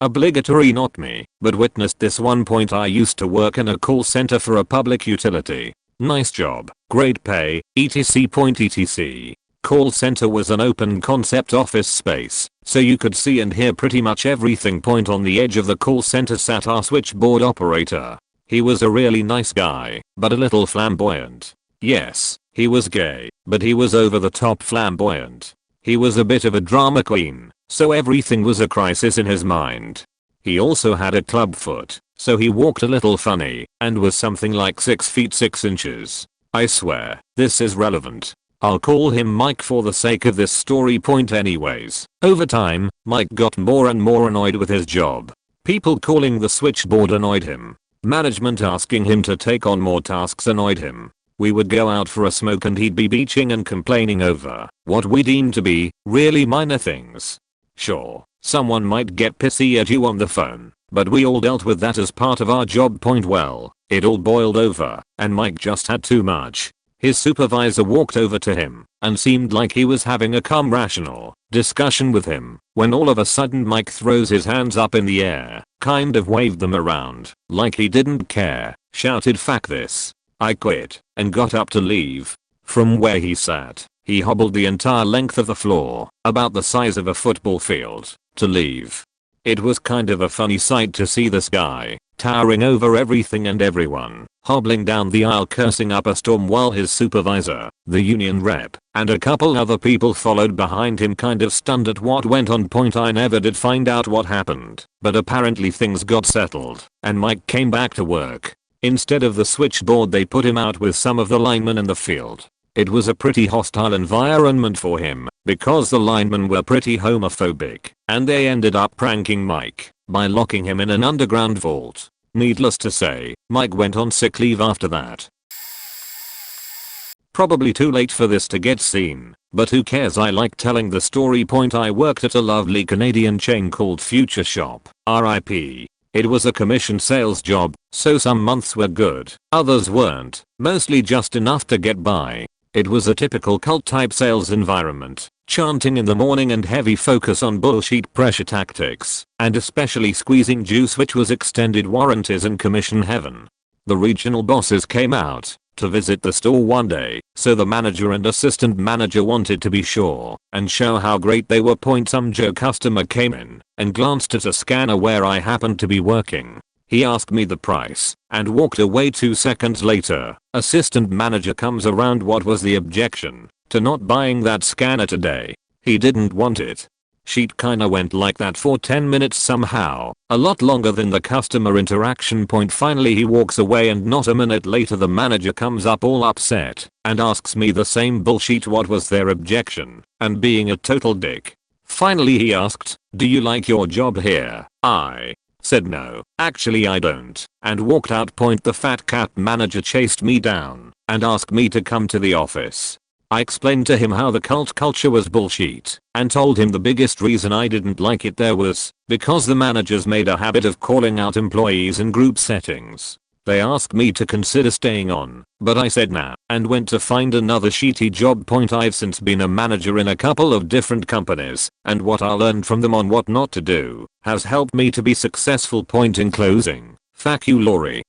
Obligatory, not me, but witnessed this one. I used to work in a call center for a public utility. Nice job, great pay, etc. etc. Call center was an open concept office space, so you could see and hear pretty much everything. On the edge of the call center sat our switchboard operator. He was a really nice guy, but a little flamboyant. Yes, he was gay, but he was over the top flamboyant. He was a bit of a drama queen, so everything was a crisis in his mind. He also had a club foot, so he walked a little funny, and was something like 6 feet 6 inches. I swear, this is relevant. I'll call him Mike for the sake of this story. Anyways, over time, Mike got more and more annoyed with his job. People calling the switchboard annoyed him. Management asking him to take on more tasks annoyed him. We would go out for a smoke and he'd be bitching and complaining over what we deemed to be really minor things. Sure, Someone might get pissy at you on the phone, but we all dealt with that as part of our job. Well, it all boiled over, and Mike just had too much. His supervisor walked over to him and seemed like he was having a calm, rational discussion with him, when all of a sudden Mike throws his hands up in the air, kind of waved them around like he didn't care, shouted "Fuck this." I quit and got up to leave. From where he sat, he hobbled the entire length of the floor, about the size of a football field, to leave. It was kind of a funny sight to see this guy, towering over everything and everyone, hobbling down the aisle cursing up a storm while his supervisor, the union rep, and a couple other people followed behind him, kind of stunned at what went on. I never did find out what happened, but apparently things got settled, and Mike came back to work. Instead of the switchboard, they put him out with some of the linemen in the field. It was a pretty hostile environment for him, because the linemen were pretty homophobic, and they ended up pranking Mike by locking him in an underground vault. Needless to say, Mike went on sick leave after that. Probably too late for this to get seen, but who cares, I like telling the story. I worked at a lovely Canadian chain called Future Shop, RIP. It was a commission sales job, so some months were good, others weren't, mostly just enough to get by. It was a typical cult type sales environment, chanting in the morning and heavy focus on bullshit pressure tactics, and especially squeezing juice, which was extended warranties and commission heaven. The regional bosses came out to visit the store one day, so the manager and assistant manager wanted to be sure and show how great they were. Some Joe customer came in and glanced at a scanner where I happened to be working. He asked me the price and walked away. 2 seconds later, assistant manager comes around. What was the objection to not buying that scanner today? He didn't want it. Sheet kinda went like that for 10 minutes somehow, a lot longer than the customer interaction. Finally he walks away, and not a minute later the manager comes up all upset and asks me the same bullshit. What was their objection? And being a total dick, finally he asked, "Do you like your job here?" I said no, actually I don't, and walked out. The fat cat manager chased me down and asked me to come to the office. I explained to him how the cult culture was bullshit and told him the biggest reason I didn't like it there was because the managers made a habit of calling out employees in group settings. They asked me to consider staying on, but I said nah and went to find another shitty job. I've since been a manager in a couple of different companies, and what I learned from them on what not to do has helped me to be successful. In closing, fuck you Lori.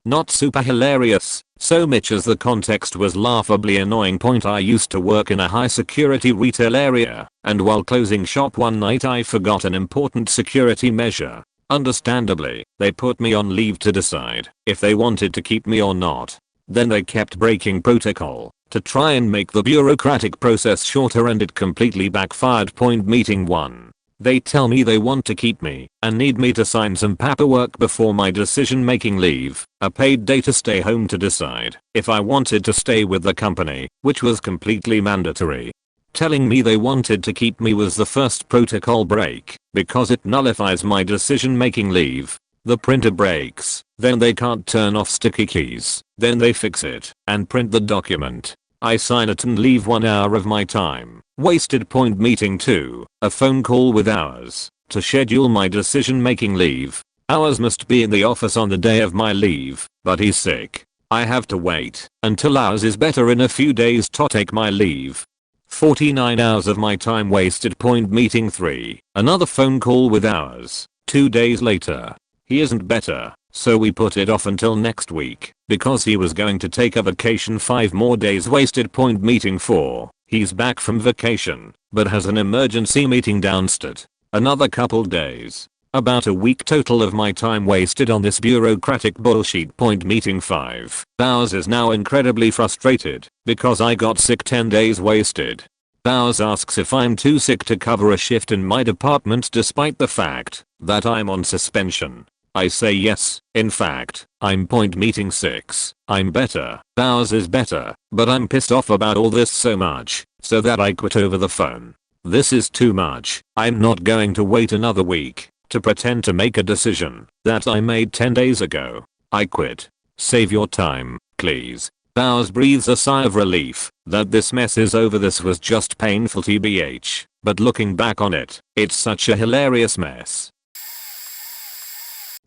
Not super hilarious, so much as the context was laughably annoying. I used to work in a high security retail area, and while closing shop one night I forgot an important security measure. Understandably, they put me on leave to decide if they wanted to keep me or not. Then they kept breaking protocol to try and make the bureaucratic process shorter, and it completely backfired. Meeting 1. They tell me they want to keep me and need me to sign some paperwork before my decision-making leave, a paid day to stay home to decide if I wanted to stay with the company, which was completely mandatory. Telling me they wanted to keep me was the first protocol break, because it nullifies my decision-making leave. The printer breaks, then they can't turn off sticky keys, then they fix it and print the document. I sign it and leave 1 hour of my time wasted. Meeting 2. A phone call with hours to schedule my decision-making leave. Hours must be in the office on the day of my leave, but he's sick. I have to wait until Hours is better in a few days to take my leave. 49 hours of my time wasted. Meeting 3. Another phone call with Hours. 2 days later. He isn't better, so we put it off until next week because he was going to take a vacation. 5 more days wasted. Meeting 4. He's back from vacation, but has an emergency meeting downstairs. Another couple days. About a week total of my time wasted on this bureaucratic bullshit. Meeting 5. Hours is now incredibly frustrated because I got sick. 10 days wasted. Hours asks if I'm too sick to cover a shift in my department despite the fact that I'm on suspension. I say yes, in fact, I'm. Meeting 6. I'm better. Hours is better, but I'm pissed off about all this so much, so that I quit over the phone. This is too much. I'm not going to wait another week to pretend to make a decision that I made 10 days ago. I quit. Save your time, please. Hours breathes a sigh of relief that this mess is over. This was just painful tbh. but looking back on it, it's such a hilarious mess.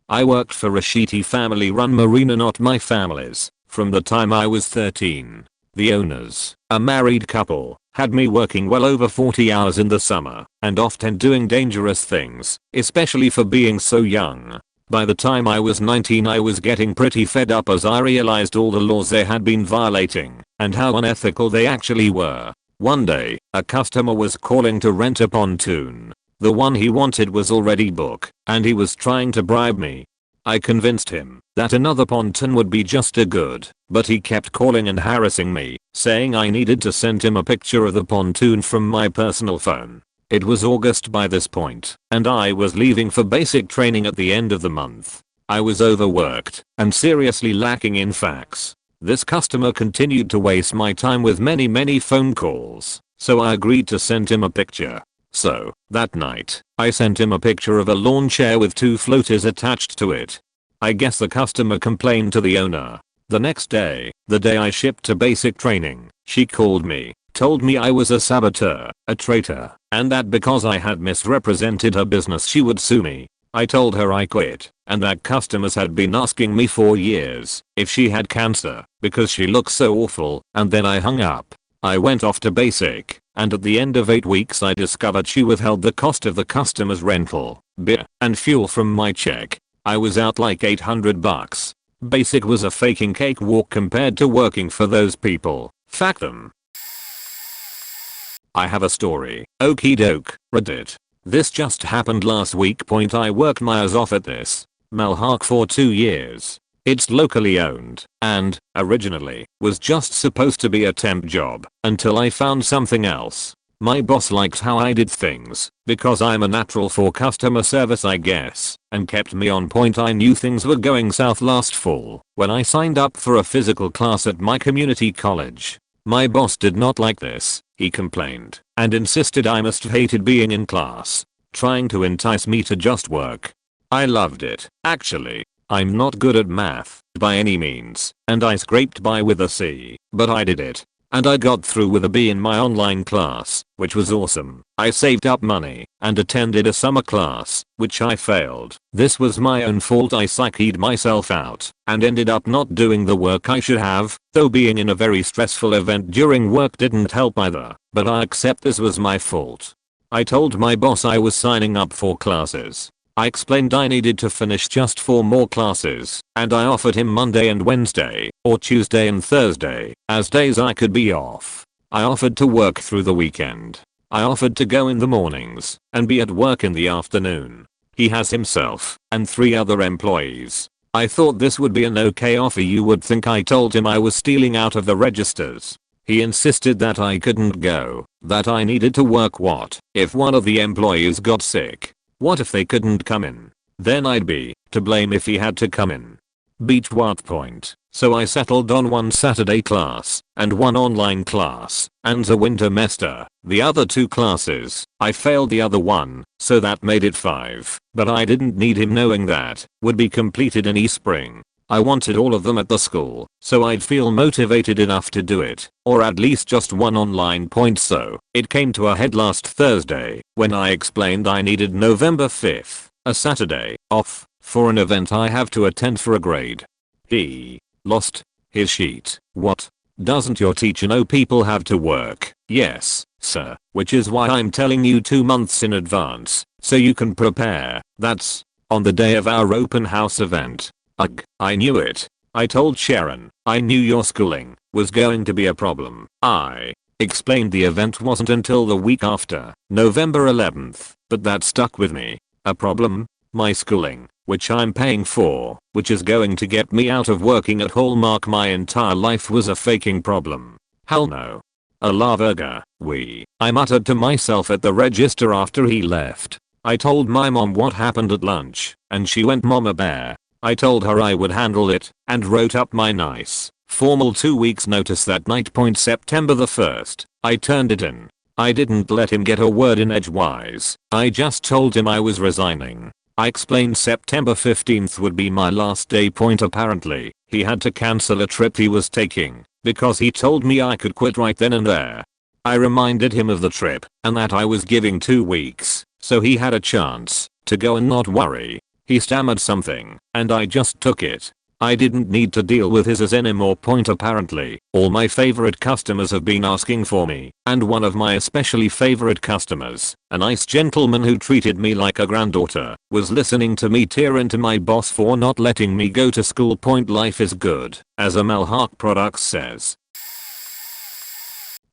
I worked for a shitty family-run marina, not my family's, from the time I was 13. The owners, a married couple, had me working well over 40 hours in the summer, and often doing dangerous things, especially for being so young. By the time I was 19 I was getting pretty fed up as I realized all the laws they had been violating, and how unethical they actually were. One day, a customer was calling to rent a pontoon. The one he wanted was already booked, and he was trying to bribe me. I convinced him that another pontoon would be just as good, but he kept calling and harassing me, saying I needed to send him a picture of the pontoon from my personal phone. It was August by this point, and I was leaving for basic training at the end of the month. I was overworked and seriously lacking in facts. This customer continued to waste my time with many phone calls, so I agreed to send him a picture. So, that night, I sent him a picture of a lawn chair with 2 floaters attached to it. I guess the customer complained to the owner. The next day, the day I shipped to basic training, she called me, told me I was a saboteur, a traitor, and that because I had misrepresented her business she would sue me. I told her I quit, and that customers had been asking me for years if she had cancer because she looked so awful, and then I hung up. I went off to basic, and at the end of 8 weeks I discovered she withheld the cost of the customer's rental, beer, and fuel from my check. I was out like $800. Basic was a faking cakewalk compared to working for those people. Fuck them. I have a story. Okie doke, Reddit. This just happened last week. I worked my ass off at this Malhawk for 2 years. It's locally owned, and, originally, was just supposed to be a temp job, until I found something else. My boss liked how I did things, because I'm a natural for customer service I guess, and kept me on point. I knew things were going south last fall, when I signed up for a physical class at my community college. My boss did not like this, he complained, and insisted I must have hated being in class, trying to entice me to just work. I loved it, actually. I'm not good at math, by any means, and I scraped by with a C, but I did it. And I got through with a B in my online class, which was awesome. I saved up money, and attended a summer class, which I failed. This was my own fault. I psyched myself out, and ended up not doing the work I should have, though being in a very stressful event during work didn't help either, but I accept this was my fault. I told my boss I was signing up for classes. I explained I needed to finish just 4 more classes, and I offered him Monday and Wednesday, or Tuesday and Thursday, as days I could be off. I offered to work through the weekend. I offered to go in the mornings, and be at work in the afternoon. He has himself, and 3 other employees. I thought this would be an okay offer. You would think I told him I was stealing out of the registers. He insisted that I couldn't go, that I needed to work. What if one of the employees got sick? What if they couldn't come in? Then I'd be to blame if he had to come in. Beach what point? So I settled on 1 Saturday class, and 1 online class, and the winter semester, the other 2 classes. I failed the other one, so that made it 5, but I didn't need him knowing that would be completed in spring. I wanted all of them at the school, so I'd feel motivated enough to do it, or at least just 1 online point. So, it came to a head last Thursday, when I explained I needed November 5th, a Saturday, off, for an event I have to attend for a grade. He lost his sheet. What? Doesn't your teacher know people have to work? Yes, sir, which is why I'm telling you 2 months in advance, so you can prepare. That's on the day of our open house event. Ugh, I knew it. I told Sharon, I knew your schooling was going to be a problem. I explained the event wasn't until the week after, November 11th, but that stuck with me. A problem? My schooling, which I'm paying for, which is going to get me out of working at Hallmark my entire life, was a faking problem. Hell no. A la verga, I muttered to myself at the register after he left. I told my mom what happened at lunch, and she went mama bear. I told her I would handle it, and wrote up my nice, formal 2 weeks notice that night. September the 1st, I turned it in. I didn't let him get a word in edgewise. I just told him I was resigning. I explained September 15th would be my last day. Apparently, he had to cancel a trip he was taking, because he told me I could quit right then and there. I reminded him of the trip and that I was giving 2 weeks, so he had a chance to go and not worry. He stammered something, and I just took it. I didn't need to deal with his anymore. Apparently, all my favorite customers have been asking for me, and one of my especially favorite customers, a nice gentleman who treated me like a granddaughter, was listening to me tear into my boss for not letting me go to school. Life is good, as Amel Hawk Products says.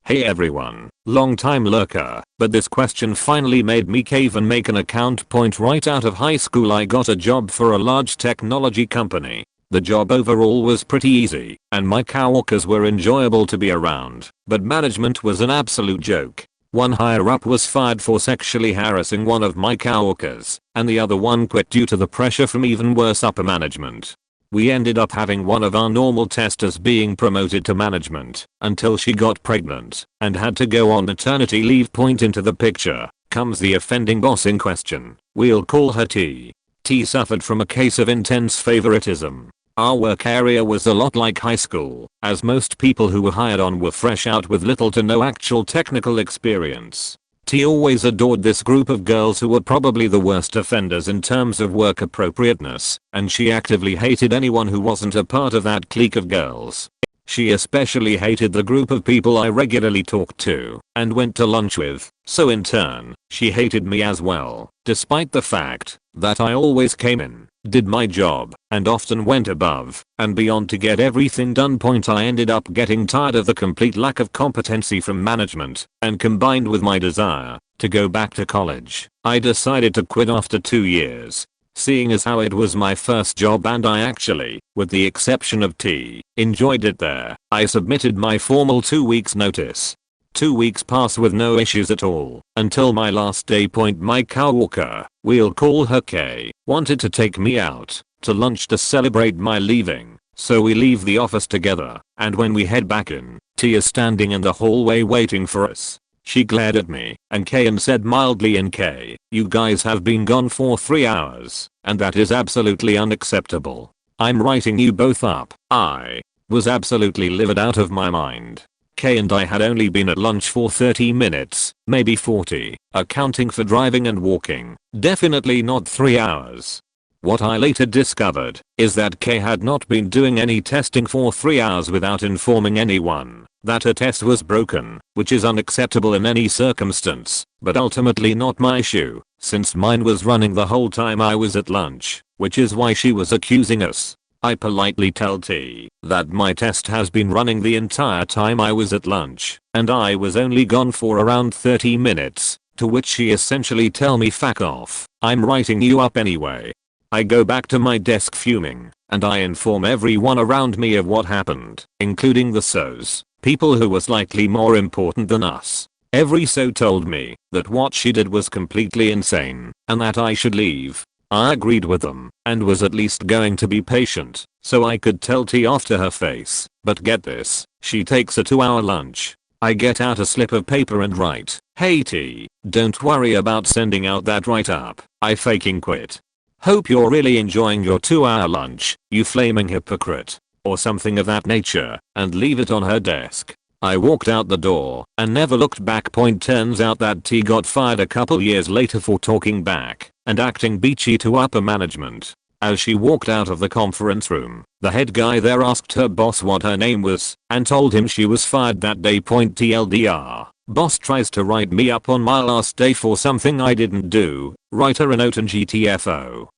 Hey everyone, long time lurker, but this question finally made me cave and make an account. Right out of high school I got a job for a large technology company. The job overall was pretty easy, and my coworkers were enjoyable to be around, but management was an absolute joke. One higher up was fired for sexually harassing one of my coworkers, and the other one quit due to the pressure from even worse upper management. We ended up having one of our normal testers being promoted to management until she got pregnant and had to go on maternity leave. Into the picture comes the offending boss in question. We'll call her T. T suffered from a case of intense favoritism. Our work area was a lot like high school, as most people who were hired on were fresh out with little to no actual technical experience. T always adored this group of girls who were probably the worst offenders in terms of work appropriateness, and she actively hated anyone who wasn't a part of that clique of girls. She especially hated the group of people I regularly talked to and went to lunch with, so in turn, she hated me as well, despite the fact that I always came in, did my job, and often went above and beyond to get everything done. I ended up getting tired of the complete lack of competency from management, and combined with my desire to go back to college, I decided to quit after 2 years. Seeing as how it was my first job and I actually, with the exception of T, enjoyed it there, I submitted my formal 2 weeks notice. 2 weeks passed with no issues at all, until my last day. My coworker, we'll call her K, wanted to take me out to lunch to celebrate my leaving, so we leave the office together, and when we head back in, T is standing in the hallway waiting for us. She glared at me and K and said mildly in K, "You guys have been gone for 3 hours, and that is absolutely unacceptable. I'm writing you both up." I was absolutely livid out of my mind. K and I had only been at lunch for 30 minutes, maybe 40, accounting for driving and walking, definitely not 3 hours. What I later discovered is that K had not been doing any testing for 3 hours without informing anyone that her test was broken, which is unacceptable in any circumstance, but ultimately not my issue, since mine was running the whole time I was at lunch, which is why she was accusing us. I politely tell T that my test has been running the entire time I was at lunch, and I was only gone for around 30 minutes, to which she essentially tell me "Fuck off, I'm writing you up anyway." I go back to my desk fuming, and I inform everyone around me of what happened, including the SOs, people who were slightly more important than us. Every SO told me that what she did was completely insane, and that I should leave. I agreed with them, and was at least going to be patient, so I could tell T off to her face. But get this, she takes a 2-hour lunch. I get out a slip of paper and write, "Hey T, don't worry about sending out that write-up, I faking quit. Hope you're really enjoying your 2-hour lunch, you flaming hypocrite," or something of that nature, and leave it on her desk. I walked out the door and never looked back. Turns out that T got fired a couple years later for talking back and acting beachy to upper management. As she walked out of the conference room, the head guy there asked her boss what her name was and told him she was fired that day. TLDR. Boss tries to write me up on my last day for something I didn't do. Write her a note and GTFO.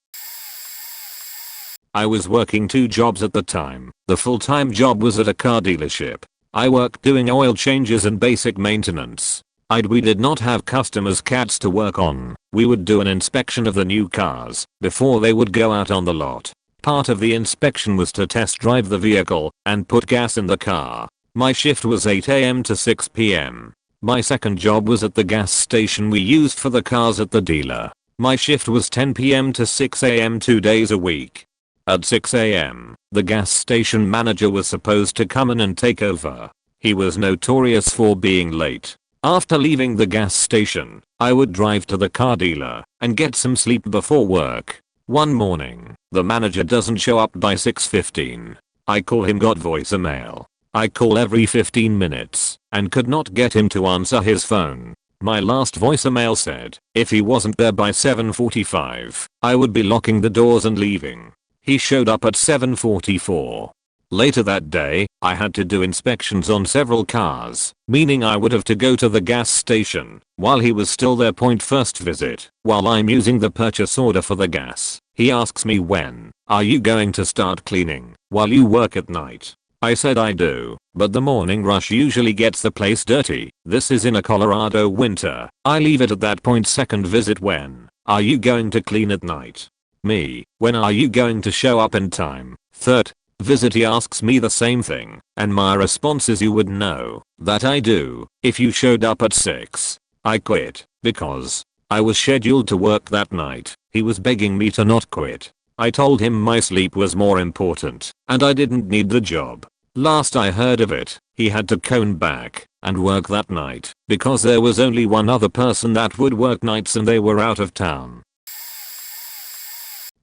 I was working 2 jobs at the time. The full-time job was at a car dealership. I worked doing oil changes and basic maintenance. We did not have customers' cats to work on. We would do an inspection of the new cars before they would go out on the lot. Part of the inspection was to test drive the vehicle and put gas in the car. My shift was 8 AM to 6 PM. My second job was at the gas station we used for the cars at the dealer. My shift was 10 PM to 6 AM 2 days a week. At 6 AM, the gas station manager was supposed to come in and take over. He was notorious for being late. After leaving the gas station, I would drive to the car dealer and get some sleep before work. One morning, the manager doesn't show up by 6:15. I call him, got voicemail. I call every 15 minutes and could not get him to answer his phone. My last voicemail said if he wasn't there by 7:45, I would be locking the doors and leaving. He showed up at 7:44. Later that day, I had to do inspections on several cars, meaning I would have to go to the gas station while he was still there. First visit, while I'm using the purchase order for the gas, he asks me, when are you going to start cleaning while you work at night? I said I do, but the morning rush usually gets the place dirty. This is in a Colorado winter. I leave it at that point. Second visit, when are you going to clean at night? Me, when are you going to show up in time? Third visit, he asks me the same thing, and my response is, you would know that I do if you showed up at 6. I quit because I was scheduled to work that night. He was begging me to not quit. I told him my sleep was more important and I didn't need the job. Last I heard of it, he had to come back and work that night because there was only one other person that would work nights and they were out of town.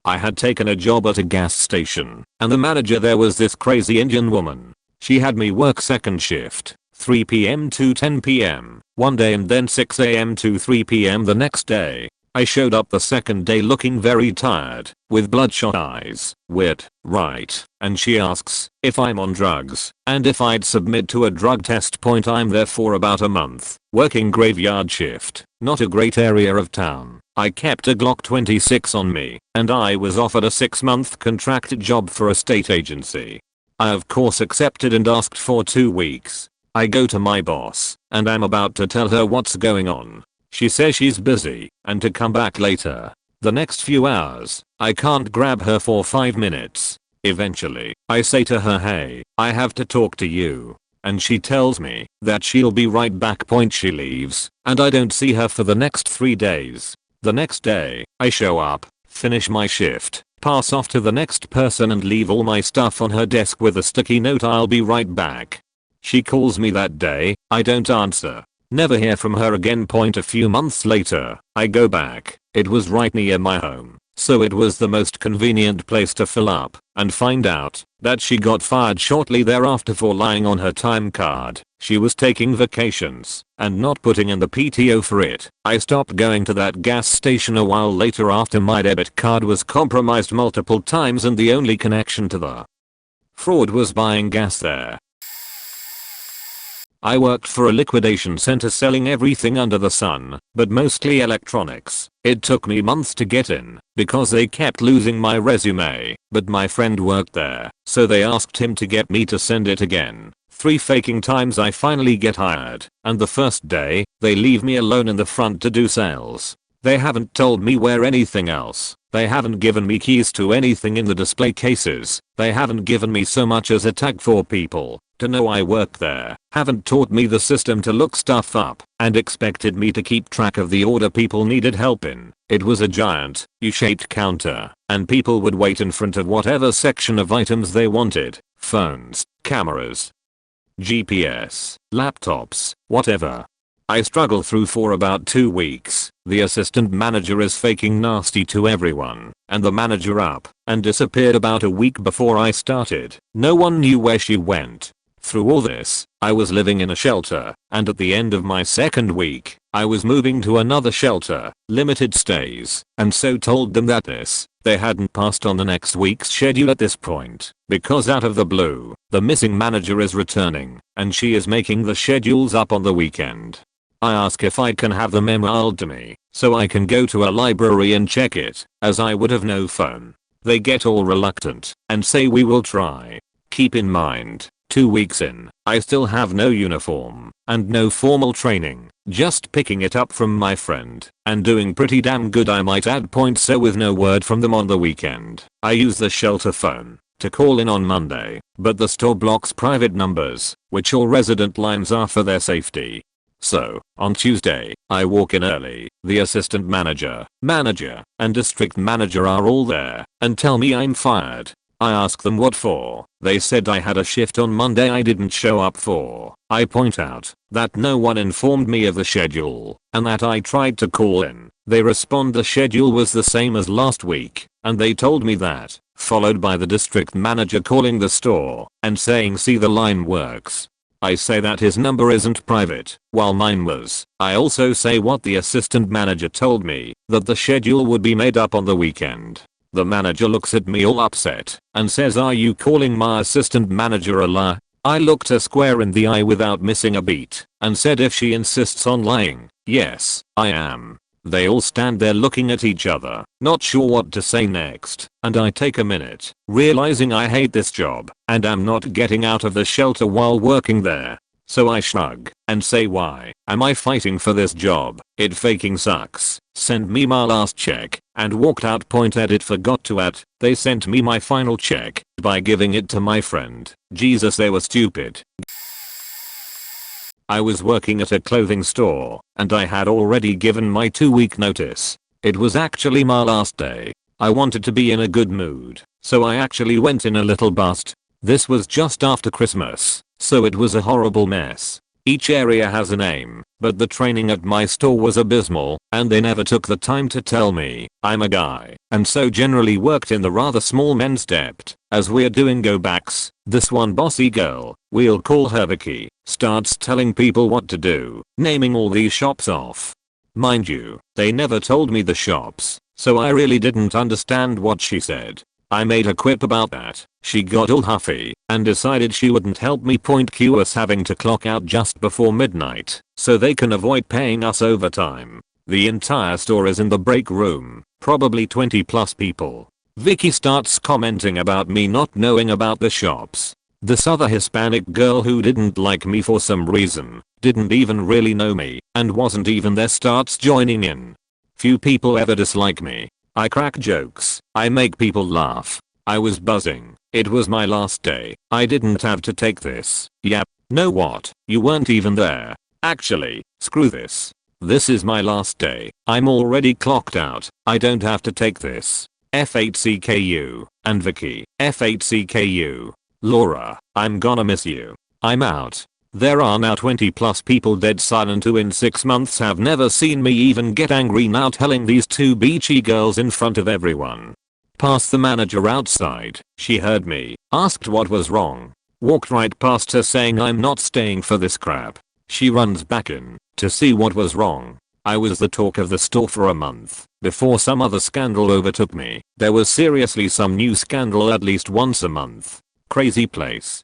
I had taken a job at a gas station, and the manager there was this crazy Indian woman. She had me work second shift, 3 PM to 10 PM, one day and then 6 AM to 3 PM the next day. I showed up the second day looking very tired, with bloodshot eyes. Weird, right? And she asks if I'm on drugs and if I'd submit to a drug test. I'm there for about a month, working graveyard shift, not a great area of town. I kept a Glock 26 on me, and I was offered a 6-month contracted job for a state agency. I of course accepted and asked for 2 weeks. I go to my boss, and I'm about to tell her what's going on. She says she's busy and to come back later. The next few hours, I can't grab her for 5 minutes. Eventually, I say to her, hey, I have to talk to you. And she tells me that she'll be right back. She leaves, and I don't see her for the next 3 days. The next day, I show up, finish my shift, pass off to the next person and leave all my stuff on her desk with a sticky note, I'll be right back. She calls me that day, I don't answer. Never hear from her again. A few months later, I go back. It was right near my home, so it was the most convenient place to fill up, and find out that she got fired shortly thereafter for lying on her time card. She was taking vacations and not putting in the PTO for it. I stopped going to that gas station a while later after my debit card was compromised multiple times and the only connection to the fraud was buying gas there. I worked for a liquidation center selling everything under the sun, but mostly electronics. It took me months to get in because they kept losing my resume, but my friend worked there, so they asked him to get me to send it again. 3 faking times I finally get hired, and the first day, they leave me alone in the front to do sales. They haven't told me where anything else. They haven't given me keys to anything in the display cases. They haven't given me so much as a tag for people to know I work there. Haven't taught me the system to look stuff up, and expected me to keep track of the order people needed help in. It was a giant, U-shaped counter, and people would wait in front of whatever section of items they wanted. Phones, cameras, GPS, laptops, whatever. I struggle through for about 2 weeks. The assistant manager is faking nasty to everyone, and the manager up and disappeared about a week before I started. No one knew where she went. Through all this, I was living in a shelter, and at the end of my second week, I was moving to another shelter, limited stays, and so told them that they hadn't passed on the next week's schedule at this point, because out of the blue, the missing manager is returning, and she is making the schedules up on the weekend. I ask if I can have them emailed to me, so I can go to a library and check it, as I would have no phone. They get all reluctant, and say we will try. Keep in mind, 2 weeks in, I still have no uniform, and no formal training, just picking it up from my friend, and doing pretty damn good I might add. So with no word from them on the weekend, I use the shelter phone to call in on Monday, but the store blocks private numbers, which all resident lines are for their safety. So, on Tuesday, I walk in early. The assistant manager, and district manager are all there, and tell me I'm fired. I asked them what for. They said I had a shift on Monday I didn't show up for. I point out that no one informed me of the schedule and that I tried to call in. They respond the schedule was the same as last week and they told me that, followed by the district manager calling the store and saying see the line works. I say that his number isn't private, while mine was. I also say what the assistant manager told me, that the schedule would be made up on the weekend. The manager looks at me all upset and says are you calling my assistant manager a liar? I looked her square in the eye without missing a beat and said if she insists on lying, yes, I am. They all stand there looking at each other, not sure what to say next, and I take a minute, realizing I hate this job and am not getting out of the shelter while working there. So I shrug and say why am I fighting for this job? It faking sucks. Send me my last check and walked out. Edit forgot to add, they sent me my final check by giving it to my friend. Jesus they were stupid. I was working at a clothing store and I had already given my 2-week notice. It was actually my last day. I wanted to be in a good mood, so I actually went in a little bust. This was just after Christmas, so it was a horrible mess. Each area has a name, but the training at my store was abysmal and they never took the time to tell me. I'm a guy and so generally worked in the rather small men's depth. As we're doing go backs, this one bossy girl, we'll call her Vicky, starts telling people what to do, naming all these shops off. Mind you, they never told me the shops, so I really didn't understand what she said. I made a quip about that. She got all huffy and decided she wouldn't help me. Cue us having to clock out just before midnight so they can avoid paying us overtime. The entire store is in the break room, probably 20 plus people. Vicky starts commenting about me not knowing about the shops. This other Hispanic girl who didn't like me for some reason, didn't even really know me, and wasn't even there starts joining in. Few people ever dislike me. I crack jokes, I make people laugh. I was buzzing. It was my last day. I didn't have to take this. Yep. Know what? You weren't even there. Actually, screw this. This is my last day. I'm already clocked out. I don't have to take this. F8CKU. And Vicky. F8CKU. Laura, I'm gonna miss you. I'm out. There are now 20 plus people dead silent who in 6 months have never seen me even get angry now telling these two beachy girls in front of everyone. Past the manager outside, she heard me, asked what was wrong. Walked right past her saying I'm not staying for this crap. She runs back in to see what was wrong. I was the talk of the store for a month before some other scandal overtook me. There was seriously some new scandal at least once a month. Crazy place.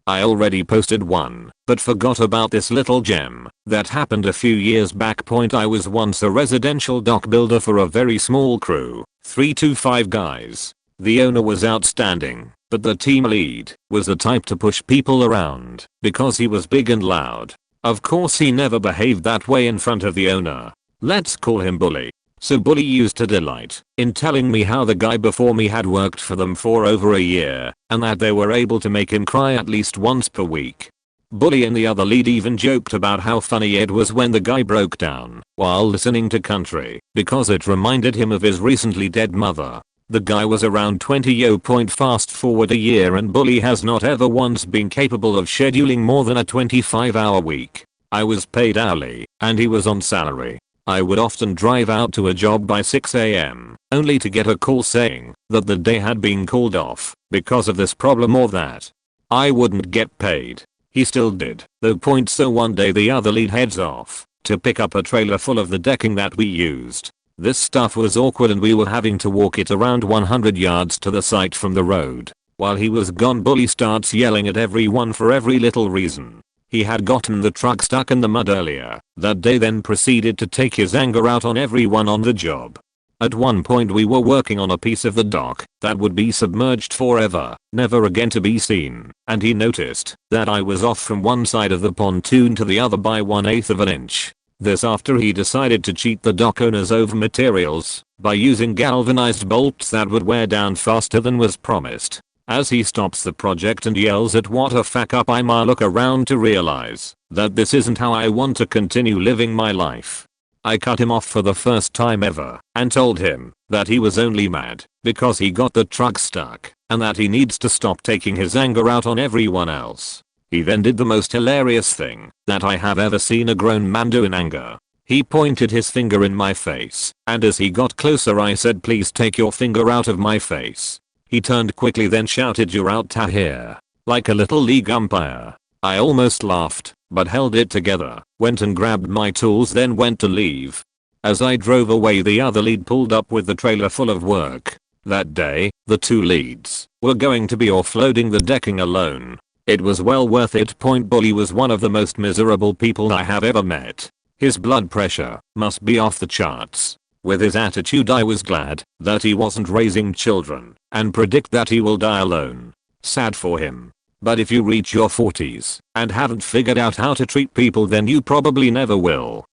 I already posted one, but forgot about this little gem that happened a few years back. I was once a residential dock builder for a very small crew, 3 to 5 guys. The owner was outstanding, but the team lead was the type to push people around because he was big and loud. Of course he never behaved that way in front of the owner. Let's call him Bully. So Bully used to delight in telling me how the guy before me had worked for them for over a year and that they were able to make him cry at least once per week. Bully and the other lead even joked about how funny it was when the guy broke down while listening to country because it reminded him of his recently dead mother. The guy was around 20. Fast forward a year and Bully has not ever once been capable of scheduling more than a 25-hour week. I was paid hourly and he was on salary. I would often drive out to a job by 6 AM, only to get a call saying that the day had been called off because of this problem or that. I wouldn't get paid. He still did, though. So one day the other lead heads off to pick up a trailer full of the decking that we used. This stuff was awkward and we were having to walk it around 100 yards to the site from the road. While he was gone, Bully starts yelling at everyone for every little reason. He had gotten the truck stuck in the mud earlier that day, then proceeded to take his anger out on everyone on the job. At one point we were working on a piece of the dock that would be submerged forever, never again to be seen, and he noticed that I was off from one side of the pontoon to the other by 1/8 of an inch. This after he decided to cheat the dock owners over materials by using galvanized bolts that would wear down faster than was promised. As he stops the project and yells at what a fuck up, I look around to realize that this isn't how I want to continue living my life. I cut him off for the first time ever and told him that he was only mad because he got the truck stuck and that he needs to stop taking his anger out on everyone else. He then did the most hilarious thing that I have ever seen a grown man do in anger. He pointed his finger in my face, and as he got closer I said, "Please take your finger out of my face." He turned quickly then shouted, "You're out here," like a little league umpire. I almost laughed, but held it together, went and grabbed my tools then went to leave. As I drove away the other lead pulled up with the trailer full of work. That day, the 2 leads were going to be offloading the decking alone. It was well worth it. Bully was one of the most miserable people I have ever met. His blood pressure must be off the charts. With his attitude I was glad that he wasn't raising children and predict that he will die alone. Sad for him. But if you reach your 40s and haven't figured out how to treat people, then you probably never will.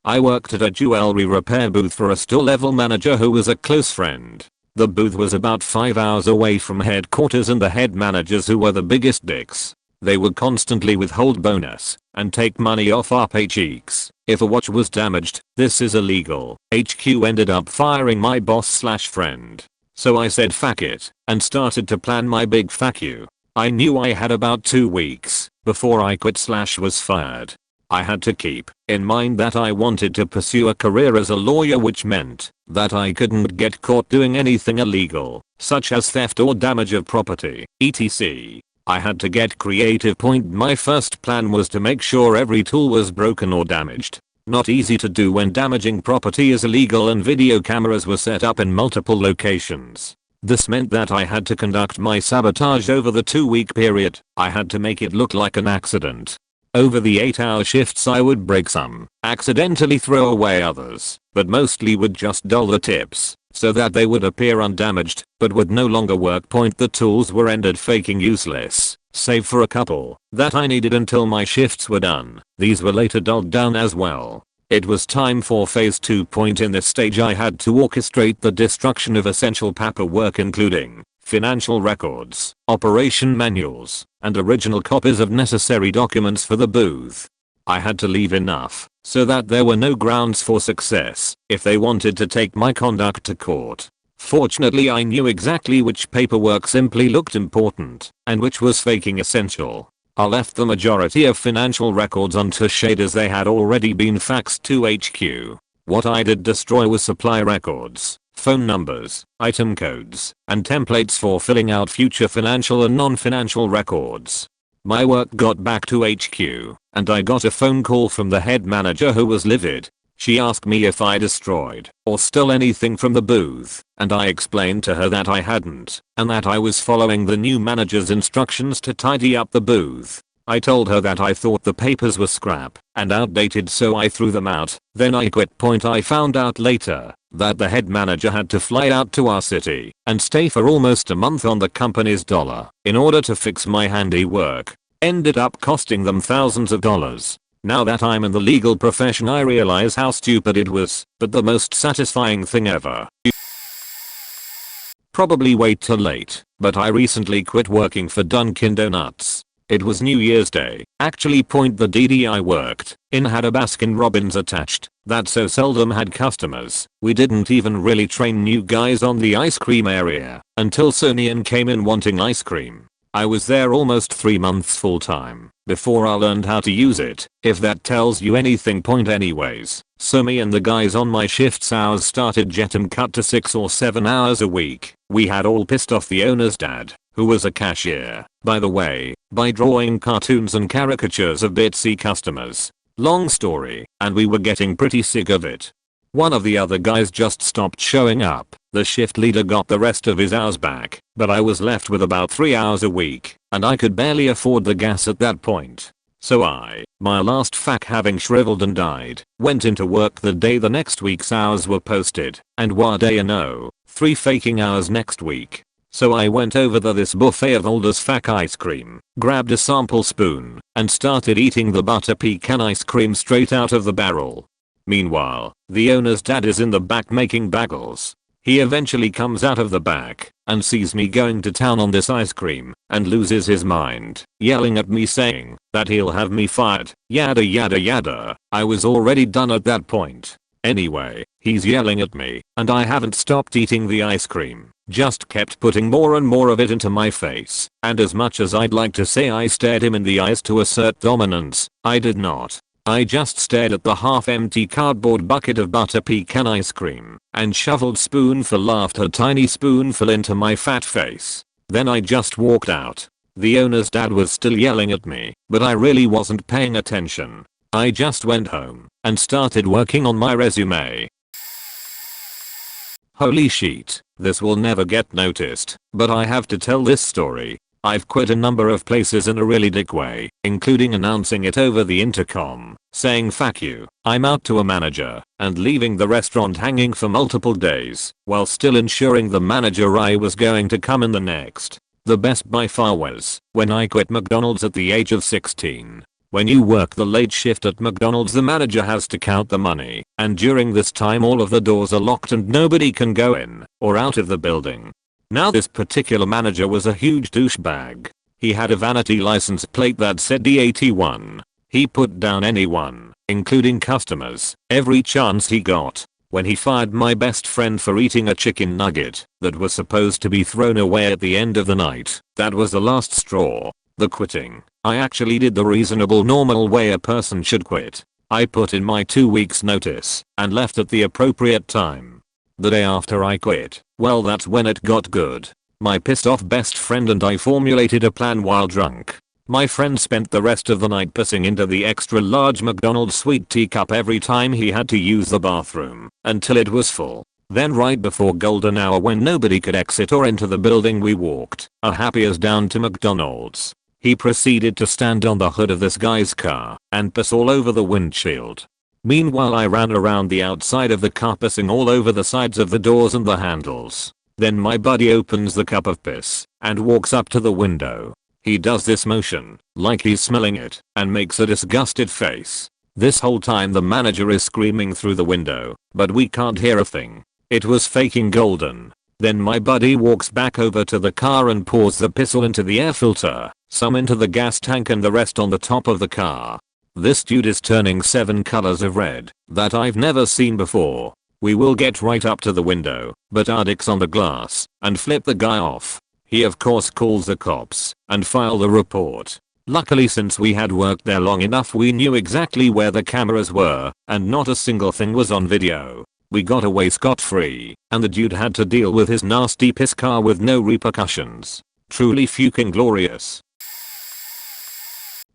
I worked at a jewelry repair booth for a store level manager who was a close friend. The booth was about 5 hours away from headquarters and the head managers, who were the biggest dicks. They would constantly withhold bonus and take money off our paychecks if a watch was damaged. This is illegal. HQ ended up firing my boss/friend. So I said fuck it and started to plan my big fuck you. I knew I had about 2 weeks before I quit/was fired. I had to keep in mind that I wanted to pursue a career as a lawyer, which meant that I couldn't get caught doing anything illegal, such as theft or damage of property, etc. I had to get creative. My first plan was to make sure every tool was broken or damaged. Not easy to do when damaging property is illegal and video cameras were set up in multiple locations. This meant that I had to conduct my sabotage over the 2-week period. I had to make it look like an accident. Over the 8-hour shifts I would break some, accidentally throw away others, but mostly would just dull the tips so that they would appear undamaged but would no longer work. The tools were rendered faking useless, save for a couple that I needed until my shifts were done. These were later dulled down as well. It was time for phase 2. In this stage I had to orchestrate the destruction of essential paperwork, including financial records, operation manuals, and original copies of necessary documents for the booth. I had to leave enough so that there were no grounds for success if they wanted to take my conduct to court. Fortunately I knew exactly which paperwork simply looked important and which was faking essential. I left the majority of financial records untouched as they had already been faxed to HQ. What I did destroy was supply records, phone numbers, item codes, and templates for filling out future financial and non-financial records. My work got back to HQ, and I got a phone call from the head manager who was livid. She asked me if I destroyed or stole anything from the booth, and I explained to her that I hadn't, and that I was following the new manager's instructions to tidy up the booth. I told her that I thought the papers were scrap and outdated, so I threw them out. Then I quit. I found out later that the head manager had to fly out to our city and stay for almost a month on the company's dollar in order to fix my handiwork. Ended up costing them thousands of dollars. Now that I'm in the legal profession I realize how stupid it was, but the most satisfying thing ever. Probably way too late, but I recently quit working for Dunkin' Donuts. It was New Year's Day. Actually, the DD I worked in had a Baskin Robbins attached that so seldom had customers. We didn't even really train new guys on the ice cream area until Sonian came in wanting ice cream. I was there almost 3 months full time before I learned how to use it, if that tells you anything. Anyways, so me and the guys on my shifts hours started jetting cut to 6 or 7 hours a week. We had all pissed off the owner's dad, who was a cashier, by the way, by drawing cartoons and caricatures of bitsy customers. Long story, and we were getting pretty sick of it. One of the other guys just stopped showing up. The shift leader got the rest of his hours back, but I was left with about 3 hours a week, and I could barely afford the gas at that point. So my last fuck having shriveled and died, went into work the day the next week's hours were posted, and what do you know, 3 faking hours next week. So I went over to this buffet of old as fuck ice cream, grabbed a sample spoon, and started eating the butter pecan ice cream straight out of the barrel. Meanwhile, the owner's dad is in the back making bagels. He eventually comes out of the back and sees me going to town on this ice cream and loses his mind, yelling at me saying that he'll have me fired, yada yada yada. I was already done at that point. Anyway, he's yelling at me, and I haven't stopped eating the ice cream, just kept putting more and more of it into my face, and as much as I'd like to say I stared him in the eyes to assert dominance, I did not. I just stared at the half-empty cardboard bucket of butter pecan ice cream, and shoveled spoonful after tiny spoonful into my fat face. Then I just walked out. The owner's dad was still yelling at me, but I really wasn't paying attention. I just went home and started working on my resume. Holy shit, this will never get noticed, but I have to tell this story. I've quit a number of places in a really dick way, including announcing it over the intercom, saying fuck you, I'm out to a manager, and leaving the restaurant hanging for multiple days, while still ensuring the manager I was going to come in the next. The best by far was when I quit McDonald's at the age of 16. When you work the late shift at McDonald's, the manager has to count the money, and during this time all of the doors are locked and nobody can go in or out of the building. Now this particular manager was a huge douchebag. He had a vanity license plate that said D81. He put down anyone, including customers, every chance he got. When he fired my best friend for eating a chicken nugget that was supposed to be thrown away at the end of the night, that was the last straw. The quitting. I actually did the reasonable normal way a person should quit. I put in my 2 weeks notice and left at the appropriate time. The day after I quit, well, that's when it got good. My pissed off best friend and I formulated a plan while drunk. My friend spent the rest of the night pissing into the extra large McDonald's sweet tea cup every time he had to use the bathroom until it was full. Then right before golden hour, when nobody could exit or enter the building, we walked, happy as down to McDonald's. He proceeded to stand on the hood of this guy's car and piss all over the windshield. Meanwhile I ran around the outside of the car pissing all over the sides of the doors and the handles. Then my buddy opens the cup of piss and walks up to the window. He does this motion, like he's smelling it, and makes a disgusted face. This whole time the manager is screaming through the window, but we can't hear a thing. It was fucking golden. Then my buddy walks back over to the car and pours the piss all into the air filter, some into the gas tank and the rest on the top of the car. This dude is turning 7 colors of red that I've never seen before. We will get right up to the window, but our dicks on the glass, and flip the guy off. He of course calls the cops and file the report. Luckily, since we had worked there long enough, we knew exactly where the cameras were, and not a single thing was on video. We got away scot-free, and the dude had to deal with his nasty piss car with no repercussions. Truly fucking glorious.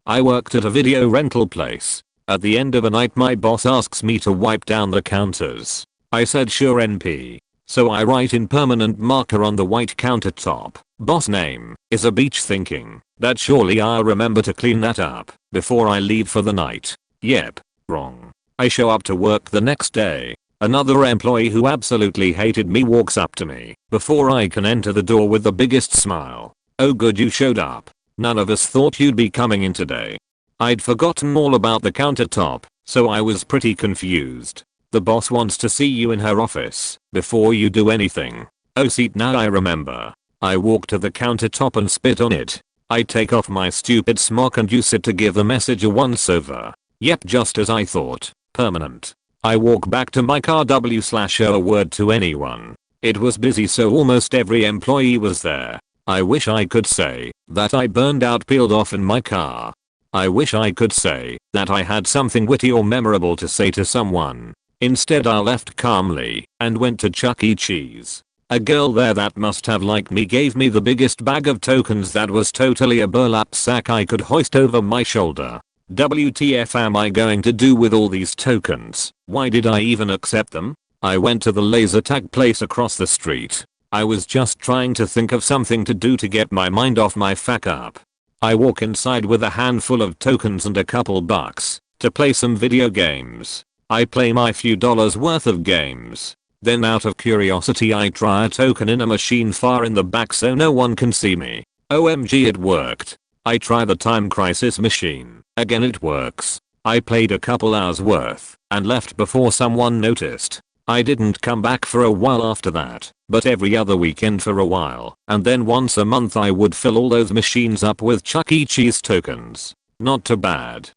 I worked at a video rental place. At the end of a night my boss asks me to wipe down the counters. I said sure NP. So I write in permanent marker on the white countertop, boss name, is a beach, thinking that surely I'll remember to clean that up before I leave for the night. Yep, wrong. I show up to work the next day. Another employee who absolutely hated me walks up to me before I can enter the door with the biggest smile. Oh good, you showed up. None of us thought you'd be coming in today. I'd forgotten all about the countertop, so I was pretty confused. The boss wants to see you in her office before you do anything. Oh seat, now I remember. I walk to the countertop and spit on it. I take off my stupid smock and use it to give the message a once over. Yep, just as I thought. Permanent. I walk back to my car w/a word to anyone. It was busy, so almost every employee was there. I wish I could say that I burned out, peeled off in my car. I wish I could say that I had something witty or memorable to say to someone. Instead I left calmly and went to Chuck E. Cheese. A girl there that must have liked me gave me the biggest bag of tokens that was totally a burlap sack I could hoist over my shoulder. WTF am I going to do with all these tokens? Why did I even accept them? I went to the laser tag place across the street. I was just trying to think of something to do to get my mind off my fuck up. I walk inside with a handful of tokens and a couple bucks to play some video games. I play my few dollars worth of games. Then out of curiosity I try a token in a machine far in the back so no one can see me. OMG, it worked. I try the Time Crisis machine. Again it works. I played a couple hours worth and left before someone noticed. I didn't come back for a while after that, but every other weekend for a while, and then once a month I would fill all those machines up with Chuck E. Cheese tokens. Not too bad.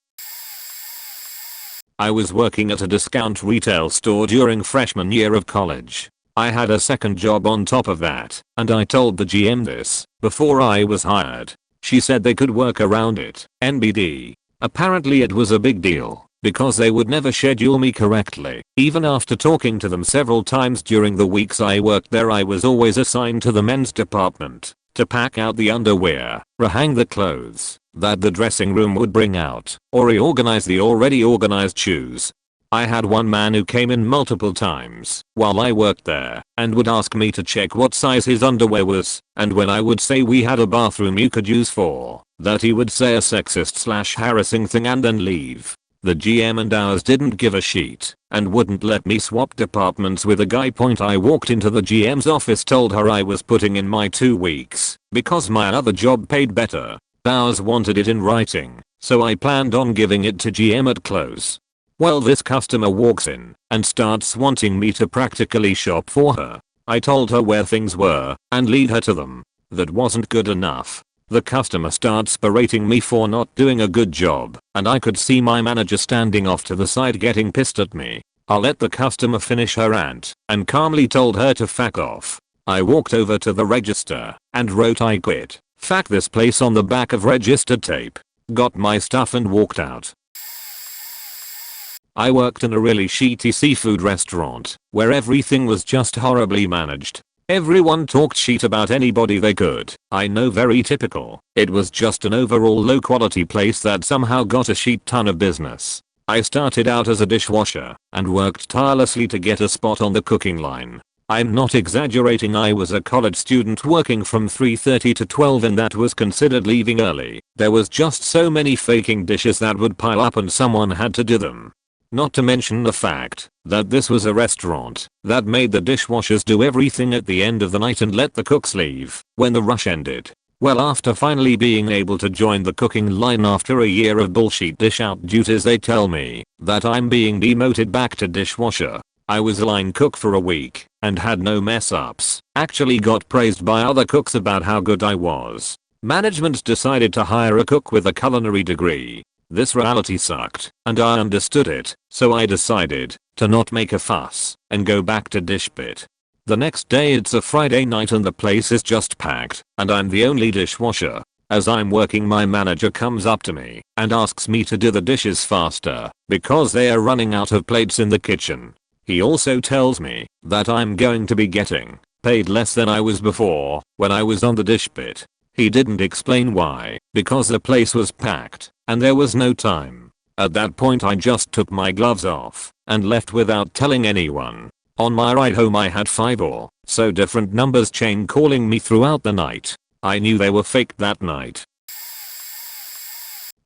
I was working at a discount retail store during freshman year of college. I had a second job on top of that, and I told the GM this before I was hired. She said they could work around it. NBD. Apparently it was a big deal, because they would never schedule me correctly. Even after talking to them several times during the weeks I worked there, I was always assigned to the men's department to pack out the underwear, rehang the clothes that the dressing room would bring out, or reorganize the already organized shoes. I had one man who came in multiple times while I worked there and would ask me to check what size his underwear was, and when I would say we had a bathroom you could use for that, he would say a sexist/harassing thing and then leave. The GM and ours didn't give a shit and wouldn't let me swap departments with a guy. I walked into the GM's office, told her I was putting in my 2 weeks because my other job paid better. Ours wanted it in writing, so I planned on giving it to GM at close. Well, this customer walks in and starts wanting me to practically shop for her. I told her where things were and lead her to them. That wasn't good enough. The customer starts berating me for not doing a good job, and I could see my manager standing off to the side getting pissed at me. I let the customer finish her rant and calmly told her to fuck off. I walked over to the register and wrote "I quit, fuck this place" on the back of register tape, got my stuff and walked out. I worked in a really shitty seafood restaurant where everything was just horribly managed. Everyone talked shit about anybody they could. I know, very typical. It was just an overall low quality place that somehow got a shit ton of business. I started out as a dishwasher and worked tirelessly to get a spot on the cooking line. I'm not exaggerating, I was a college student working from 3:30 to 12, and that was considered leaving early. There was just so many faking dishes that would pile up and someone had to do them. Not to mention the fact that this was a restaurant that made the dishwashers do everything at the end of the night and let the cooks leave when the rush ended. Well, after finally being able to join the cooking line after a year of bullshit dish out duties, they tell me that I'm being demoted back to dishwasher. I was a line cook for a week and had no mess ups. Actually got praised by other cooks about how good I was. Management decided to hire a cook with a culinary degree. This reality sucked, and I understood it, so I decided to not make a fuss and go back to dish pit. The next day it's a Friday night and the place is just packed, and I'm the only dishwasher. As I'm working, my manager comes up to me and asks me to do the dishes faster because they are running out of plates in the kitchen. He also tells me that I'm going to be getting paid less than I was before when I was on the dish pit. He didn't explain why, because the place was packed and there was no time. At that point I just took my gloves off and left without telling anyone. On my ride home I had 5 or so different numbers chain calling me throughout the night. I knew they were fake that night.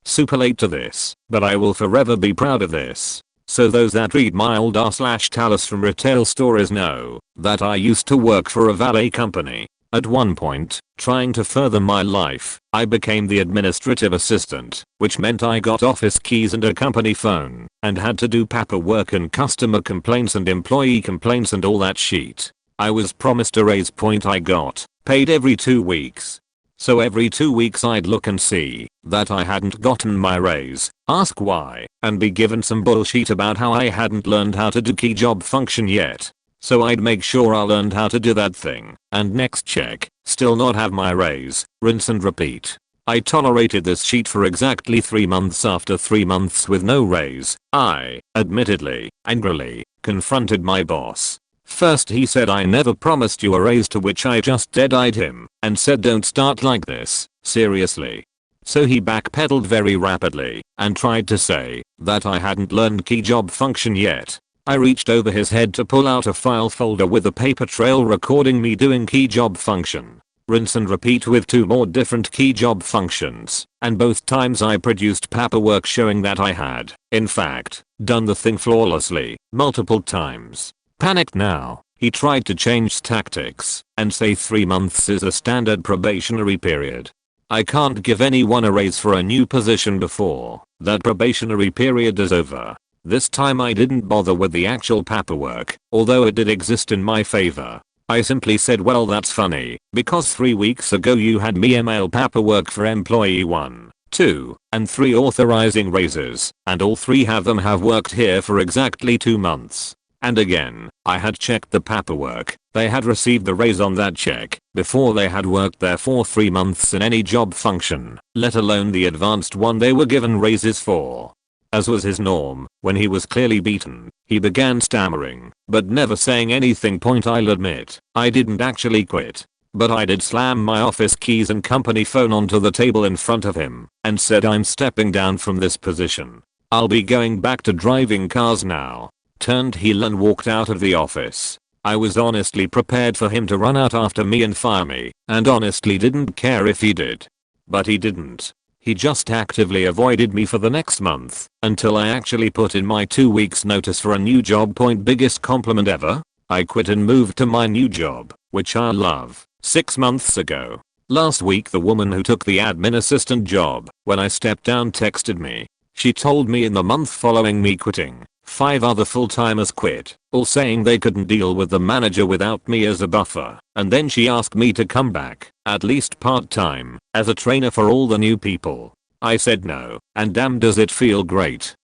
Super late to this, but I will forever be proud of this. So those that read my old r/talus from retail stories know that I used to work for a valet company. At one point, trying to further my life, I became the administrative assistant, which meant I got office keys and a company phone, and had to do paperwork and customer complaints and employee complaints and all that shit. I was promised a raise. I got paid every 2 weeks. So every 2 weeks I'd look and see that I hadn't gotten my raise, ask why, and be given some bullshit about how I hadn't learned how to do key job function yet. So I'd make sure I learned how to do that thing, and next check, still not have my raise, rinse and repeat. I tolerated this shit for exactly 3 months. After 3 months with no raise, I, admittedly, angrily, confronted my boss. First he said I never promised you a raise, to which I just dead-eyed him and said don't start like this, seriously. So he backpedaled very rapidly and tried to say that I hadn't learned key job function yet. I reached over his head to pull out a file folder with a paper trail recording me doing key job function, rinse and repeat with 2 more different key job functions, and both times I produced paperwork showing that I had, in fact, done the thing flawlessly, multiple times. Panicked now, he tried to change tactics and say 3 months is a standard probationary period. I can't give anyone a raise for a new position before that probationary period is over. This time I didn't bother with the actual paperwork, although it did exist in my favor. I simply said, well, that's funny, because 3 weeks ago you had me email paperwork for employee 1, 2, and 3 authorizing raises, and all 3 of them have worked here for exactly 2 months. And again, I had checked the paperwork, they had received the raise on that check before they had worked there for 3 months in any job function, let alone the advanced one they were given raises for. As was his norm, when he was clearly beaten, he began stammering, but never saying anything. I'll admit, I didn't actually quit. But I did slam my office keys and company phone onto the table in front of him and said, I'm stepping down from this position. I'll be going back to driving cars now. Turned heel and walked out of the office. I was honestly prepared for him to run out after me and fire me, and honestly didn't care if he did. But he didn't. He just actively avoided me for the next month until I actually put in my 2 weeks notice for a new job. Biggest compliment ever? I quit and moved to my new job, which I love, 6 months ago. Last week the woman who took the admin assistant job when I stepped down texted me. She told me in the month following me quitting, 5 other full-timers quit, all saying they couldn't deal with the manager without me as a buffer, and then she asked me to come back, at least part-time, as a trainer for all the new people. I said no, and damn does it feel great.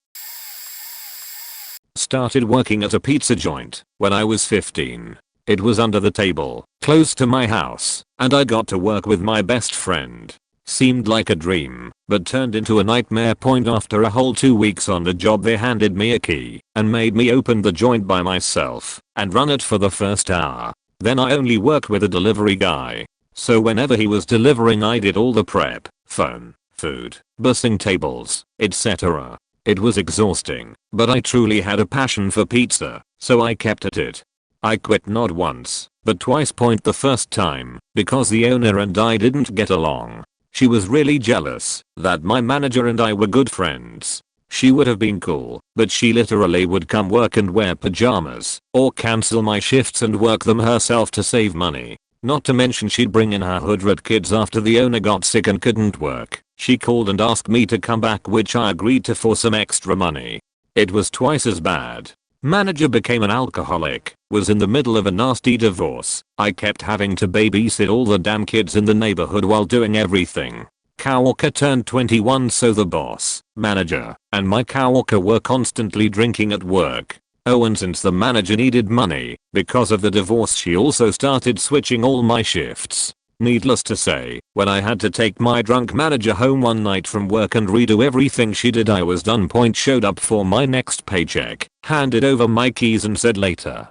Started working at a pizza joint when I was 15. It was under the table, close to my house, and I got to work with my best friend. Seemed like a dream, but turned into a nightmare. After a whole 2 weeks on the job they handed me a key and made me open the joint by myself and run it for the first hour. Then I only worked with a delivery guy. So whenever he was delivering I did all the prep, phone, food, bussing tables, etc. It was exhausting, but I truly had a passion for pizza, so I kept at it. I quit not once, but twice. The first time, because the owner and I didn't get along. She was really jealous that my manager and I were good friends. She would have been cool, but she literally would come work and wear pajamas, or cancel my shifts and work them herself to save money. Not to mention she'd bring in her hoodrat kids after the owner got sick and couldn't work. She called and asked me to come back, which I agreed to for some extra money. It was twice as bad. Manager became an alcoholic, was in the middle of a nasty divorce. I kept having to babysit all the damn kids in the neighborhood while doing everything. Coworker turned 21, so the boss, manager, and my coworker were constantly drinking at work. Oh, and since the manager needed money because of the divorce, she also started switching all my shifts. Needless to say, when I had to take my drunk manager home one night from work and redo everything she did, I was done. Showed up for my next paycheck, handed over my keys and said later.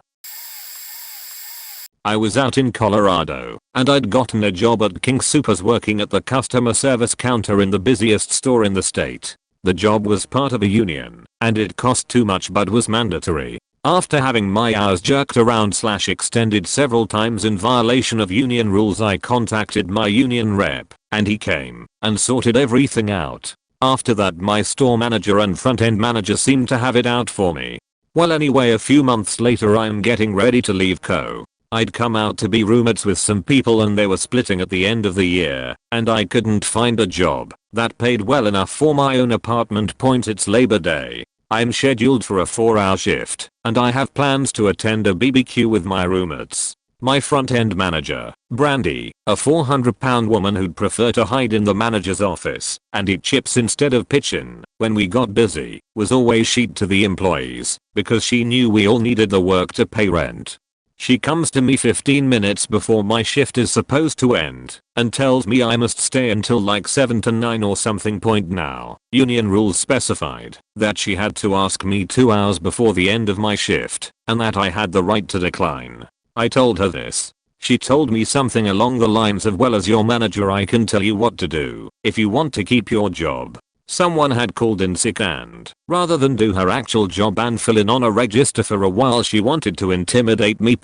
I was out in Colorado, and I'd gotten a job at King Soopers working at the customer service counter in the busiest store in the state. The job was part of a union, and it cost too much but was mandatory. After having my hours jerked around / extended several times in violation of union rules, I contacted my union rep, and he came and sorted everything out. After that my store manager and front-end manager seemed to have it out for me. Well, anyway, a few months later I'm getting ready to leave co. I'd come out to be roommates with some people and they were splitting at the end of the year, and I couldn't find a job that paid well enough for my own apartment. It's Labor Day. I'm scheduled for a 4-hour shift, and I have plans to attend a BBQ with my roommates. My front-end manager, Brandy, a 400-pound woman who'd prefer to hide in the manager's office and eat chips instead of pitch in when we got busy, was always sheet to the employees because she knew we all needed the work to pay rent. She comes to me 15 minutes before my shift is supposed to end and tells me I must stay until like 7 to 9 or something. Now, union rules specified that she had to ask me 2 hours before the end of my shift and that I had the right to decline. I told her this. She told me something along the lines of, well, as your manager I can tell you what to do if you want to keep your job. Someone had called in sick and, rather than do her actual job and fill in on a register for a while, she wanted to intimidate me.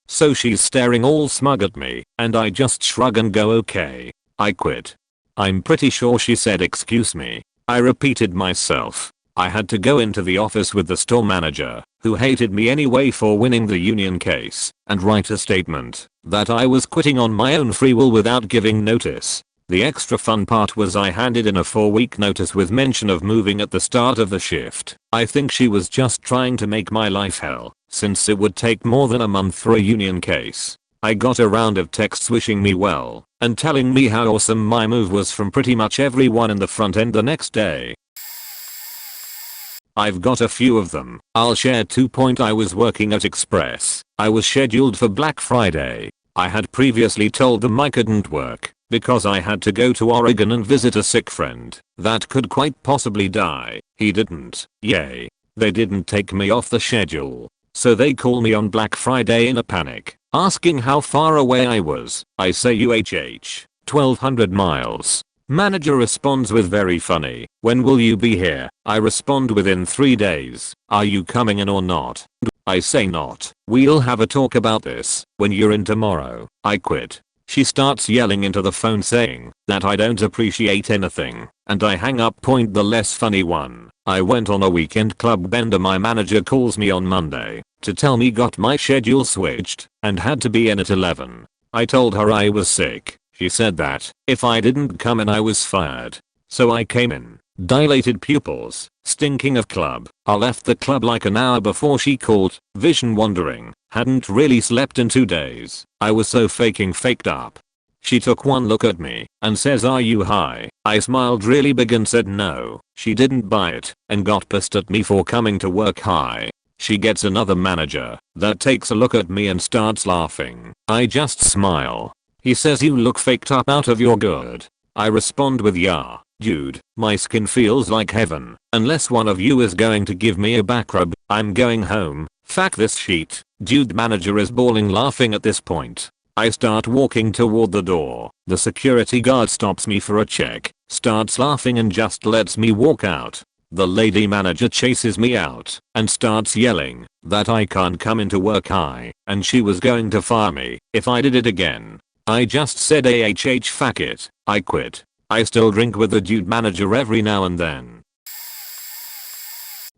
So she's staring all smug at me, and I just shrug and go, okay. I quit. I'm pretty sure she said excuse me. I repeated myself. I had to go into the office with the store manager, who hated me anyway for winning the union case, and write a statement that I was quitting on my own free will without giving notice. The extra fun part was I handed in a 4-week notice with mention of moving at the start of the shift. I think she was just trying to make my life hell, since it would take more than a month for a union case. I got a round of texts wishing me well and telling me how awesome my move was from pretty much everyone in the front end the next day. I've got a few of them. I'll share 2. I was working at Express. I was scheduled for Black Friday. I had previously told them I couldn't work because I had to go to Oregon and visit a sick friend that could quite possibly die. He didn't. Yay. They didn't take me off the schedule. So they call me on Black Friday in a panic, asking how far away I was. I say UHH, 1200 miles. Manager responds with very funny, when will you be here? I respond within 3 days. Are you coming in or not? I say not. We'll have a talk about this when you're in tomorrow. I quit. She starts yelling into the phone saying that I don't appreciate anything, and I hang up. The less funny one. I went on a weekend club bender. My manager calls me on Monday to tell me got my schedule switched and had to be in at 11. I told her I was sick. She said that if I didn't come in I was fired. So I came in, dilated pupils, stinking of club. I left the club like an hour before she called, vision wandering, hadn't really slept in 2 days. I was so faked up. She took one look at me and says, are you high? I smiled really big and said no. She didn't buy it and got pissed at me for coming to work high. She gets another manager that takes a look at me and starts laughing. I just smile. He says you look faked up out of your gourd. I respond with yeah, dude, my skin feels like heaven. Unless one of you is going to give me a back rub, I'm going home. Fuck this sheet. Dude, manager is bawling laughing at this point. I start walking toward the door. The security guard stops me for a check, starts laughing and just lets me walk out. The lady manager chases me out and starts yelling that I can't come into work high and she was going to fire me if I did it again. I just said AHH fuck it. I quit. I still drink with the dude manager every now and then.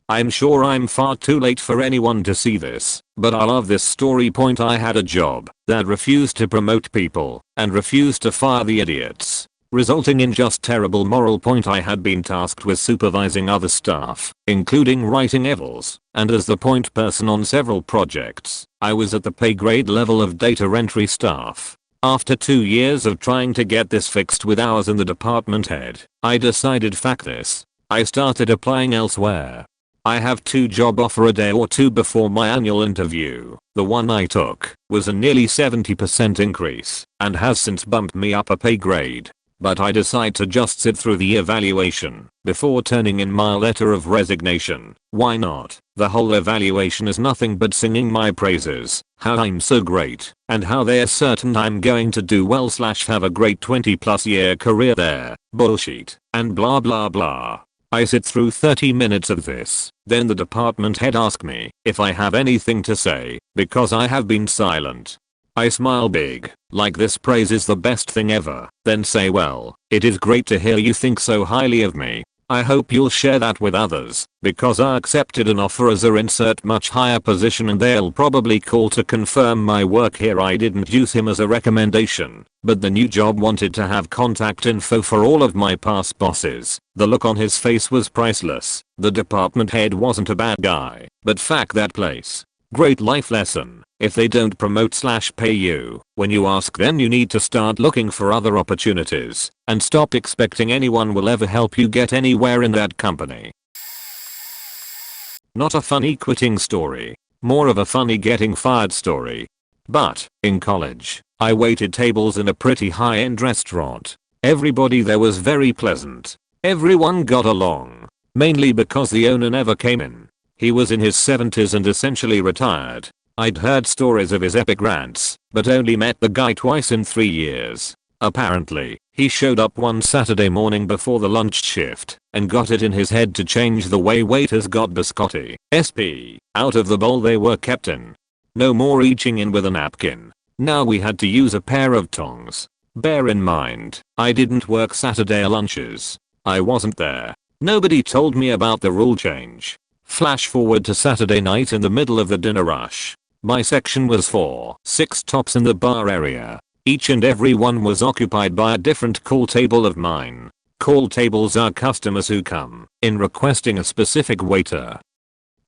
I'm sure I'm far too late for anyone to see this, but I love this story. I had a job that refused to promote people and refused to fire the idiots, resulting in just terrible moral. I had been tasked with supervising other staff, including writing evals, and as the point person on several projects, I was at the pay grade level of data entry staff. After 2 years of trying to get this fixed with hours in the department head, I decided fuck this. I started applying elsewhere. I have 2 job offer a day or 2 before my annual interview. The one I took was a nearly 70% increase and has since bumped me up a pay grade. But I decide to just sit through the evaluation before turning in my letter of resignation. Why not? The whole evaluation is nothing but singing my praises, how I'm so great, and how they're certain I'm going to do well / have a great 20+ year career there. Bullshit, and blah blah blah. I sit through 30 minutes of this. Then the department head asks me if I have anything to say because I have been silent. I smile big, like this praise is the best thing ever, then say, well, it is great to hear you think so highly of me. I hope you'll share that with others, because I accepted an offer as a insert much higher position and they'll probably call to confirm my work here. I didn't use him as a recommendation, but the new job wanted to have contact info for all of my past bosses. The look on his face was priceless. The department head wasn't a bad guy, but fuck that place. Great life lesson. If they don't promote / pay you, when you ask them you need to start looking for other opportunities and stop expecting anyone will ever help you get anywhere in that company. Not a funny quitting story, more of a funny getting fired story. But, in college, I waited tables in a pretty high-end restaurant. Everybody there was very pleasant. Everyone got along, mainly because the owner never came in. He was in his 70s and essentially retired. I'd heard stories of his epic rants, but only met the guy twice in 3 years. Apparently, he showed up one Saturday morning before the lunch shift and got it in his head to change the way waiters got biscotti, SP, out of the bowl they were kept in. No more reaching in with a napkin. Now we had to use a pair of tongs. Bear in mind, I didn't work Saturday lunches. I wasn't there. Nobody told me about the rule change. Flash forward to Saturday night in the middle of the dinner rush. My section was 6 tops in the bar area. Each and every one was occupied by a different call table of mine. Call tables are customers who come in requesting a specific waiter.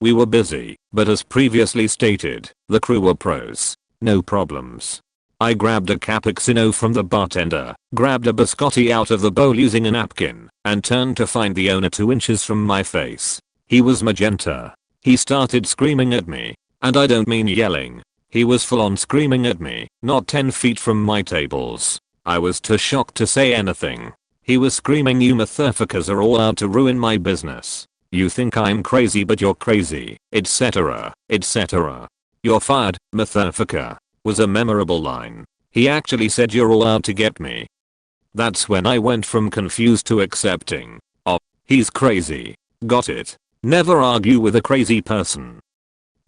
We were busy, but as previously stated, the crew were pros. No problems. I grabbed a cappuccino from the bartender, grabbed a biscotti out of the bowl using a napkin, and turned to find the owner 2 inches from my face. He was magenta. He started screaming at me. And I don't mean yelling. He was full on screaming at me, not 10 feet from my tables. I was too shocked to say anything. He was screaming, "You motherfuckers are all out to ruin my business. You think I'm crazy but you're crazy, etc., etc. You're fired, motherfucker," was a memorable line. He actually said you're all out to get me. That's when I went from confused to accepting. Oh, he's crazy. Got it. Never argue with a crazy person.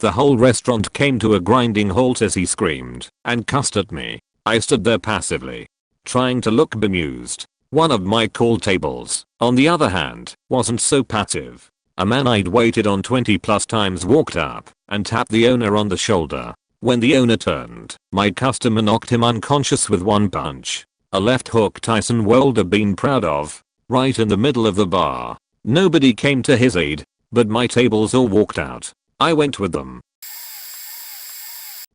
The whole restaurant came to a grinding halt as he screamed and cussed at me. I stood there passively, trying to look bemused. One of my call tables, on the other hand, wasn't so passive. A man I'd waited on 20 plus times walked up and tapped the owner on the shoulder. When the owner turned, my customer knocked him unconscious with one punch. A left hook Tyson would have been proud of. Right in the middle of the bar. Nobody came to his aid, but my tables all walked out. I went with them.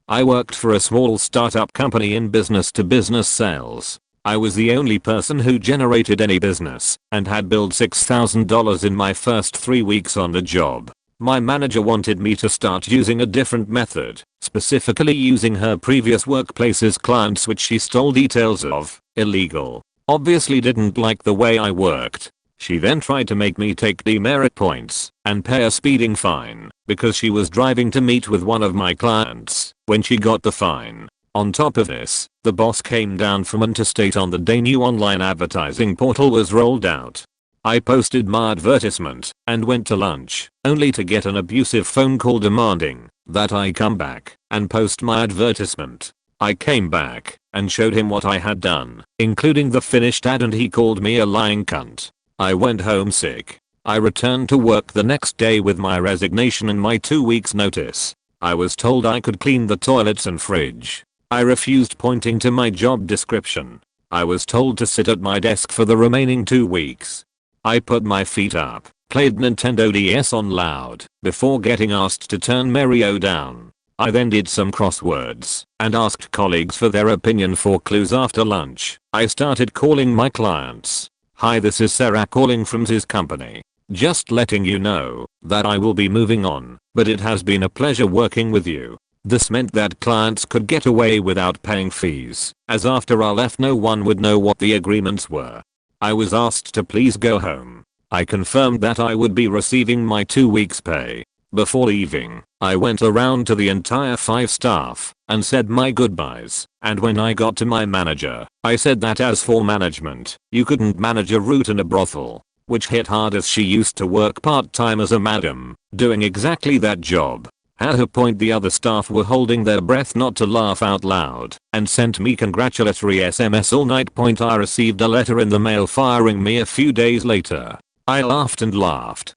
I worked for a small startup company in business-to-business sales. I was the only person who generated any business and had billed $6,000 in my first 3 weeks on the job. My manager wanted me to start using a different method, specifically using her previous workplace's clients which she stole details of. Illegal. Obviously didn't like the way I worked. She then tried to make me take demerit points and pay a speeding fine because she was driving to meet with one of my clients when she got the fine. On top of this, the boss came down from interstate on the day new online advertising portal was rolled out. I posted my advertisement and went to lunch, only to get an abusive phone call demanding that I come back and post my advertisement. I came back and showed him what I had done, including the finished ad, and he called me a lying cunt. I went home sick. I returned to work the next day with my resignation and my 2 weeks notice. I was told I could clean the toilets and fridge. I refused, pointing to my job description. I was told to sit at my desk for the remaining 2 weeks. I put my feet up, played Nintendo DS on loud, before getting asked to turn Mario down. I then did some crosswords and asked colleagues for their opinion for clues. After lunch, I started calling my clients. "Hi, this is Sarah calling from this company. Just letting you know that I will be moving on, but it has been a pleasure working with you." This meant that clients could get away without paying fees, as after I left no one would know what the agreements were. I was asked to please go home. I confirmed that I would be receiving my 2 weeks pay. Before leaving, I went around to the entire 5 staff and said my goodbyes, and when I got to my manager, I said that as for management, you couldn't manage a root in a brothel, which hit hard as she used to work part-time as a madam, doing exactly that job. At her point the other staff were holding their breath not to laugh out loud and sent me congratulatory SMS all night. I received a letter in the mail firing me a few days later. I laughed and laughed.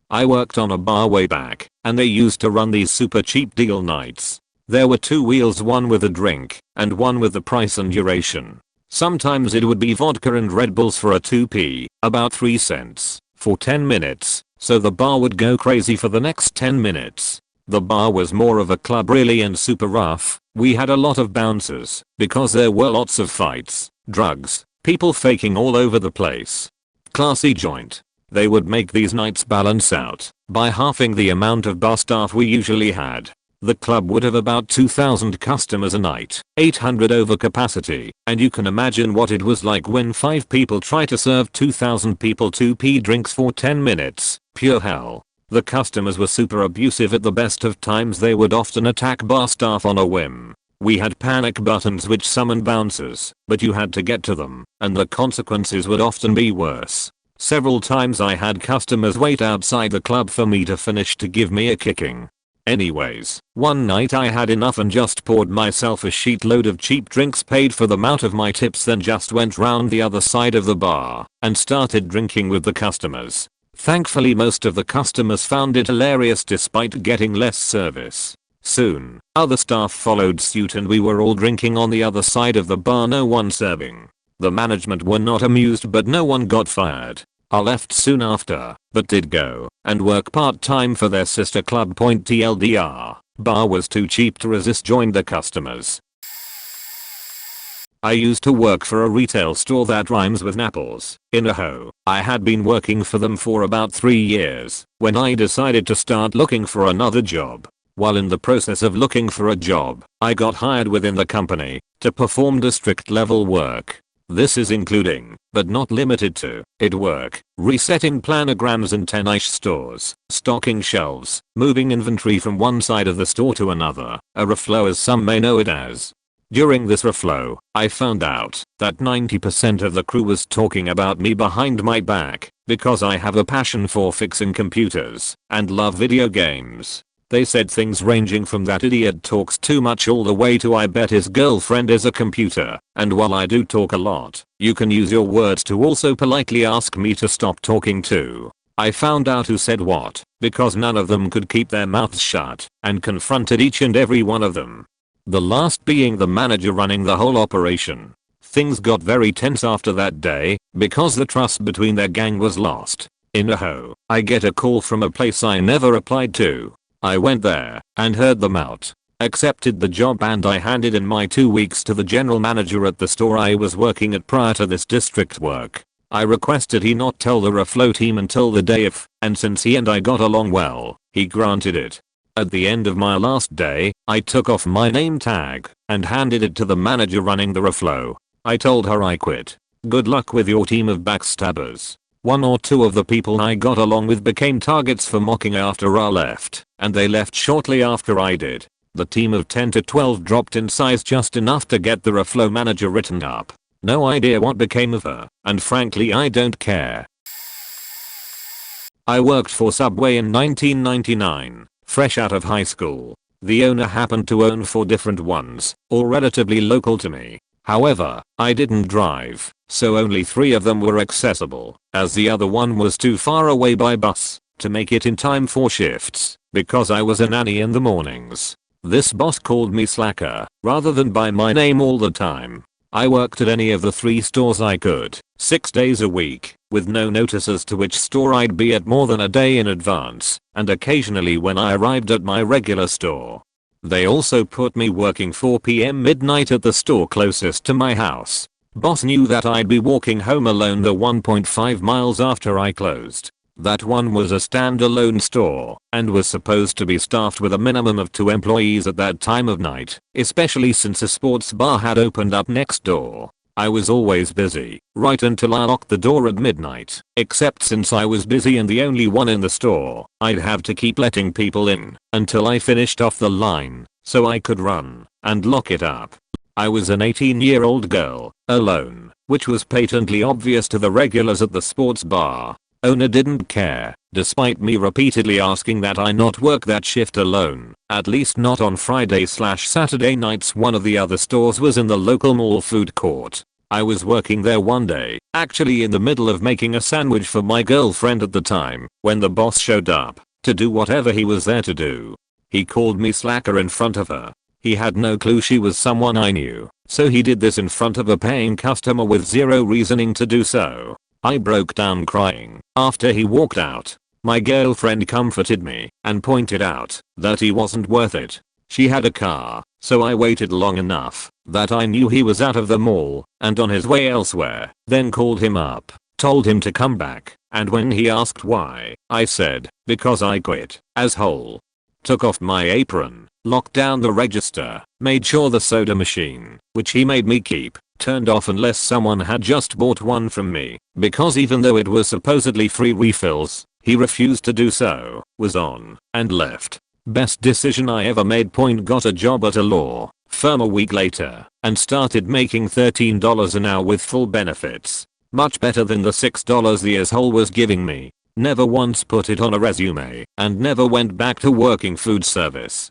I worked on a bar way back, and they used to run these super cheap deal nights. There were 2 wheels, one with a drink and one with the price and duration. Sometimes it would be vodka and Red Bulls for a 2p, about 3 cents, for 10 minutes. So the bar would go crazy for the next 10 minutes. The bar was more of a club really and super rough. We had a lot of bouncers because there were lots of fights, drugs, people faking all over the place. Classy joint. They would make these nights balance out by halving the amount of bar staff we usually had. The club would have about 2,000 customers a night, 800 over capacity, and you can imagine what it was like when 5 people try to serve 2,000 people 2p drinks for 10 minutes. Pure hell. The customers were super abusive. At the best of times they would often attack bar staff on a whim. We had panic buttons which summoned bouncers, but you had to get to them, and the consequences would often be worse. Several times I had customers wait outside the club for me to finish to give me a kicking. Anyways, one night I had enough and just poured myself a sheet load of cheap drinks, paid for them out of my tips, then just went round the other side of the bar and started drinking with the customers. Thankfully most of the customers found it hilarious despite getting less service. Soon, other staff followed suit and we were all drinking on the other side of the bar, no one serving. The management were not amused but no one got fired. I left soon after, but did go and work part-time for their sister club. TLDR, Bar was too cheap to resist, joined the customers. I used to work for a retail store that rhymes with Naples, in Idaho. I had been working for them for about 3 years when I decided to start looking for another job. While in the process of looking for a job, I got hired within the company to perform district level work. This is including, but not limited to, work, resetting planograms in 10-ish stores, stocking shelves, moving inventory from one side of the store to another, a reflow as some may know it as. During this reflow, I found out that 90% of the crew was talking about me behind my back because I have a passion for fixing computers and love video games. They said things ranging from "that idiot talks too much" all the way to "I bet his girlfriend is a computer." And while I do talk a lot, you can use your words to also politely ask me to stop talking too. I found out who said what because none of them could keep their mouths shut and confronted each and every one of them. The last being the manager running the whole operation. Things got very tense after that day because the trust between their gang was lost. In Idaho, I get a call from a place I never applied to. I went there and heard them out, accepted the job, and I handed in my 2 weeks to the general manager at the store I was working at prior to this district work. I requested he not tell the reflow team until the day of, and since he and I got along well, he granted it. At the end of my last day, I took off my name tag and handed it to the manager running the reflow. I told her I quit. Good luck with your team of backstabbers. 1 or 2 of the people I got along with became targets for mocking after I left, and they left shortly after I did. The team of 10 to 12 dropped in size just enough to get the reflow manager written up. No idea what became of her, and frankly I don't care. I worked for Subway in 1999. Fresh out of high school. The owner happened to own 4 different ones, all relatively local to me. However, I didn't drive, so only 3 of them were accessible, as the other one was too far away by bus to make it in time for shifts, because I was a nanny in the mornings. This boss called me slacker, rather than by my name all the time. I worked at any of the 3 stores I could, 6 days a week, with no notice as to which store I'd be at more than a day in advance, and occasionally when I arrived at my regular store. They also put me working 4 PM midnight at the store closest to my house. Boss knew that I'd be walking home alone the 1.5 miles after I closed. That one was a standalone store and was supposed to be staffed with a minimum of 2 employees at that time of night, especially since a sports bar had opened up next door. I was always busy, right until I locked the door at midnight, except since I was busy and the only one in the store, I'd have to keep letting people in until I finished off the line, so I could run and lock it up. I was an 18-year-old girl, alone, which was patently obvious to the regulars at the sports bar. Owner didn't care, despite me repeatedly asking that I not work that shift alone, at least not on Friday/Saturday nights. One of the other stores was in the local mall food court. I was working there one day, actually in the middle of making a sandwich for my girlfriend at the time, when the boss showed up to do whatever he was there to do. He called me slacker in front of her. He had no clue she was someone I knew, so he did this in front of a paying customer with zero reasoning to do so. I broke down crying after he walked out. My girlfriend comforted me and pointed out that he wasn't worth it. She had a car, so I waited long enough that I knew he was out of the mall and on his way elsewhere, then called him up, told him to come back, and when he asked why, I said, because I quit, asshole. Took off my apron, locked down the register, made sure the soda machine, which he made me keep, turned off unless someone had just bought one from me, because even though it was supposedly free refills, he refused to do so, was on, and left. Best decision I ever made. Got a job at a law firm a week later and started making $13 an hour with full benefits. Much better than the $6 the asshole was giving me. Never once put it on a resume and never went back to working food service.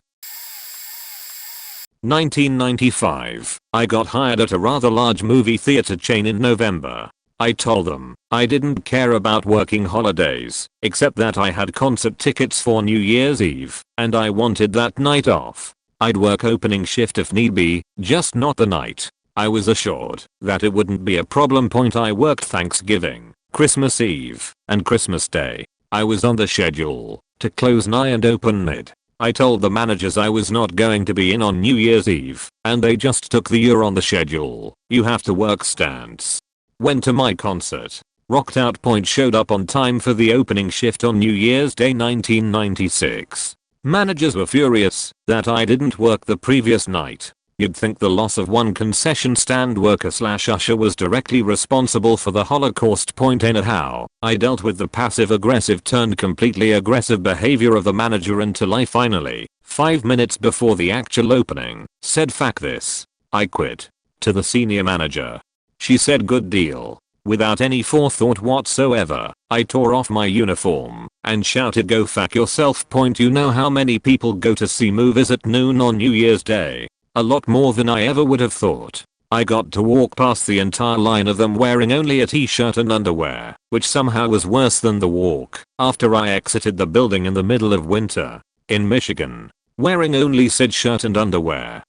1995, I got hired at a rather large movie theater chain in November. I told them I didn't care about working holidays, except that I had concert tickets for New Year's Eve, and I wanted that night off. I'd work opening shift if need be, just not the night. I was assured that it wouldn't be a problem. I worked Thanksgiving, Christmas Eve, and Christmas Day. I was on the schedule to close 9 and open mid. I told the managers I was not going to be in on New Year's Eve, and they just took the "you're on the schedule, you have to work" stance. Went to my concert. Rocked out. Showed up on time for the opening shift on New Year's Day 1996. Managers were furious that I didn't work the previous night. You'd think the loss of one concession stand worker / usher was directly responsible for the Holocaust. Anyhow, I dealt with the passive aggressive turned completely aggressive behavior of the manager until I finally, 5 minutes before the actual opening, said "fuck this, I quit" to the senior manager. She said "good deal." Without any forethought whatsoever, I tore off my uniform and shouted "go fuck yourself." You know how many people go to see movies at noon on New Year's Day? A lot more than I ever would have thought. I got to walk past the entire line of them wearing only a t-shirt and underwear, which somehow was worse than the walk after I exited the building in the middle of winter in Michigan, wearing only said shirt and underwear.